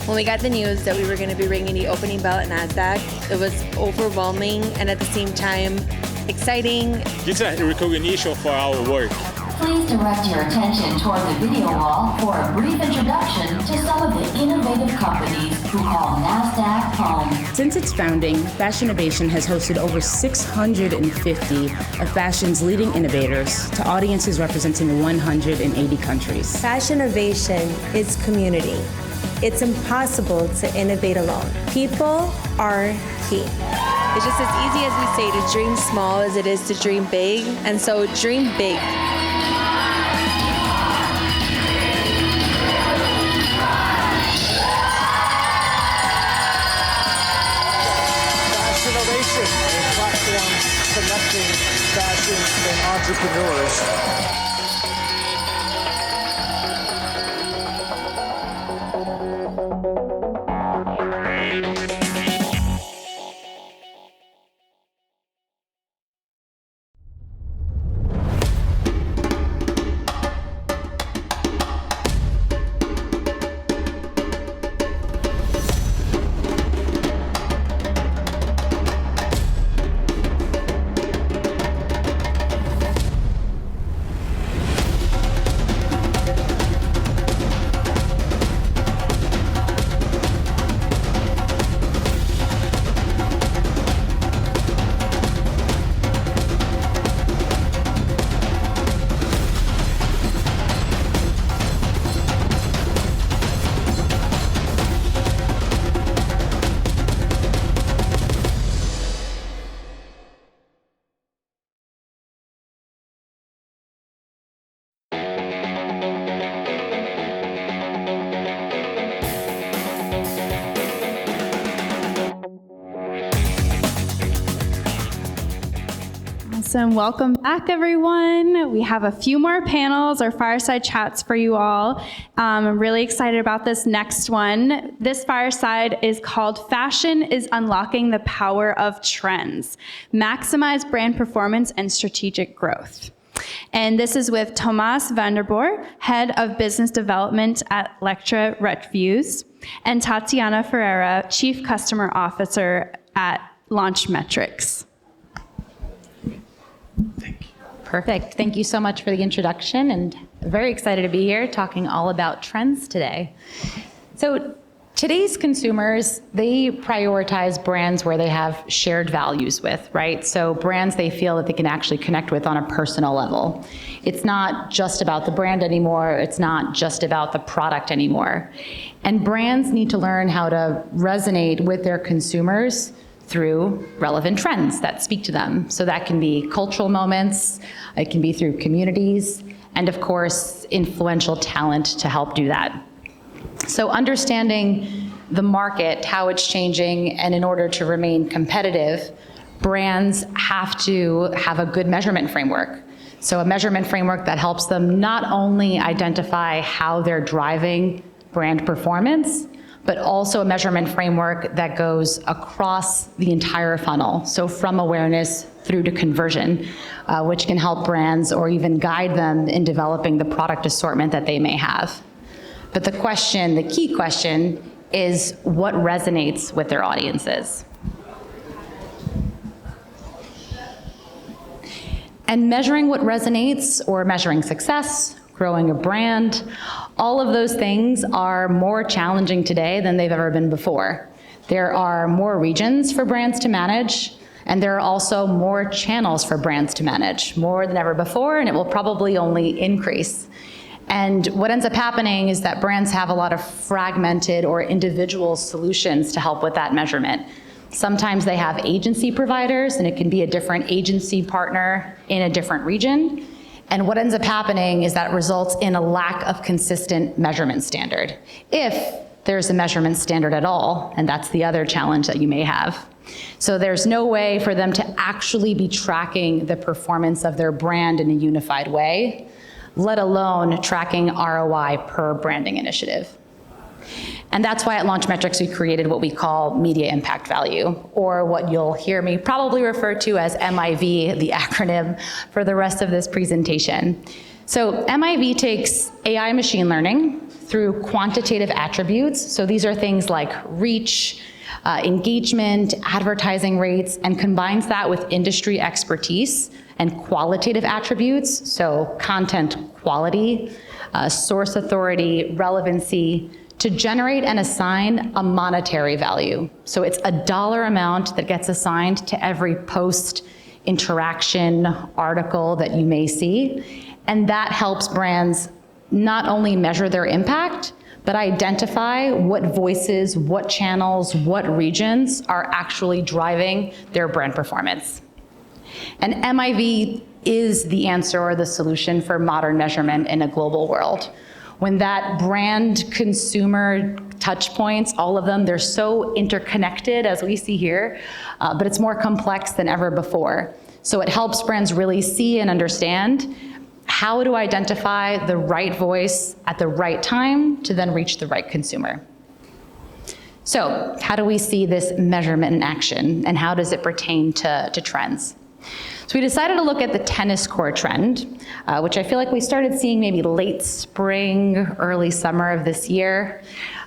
When we got the news that we were going to be ringing the opening bell at NASDAQ, it was overwhelming and at the same time exciting. It's a recognition for our work. Please direct your attention toward the video wall for a brief introduction to some of the innovative companies who call NASDAQ home. Since its founding, Fashinnovation has hosted over 650 of fashion's leading innovators to audiences representing 180 countries. Fashinnovation is community. It's impossible to innovate alone. People are key. It's just as easy as we say to dream small as it is to dream big, and so dream big. Fashinnovation, a platform connecting fashion and entrepreneurs. Awesome. Welcome back, everyone. We have a few more panels or fireside chats for you all. I'm really excited about this next one. This fireside is called Fashion is Unlocking the Power of Trends. Maximize brand performance and strategic growth. And this is with Thomas Vanderboer, Head of Business Development at Lectra Refuse, and Tatiana Ferere, Chief Customer Officer at Launch Metrics. Perfect. Thank you so much for the introduction, and very excited to be here talking all about trends today. So Today's consumers, they prioritize brands where they have shared values with, right? So brands they feel that they can actually connect with on a personal level. It's not just about the brand anymore. It's not just about the product anymore. And brands need to learn how to resonate with their consumers through relevant trends that speak to them. So that can be cultural moments, it can be through communities, and of course, influential talent to help do that. So understanding the market, how it's changing, and in order to remain competitive, brands have to have a good measurement framework. So a measurement framework that helps them not only identify how they're driving brand performance, but also a measurement framework that goes across the entire funnel. So from awareness through to conversion, which can help brands or even guide them in developing the product assortment that they may have. But the key question is what resonates with their audiences. And measuring what resonates or measuring success, growing a brand, all of those things are more challenging today than they've ever been before. There are more regions for brands to manage, and there are also more channels for brands to manage, more than ever before, and it will probably only increase. And what ends up happening is that brands have a lot of fragmented or individual solutions to help with that measurement. Sometimes they have agency providers, and it can be a different agency partner in a different region. And what ends up happening is that results in a lack of consistent measurement standard, if there's a measurement standard at all, and that's the other challenge that you may have. So there's no way for them to actually be tracking the performance of their brand in a unified way, let alone tracking ROI per branding initiative. And that's why at Launchmetrics we created what we call media impact value, or what you'll hear me probably refer to as MIV, the acronym for the rest of this presentation. So MIV takes AI machine learning through quantitative attributes. So these are things like reach, engagement, advertising rates, and combines that with industry expertise and qualitative attributes, so content quality, source authority, relevancy, to generate and assign a monetary value. So it's a dollar amount that gets assigned to every post, interaction, article that you may see. And that helps brands not only measure their impact, but identify what voices, what channels, what regions are actually driving their brand performance. And MIV is the answer or the solution for modern measurement in a global world. When that brand consumer touch points, all of them, they're so interconnected as we see here, but it's more complex than ever before. So it helps brands really see and understand how to identify the right voice at the right time to then reach the right consumer. So how do we see this measurement in action, and how does it pertain to trends? So we decided to look at the tennis court trend, which I feel like we started seeing maybe late spring, early summer of this year.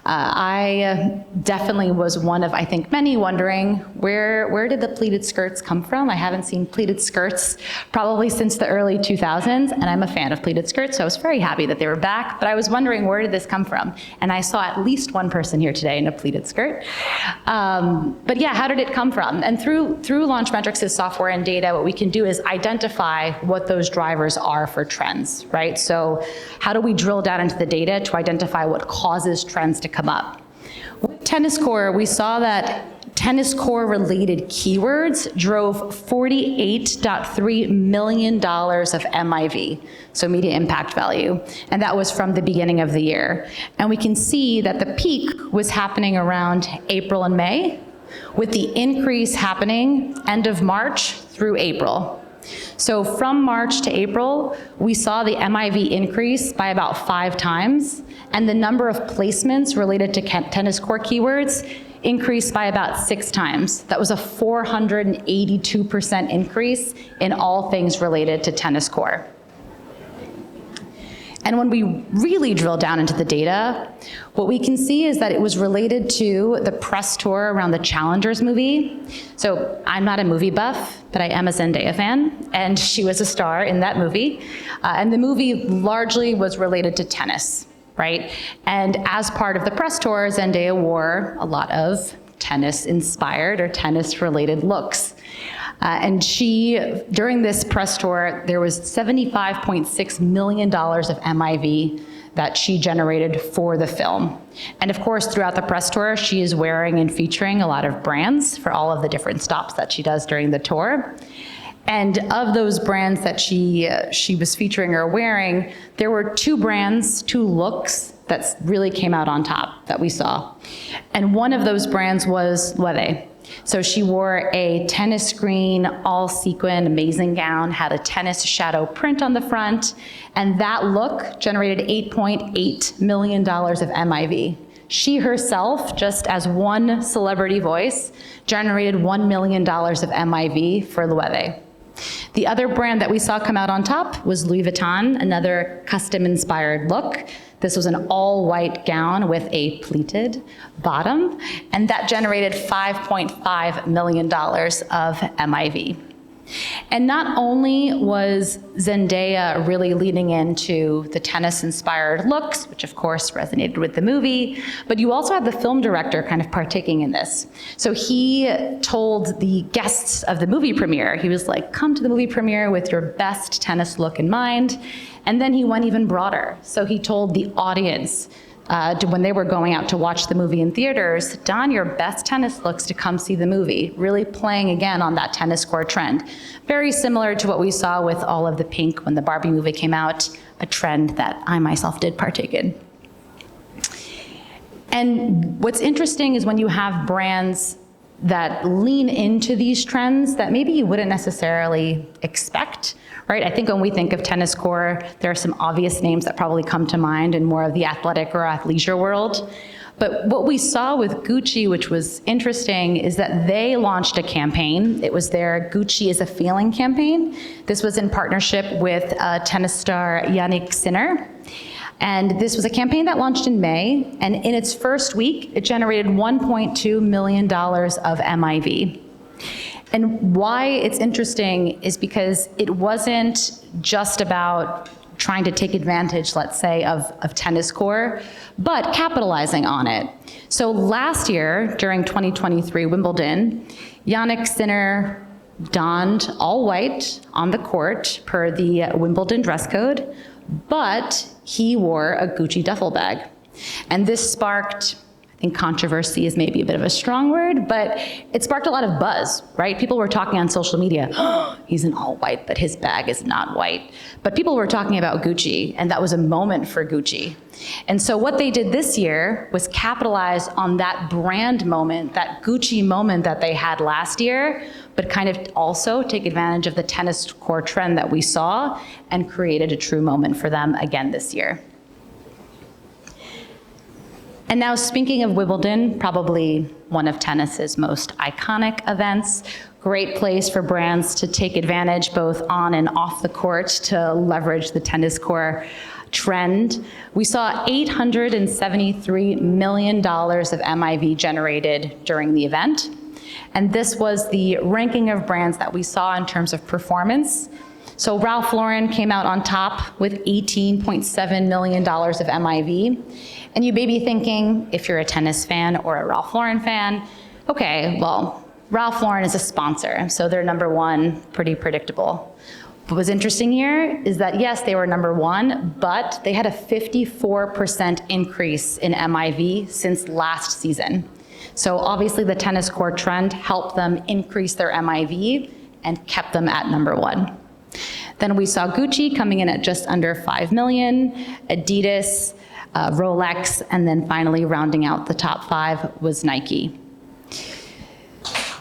I definitely was one of, I think, many wondering, where did the pleated skirts come from? I haven't seen pleated skirts probably since the early 2000s, and I'm a fan of pleated skirts, so I was very happy that they were back, but I was wondering, where did this come from? And I saw at least one person here today in a pleated skirt. But yeah, how did it come from? And through Launchmetrics' software and data, what we can do is identify what those drivers are for trends, right? So how do we drill down into the data to identify what causes trends to come up? With Tennis Core, we saw that Tennis Core related keywords drove $48.3 million of MIV, so media impact value, and that was from the beginning of the year. And we can see that the peak was happening around April and May, with the increase happening end of March through April. So from March to April, we saw the MIV increase by about 5 times, and the number of placements related to tennis court keywords increased by about 6 times. That was a 482% increase in all things related to tennis court. And when we really drill down into the data, what we can see is that it was related to the press tour around the Challengers movie. So I'm not a movie buff, but I am a Zendaya fan, and she was a star in that movie. And the movie largely was related to tennis, right? And as part of the press tour, Zendaya wore a lot of tennis-inspired or tennis-related looks. And during this press tour, there was $75.6 million of MIV that she generated for the film. And of course, throughout the press tour, she is wearing and featuring a lot of brands for all of the different stops that she does during the tour. And of those brands that she was featuring or wearing, there were two looks that really came out on top that we saw. And one of those brands was Loewe. So she wore a tennis green, all sequin, amazing gown, had a tennis shadow print on the front, and that look generated $8.8 million of MIV. She herself, just as one celebrity voice, generated $1 million of MIV for Loewe. The other brand that we saw come out on top was Louis Vuitton, another custom-inspired look. This was an all-white gown with a pleated bottom, and that generated $5.5 million of MIV. And not only was Zendaya really leaning into the tennis-inspired looks, which of course resonated with the movie, but you also had the film director kind of partaking in this. So he told the guests of the movie premiere, he was like, come to the movie premiere with your best tennis look in mind. And then he went even broader. So he told the audience, when they were going out to watch the movie in theaters, don your best tennis looks to come see the movie, really playing again on that tennis court trend. Very similar to what we saw with all of the pink when the Barbie movie came out, a trend that I myself did partake in. And what's interesting is when you have brands that lean into these trends that maybe you wouldn't necessarily expect, right? I think when we think of tennis core, there are some obvious names that probably come to mind in more of the athletic or athleisure world. But what we saw with Gucci, which was interesting, is that they launched a campaign. It was their Gucci is a Feeling campaign. This was in partnership with tennis star Jannik Sinner. And this was a campaign that launched in May, and in its first week, it generated $1.2 million of MIV. And why it's interesting is because it wasn't just about trying to take advantage, let's say, of tennis core, but capitalizing on it. So last year, during 2023 Wimbledon, Jannik Sinner donned all white on the court per the Wimbledon dress code, but he wore a Gucci duffel bag. And this sparked, I think controversy is maybe a bit of a strong word, but it sparked a lot of buzz, right? People were talking on social media, oh, he's in all white, but his bag is not white. But people were talking about Gucci, and that was a moment for Gucci. And so what they did this year was capitalize on that brand moment, that Gucci moment that they had last year, but kind of also take advantage of the tennis core trend that we saw and created a true moment for them again this year. And now speaking of Wimbledon, probably one of tennis's most iconic events, great place for brands to take advantage both on and off the court to leverage the tennis core trend. We saw $873 million of MIV generated during the event. And this was the ranking of brands that we saw in terms of performance. So Ralph Lauren came out on top with $18.7 million of MIV. And you may be thinking, if you're a tennis fan or a Ralph Lauren fan, okay, well, Ralph Lauren is a sponsor, so they're number one, pretty predictable. What was interesting here is that, yes, they were number one, but they had a 54% increase in MIV since last season. So obviously the tennis core trend helped them increase their MIV and kept them at number one. Then we saw Gucci coming in at just under 5 million, Adidas, Rolex, and then finally rounding out the top 5 was Nike.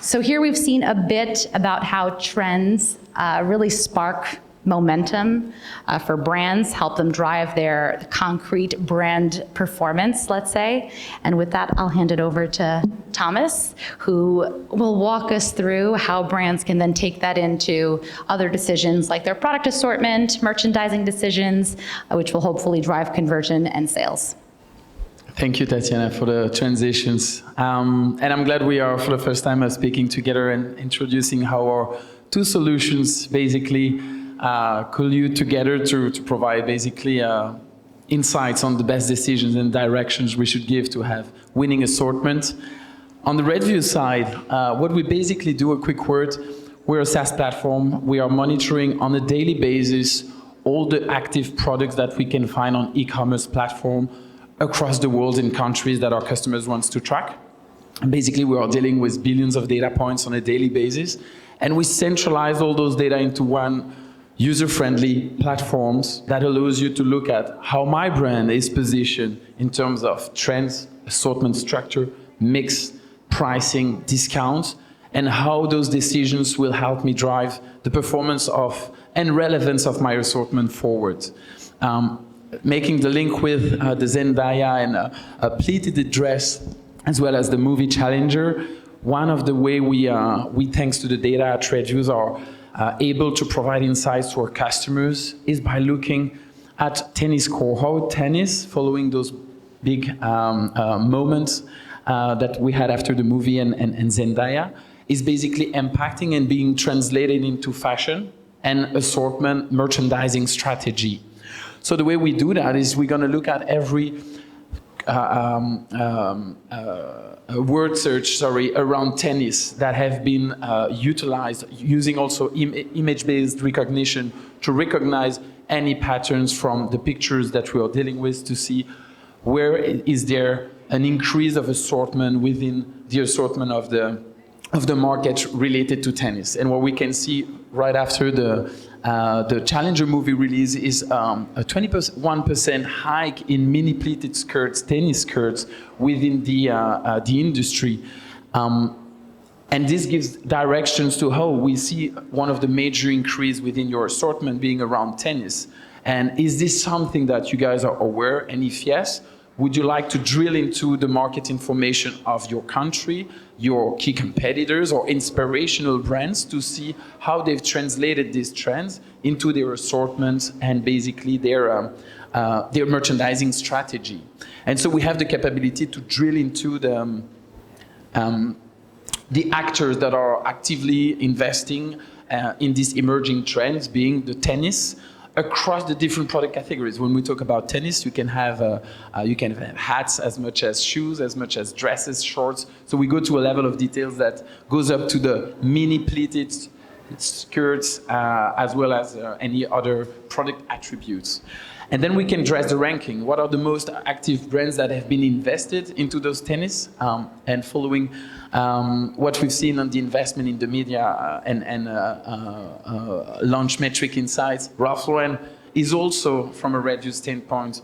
So here we've seen a bit about how trends really spark momentum for brands, help them drive their concrete brand performance, let's say. And with that, I'll hand it over to Thomas, who will walk us through how brands can then take that into other decisions like their product assortment, merchandising decisions, which will hopefully drive conversion and sales. Thank you, Tatiana, for the transitions. And I'm glad we are, for the first time, speaking together and introducing how our two solutions basically collude together to provide basically insights on the best decisions and directions we should give to have winning assortment. On the review side, what we basically do, a quick word, we're a SaaS platform. We are monitoring on a daily basis all the active products that we can find on e-commerce platform across the world in countries that our customers want to track. And basically, we are dealing with billions of data points on a daily basis, and we centralize all those data into one user-friendly platforms that allows you to look at how my brand is positioned in terms of trends, assortment structure, mix, pricing, discounts, and how those decisions will help me drive the performance of and relevance of my assortment forward. Making the link with the Zendaya and a pleated dress, as well as the movie Challenger, one of the way we thanks to the data at Reviews, are able to provide insights to our customers is by looking at tennis core, how tennis, following those big moments that we had after the movie and Zendaya, is basically impacting and being translated into fashion and assortment merchandising strategy. So the way we do that is we're going to look at every word search, around tennis that have been utilized using also image-based recognition to recognize any patterns from the pictures that we are dealing with to see where is there an increase of assortment within the assortment of the market related to tennis. And what we can see right after the Challenger movie release is a 21% hike in mini pleated skirts, tennis skirts within the industry. And this gives directions to how we see one of the major increase within your assortment being around tennis. And is this something that you guys are aware? And if yes, would you like to drill into the market information of your country, your key competitors, or inspirational brands to see how they've translated these trends into their assortments and basically their merchandising strategy? And so we have the capability to drill into the actors that are actively investing in these emerging trends, being the tennis, across the different product categories. When we talk about tennis, you can have hats as much as shoes, as much as dresses, shorts. So we go to a level of details that goes up to the mini pleated skirts, as well as any other product attributes. And then we can dress the ranking. What are the most active brands that have been invested into those tennis? And following what we've seen on the investment in the media and launch metric insights, Ralph Lauren is also, from a review standpoint,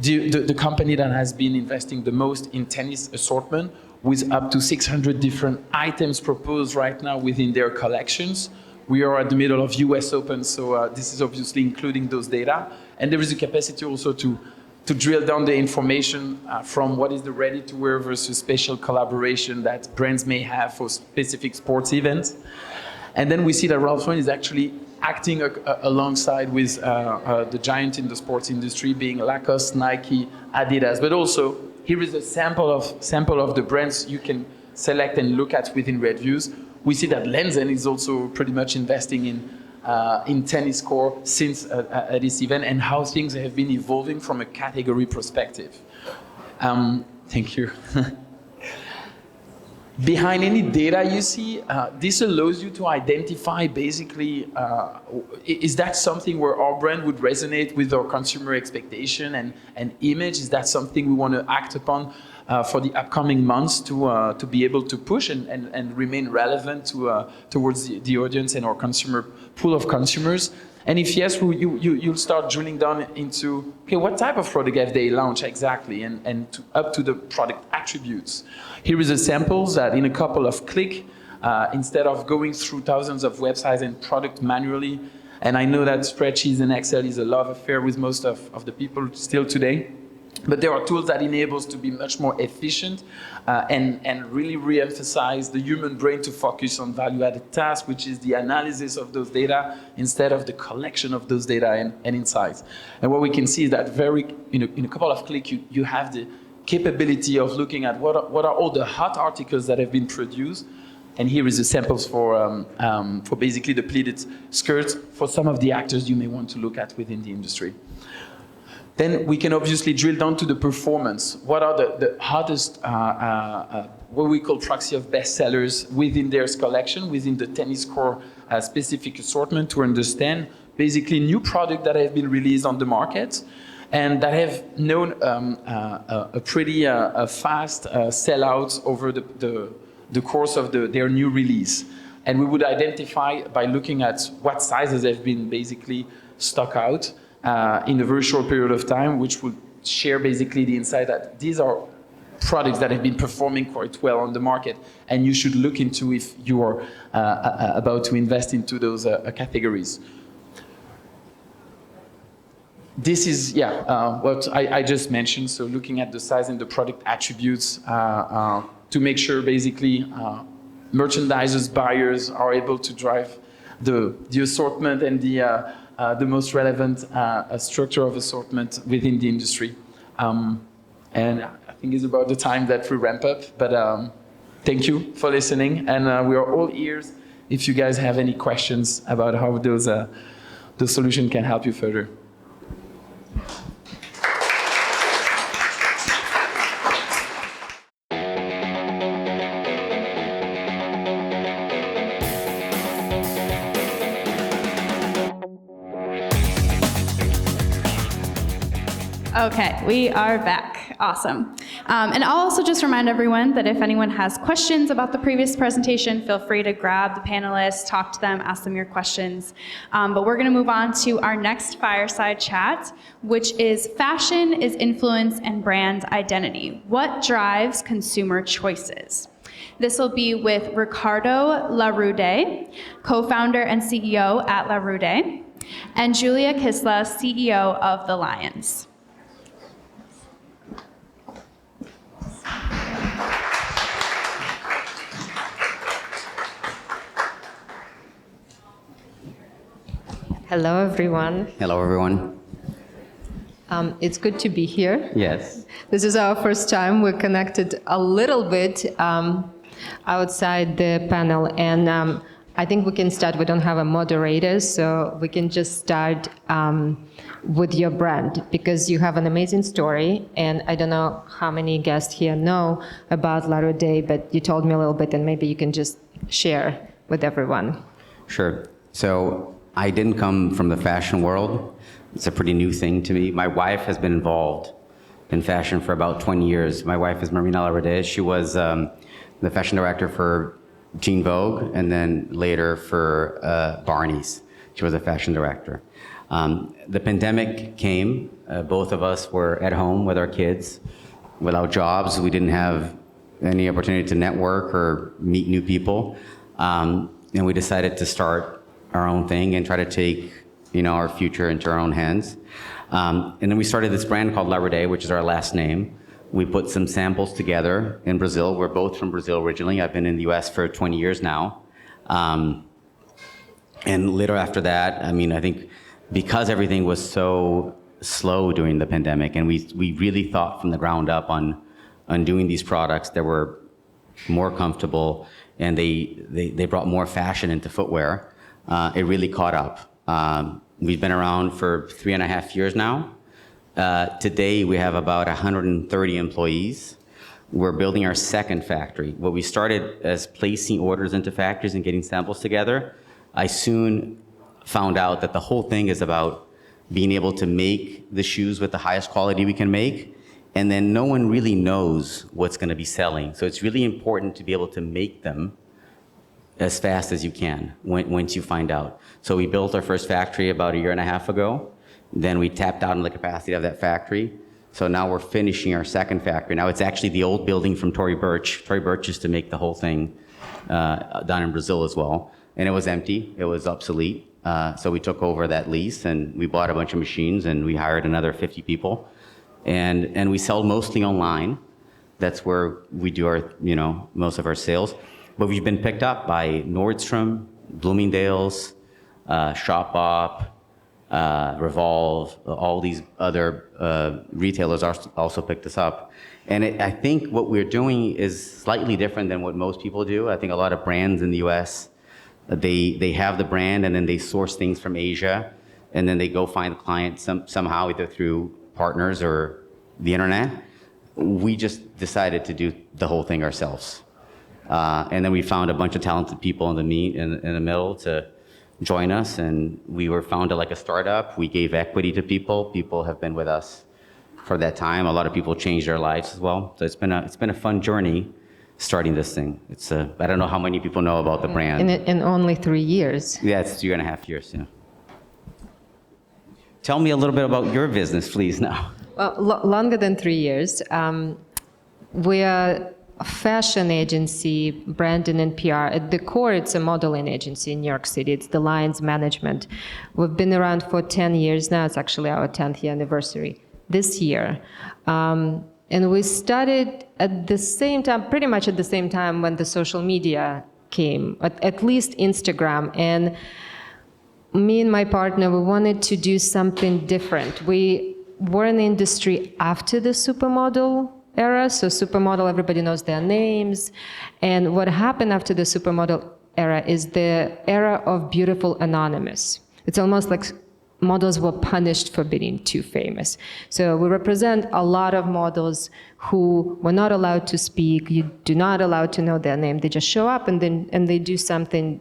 the company that has been investing the most in tennis assortment, with up to 600 different items proposed right now within their collections. We are at the middle of US Open, so this is obviously including those data. And there is a capacity also to drill down the information from what is the ready-to-wear versus special collaboration that brands may have for specific sports events. And then we see that Ralph Lauren is actually acting alongside with the giant in the sports industry, being Lacoste, Nike, Adidas. But also, here is a sample of the brands you can select and look at within reviews. We see that Lenzen is also pretty much investing in tennis core since this event, and how things have been evolving from a category perspective. Thank you. Behind any data you see, this allows you to identify basically, is that something where our brand would resonate with our consumer expectation and image? Is that something we want to act upon for the upcoming months to be able to push and remain relevant towards the audience and our consumer pool of consumers? And if yes, you'll start drilling down into, okay, what type of product have they launched exactly, and up to the product attributes. Here is a sample that in a couple of clicks, instead of going through thousands of websites and product manually, and I know that spreadsheets and Excel is a love affair with most of the people still today, but there are tools that enable us to be much more efficient and really re-emphasize the human brain to focus on value-added tasks, which is the analysis of those data instead of the collection of those data and insights. And what we can see is that in a couple of clicks, you have the capability of looking at what are all the hot articles that have been produced. And here is the samples for basically the pleated skirts for some of the actors you may want to look at within the industry. Then we can obviously drill down to the performance. What are the hottest, what we call proxy of bestsellers within their collection, within the tennis core specific assortment, to understand basically new products that have been released on the market and that have known a pretty fast sellout over the course of their new release. And we would identify by looking at what sizes have been basically stock out in a very short period of time, which would share basically the insight that these are products that have been performing quite well on the market, and you should look into if you are about to invest into those categories. This is, what I just mentioned, so looking at the size and the product attributes to make sure basically merchandisers, buyers are able to drive the assortment and the most relevant structure of assortment within the industry. And I think it's about the time that we ramp up, but thank you for listening, and we are all ears if you guys have any questions about how the solution can help you further. Okay, we are back. Awesome. And I'll also just remind everyone that if anyone has questions about the previous presentation, feel free to grab the panelists, talk to them, ask them your questions. But we're going to move on to our next fireside chat, which is Fashion is Influence and Brand Identity. What drives consumer choices? This will be with Ricardo Larrude, co-founder and CEO at Larrude, and Yuliya Kisla, CEO of The Lions. Hello, everyone. Hello, everyone. It's good to be here. Yes. This is our first time. We're connected a little bit outside the panel, and I think we can start. We don't have a moderator, so we can just start with your brand, because you have an amazing story, and I don't know how many guests here know about Larrude, but you told me a little bit, and maybe you can just share with everyone. Sure. So I didn't come from the fashion world. It's a pretty new thing to me. My wife has been involved in fashion for about 20 years. My wife is Marina Larrude. She was the fashion director for Teen Vogue, and then later for Barney's. She was a fashion director. The pandemic came. Both of us were at home with our kids, without jobs. We didn't have any opportunity to network or meet new people. And we decided to start our own thing and try to take, our future into our own hands. And then we started this brand called Larrude, which is our last name. We put some samples together in Brazil. We're both from Brazil originally. I've been in the US for 20 years now. And later after that, I think because everything was so slow during the pandemic, and we really thought from the ground up on doing these products that were more comfortable, and they brought more fashion into footwear. It really caught up. We've been around for 3.5 years now. Today we have about 130 employees. We're building our second factory. What we started as placing orders into factories and getting samples together, I soon found out that the whole thing is about being able to make the shoes with the highest quality we can make, and then no one really knows what's going to be selling. So it's really important to be able to make them as fast as you can once you find out. So we built our first factory about 1.5 years ago. Then we tapped out on the capacity of that factory. So now we're finishing our second factory. Now it's actually the old building from Tory Burch. Tory Burch used to make the whole thing down in Brazil as well. And it was empty, it was obsolete. So we took over that lease and we bought a bunch of machines and we hired another 50 people. And we sell mostly online. That's where we do our, most of our sales. But we've been picked up by Nordstrom, Bloomingdale's, Shopbop, Revolve, all these other retailers also picked us up. And I think what we're doing is slightly different than what most people do. I think a lot of brands in the US, they have the brand and then they source things from Asia, and then they go find the client somehow, either through partners or the internet. We just decided to do the whole thing ourselves. And then we found a bunch of talented people in the middle to join us, and we were founded like a startup. We gave equity to people. People have been with us for that time. A lot of people changed their lives as well. So it's been a fun journey starting this thing. I don't know how many people know about the brand. In only 3 years. Yeah, it's 2.5 years, yeah. Tell me a little bit about your business, please, now. Well, longer than 3 years. We are a fashion agency, branding and PR. At the core, it's a modeling agency in New York City. It's the Lions Management. We've been around for 10 years now. It's actually our 10th year anniversary this year. And we started at the same time, pretty much at the same time when the social media came, at least Instagram. And me and my partner, we wanted to do something different. We were in the industry after the supermodel era. So supermodel, everybody knows their names. And what happened after the supermodel era is the era of beautiful anonymous. It's almost like models were punished for being too famous. So we represent a lot of models who were not allowed to speak. You do not allowed to know their name. They just show up and they do something.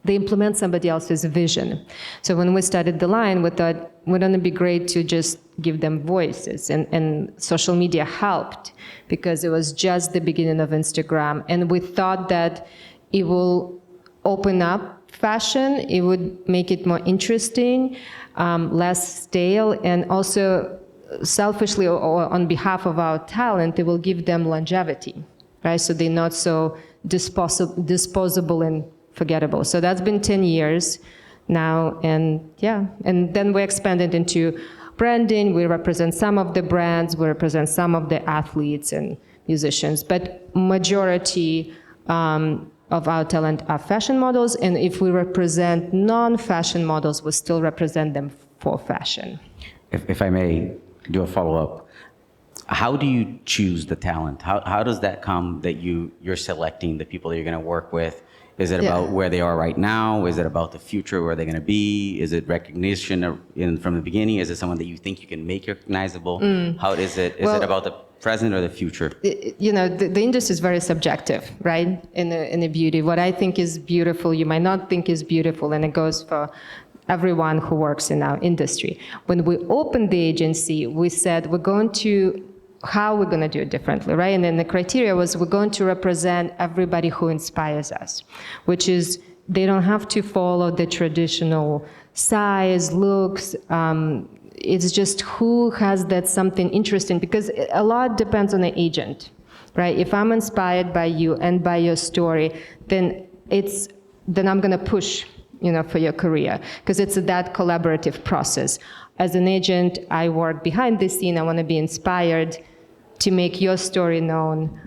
They implement somebody else's vision. So when we started the line, we thought, wouldn't it be great to just give them voices? And social media helped because it was just the beginning of Instagram. And we thought that it will open up fashion, it would make it more interesting, less stale, and also selfishly or on behalf of our talent, it will give them longevity, right? So they're not so disposable and forgettable. So that's been 10 years now, and yeah. And then we expanded into branding. We represent some of the brands, we represent some of the athletes and musicians, but majority of our talent are fashion models, and if we represent non-fashion models, we still represent them for fashion. If I may do a follow-up, how do you choose the talent? How does that come that you're selecting the people that you're going to work with? Is it about where they are right now? Is it about the future, where they're going to be? Is it recognition from the beginning? Is it someone that you think you can make recognizable? How is it? Is it about the present or the future? You know, the industry is very subjective, right? In the beauty. What I think is beautiful, you might not think is beautiful, and it goes for everyone who works in our industry. When we opened the agency, we said how we're going to do it differently, right? And then the criteria was we're going to represent everybody who inspires us, which is they don't have to follow the traditional size, looks. It's just who has that something interesting, because a lot depends on the agent, right? If I'm inspired by you and by your story, then I'm going to push, for your career, because it's that collaborative process. As an agent, I work behind the scene. I want to be inspired to make your story known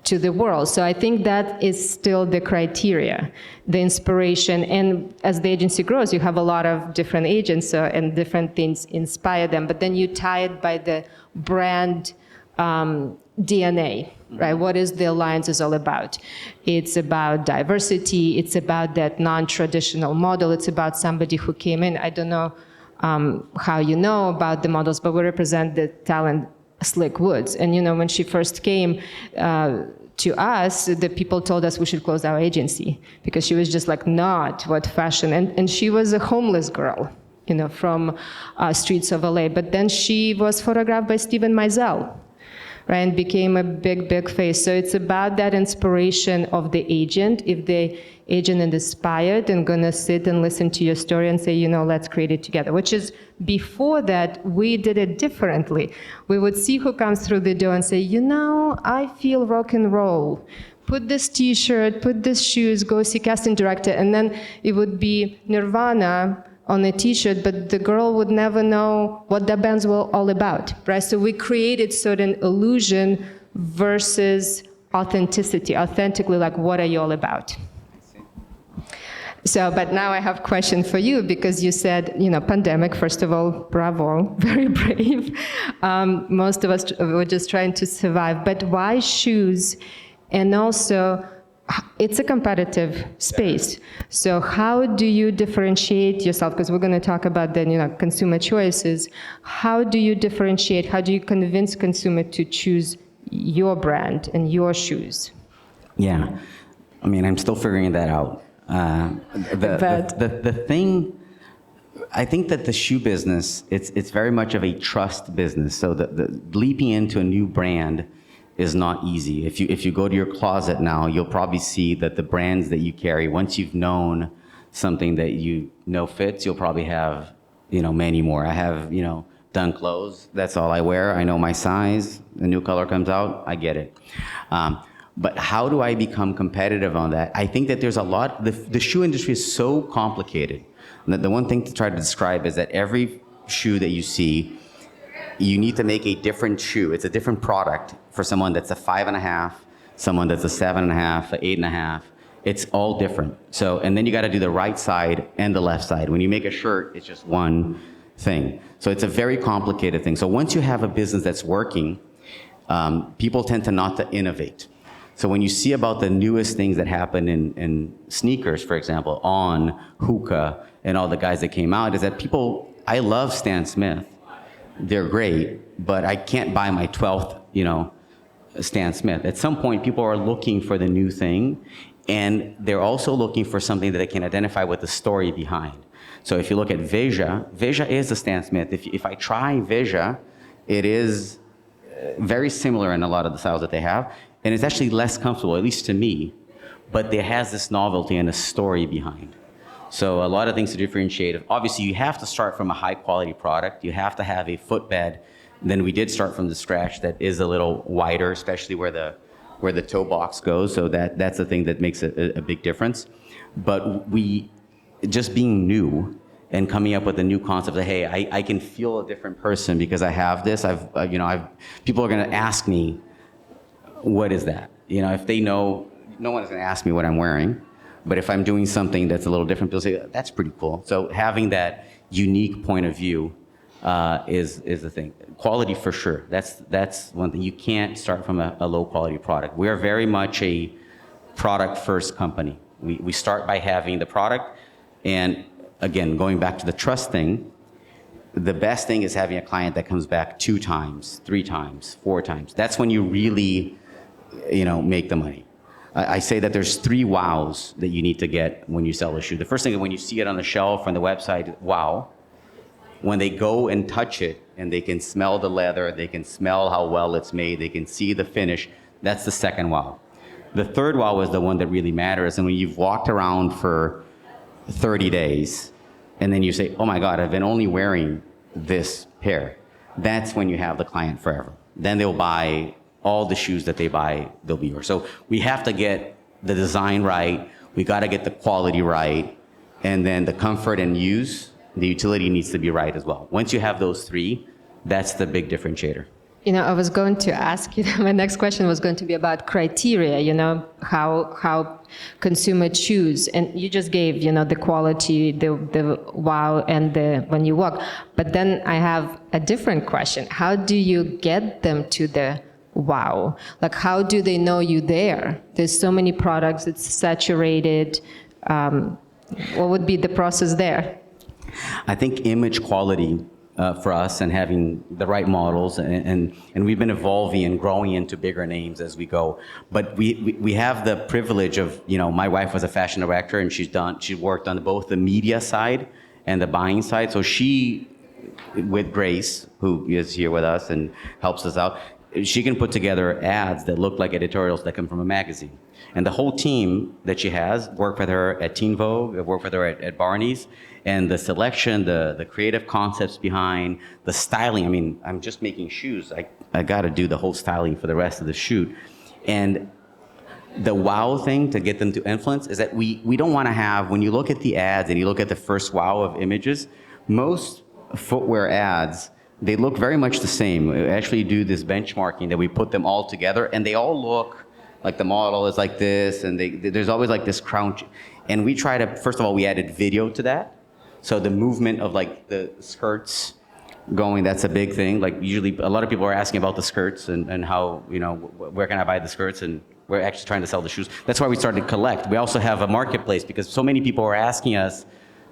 to the world. So I think that is still the criteria, the inspiration. And as the agency grows, you have a lot of different agents and different things inspire them. But then you tie it by the brand DNA, right? What is the Alliance is all about? It's about diversity. It's about that non-traditional model. It's about somebody who came in. I don't know how you know about the models, but we represent the talent Slick Woods. And when she first came to us, the people told us we should close our agency because she was just like not what fashion. And she was a homeless girl, from streets of LA. But then she was photographed by Steven Meisel, right, and became a big face. So it's about that inspiration of the agent. If the agent is inspired and gonna sit and listen to your story and say, let's create it together, which is before that, we did it differently. We would see who comes through the door and say, I feel rock and roll. Put this t-shirt, put this shoes, go see casting director. And then it would be Nirvana on a t-shirt, but the girl would never know what the bands were all about, right? So we created certain illusion versus authenticity, authentically, like, what are you all about? So, but now I have a question for you, because you said, pandemic, first of all, bravo, very brave. Most of us were just trying to survive, but why shoes? And also, it's a competitive space. So how do you differentiate yourself? Because we're going to talk about then, consumer choices. How do you differentiate? How do you convince consumer to choose your brand and your shoes? Yeah, I mean, I'm still figuring that out. The thing, I think that the shoe business, it's very much of a trust business. So the leaping into a new brand is not easy. If you go to your closet now, you'll probably see that the brands that you carry, once you've known something that you know fits, you'll probably have, many more. I have, done clothes. That's all I wear. I know my size. The new color comes out. I get it. But how do I become competitive on that? I think that there's a lot. The shoe industry is so complicated. The one thing to try to describe is that every shoe that you see, you need to make a different shoe. It's a different product for someone that's a 5.5, someone that's a 7.5, an 8.5. It's all different. So, and then you got to do the right side and the left side. When you make a shirt, it's just one thing. So it's a very complicated thing. So once you have a business that's working, people tend to not to innovate. So when you see about the newest things that happen in sneakers, for example, On, Hoka, and all the guys that came out, is that people, I love Stan Smith. They're great, but I can't buy my 12th, Stan Smith. At some point, people are looking for the new thing, and they're also looking for something that they can identify with the story behind. So if you look at Veja is a Stan Smith. If I try Veja, it is very similar in a lot of the styles that they have, and it's actually less comfortable, at least to me, but it has this novelty and a story behind. So a lot of things to differentiate. Obviously, you have to start from a high quality product. You have to have a footbed. Then we did start from the scratch that is a little wider, especially where the toe box goes. So that's the thing that makes a big difference. But we, just being new and coming up with a new concept that, hey, I can feel a different person because I have this. People are going to ask me, what is that? If they know, no one is going to ask me what I'm wearing. But if I'm doing something that's a little different, people say, that's pretty cool. So having that unique point of view is the thing. Quality for sure. That's one thing. You can't start from a low quality product. We are very much a product first company. We start by having the product. And again, going back to the trust thing, the best thing is having a client that comes back 2 times, 3 times, 4 times. That's when you really, make the money. I say that there's 3 wows that you need to get when you sell a shoe. The first thing is when you see it on the shelf on the website, wow. When they go and touch it and they can smell the leather, they can smell how well it's made, they can see the finish, that's the second wow. The third wow is the one that really matters. And when you've walked around for 30 days and then you say, oh my God, I've been only wearing this pair, that's when you have the client forever. Then they'll buy all the shoes that they buy, they'll be yours. So we have to get the design right, we gotta get the quality right, and then the comfort and use, the utility needs to be right as well. Once you have those 3, that's the big differentiator. I was going to ask you, my next question was going to be about criteria, how consumer choose. And you just gave, the quality, the wow, and the when you walk. But then I have a different question. How do you get them to the wow? Like, how do they know you there? There's so many products, it's saturated. What would be the process there? I think image quality for us and having the right models, and we've been evolving and growing into bigger names as we go. But we have the privilege of, my wife was a fashion director and she worked on both the media side and the buying side. So she, with Grace, who is here with us and helps us out, she can put together ads that look like editorials that come from a magazine. And the whole team that she has worked with her at Teen Vogue, worked with her at Barney's, and the selection, the creative concepts behind, the styling. I mean, I'm just making shoes. I got to do the whole styling for the rest of the shoot. And the wow thing to get them to influence is that we don't want to have, when you look at the ads and you look at the first wow of images, most footwear ads, they look very much the same. We actually do this benchmarking that we put them all together, and they all look like the model is like this, and there's always like this crouch. And we try to, first of all, we added video to that. So the movement of like the skirts going, that's a big thing. Like usually a lot of people are asking about the skirts and how, where can I buy the skirts? And We're actually trying to sell the shoes. That's why we started Collect. We also have a marketplace because so many people were asking us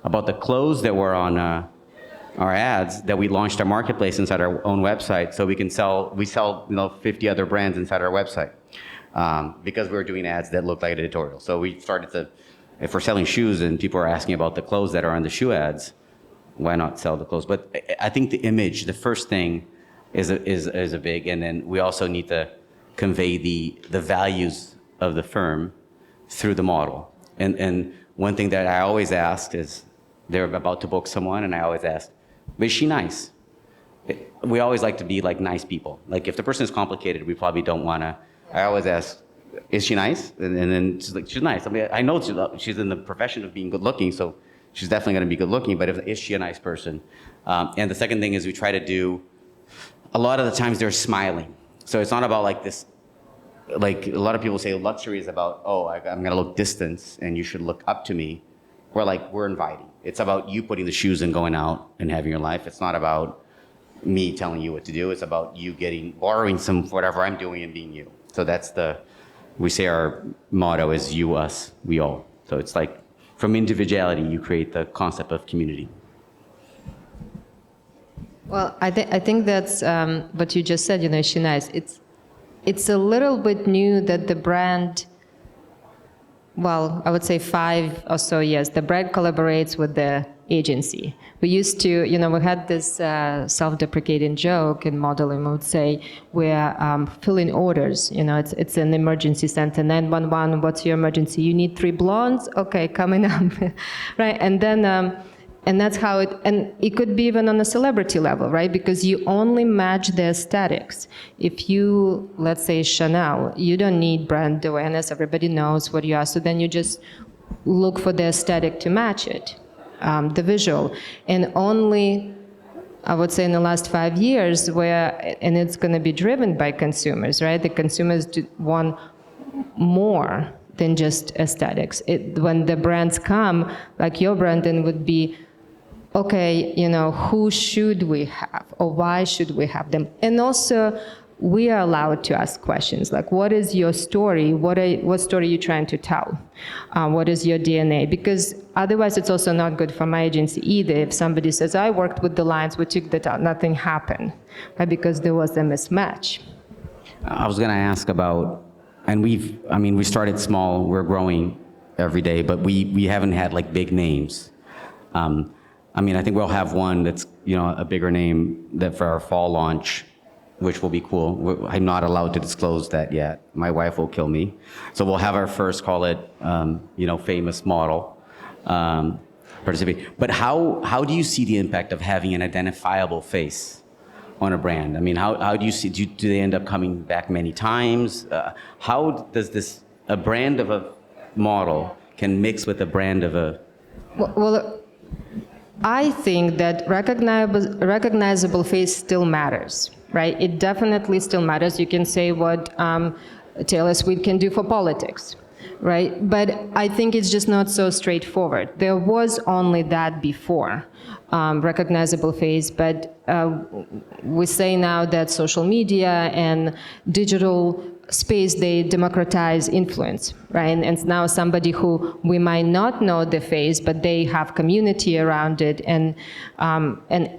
about the clothes that were on our ads that we launched our marketplace inside our own website so we sell 50 other brands inside our website because we were doing ads that looked like an editorial. So we started to, if we're selling shoes and people are asking about the clothes that are on the shoe ads, why not sell the clothes? But I think the image, the first thing is a big, and then we also need to convey the values of the firm through the model. And one thing that I always ask is, they're about to book someone, and I always ask, but is she nice? We always like to be like nice people. Like if the person is complicated, we probably don't want to. I always ask, is she nice? And then she's like, she's nice. I mean, I know she's in the profession of being good looking, so she's definitely going to be good looking, but is she a nice person? And the second thing is we try to do, a lot of the times they're smiling. So it's not about like this, like a lot of people say luxury is about, oh, I'm going to look distant and you should look up to me. We're inviting. It's about you putting the shoes and going out and having your life. It's not about me telling you what to do. It's about you borrowing some whatever I'm doing and being you. So we say our motto is you, us, we all. So it's like from individuality, you create the concept of community. Well, I think that's what you just said, she nice. It's a little bit new that the brand, well, I would say 5 or so years, the brand collaborates with the agency. We used to, we had this self-deprecating joke in modeling. We would say, we're filling orders. It's an emergency center, 911, what's your emergency? You need 3 blondes? Okay, coming up, right? And then, and that's how it could be even on a celebrity level, right? Because you only match the aesthetics. If you, let's say Chanel, you don't need brand awareness, everybody knows what you are, so then you just look for the aesthetic to match it, the visual. And only, I would say in the last 5 years, and it's gonna be driven by consumers, right? The consumers want more than just aesthetics. When the brands come, like your brand, then would be, okay, who should we have or why should we have them? And also, we are allowed to ask questions like, what is your story? What story are you trying to tell? What is your DNA? Because otherwise, it's also not good for my agency either. If somebody says, I worked with the lines, we took that out, nothing happened, right? Because there was a mismatch. I was going to ask about, and we started small, we're growing every day, but we haven't had like big names. I think we'll have one that's, a bigger name that for our fall launch, which will be cool. I'm not allowed to disclose that yet. My wife will kill me. So we'll have our first, call it, famous model participate. But how do you see the impact of having an identifiable face on a brand? How do you see, do they end up coming back many times? How does a brand of a model can mix with a brand of a... Well, I think that recognizable face still matters, right? It definitely still matters. You can say what Taylor Swift can do for politics, right? But I think it's just not so straightforward. There was only that before, recognizable face, but we say now that social media and digital space, they democratize influence, right? And now somebody who we might not know the face, but they have community around it and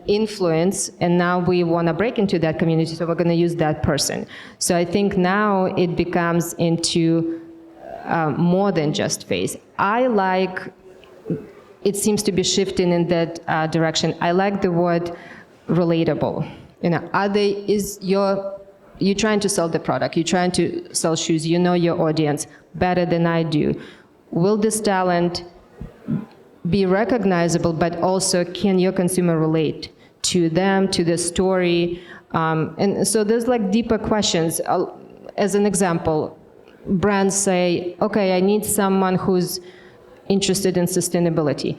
influence, and now we want to break into that community, so we're going to use that person. So I think now it becomes into more than just face. It seems to be shifting in that direction. I like the word relatable. You're trying to sell the product, you're trying to sell shoes, you know your audience better than I do. Will this talent be recognizable, but also can your consumer relate to them, to the story? And so there's like deeper questions. As an example, brands say, okay, I need someone who's interested in sustainability.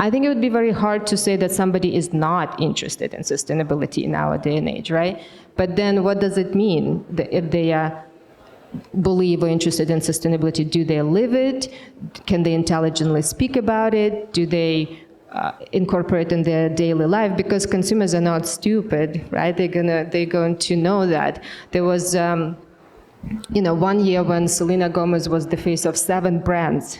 I think it would be very hard to say that somebody is not interested in sustainability in our day and age, right? But then what does it mean if they believe or interested in sustainability? Do they live it? Can they intelligently speak about it? Do they incorporate in their daily life? Because consumers are not stupid, right? They're going to know that. There was 1 year when Selena Gomez was the face of 7 brands.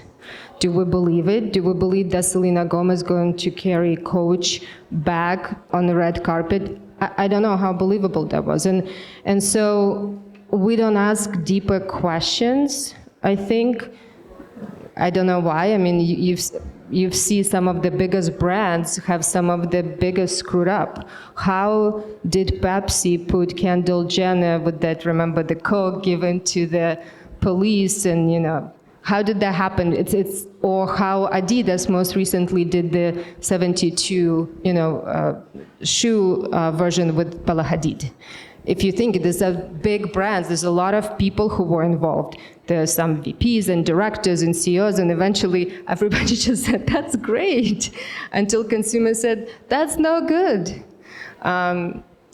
Do we believe it? Do we believe that Selena Gomez is going to carry Coach bag on the red carpet? I don't know how believable that was. And so we don't ask deeper questions, I think. I don't know why. I mean, you see some of the biggest brands have some of the biggest screwed up. How did Pepsi put Kendall Jenner with that, remember, the Coke given to the police, and how did that happen? Or how Adidas most recently did the 72, shoe version with Bella Hadid. If you think there's a big brands, there's a lot of people who were involved. There's some VPs and directors and CEOs, and eventually everybody just said, that's great, until consumers said, that's no good.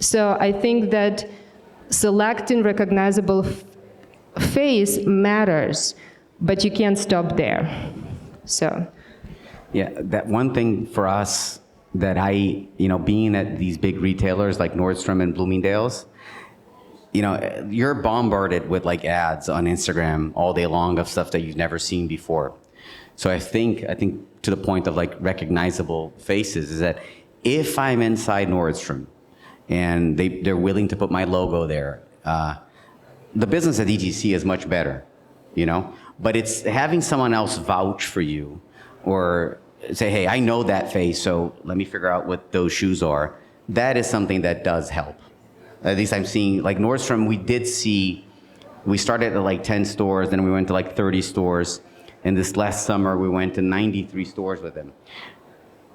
So I think that selecting recognizable face matters, but you can't stop there. So. Yeah, that one thing for us that being at these big retailers like Nordstrom and Bloomingdale's, you're bombarded with like ads on Instagram all day long of stuff that you've never seen before. So I think to the point of like recognizable faces is that if I'm inside Nordstrom and they're willing to put my logo there, the business at DTC is much better, but it's having someone else vouch for you or say, hey, I know that face, so let me figure out what those shoes are. That is something that does help. At least I'm seeing, like Nordstrom, we started at like 10 stores, then we went to like 30 stores. And this last summer, we went to 93 stores with them.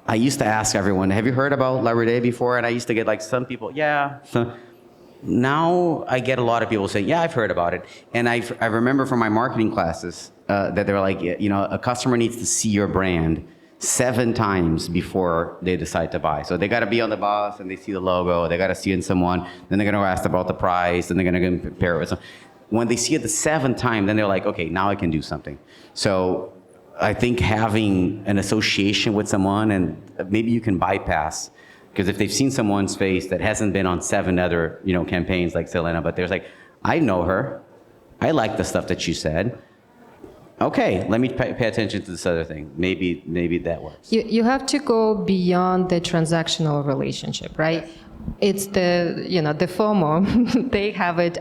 I used to ask everyone, have you heard about La Rede before? And I used to get like some people, yeah. So now I get a lot of people saying, yeah, I've heard about it. And I remember from my marketing classes that they were like, a customer needs to see your brand 7 times before they decide to buy. So they got to be on the bus and they see the logo, they got to see it in someone, then they're going to ask about the price, and they're going to compare it with someone. When they see it the 7th time, then they're like, okay, now I can do something. So I think having an association with someone, and maybe you can bypass, because if they've seen someone's face that hasn't been on 7 other campaigns like Selena, but there's like, I know her, I like the stuff that she said. Okay, let me pay attention to this other thing. Maybe that works. You have to go beyond the transactional relationship, right? It's the FOMO. They have it,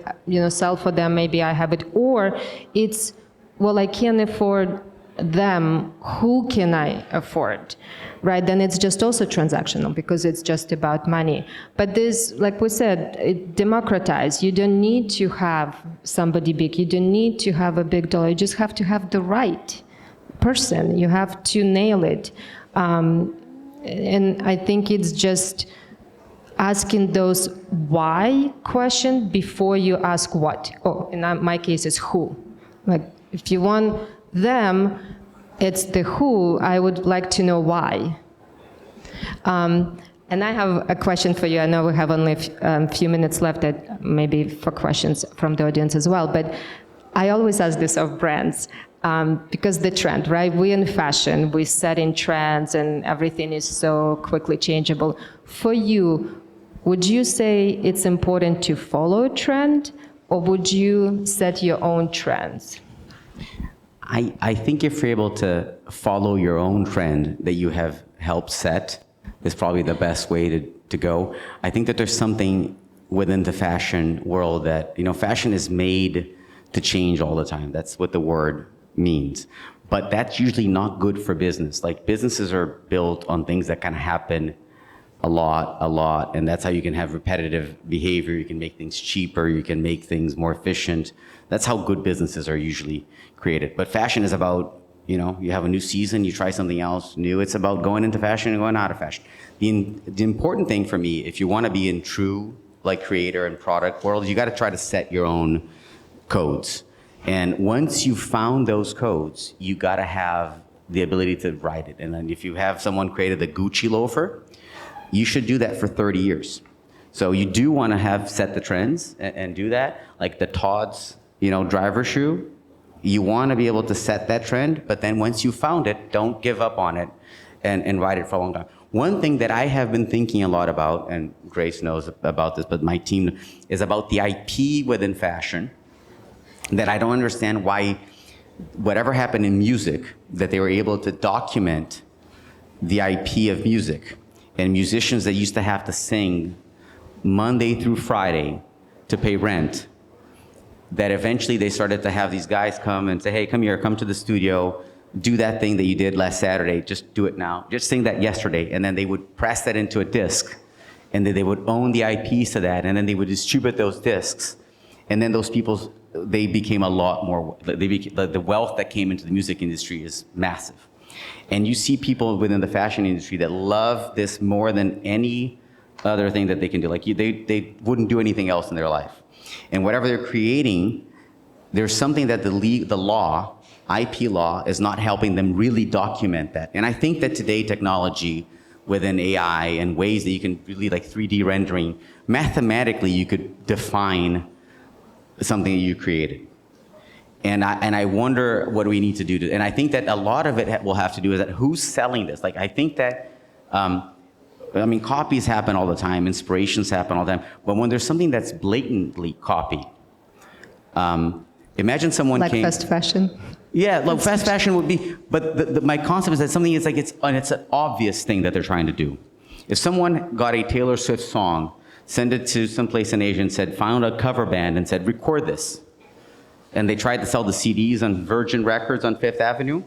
sell for them, maybe I have it. Or it's, well, I can't afford them, who can I afford, right? Then it's just also transactional because it's just about money. But this, like we said, it democratized. You don't need to have somebody big. You don't need to have a big dollar. You just have to have the right person. You have to nail it. And I think it's just asking those why question before you ask what. Oh, in my case, it's who. Like, if you want them, it's the who. I would like to know why. And I have a question for you. I know we have only a few minutes left, that maybe for questions from the audience as well. But I always ask this of brands, because the trend, right? We in fashion, we set in trends, and everything is so quickly changeable. For you, would you say it's important to follow a trend, or would you set your own trends? I think if you're able to follow your own trend that you have helped set, is probably the best way to go. I think that there's something within the fashion world that, fashion is made to change all the time. That's what the word means. But that's usually not good for business. Like, businesses are built on things that kind of happen a lot, and that's how you can have repetitive behavior. You can make things cheaper, you can make things more efficient. That's how good businesses are usually created. But fashion is about, you have a new season, you try something else new. It's about going into fashion and going out of fashion. The important thing for me, if you want to be in true creator and product world, you got to try to set your own codes. And once you've found those codes, you got to have the ability to write it. And then if you have someone created the Gucci loafer, you should do that for 30 years. So you do want to have set the trends and do that. Like the Todd's, driver shoe, you want to be able to set that trend, but then once you found it, don't give up on it and ride it for a long time. One thing that I have been thinking a lot about, and Grace knows about this, but my team, is about the IP within fashion that I don't understand why whatever happened in music, that they were able to document the IP of music. And musicians that used to have to sing Monday through Friday to pay rent, that eventually they started to have these guys come and say, hey, come here, come to the studio, do that thing that you did last Saturday, just do it now. Just sing that yesterday. And then they would press that into a disc. And then they would own the IPs to that. And then they would distribute those discs. And then those people, they became a lot more, the wealth that came into the music industry is massive. And you see people within the fashion industry that love this more than any other thing that they can do. Like they wouldn't do anything else in their life. And whatever they're creating, there's something that the law, IP law, is not helping them really document that. And I think that today technology within AI and ways that you can really like 3D rendering, mathematically you could define something that you created. And I wonder what we need to do and I think that a lot of it will have to do with that who's selling this. Like I think that, copies happen all the time, inspirations happen all the time, but when there's something that's blatantly copy, imagine someone like came. fast fashion. Yeah, like fast fashion would be, but my concept is that something is like, it's an obvious thing that they're trying to do. If someone got a Taylor Swift song, sent it to some place in Asia and said, found a cover band and said, record this. And they tried to sell the CDs on Virgin Records on Fifth Avenue,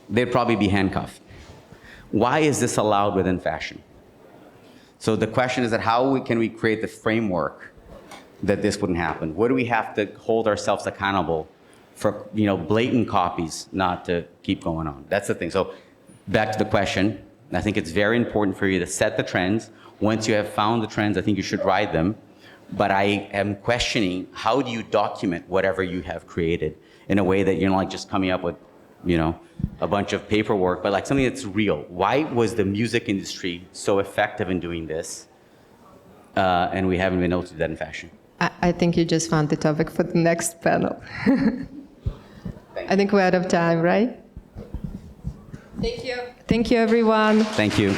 they'd probably be handcuffed. Why is this allowed within fashion? So the question is that can we create the framework that this wouldn't happen? What do we have to hold ourselves accountable for, blatant copies not to keep going on? That's the thing. So back to the question, I think it's very important for you to set the trends. Once you have found the trends, I think you should ride them. But I am questioning, how do you document whatever you have created in a way that you're not like just coming up with, a bunch of paperwork, but like something that's real. Why was the music industry so effective in doing this? And we haven't been able to do that in fashion. I think you just found the topic for the next panel. I think we're out of time, right? Thank you. Thank you, everyone. Thank you.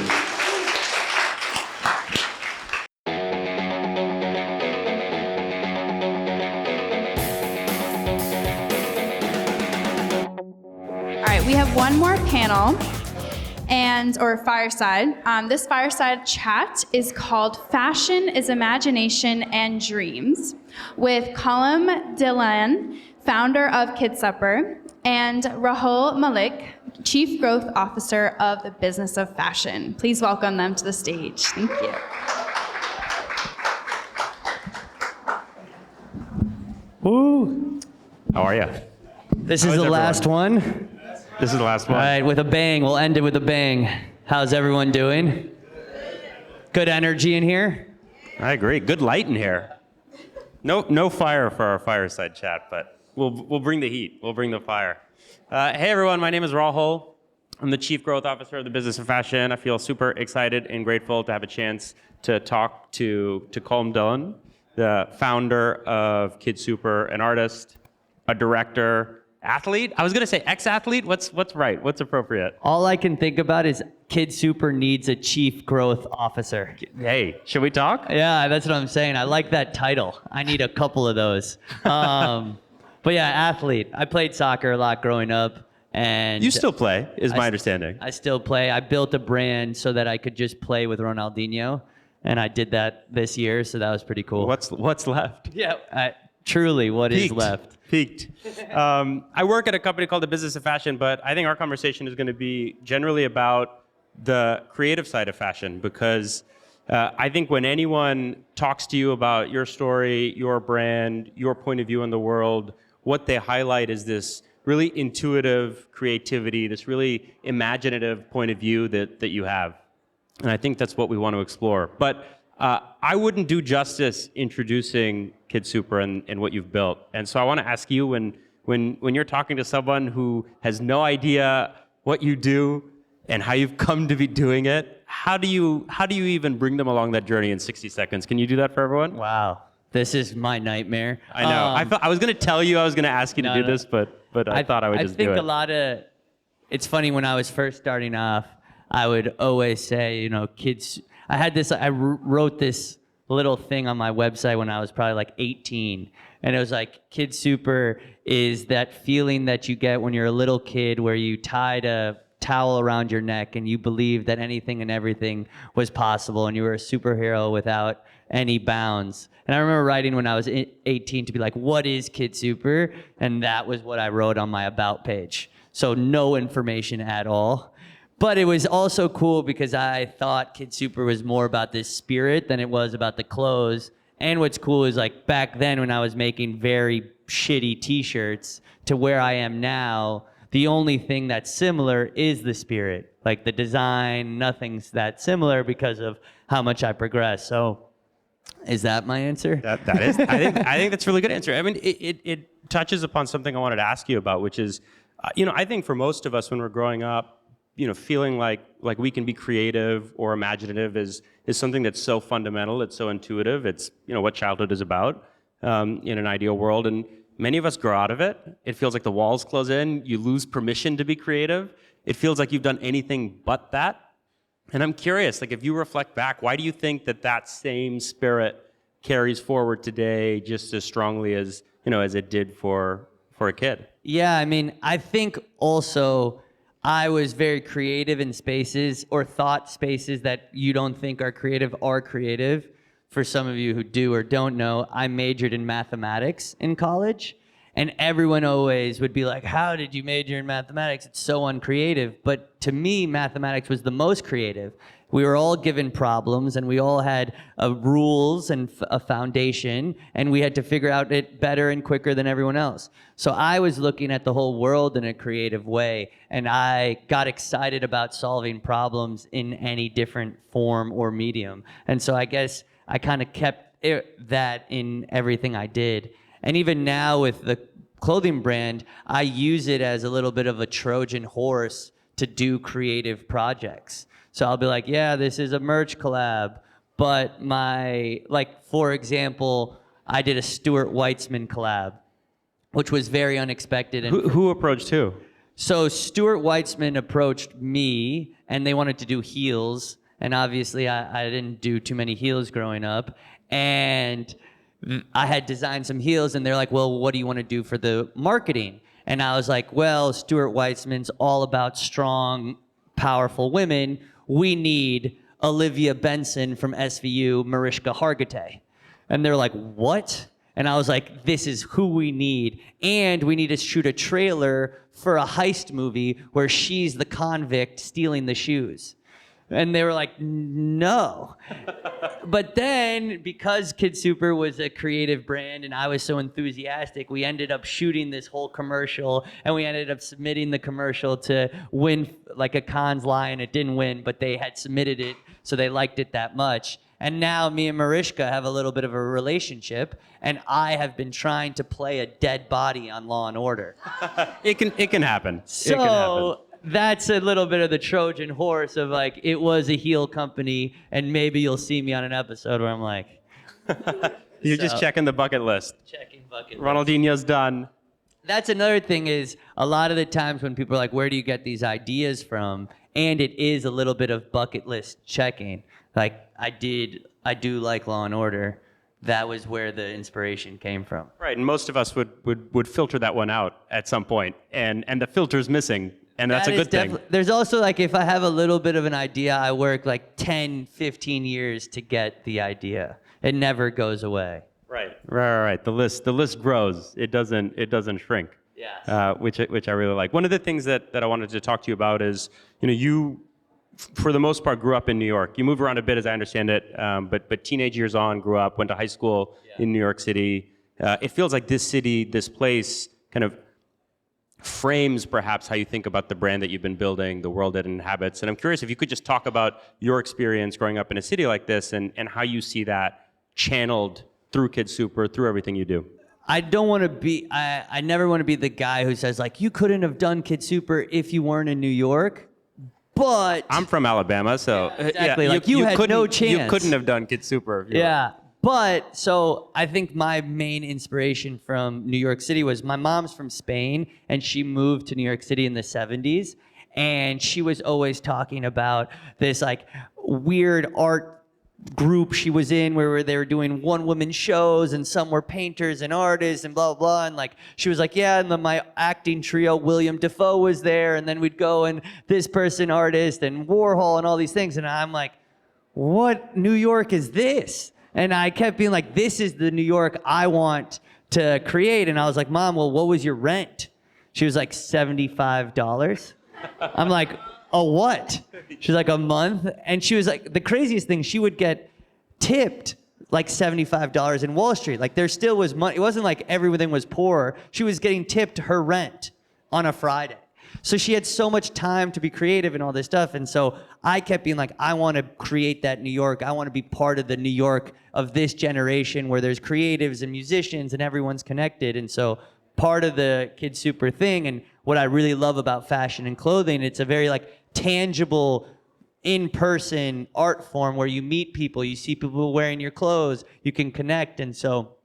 We have one more panel or fireside. This fireside chat is called Fashion is Imagination and Dreams with Colm Dillon, founder of Kid Supper, and Raul Malik, Chief Growth Officer of the Business of Fashion. Please welcome them to the stage. Thank you. Woo! How are you? This is the last one. This is the last one. All right, with a bang. We'll end it with a bang. How's everyone doing? Good energy in here? I agree. Good light in here. No fire for our fireside chat, but we'll bring the heat. We'll bring the fire. Hey everyone, my name is Raul. I'm the Chief Growth Officer of the Business of Fashion. I feel super excited and grateful to have a chance to talk to Colm Dillon, the founder of Kid Super, an artist, a director, athlete? I was gonna say ex-athlete. What's right? What's appropriate? All I can think about is Kid Super needs a Chief Growth Officer. Hey, should we talk? Yeah, that's what I'm saying. I like that title. I need a couple of those. But yeah, athlete. I played soccer a lot growing up. And you still play, is my understanding. I still play. I built a brand so that I could just play with Ronaldinho. And I did that this year, so that was pretty cool. What's left? Yeah, truly, what is left? Peaked. I work at a company called the Business of Fashion, but I think our conversation is going to be generally about the creative side of fashion, because I think when anyone talks to you about your story, your brand, your point of view on the world, what they highlight is this really intuitive creativity, this really imaginative point of view that you have. And I think that's what we want to explore. But I wouldn't do justice introducing Kid Super and what you've built. And so I want to ask you, when you're talking to someone who has no idea what you do and how you've come to be doing it, how do you even bring them along that journey in 60 seconds? Can you do that for everyone? Wow, this is my nightmare. I know. I was going to tell you, I was going to ask you to do this, but I thought I would just do it. I think it's funny, when I was first starting off, I would always say, kids, I wrote this little thing on my website when I was probably like 18. And it was like, Kid Super is that feeling that you get when you're a little kid where you tied a towel around your neck and you believed that anything and everything was possible and you were a superhero without any bounds. And I remember writing when I was 18 to be like, what is Kid Super? And that was what I wrote on my about page. So no information at all. But it was also cool because I thought Kid Super was more about this spirit than it was about the clothes. And what's cool is like back then when I was making very shitty t-shirts to where I am now, the only thing that's similar is the spirit. Like the design, nothing's that similar because of how much I progressed. So is that my answer? That is. I think that's a really good answer. I mean, it touches upon something I wanted to ask you about, which is, I think for most of us when we're growing up, feeling like we can be creative or imaginative is something that's so fundamental. It's so intuitive. It's what childhood is about in an ideal world. And many of us grow out of it. It feels like the walls close in. You lose permission to be creative. It feels like you've done anything but that. And I'm curious, like if you reflect back, why do you think that same spirit carries forward today just as strongly as as it did for a kid? Yeah, I mean, I think also I was very creative in spaces or thought spaces that you don't think are creative. For some of you who do or don't know, I majored in mathematics in college. And everyone always would be like, how did you major in mathematics? It's so uncreative. But to me, mathematics was the most creative. We were all given problems and we all had rules and a foundation and we had to figure out it better and quicker than everyone else. So I was looking at the whole world in a creative way and I got excited about solving problems in any different form or medium. And so I guess I kind of kept that in everything I did. And even now with the clothing brand, I use it as a little bit of a Trojan horse to do creative projects. So I'll be like, yeah, this is a merch collab, but for example, I did a Stuart Weitzman collab, which was very unexpected. And who approached who? So Stuart Weitzman approached me, and they wanted to do heels, and obviously I didn't do too many heels growing up, and I had designed some heels, and they're like, well, what do you want to do for the marketing? And I was like, well, Stuart Weitzman's all about strong, powerful women. We need Olivia Benson from SVU, Mariska Hargitay. And they're like, what? And I was like, this is who we need. And we need to shoot a trailer for a heist movie where she's the convict stealing the shoes. And they were like, no. But then, because Kid Super was a creative brand and I was so enthusiastic, we ended up shooting this whole commercial and we ended up submitting the commercial to win like a Cannes Lion. It didn't win, but they had submitted it, so they liked it that much. And now me and Mariska have a little bit of a relationship, and I have been trying to play a dead body on Law and Order. It can happen. So, it can happen. That's a little bit of the Trojan horse of like, it was a heel company, and maybe you'll see me on an episode where I'm like... You're just checking the bucket list. Checking bucket list. Ronaldinho's done. That's another thing is, a lot of the times when people are like, where do you get these ideas from? And it is a little bit of bucket list checking. Like, I do like Law and Order. That was where the inspiration came from. Right, and most of us would filter that one out at some point, and the filter's missing. And that's a good thing. There's also like, if I have a little bit of an idea, I work like 10, 15 years to get the idea. It never goes away. Right. The list grows. It doesn't shrink. Yeah. Which I really like. One of the things that I wanted to talk to you about is, you, for the most part, grew up in New York. You moved around a bit, as I understand it, but teenage years on, grew up, went to high school in New York City. It feels like this city, this place, kind of frames perhaps how you think about the brand that you've been building, the world it inhabits. And I'm curious if you could just talk about your experience growing up in a city like this and how you see that channeled through Kid Super, through everything you do. I never want to be the guy who says like, you couldn't have done Kid Super if you weren't in New York, but... I'm from Alabama, so... Yeah, exactly, like you had no chance. You couldn't have done Kid Super if you were. But, so I think my main inspiration from New York City was my mom's from Spain, and she moved to New York City in the 70s, and she was always talking about this like weird art group she was in where they were doing one-woman shows and some were painters and artists and blah, blah, blah. And like, she was like, yeah, and then my acting trio, William Dafoe was there. And then we'd go and this person, artist, and Warhol and all these things. And I'm like, what New York is this? And I kept being like, this is the New York I want to create. And I was like, Mom, well, what was your rent? She was like, $75. I'm like, a what? She's like, a month? And she was like, the craziest thing, she would get tipped like $75 in Wall Street. Like there still was money. It wasn't like everything was poor. She was getting tipped her rent on a Friday. So she had so much time to be creative and all this stuff. And so I kept being like, I want to create that New York. I want to be part of the New York of this generation where there's creatives and musicians and everyone's connected. And so part of the Kid Super thing and what I really love about fashion and clothing, it's a very like tangible, in-person art form where you meet people, you see people wearing your clothes, you can connect. And so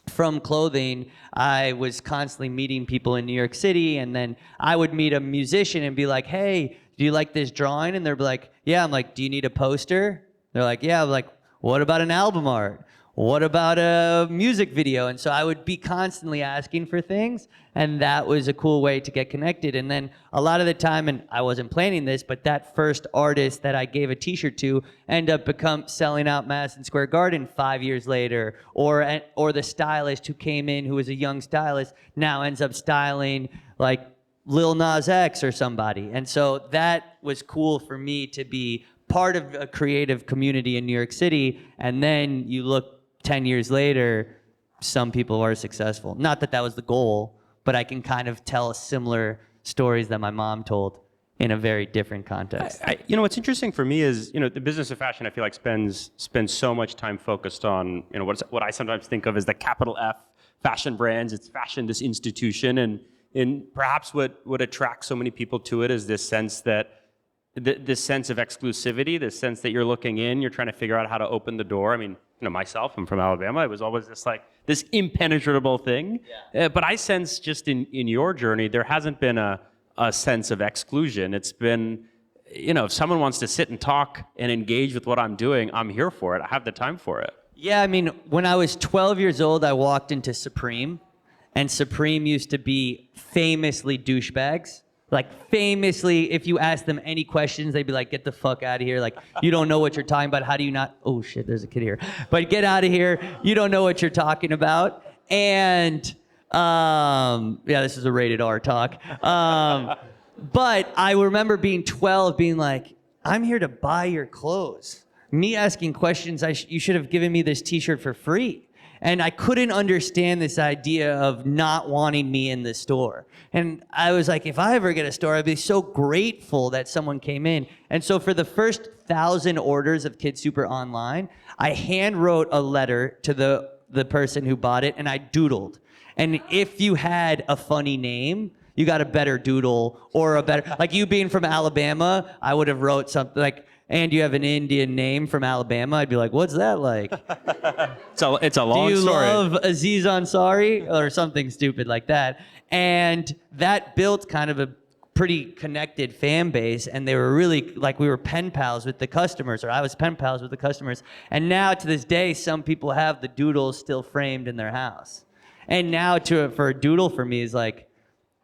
from clothing, I was constantly meeting people in New York City, and then I would meet a musician and be like, hey, do you like this drawing? And they'd be like, yeah. I'm like, do you need a poster? They're like, yeah. I'm like, what about an album art? What about a music video? And so I would be constantly asking for things, and that was a cool way to get connected. And then a lot of the time, and I wasn't planning this, but that first artist that I gave a t-shirt to ended up selling out Madison Square Garden 5 years later, or the stylist who came in who was a young stylist now ends up styling like Lil Nas X or somebody. And so that was cool for me to be part of a creative community in New York City. And then you look 10 years later, some people are successful. Not that that was the goal, but I can kind of tell similar stories that my mom told in a very different context. What's interesting for me is, the business of fashion, I feel like spends so much time focused on, what I sometimes think of as the capital F fashion brands. It's fashion, this institution, and perhaps what attracts so many people to it is this sense that this sense of exclusivity, this sense that you're looking in, you're trying to figure out how to open the door. I mean, myself, I'm from Alabama. It was always this impenetrable thing. Yeah. But I sense just in your journey, there hasn't been a sense of exclusion. It's been, if someone wants to sit and talk and engage with what I'm doing, I'm here for it. I have the time for it. Yeah, I mean, when I was 12 years old, I walked into Supreme, and Supreme used to be famously douchebags. Like famously, if you ask them any questions, they'd be like, get the fuck out of here. Like, you don't know what you're talking about. How do you not? Oh shit, there's a kid here. But get out of here. You don't know what you're talking about. And this is a rated R talk. But I remember being 12, being like, I'm here to buy your clothes. Me asking questions, you should have given me this t-shirt for free. And I couldn't understand this idea of not wanting me in the store. And I was like, if I ever get a store, I'd be so grateful that someone came in. And so for the first 1,000 orders of Kid Super online, I hand wrote a letter to the person who bought it, and I doodled. And if you had a funny name, you got a better doodle or a better, like you being from Alabama, I would have wrote something like, and you have an Indian name from Alabama, I'd be like, what's that like? It's a long story. Do you love Aziz Ansari? Or something stupid like that. And that built kind of a pretty connected fan base, and they were really, like, we were pen pals with the customers, or I was pen pals with the customers. And now to this day, some people have the doodles still framed in their house. And now for a doodle for me is like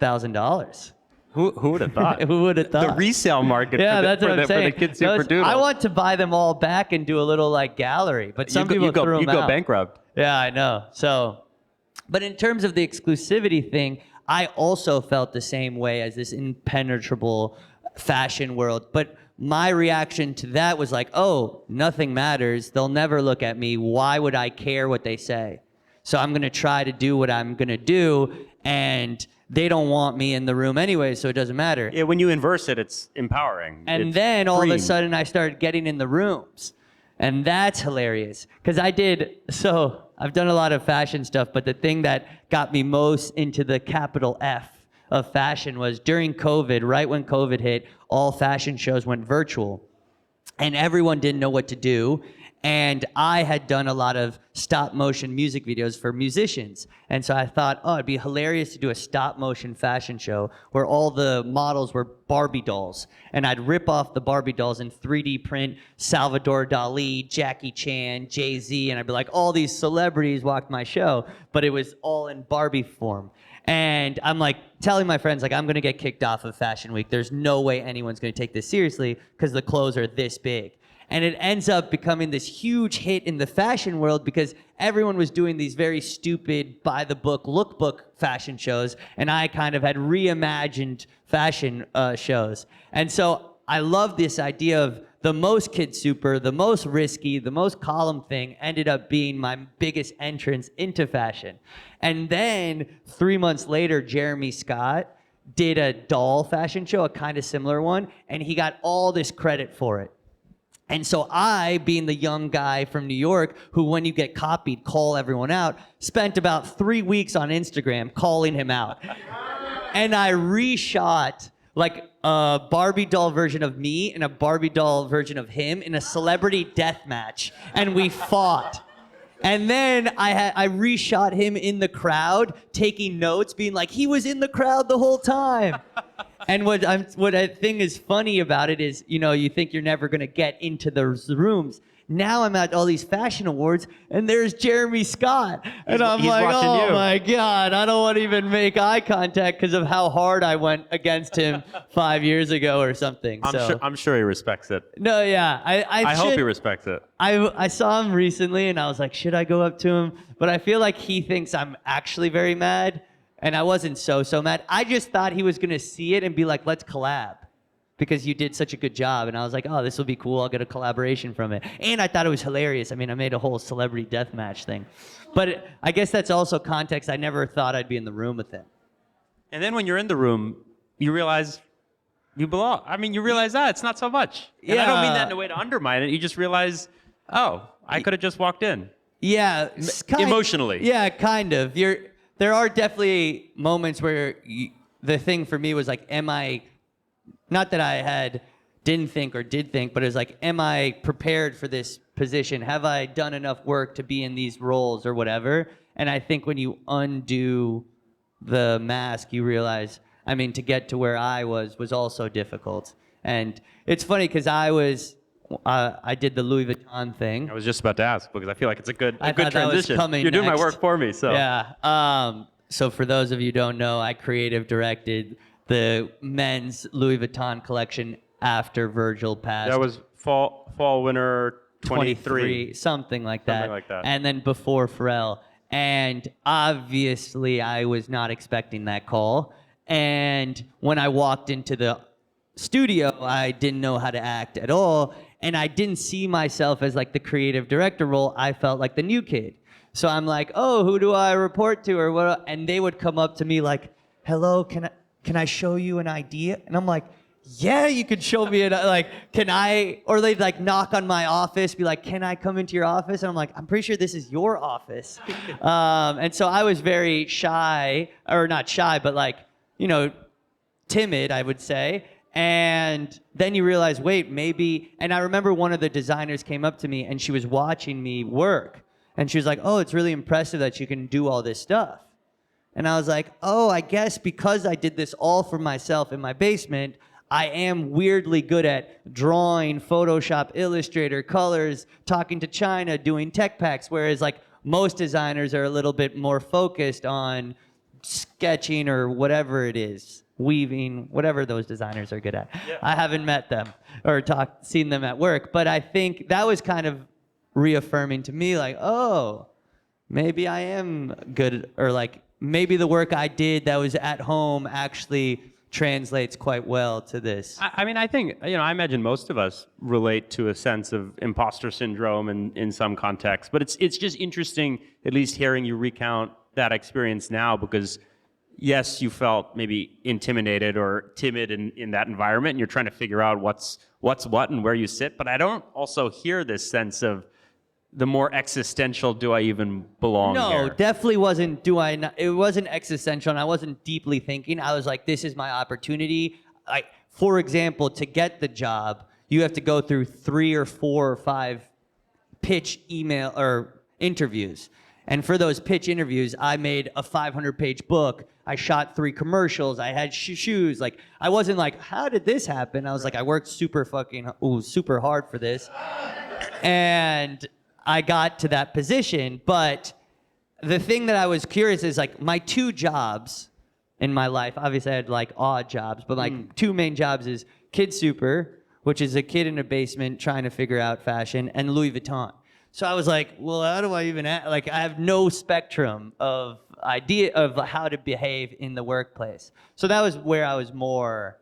$1,000. Who would have thought? Who would have thought? The resale market for the Kid Super Doodle. I want to buy them all back and do a little like gallery, but some people threw them out. You go bankrupt. Yeah, I know. So, but in terms of the exclusivity thing, I also felt the same way as this impenetrable fashion world. But my reaction to that was like, oh, nothing matters. They'll never look at me. Why would I care what they say? So I'm going to try to do what I'm going to do, and they don't want me in the room anyway, so it doesn't matter. Yeah, when you inverse it, it's empowering. And then all of a sudden I started getting in the rooms. And that's hilarious. Because I've done a lot of fashion stuff, but the thing that got me most into the capital F of fashion was during COVID, right when COVID hit, all fashion shows went virtual. And everyone didn't know what to do. And I had done a lot of stop motion music videos for musicians. And so I thought, oh, it'd be hilarious to do a stop motion fashion show where all the models were Barbie dolls. And I'd rip off the Barbie dolls and 3D print Salvador Dali, Jackie Chan, Jay-Z, and I'd be like, all these celebrities walked my show, but it was all in Barbie form. And I'm like telling my friends, like, I'm gonna get kicked off of Fashion Week. There's no way anyone's gonna take this seriously because the clothes are this big. And it ends up becoming this huge hit in the fashion world because everyone was doing these very stupid by-the-book, lookbook fashion shows, and I kind of had reimagined fashion shows. And so I love this idea of the most kid super, the most risky, the most column thing ended up being my biggest entrance into fashion. And then 3 months later, Jeremy Scott did a doll fashion show, a kind of similar one, and he got all this credit for it. And so I, being the young guy from New York, who when you get copied, call everyone out, spent about 3 weeks on Instagram calling him out. And I reshot like a Barbie doll version of me and a Barbie doll version of him in a celebrity death match. And we fought. And then I reshot him in the crowd, taking notes, being like, he was in the crowd the whole time. And what I think is funny about it is, you know, you think you're never gonna get into those rooms. Now I'm at all these fashion awards, and there's Jeremy Scott. And I'm like, oh my God, I don't want to even make eye contact because of how hard I went against him 5 years ago or something. I'm sure he respects it. No, yeah. I hope he respects it. I saw him recently, and I was like, should I go up to him? But I feel like he thinks I'm actually very mad, and I wasn't so mad. I just thought he was going to see it and be like, let's collab. Because you did such a good job. And I was like, oh, this will be cool. I'll get a collaboration from it. And I thought it was hilarious. I mean, I made a whole celebrity deathmatch thing. But I guess that's also context. I never thought I'd be in the room with him. And then when you're in the room, you realize you belong. I mean, you realize it's not so much. And I don't mean that in a way to undermine it. You just realize, oh, I could have just walked in. Yeah. Emotionally. Yeah, kind of. There are definitely moments where the thing for me was like, am I... Not that I didn't think or did think, but it was like, am I prepared for this position? Have I done enough work to be in these roles or whatever? And I think when you undo the mask, you realize, I mean, to get to where I was also difficult. And it's funny because I did the Louis Vuitton thing. I was just about to ask because I feel like it's a good transition. That was coming You're doing my work for me, so. Yeah. So for those of you who don't know, I creative directed the men's Louis Vuitton collection after Virgil passed. That was fall winter 23. Something like that. Something like that. And then before Pharrell. And obviously I was not expecting that call. And when I walked into the studio, I didn't know how to act at all. And I didn't see myself as like the creative director role. I felt like the new kid. So I'm like, oh, who do I report to or what? And they would come up to me like, hello, can I show you an idea? And I'm like, yeah, you could show me it. Like, can I? Or they'd like knock on my office, be like, can I come into your office? And I'm like, I'm pretty sure this is your office. And so I was very shy, or not shy, but like, you know, timid, I would say. And then you realize, wait, maybe, and I remember one of the designers came up to me and she was watching me work. And she was like, oh, it's really impressive that you can do all this stuff. And I was like, oh, I guess because I did this all for myself in my basement, I am weirdly good at drawing, Photoshop, Illustrator, colors, talking to China, doing tech packs, whereas like most designers are a little bit more focused on sketching or whatever it is, weaving, whatever those designers are good at. Yeah. I haven't met them or seen them at work, but I think that was kind of reaffirming to me, like, oh, maybe I am good, or like, maybe the work I did that was at home actually translates quite well to this. I mean, I think, you know, I imagine most of us relate to a sense of imposter syndrome in some contexts, but it's just interesting, at least hearing you recount that experience now, because yes, you felt maybe intimidated or timid in that environment, and you're trying to figure out what's what and where you sit, but I don't also hear this sense of the more existential, do I even belong here? No, definitely wasn't, it wasn't existential, and I wasn't deeply thinking. I was like, this is my opportunity. Like, for example, to get the job, you have to go through 3 or 4 or 5 pitch email or interviews. And for those pitch interviews, I made a 500-page book. I shot 3 commercials. I had shoes. Like, I wasn't like, how did this happen? I was like, I worked super hard for this. And I got to that position. But the thing that I was curious is, like, my 2 jobs in my life, obviously I had like odd jobs, but like 2 main jobs is Kid Super, which is a kid in a basement trying to figure out fashion, and Louis Vuitton. So I was like, well, how do I even like, I have no spectrum of idea of how to behave in the workplace. So that was where I was more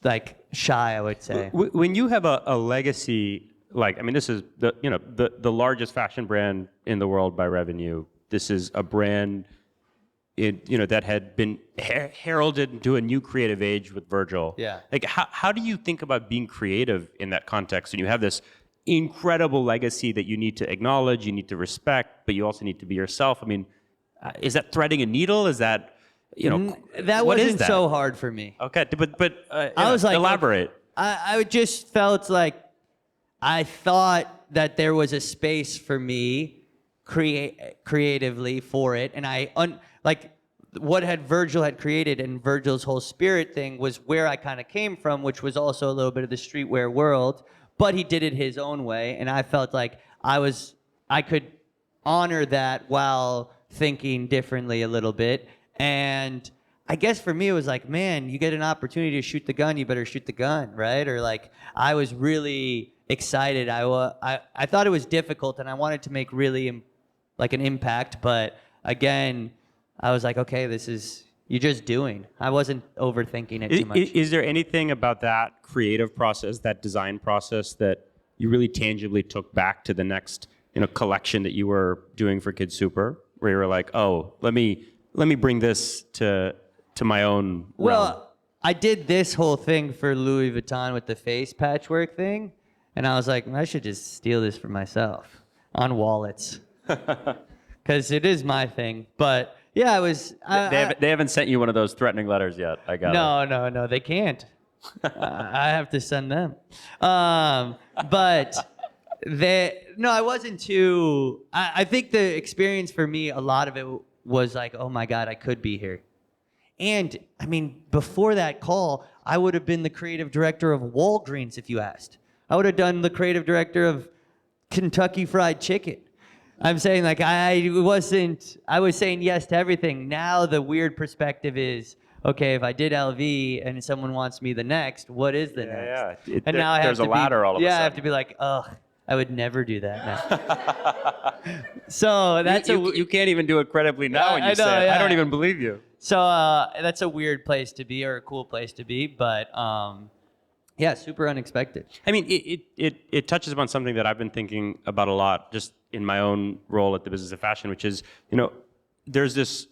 like shy, I would say. When you have a legacy, like, I mean, this is the largest fashion brand in the world by revenue. This is a brand that had been heralded into a new creative age with Virgil. Yeah. Like, how do you think about being creative in that context? And you have this incredible legacy that you need to acknowledge, you need to respect, but you also need to be yourself. I mean, is that threading a needle? Is that, that what wasn't is that? so hard for me. Okay, but I was like, elaborate. I just felt like I thought that there was a space for me creatively for it, and like what Virgil had created, and Virgil's whole spirit thing was where I kind of came from, which was also a little bit of the streetwear world, but he did it his own way, and I felt like I could honor that while thinking differently a little bit. And I guess for me it was like, man, you get an opportunity to shoot the gun, you better shoot the gun, right? Or like, I was really excited. I thought it was difficult, and I wanted to make really like an impact, but again, I was like, okay, you're just doing. I wasn't overthinking it too much. Is there anything about that creative process, that design process, that you really tangibly took back to the next collection that you were doing for Kid Super, where you were like, oh, let me bring this to my own realm? Well, I did this whole thing for Louis Vuitton with the face patchwork thing, and I was like, I should just steal this for myself on wallets, because it is my thing. But yeah, I was. They haven't sent you one of those threatening letters yet. I got it. No, they can't. I have to send them. But I wasn't too. I think the experience for me, a lot of it was like, oh my God, I could be here. And I mean, before that call, I would have been the creative director of Walgreens if you asked. I would have done the creative director of Kentucky Fried Chicken. I'm saying, like, I was saying yes to everything. Now the weird perspective is, okay, if I did LV and someone wants me the next, what is the next? Yeah. And now I have there's a ladder all of a sudden. I have to be like, ugh, I would never do that now. So that's you can't even do it credibly now when you say it. I don't even believe you. So that's a weird place to be, or a cool place to be, but yeah, super unexpected. I mean, it touches upon something that I've been thinking about a lot, just in my own role at the Business of Fashion, which is, there's this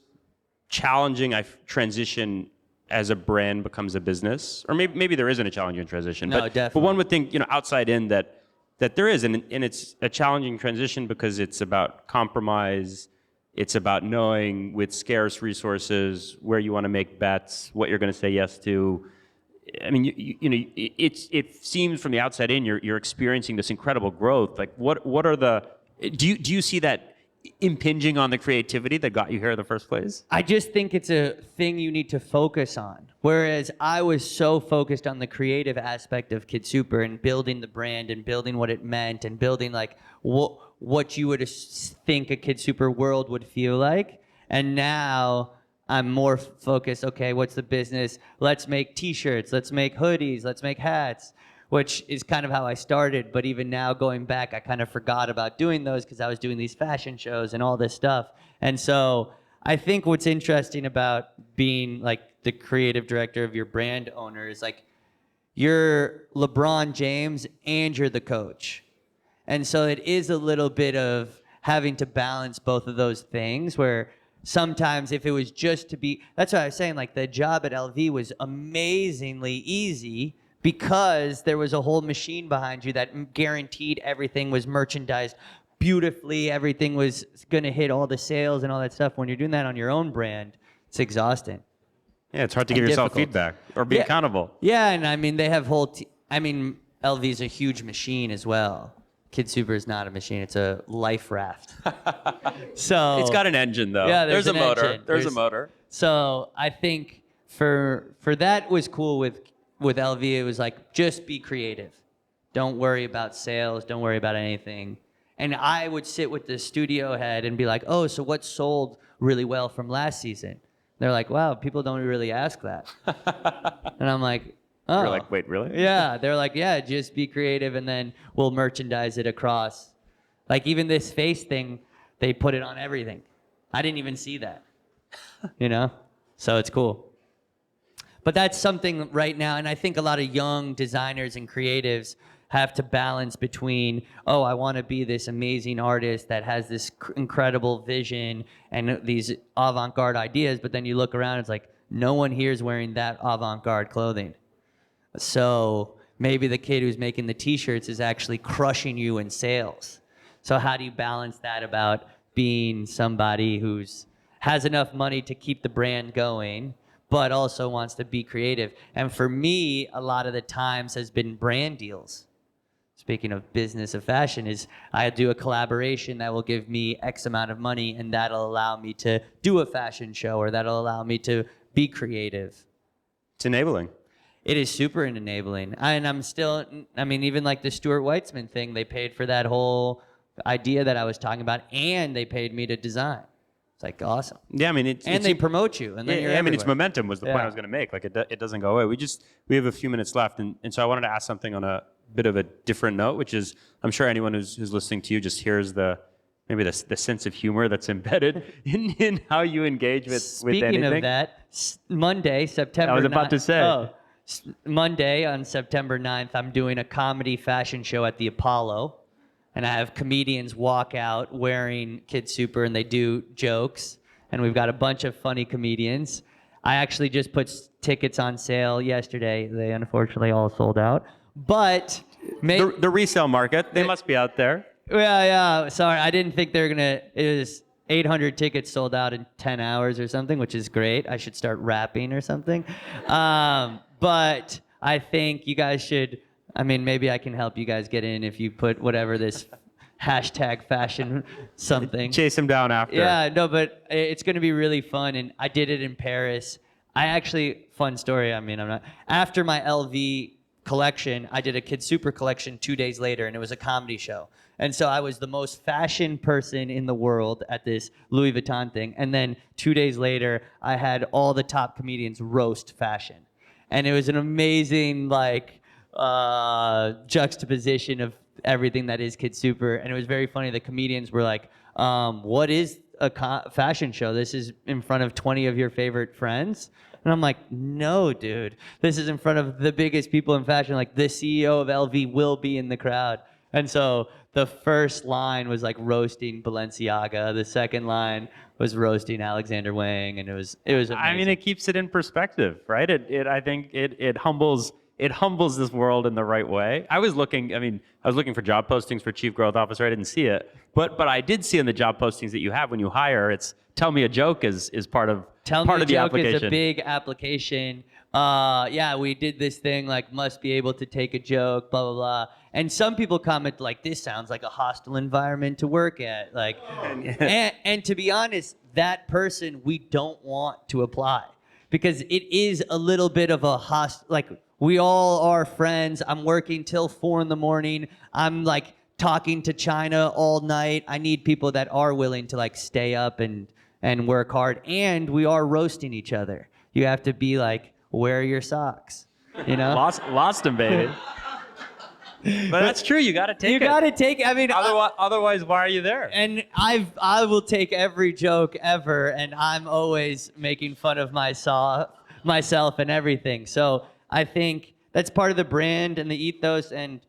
challenging transition as a brand becomes a business, or maybe there isn't a challenging transition. No, but definitely. But one would think, outside in that there is, and it's a challenging transition because it's about compromise. It's about knowing with scarce resources where you want to make bets, what you're going to say yes to. I mean, it seems from the outside in you're experiencing this incredible growth. Like, what are the? Do you see that impinging on the creativity that got you here in the first place? I just think it's a thing you need to focus on. Whereas I was so focused on the creative aspect of Kid Super and building the brand and building what it meant and building like what you would think a Kid Super world would feel like. And now I'm more focused, okay, what's the business? Let's make t-shirts, let's make hoodies, let's make hats, which is kind of how I started. But even now going back, I kind of forgot about doing those because I was doing these fashion shows and all this stuff. And so I think what's interesting about being like the creative director of your brand owner is like you're LeBron James and you're the coach. And so it is a little bit of having to balance both of those things where sometimes if it was just to be, that's what I was saying, like the job at LV was amazingly easy because there was a whole machine behind you that guaranteed everything was merchandised beautifully, everything was going to hit all the sales and all that stuff. When you're doing that on your own brand, it's exhausting. Yeah, it's hard to give yourself feedback or be accountable. Yeah, and I mean, they have LV's a huge machine as well. Kid Super is not a machine; it's a life raft. So It's got an engine though. Yeah, there's a an motor. engine. There's a motor. So I think for that was cool with LV. It was like, just be creative. Don't worry about sales. Don't worry about anything. And I would sit with the studio head and be like, oh, so what sold really well from last season? They're like, wow, people don't really ask that. And I'm like, oh. You're like, wait, really? Yeah, they're like, yeah, just be creative and then we'll merchandise it across. Like even this face thing, they put it on everything. I didn't even see that, you know? So it's cool. But that's something right now, and I think a lot of young designers and creatives have to balance between, oh, I want to be this amazing artist that has this incredible vision and these avant-garde ideas, but then you look around, it's like, no one here is wearing that avant-garde clothing. So maybe the kid who's making the t-shirts is actually crushing you in sales. So how do you balance that about being somebody who's has enough money to keep the brand going, but also wants to be creative? And for me, a lot of the times has been brand deals. Speaking of business of fashion, is I do a collaboration that will give me X amount of money, and that'll allow me to do a fashion show, or that'll allow me to be creative. It's enabling. It is super enabling. And I'm still, I mean, even like the Stuart Weitzman thing, they paid for that whole idea that I was talking about, and they paid me to design. It's like awesome. Yeah, I mean, they promote you, and then you're I mean, it's everywhere. momentum was the point I was going to make. Like, it doesn't go away. We have a few minutes left, and so I wanted to ask something on a bit of a different note, which is, I'm sure anyone who's listening to you just hears maybe the sense of humor that's embedded in how you engage with anything. Speaking of that, Monday, September 9th. I was about to say. Monday on September 9th, I'm doing a comedy fashion show at the Apollo. And I have comedians walk out wearing Kid Super, and they do jokes. And we've got a bunch of funny comedians. I actually just put tickets on sale yesterday. They unfortunately all sold out. But the resale market, they must be out there. Yeah. Sorry, I didn't think they were gonna. It was 800 tickets sold out in 10 hours or something, which is great. I should start rapping or something. But I think you guys should. I mean, maybe I can help you guys get in if you put whatever this hashtag fashion something. Chase him down after. Yeah, no, but it's going to be really fun. And I did it in Paris. Fun story. I mean, after my LV collection, I did a Kid Super collection 2 days later, and it was a comedy show. And so I was the most fashion person in the world at this Louis Vuitton thing. And then 2 days later, I had all the top comedians roast fashion. And it was an amazing, juxtaposition of everything that is Kid Super. And it was very funny. The comedians were like, what is a fashion show? This is in front of 20 of your favorite friends? And I'm like, no, dude. This is in front of the biggest people in fashion. Like, the CEO of LV will be in the crowd. And so the first line was like roasting Balenciaga. The second line was roasting Alexander Wang, and it was amazing. I mean, it keeps it in perspective, right? I think it humbles this world in the right way. I was looking for job postings for Chief Growth Officer. I didn't see it, but I did see in the job postings that you have when you hire, it's tell me a joke is part of the application. Is a big application. We did this thing, like, must be able to take a joke, blah, blah, blah. And some people comment, like, this sounds like a hostile environment to work at. Like, and to be honest, that person we don't want to apply, because it is a little bit of a we all are friends. I'm working till 4 a.m. I'm like talking to China all night. I need people that are willing to like stay up and work hard. And we are roasting each other. You have to be like, wear your socks, you know? Lost them, baby. But that's true. You got to take it. You got to take it. I mean, otherwise, why are you there? And I will take every joke ever, and I'm always making fun of myself and everything. So I think that's part of the brand and the ethos. And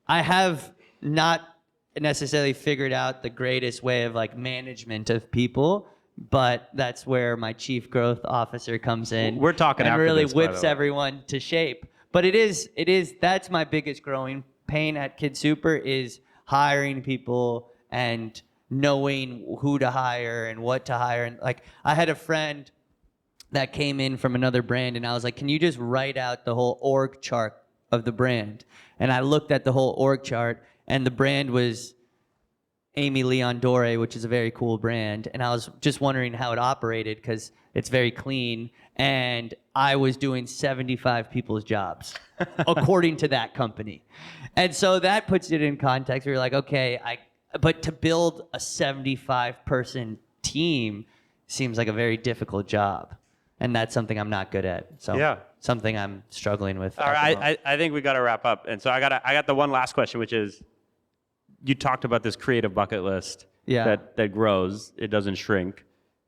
I have not necessarily figured out the greatest way of like management of people, but that's where my chief growth officer comes in. We're talking and after really this, by the whips way. everyone to shape. But it is that's my biggest growing pain at Kid Super, is hiring people and knowing who to hire and what to hire. And like, I had a friend that came in from another brand, and I was like, can you just write out the whole org chart of the brand? And I looked at the whole org chart, and the brand was Amy Leon Dore, which is a very cool brand. And I was just wondering how it operated because it's very clean. And I was doing 75 people's jobs, according to that company. And so that puts it in context where you're like, okay, but to build a 75-person team seems like a very difficult job. And that's something I'm not good at. So something I'm struggling with. All right, I think we got to wrap up. And so I got the one last question, which is, you talked about this creative bucket list that grows, it doesn't shrink.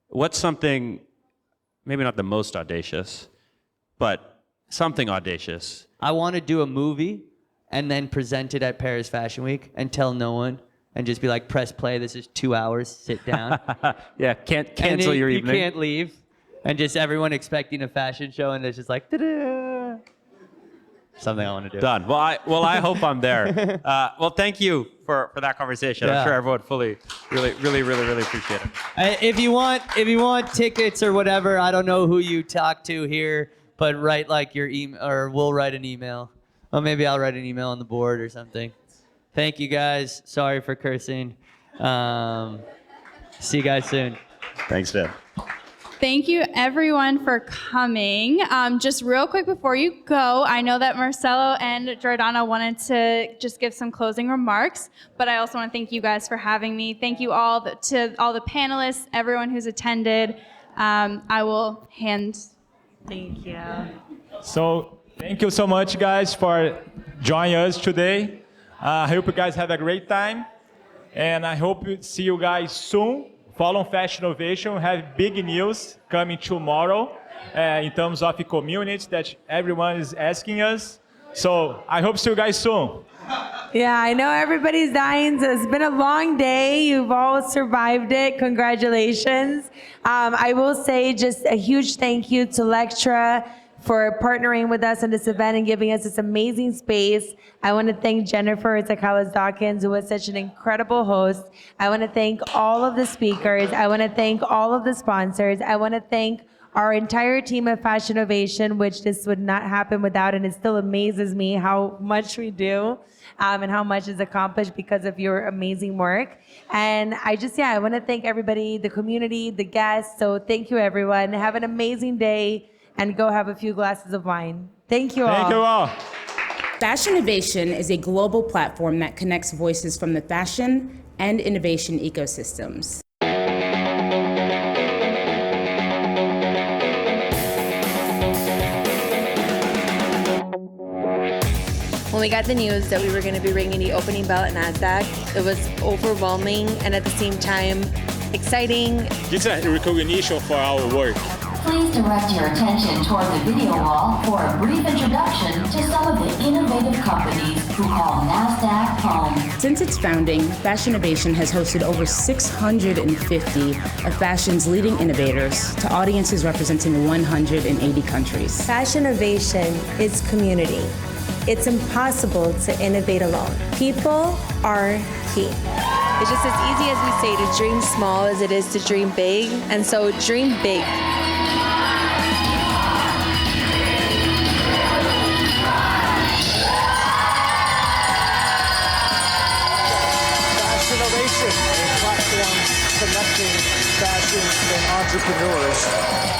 What's something, maybe not the most audacious, but something audacious? I want to do a movie and then present it at Paris Fashion Week and tell no one and just be like, press play, this is 2 hours, sit down. Can't cancel your evening. You can't leave. And just everyone expecting a fashion show and it's just like, ta-da. Something I want to do. Done. Well, I hope I'm there. Well, thank you for that conversation. I'm sure everyone really appreciate it. If you want tickets or whatever, I don't know who you talk to here, but write like your email, or we'll write an email. Or maybe I'll write an email on the board or something. Thank you guys. Sorry for cursing. See you guys soon. Thanks, Dan. Thank you, everyone, for coming. Just real quick before you go, I know that Marcelo and Jordana wanted to just give some closing remarks, but I also want to thank you guys for having me. Thank you all to all the panelists, everyone who's attended. I will hand. Thank you. So thank you so much, guys, for joining us today. I hope you guys have a great time, and I hope to see you guys soon. Follow Fashinnovation. We have big news coming tomorrow in terms of the community that everyone is asking us. So I hope to see you guys soon. Yeah, I know everybody's dying. So it's been a long day. You've all survived it. Congratulations. I will say just a huge thank you to Lectra for partnering with us on this event and giving us this amazing space. I want to thank Jennifer Ortakales Dawkins, who was such an incredible host. I want to thank all of the speakers. I want to thank all of the sponsors. I want to thank our entire team at Fashinnovation, which this would not happen without, and it still amazes me how much we do and how much is accomplished because of your amazing work. And I want to thank everybody, the community, the guests. So thank you, everyone. Have an amazing day. And go have a few glasses of wine. Thank you all. Thank you all. Fashinnovation is a global platform that connects voices from the fashion and innovation ecosystems. When we got the news that we were going to be ringing the opening bell at NASDAQ, it was overwhelming and at the same time exciting. It's a recognition for our work. Please direct your attention toward the video wall for a brief introduction to some of the innovative companies who call NASDAQ home. Since its founding, Fashinnovation has hosted over 650 of fashion's leading innovators to audiences representing 180 countries. Fashinnovation is community. It's impossible to innovate alone. People are key. It's just as easy as we say to dream small as it is to dream big, and so dream big. Fashinnovation, a platform connecting fashion and entrepreneurs.